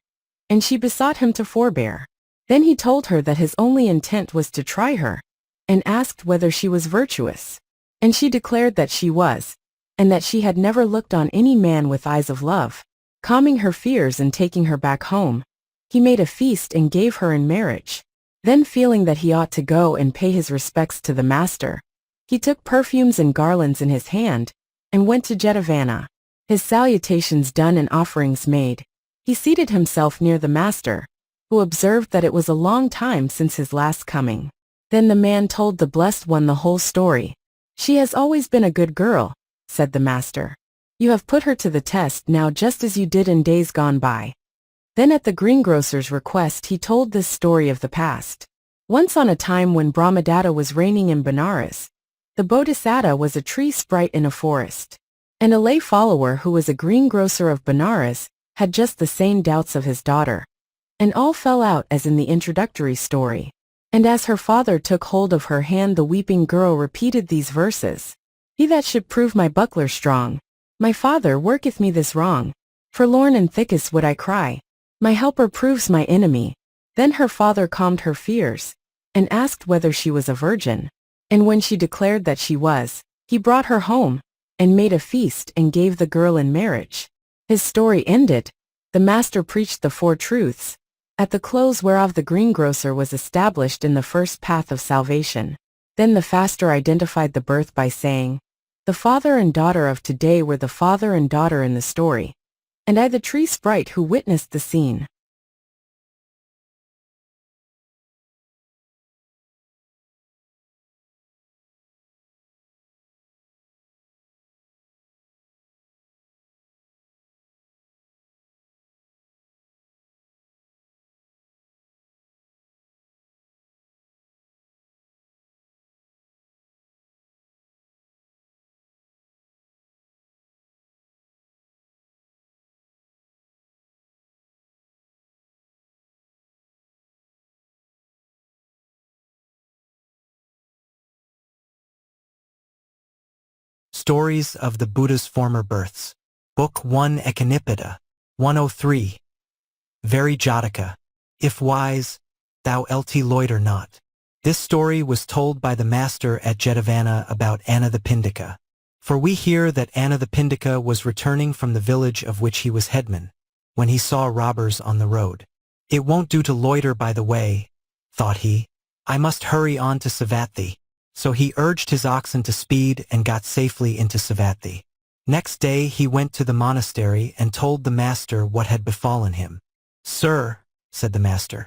And she besought him to forbear. Then he told her that his only intent was to try her, and asked whether she was virtuous. And she declared that she was, and that she had never looked on any man with eyes of love. Calming her fears and taking her back home, he made a feast and gave her in marriage. Then feeling that he ought to go and pay his respects to the master, he took perfumes and garlands in his hand, and went to Jetavana. His salutations done and offerings made, he seated himself near the master, who observed that it was a long time since his last coming. Then the man told the Blessed One the whole story. She has always been a good girl, said the master. You have put her to the test now just as you did in days gone by. Then at the greengrocer's request he told this story of the past. Once on a time when Brahmadatta was reigning in Benares, the Bodhisattva was a tree sprite in a forest. And a lay follower who was a greengrocer of Benares had just the same doubts of his daughter. And all fell out as in the introductory story. And as her father took hold of her hand the weeping girl repeated these verses. He that should prove my buckler strong. My father worketh me this wrong. Forlorn and thickest would I cry. My helper proves my enemy. Then her father calmed her fears, and asked whether she was a virgin. And when she declared that she was, he brought her home, and made a feast and gave the girl in marriage. His story ended, the master preached the four truths, at the close whereof the greengrocer was established in the first path of salvation. Then the faster identified the birth by saying, the father and daughter of today were the father and daughter in the story, and I the tree sprite who witnessed the scene. Stories of the Buddha's Former Births. Book 1 Echinippitta. 103. Very Jataka. If wise, thou lt loiter not. This story was told by the master at Jetavana about Anna the Pindika. For we hear that Anna the Pindika was returning from the village of which he was headman, when he saw robbers on the road. It won't do to loiter by the way, thought he. I must hurry on to Savatthi. So he urged his oxen to speed and got safely into Savatthi. Next day he went to the monastery and told the master what had befallen him. Sir, said the master,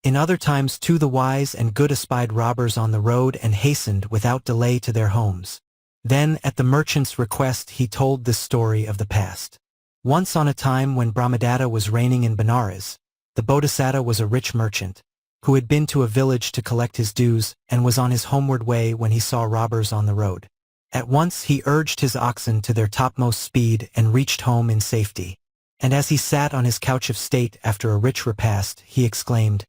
in other times too the wise and good espied robbers on the road and hastened without delay to their homes. Then at the merchant's request he told this story of the past. Once on a time when Brahmadatta was reigning in Benares, the Bodhisattva was a rich merchant, who had been to a village to collect his dues and was on his homeward way when he saw robbers on the road. At once he urged his oxen to their topmost speed and reached home in safety. And as he sat on his couch of state after a rich repast, he exclaimed,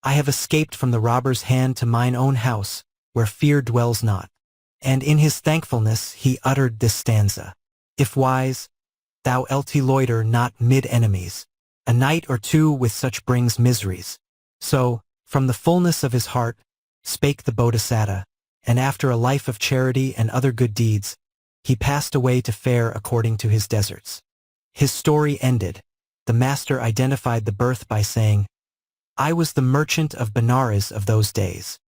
I have escaped from the robber's hand to mine own house, where fear dwells not. And in his thankfulness he uttered this stanza. If wise, thou lt loiter not mid enemies. A night or two with such brings miseries. So, from the fullness of his heart, spake the Bodhisattva, and after a life of charity and other good deeds, he passed away to fare according to his deserts. His story ended. The master identified the birth by saying, I was the merchant of Benares of those days.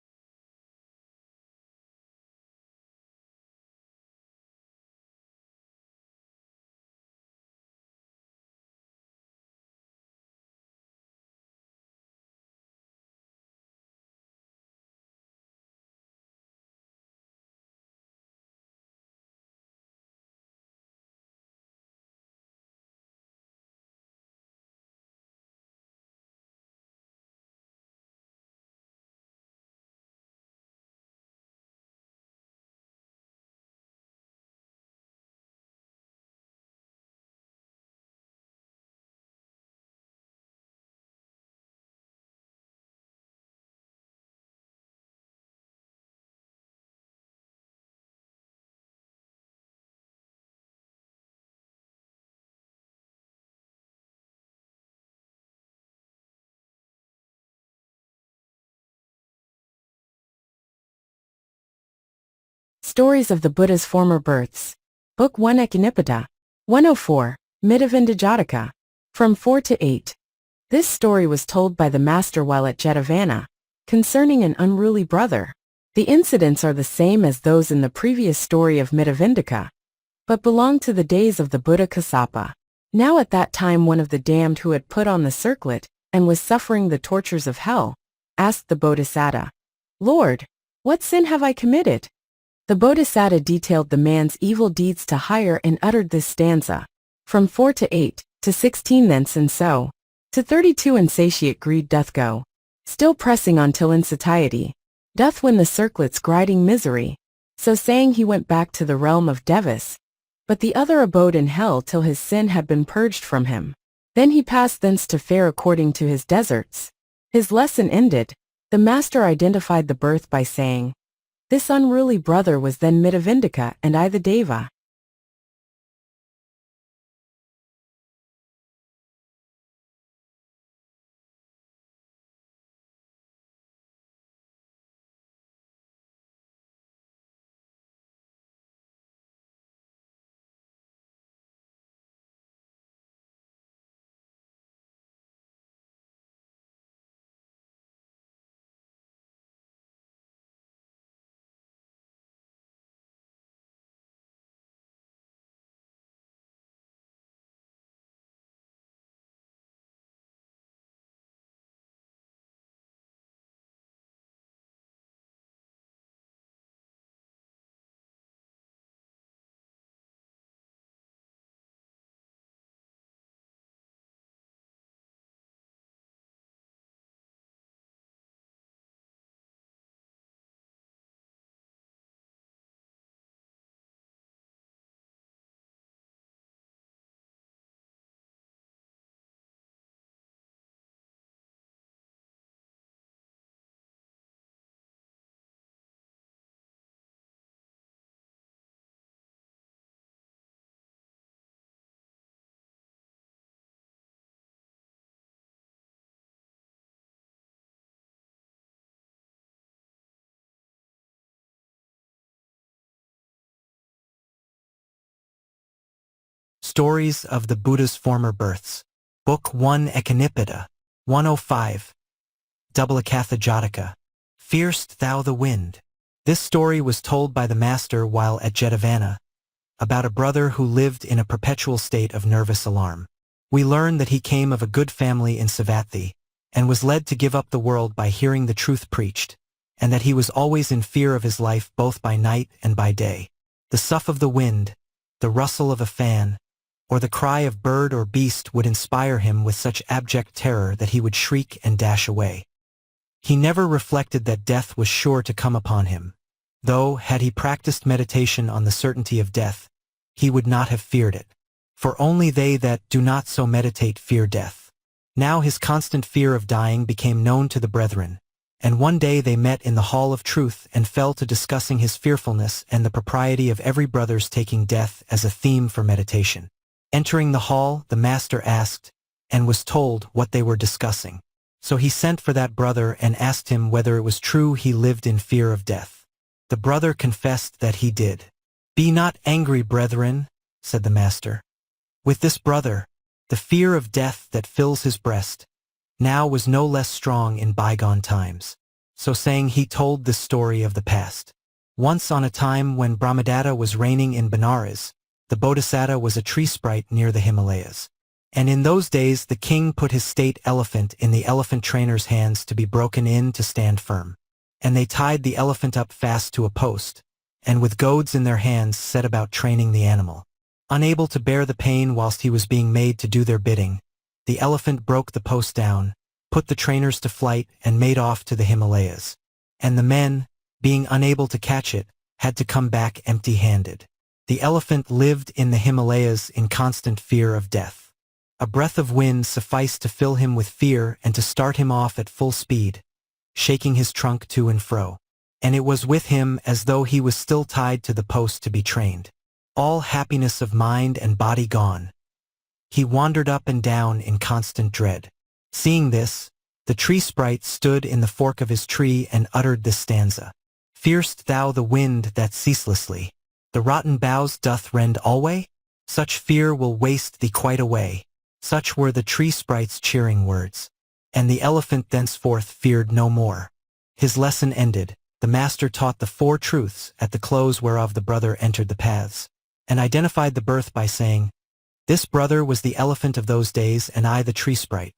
Stories of the Buddha's Former Births. Book 1 Echinipita. 104. Mittavinda Jataka. From 4 to 8. This story was told by the master while at Jetavana, concerning an unruly brother. The incidents are the same as those in the previous story of Mittavindaka, but belong to the days of the Buddha Kassapa. Now at that time one of the damned who had put on the circlet, and was suffering the tortures of hell, asked the Bodhisattva, Lord, what sin have I committed? The Bodhisattva detailed the man's evil deeds to higher and uttered this stanza. From 4 to 8, to 16 thence and so, to 32 insatiate greed doth go, still pressing on till insatiety, doth win the circlet's grinding misery. So saying he went back to the realm of Devas, but the other abode in hell till his sin had been purged from him. Then he passed thence to fare according to his deserts. His lesson ended, the master identified the birth by saying, this unruly brother was then Mittavindaka and I the Deva. Stories of the Buddha's Former Births. Book 1 Echinipita. 105. Dubbalakatha Jataka. Fearst thou the wind? This story was told by the master while at Jetavana, about a brother who lived in a perpetual state of nervous alarm. We learn that he came of a good family in Savatthi, and was led to give up the world by hearing the truth preached, and that he was always in fear of his life both by night and by day. The sough of the wind, the rustle of a fan, or the cry of bird or beast would inspire him with such abject terror that he would shriek and dash away. He never reflected that death was sure to come upon him, though, had he practiced meditation on the certainty of death, he would not have feared it. For only they that do not so meditate fear death. Now his constant fear of dying became known to the brethren, and one day they met in the hall of truth and fell to discussing his fearfulness and the propriety of every brother's taking death as a theme for meditation. Entering the hall, the master asked, and was told what they were discussing. So he sent for that brother and asked him whether it was true he lived in fear of death. The brother confessed that he did. "Be not angry, brethren," said the master. With this brother, the fear of death that fills his breast now was no less strong in bygone times. So saying, he told this story of the past. Once on a time when Brahmadatta was reigning in Benares, the Bodhisattva was a tree sprite near the Himalayas. And in those days the king put his state elephant in the elephant trainer's hands to be broken in to stand firm. And they tied the elephant up fast to a post, and with goads in their hands set about training the animal. Unable to bear the pain whilst he was being made to do their bidding, the elephant broke the post down, put the trainers to flight, and made off to the Himalayas. And the men, being unable to catch it, had to come back empty-handed. The elephant lived in the Himalayas in constant fear of death. A breath of wind sufficed to fill him with fear and to start him off at full speed, shaking his trunk to and fro. And it was with him as though he was still tied to the post to be trained. All happiness of mind and body gone. He wandered up and down in constant dread. Seeing this, the tree sprite stood in the fork of his tree and uttered this stanza. "Fearst thou the wind that ceaselessly the rotten boughs doth rend alway? Such fear will waste thee quite away." Such were the tree sprite's cheering words. And the elephant thenceforth feared no more. His lesson ended, the master taught the four truths, at the close whereof the brother entered the paths, and identified the birth by saying, "This brother was the elephant of those days, and I the tree sprite."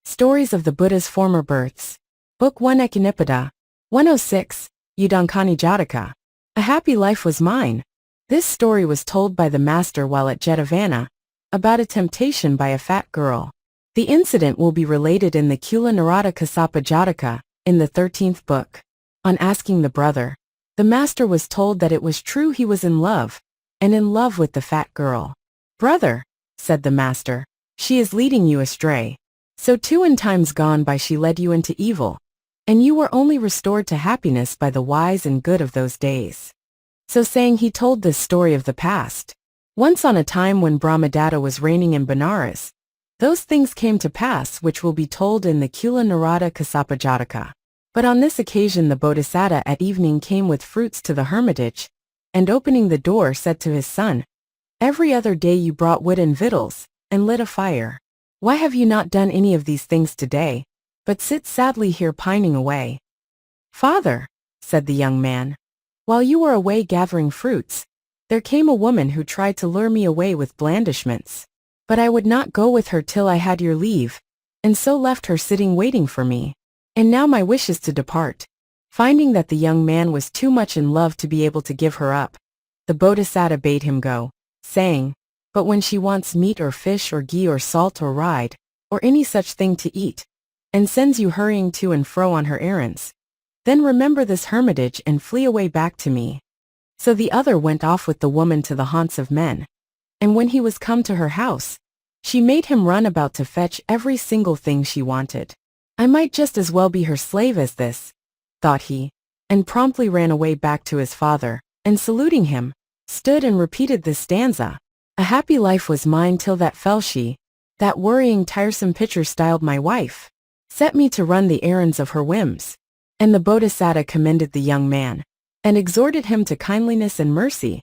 Stories of the Buddha's Former Births. Book 1 Ekanipada. 106. Udankani Jataka. A happy life was mine. This story was told by the master while at Jetavana, about a temptation by a fat girl. The incident will be related in the Kula Narada Kassapa Jataka, in the 13th book. On asking the brother, the master was told that it was true he was in love, and in love with the fat girl. "Brother," said the master, "she is leading you astray. So too in times gone by she led you into evil, and you were only restored to happiness by the wise and good of those days." So saying, he told this story of the past. Once on a time when Brahmadatta was reigning in Benares, those things came to pass which will be told in the Kula Narada Kassapa Jataka. But on this occasion the Bodhisattva at evening came with fruits to the hermitage, and opening the door said to his son, "Every other day you brought wood and victuals, and lit a fire. Why have you not done any of these things today, but sit sadly here pining away?" "Father," said the young man, "while you were away gathering fruits, there came a woman who tried to lure me away with blandishments. But I would not go with her till I had your leave, and so left her sitting waiting for me. And now my wish is to depart. Finding that the young man was too much in love to be able to give her up, the Bodhisattva bade him go, saying, But when she wants meat or fish or ghee or salt or ride, or any such thing to eat, and sends you hurrying to and fro on her errands, then remember this hermitage and flee away back to me. So the other went off with the woman to the haunts of men. And when he was come to her house, she made him run about to fetch every single thing she wanted. I might just as well be her slave as this, thought he, and promptly ran away back to his father, and saluting him, stood and repeated this stanza. A happy life was mine till that fell she, that worrying tiresome pitcher styled my wife, set me to run the errands of her whims. And the Bodhisattva commended the young man, and exhorted him to kindliness and mercy,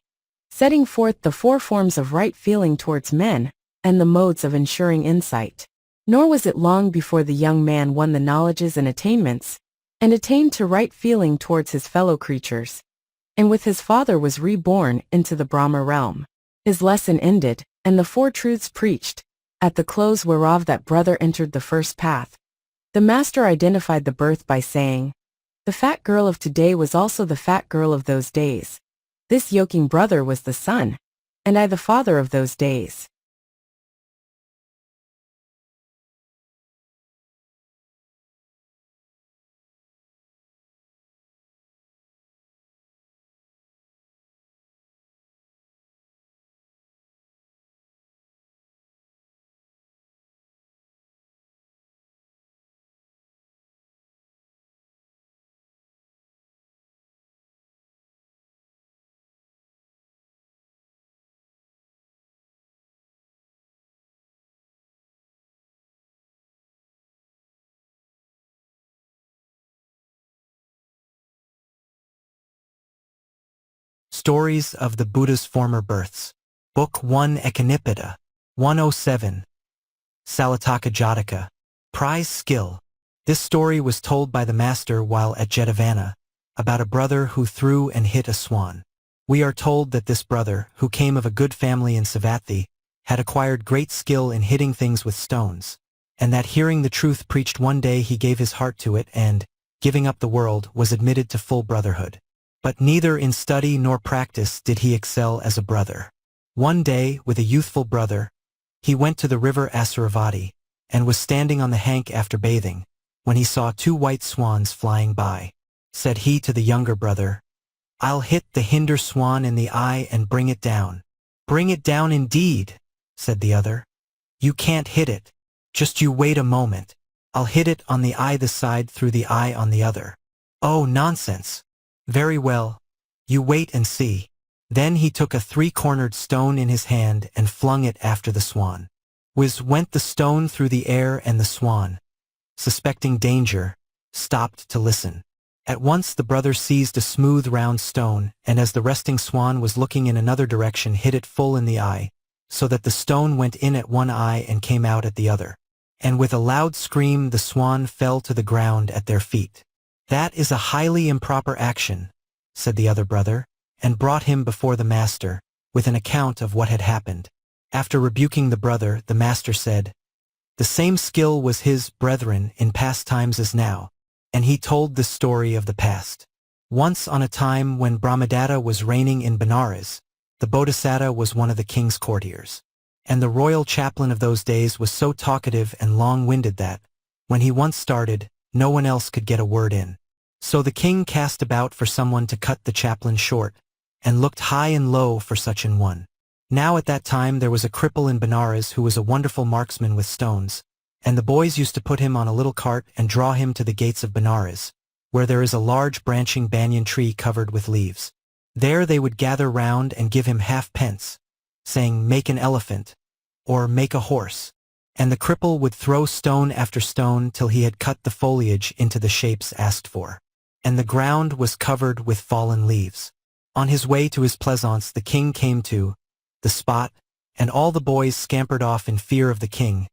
setting forth the 4 forms of right feeling towards men, and the modes of ensuring insight. Nor was it long before the young man won the knowledges and attainments, and attained to right feeling towards his fellow creatures, and with his father was reborn into the Brahma realm. His lesson ended, and the 4 truths preached, at the close whereof that brother entered the first path. The master identified the birth by saying, The fat girl of today was also the fat girl of those days. This yoking brother was the son, and I the father of those days. Stories of the Buddha's Former Births. Book 1 Ekanipada. 107. Salataka Jataka. Prize Skill. This story was told by the master while at Jetavana, about a brother who threw and hit a swan. We are told that this brother, who came of a good family in Savatthi, had acquired great skill in hitting things with stones, and that hearing the truth preached one day he gave his heart to it and, giving up the world, was admitted to full brotherhood. But neither in study nor practice did he excel as a brother. One day, with a youthful brother, he went to the river Asuravati, and was standing on the hank after bathing, when he saw 2 white swans flying by. Said he to the younger brother, I'll hit the hinder swan in the eye and bring it down. Bring it down indeed, said the other. You can't hit it. Just you wait a moment. I'll hit it on the eye this side through the eye on the other. Oh, nonsense. Very well. You wait and see. Then he took a 3-cornered stone in his hand and flung it after the swan. Whiz went the stone through the air, and the swan, suspecting danger, stopped to listen. At once the brother seized a smooth round stone, and as the resting swan was looking in another direction, hit it full in the eye, so that the stone went in at one eye and came out at the other. And with a loud scream the swan fell to the ground at their feet. That is a highly improper action, said the other brother, and brought him before the master, with an account of what had happened. After rebuking the brother, the master said, The same skill was his, brethren, in past times as now, and he told the story of the past. Once on a time when Brahmadatta was reigning in Benares, the Bodhisattva was one of the king's courtiers. And the royal chaplain of those days was so talkative and long-winded that, when he once started, no one else could get a word in. So the king cast about for someone to cut the chaplain short, and looked high and low for such an one. Now at that time there was a cripple in Benares who was a wonderful marksman with stones, and the boys used to put him on a little cart and draw him to the gates of Benares, where there is a large branching banyan tree covered with leaves. There they would gather round and give him halfpence, saying, Make an elephant, or make a horse, and the cripple would throw stone after stone till he had cut the foliage into the shapes asked for, and the ground was covered with fallen leaves. On his way to his pleasaunce the king came to the spot, and all the boys scampered off in fear of the king,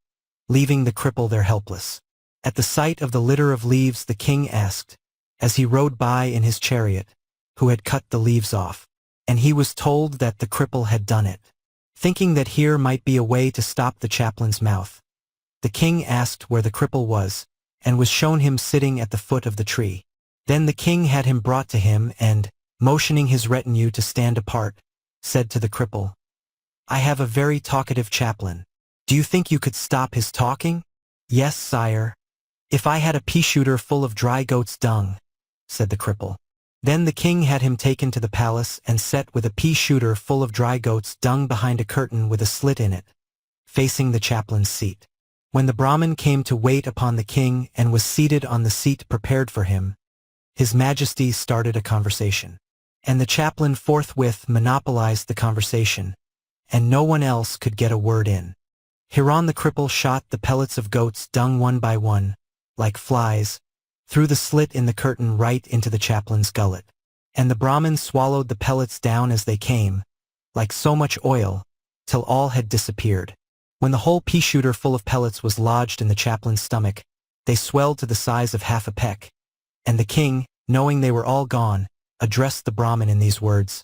leaving the cripple there helpless. At the sight of the litter of leaves the king asked, as he rode by in his chariot, who had cut the leaves off, and he was told that the cripple had done it. Thinking that here might be a way to stop the chaplain's mouth, the king asked where the cripple was, and was shown him sitting at the foot of the tree. Then the king had him brought to him and, motioning his retinue to stand apart, said to the cripple, "I have a very talkative chaplain. Do you think you could stop his talking?" "Yes, sire. If I had a pea-shooter full of dry goat's dung," said the cripple. Then the king had him taken to the palace and set with a pea-shooter full of dry goat's dung behind a curtain with a slit in it, facing the chaplain's seat. When the Brahmin came to wait upon the king and was seated on the seat prepared for him, His Majesty started a conversation. And the chaplain forthwith monopolized the conversation, and no one else could get a word in. Hereon the cripple shot the pellets of goat's dung one by one, like flies, through the slit in the curtain right into the chaplain's gullet. And the Brahmin swallowed the pellets down as they came, like so much oil, till all had disappeared. When the whole pea-shooter full of pellets was lodged in the chaplain's stomach, they swelled to the size of half a peck. And the king, knowing they were all gone, addressed the Brahmin in these words: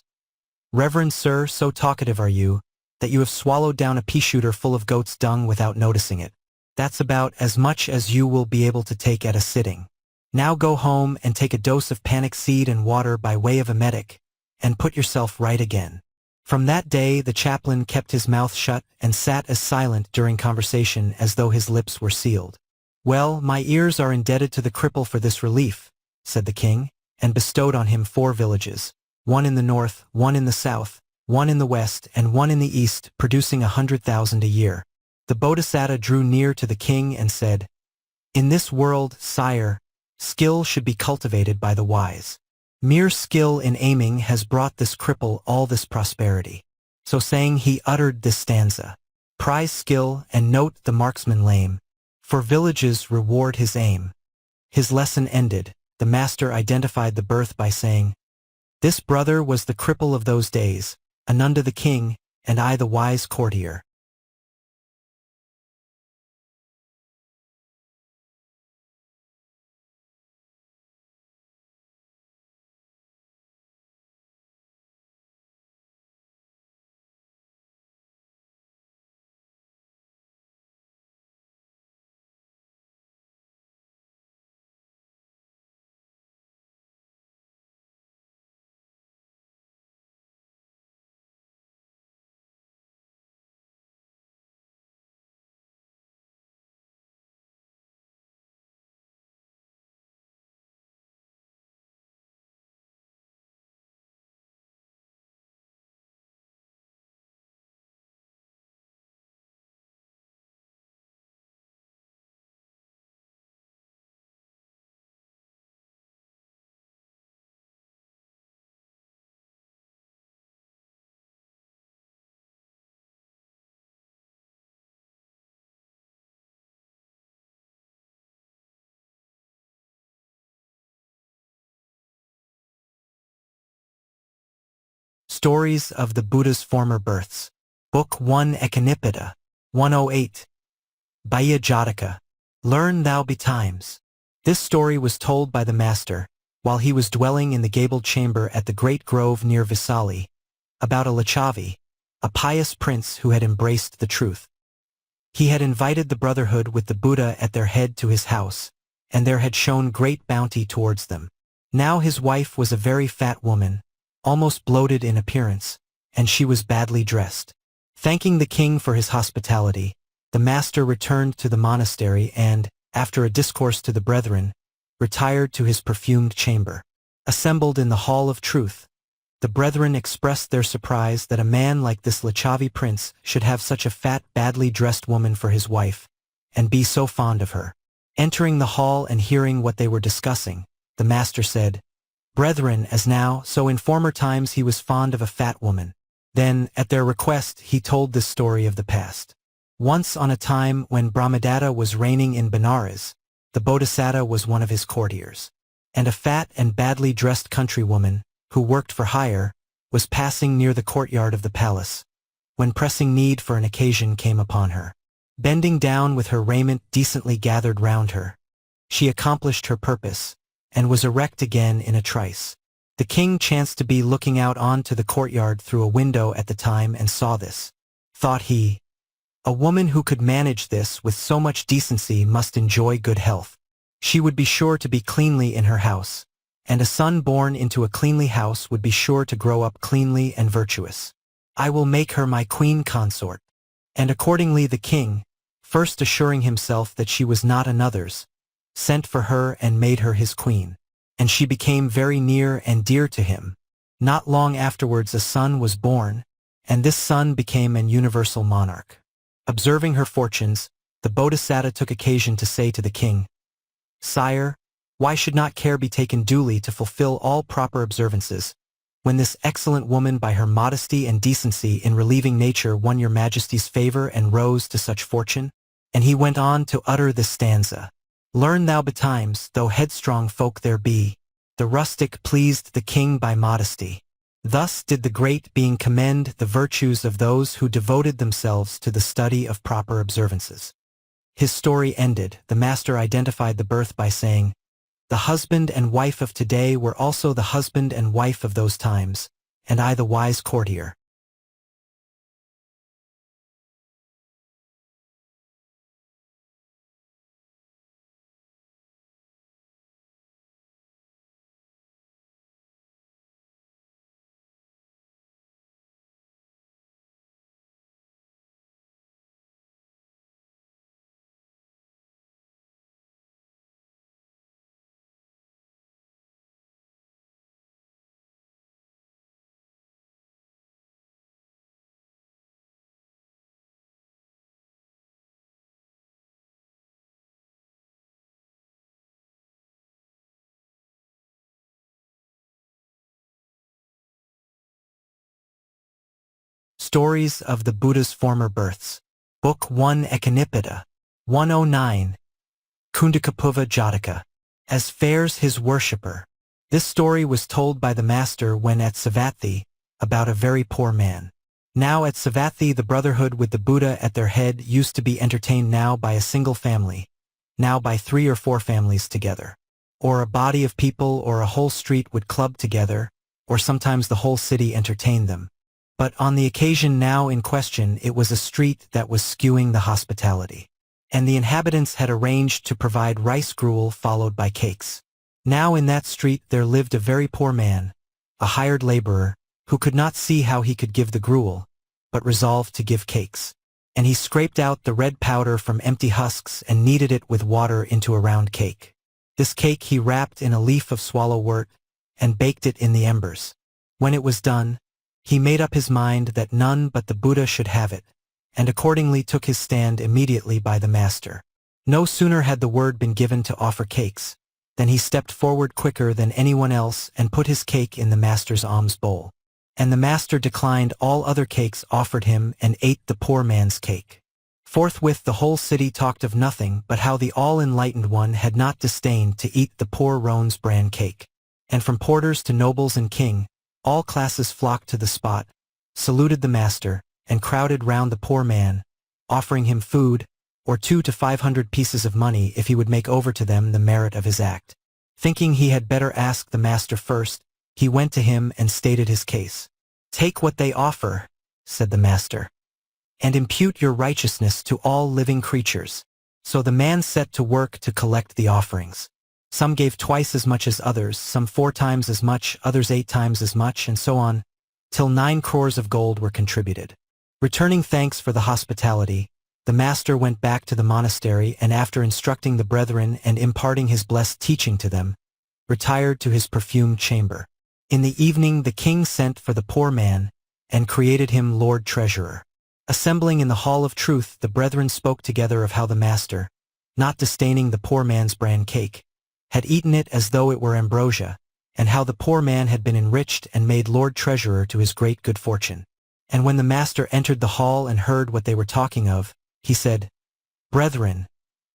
"Reverend sir, so talkative are you, that you have swallowed down a pea-shooter full of goat's dung without noticing it. That's about as much as you will be able to take at a sitting. Now go home and take a dose of panic seed and water by way of emetic, and put yourself right again." From that day the chaplain kept his mouth shut and sat as silent during conversation as though his lips were sealed. "Well, my ears are indebted to the cripple for this relief," said the king, and bestowed on him 4 villages, one in the north, one in the south, one in the west, and one in the east, producing 100,000 a year. The Bodhisattva drew near to the king and said, "In this world, sire, skill should be cultivated by the wise. Mere skill in aiming has brought this cripple all this prosperity." So saying, he uttered this stanza: "Prize skill and note the marksman lame, for villages reward his aim." His lesson ended, the master identified the birth by saying, "This brother was the cripple of those days, Ananda the king, and I the wise courtier." Stories of the Buddha's Former Births. Book 1 Echinipita. 108. Bhaya Jataka. Learn thou betimes. This story was told by the master, while he was dwelling in the gabled chamber at the great grove near Visali, about a Lichavi, a pious prince who had embraced the truth. He had invited the brotherhood with the Buddha at their head to his house, and there had shown great bounty towards them. Now his wife was a very fat woman, almost bloated in appearance, and she was badly dressed. Thanking the king for his hospitality, the master returned to the monastery and, after a discourse to the brethren, retired to his perfumed chamber. Assembled in the hall of truth, the brethren expressed their surprise that a man like this Lichavi prince should have such a fat, badly dressed woman for his wife, and be so fond of her. Entering the hall and hearing what they were discussing, the master said, "Brethren, as now, so in former times he was fond of a fat woman." Then, at their request, he told this story of the past. Once on a time when Brahmadatta was reigning in Benares, the Bodhisattva was one of his courtiers, and a fat and badly dressed countrywoman, who worked for hire, was passing near the courtyard of the palace, when pressing need for an occasion came upon her. Bending down with her raiment decently gathered round her, she accomplished her purpose, and was erect again in a trice. The king chanced to be looking out on to the courtyard through a window at the time and saw this. thought he. A woman who could manage this with so much decency must enjoy good health. She would be sure to be cleanly in her house, and a son born into a cleanly house would be sure to grow up cleanly and virtuous. I will make her my queen consort. And accordingly the king, first assuring himself that she was not another's, sent for her and made her his queen. And she became very near and dear to him. Not long afterwards a son was born, and this son became an universal monarch. Observing her fortunes, the Bodhisattva took occasion to say to the king, "Sire, why should not care be taken duly to fulfill all proper observances, when this excellent woman by her modesty and decency in relieving nature won your majesty's favor and rose to such fortune?" And he went on to utter this stanza. "Learn thou betimes, though headstrong folk there be, the rustic pleased the king by modesty. Thus did the great being commend the virtues of those who devoted themselves to the study of proper observances." His story ended, the master identified the birth by saying, "The husband and wife of today were also the husband and wife of those times, and I the wise courtier." Stories of the Buddha's Former Births. Book 1 Ekanipada. 109. Kundakapuva Jataka. As fares his worshipper. This story was told by the master when at Savatthi, about a very poor man. Now at Savatthi the brotherhood with the Buddha at their head used to be entertained now by a single family, now by 3 or 4 families together. Or a body of people or a whole street would club together, or sometimes the whole city entertained them. But on the occasion now in question it was a street that was skewing the hospitality. And the inhabitants had arranged to provide rice gruel followed by cakes. Now in that street there lived a very poor man, a hired laborer, who could not see how he could give the gruel, but resolved to give cakes. And he scraped out the red powder from empty husks and kneaded it with water into a round cake. This cake he wrapped in a leaf of swallowwort and baked it in the embers. When it was done, he made up his mind that none but the Buddha should have it, and accordingly took his stand immediately by the master. No sooner had the word been given to offer cakes, than he stepped forward quicker than anyone else and put his cake in the master's alms bowl. And the master declined all other cakes offered him and ate the poor man's cake. Forthwith the whole city talked of nothing but how the all-enlightened one had not disdained to eat the poor roan's bran cake. And from porters to nobles and king, all classes flocked to the spot, saluted the master, and crowded round the poor man, offering him food, or 200 to 500 pieces of money if he would make over to them the merit of his act. Thinking he had better ask the master first, he went to him and stated his case. "Take what they offer," said the master, "and impute your righteousness to all living creatures." So the man set to work to collect the offerings. Some gave twice as much as others, some 4 times as much, others 8 times as much, and so on, till 9 crores of gold were contributed. Returning thanks for the hospitality, the master went back to the monastery and after instructing the brethren and imparting his blessed teaching to them, retired to his perfumed chamber. In the evening the king sent for the poor man and created him Lord Treasurer. Assembling in the hall of truth, the brethren spoke together of how the master, not disdaining the poor man's bran cake, had eaten it as though it were ambrosia, and how the poor man had been enriched and made Lord Treasurer to his great good fortune. And when the master entered the hall and heard what they were talking of, he said, "Brethren,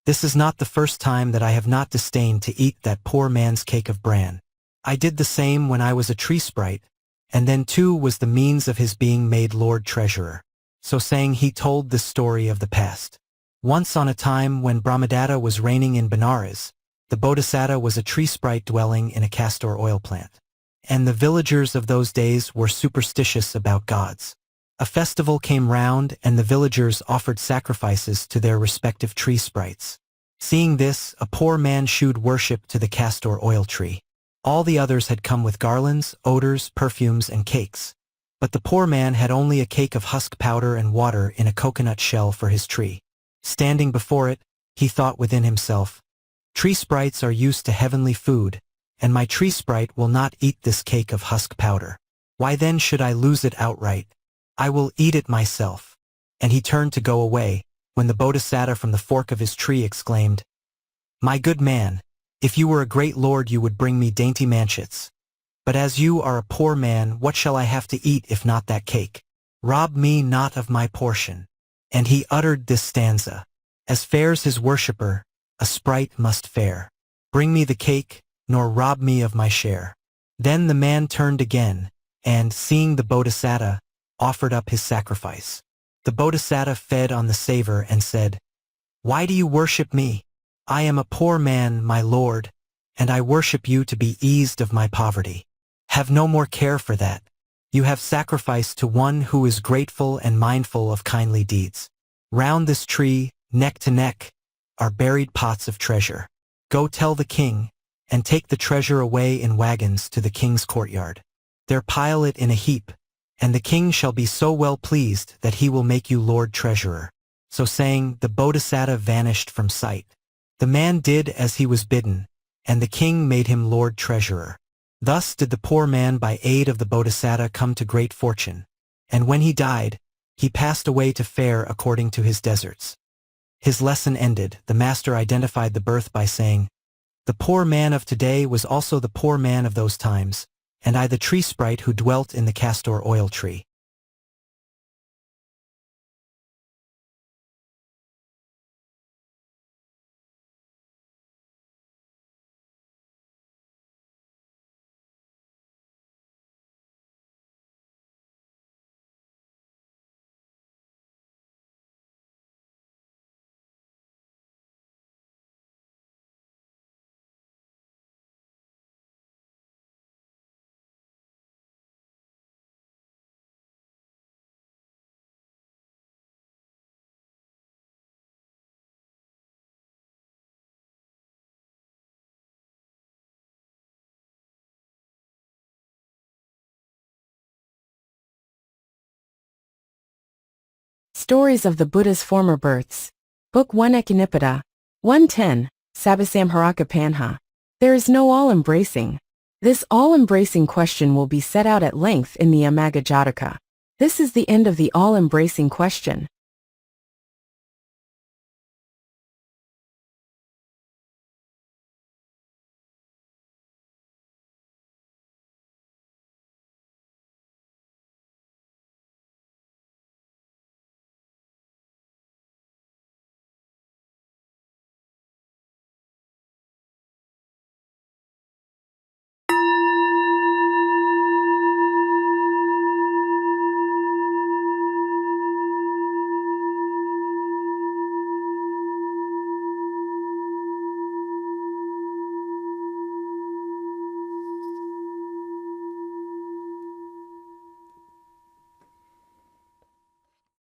this is not the first time that I have not disdained to eat that poor man's cake of bran. I did the same when I was a tree sprite, and then too was the means of his being made Lord Treasurer." So saying he told this story of the past. Once on a time when Brahmadatta was reigning in Benares, the Bodhisattva was a tree sprite dwelling in a castor oil plant. And the villagers of those days were superstitious about gods. A festival came round and the villagers offered sacrifices to their respective tree sprites. Seeing this, a poor man shewed worship to the castor oil tree. All the others had come with garlands, odors, perfumes, and cakes. But the poor man had only a cake of husk powder and water in a coconut shell for his tree. Standing before it, he thought within himself, "Tree sprites are used to heavenly food, and my tree sprite will not eat this cake of husk powder. Why then should I lose it outright? I will eat it myself." And he turned to go away, when the Bodhisattva from the fork of his tree exclaimed, "My good man, if you were a great lord you would bring me dainty manchets. But as you are a poor man, what shall I have to eat if not that cake? Rob me not of my portion." And he uttered this stanza, "As fares his worshipper, a sprite must fare. Bring me the cake, nor rob me of my share." Then the man turned again, and, seeing the Bodhisattva, offered up his sacrifice. The Bodhisattva fed on the savor and said, "Why do you worship me? I am a poor man, my lord, and I worship you to be eased of my poverty. Have no more care for that. You have sacrificed to one who is grateful and mindful of kindly deeds. Round this tree, neck to neck, are buried pots of treasure. Go tell the king, and take the treasure away in wagons to the king's courtyard. There pile it in a heap, and the king shall be so well pleased that he will make you Lord Treasurer." So saying, the Bodhisattva vanished from sight. The man did as he was bidden, and the king made him Lord Treasurer. Thus did the poor man by aid of the Bodhisattva come to great fortune, and when he died, he passed away to fare according to his deserts. His lesson ended, the master identified the birth by saying, "The poor man of today was also the poor man of those times, and I the tree sprite who dwelt in the castor oil tree." Stories of the Buddha's Former Births. Book 1 Echinipita. 110. Sabasamharaka Panha. There is no all-embracing. This all-embracing question will be set out at length in the Amaga Jataka. This is the end of the all-embracing question.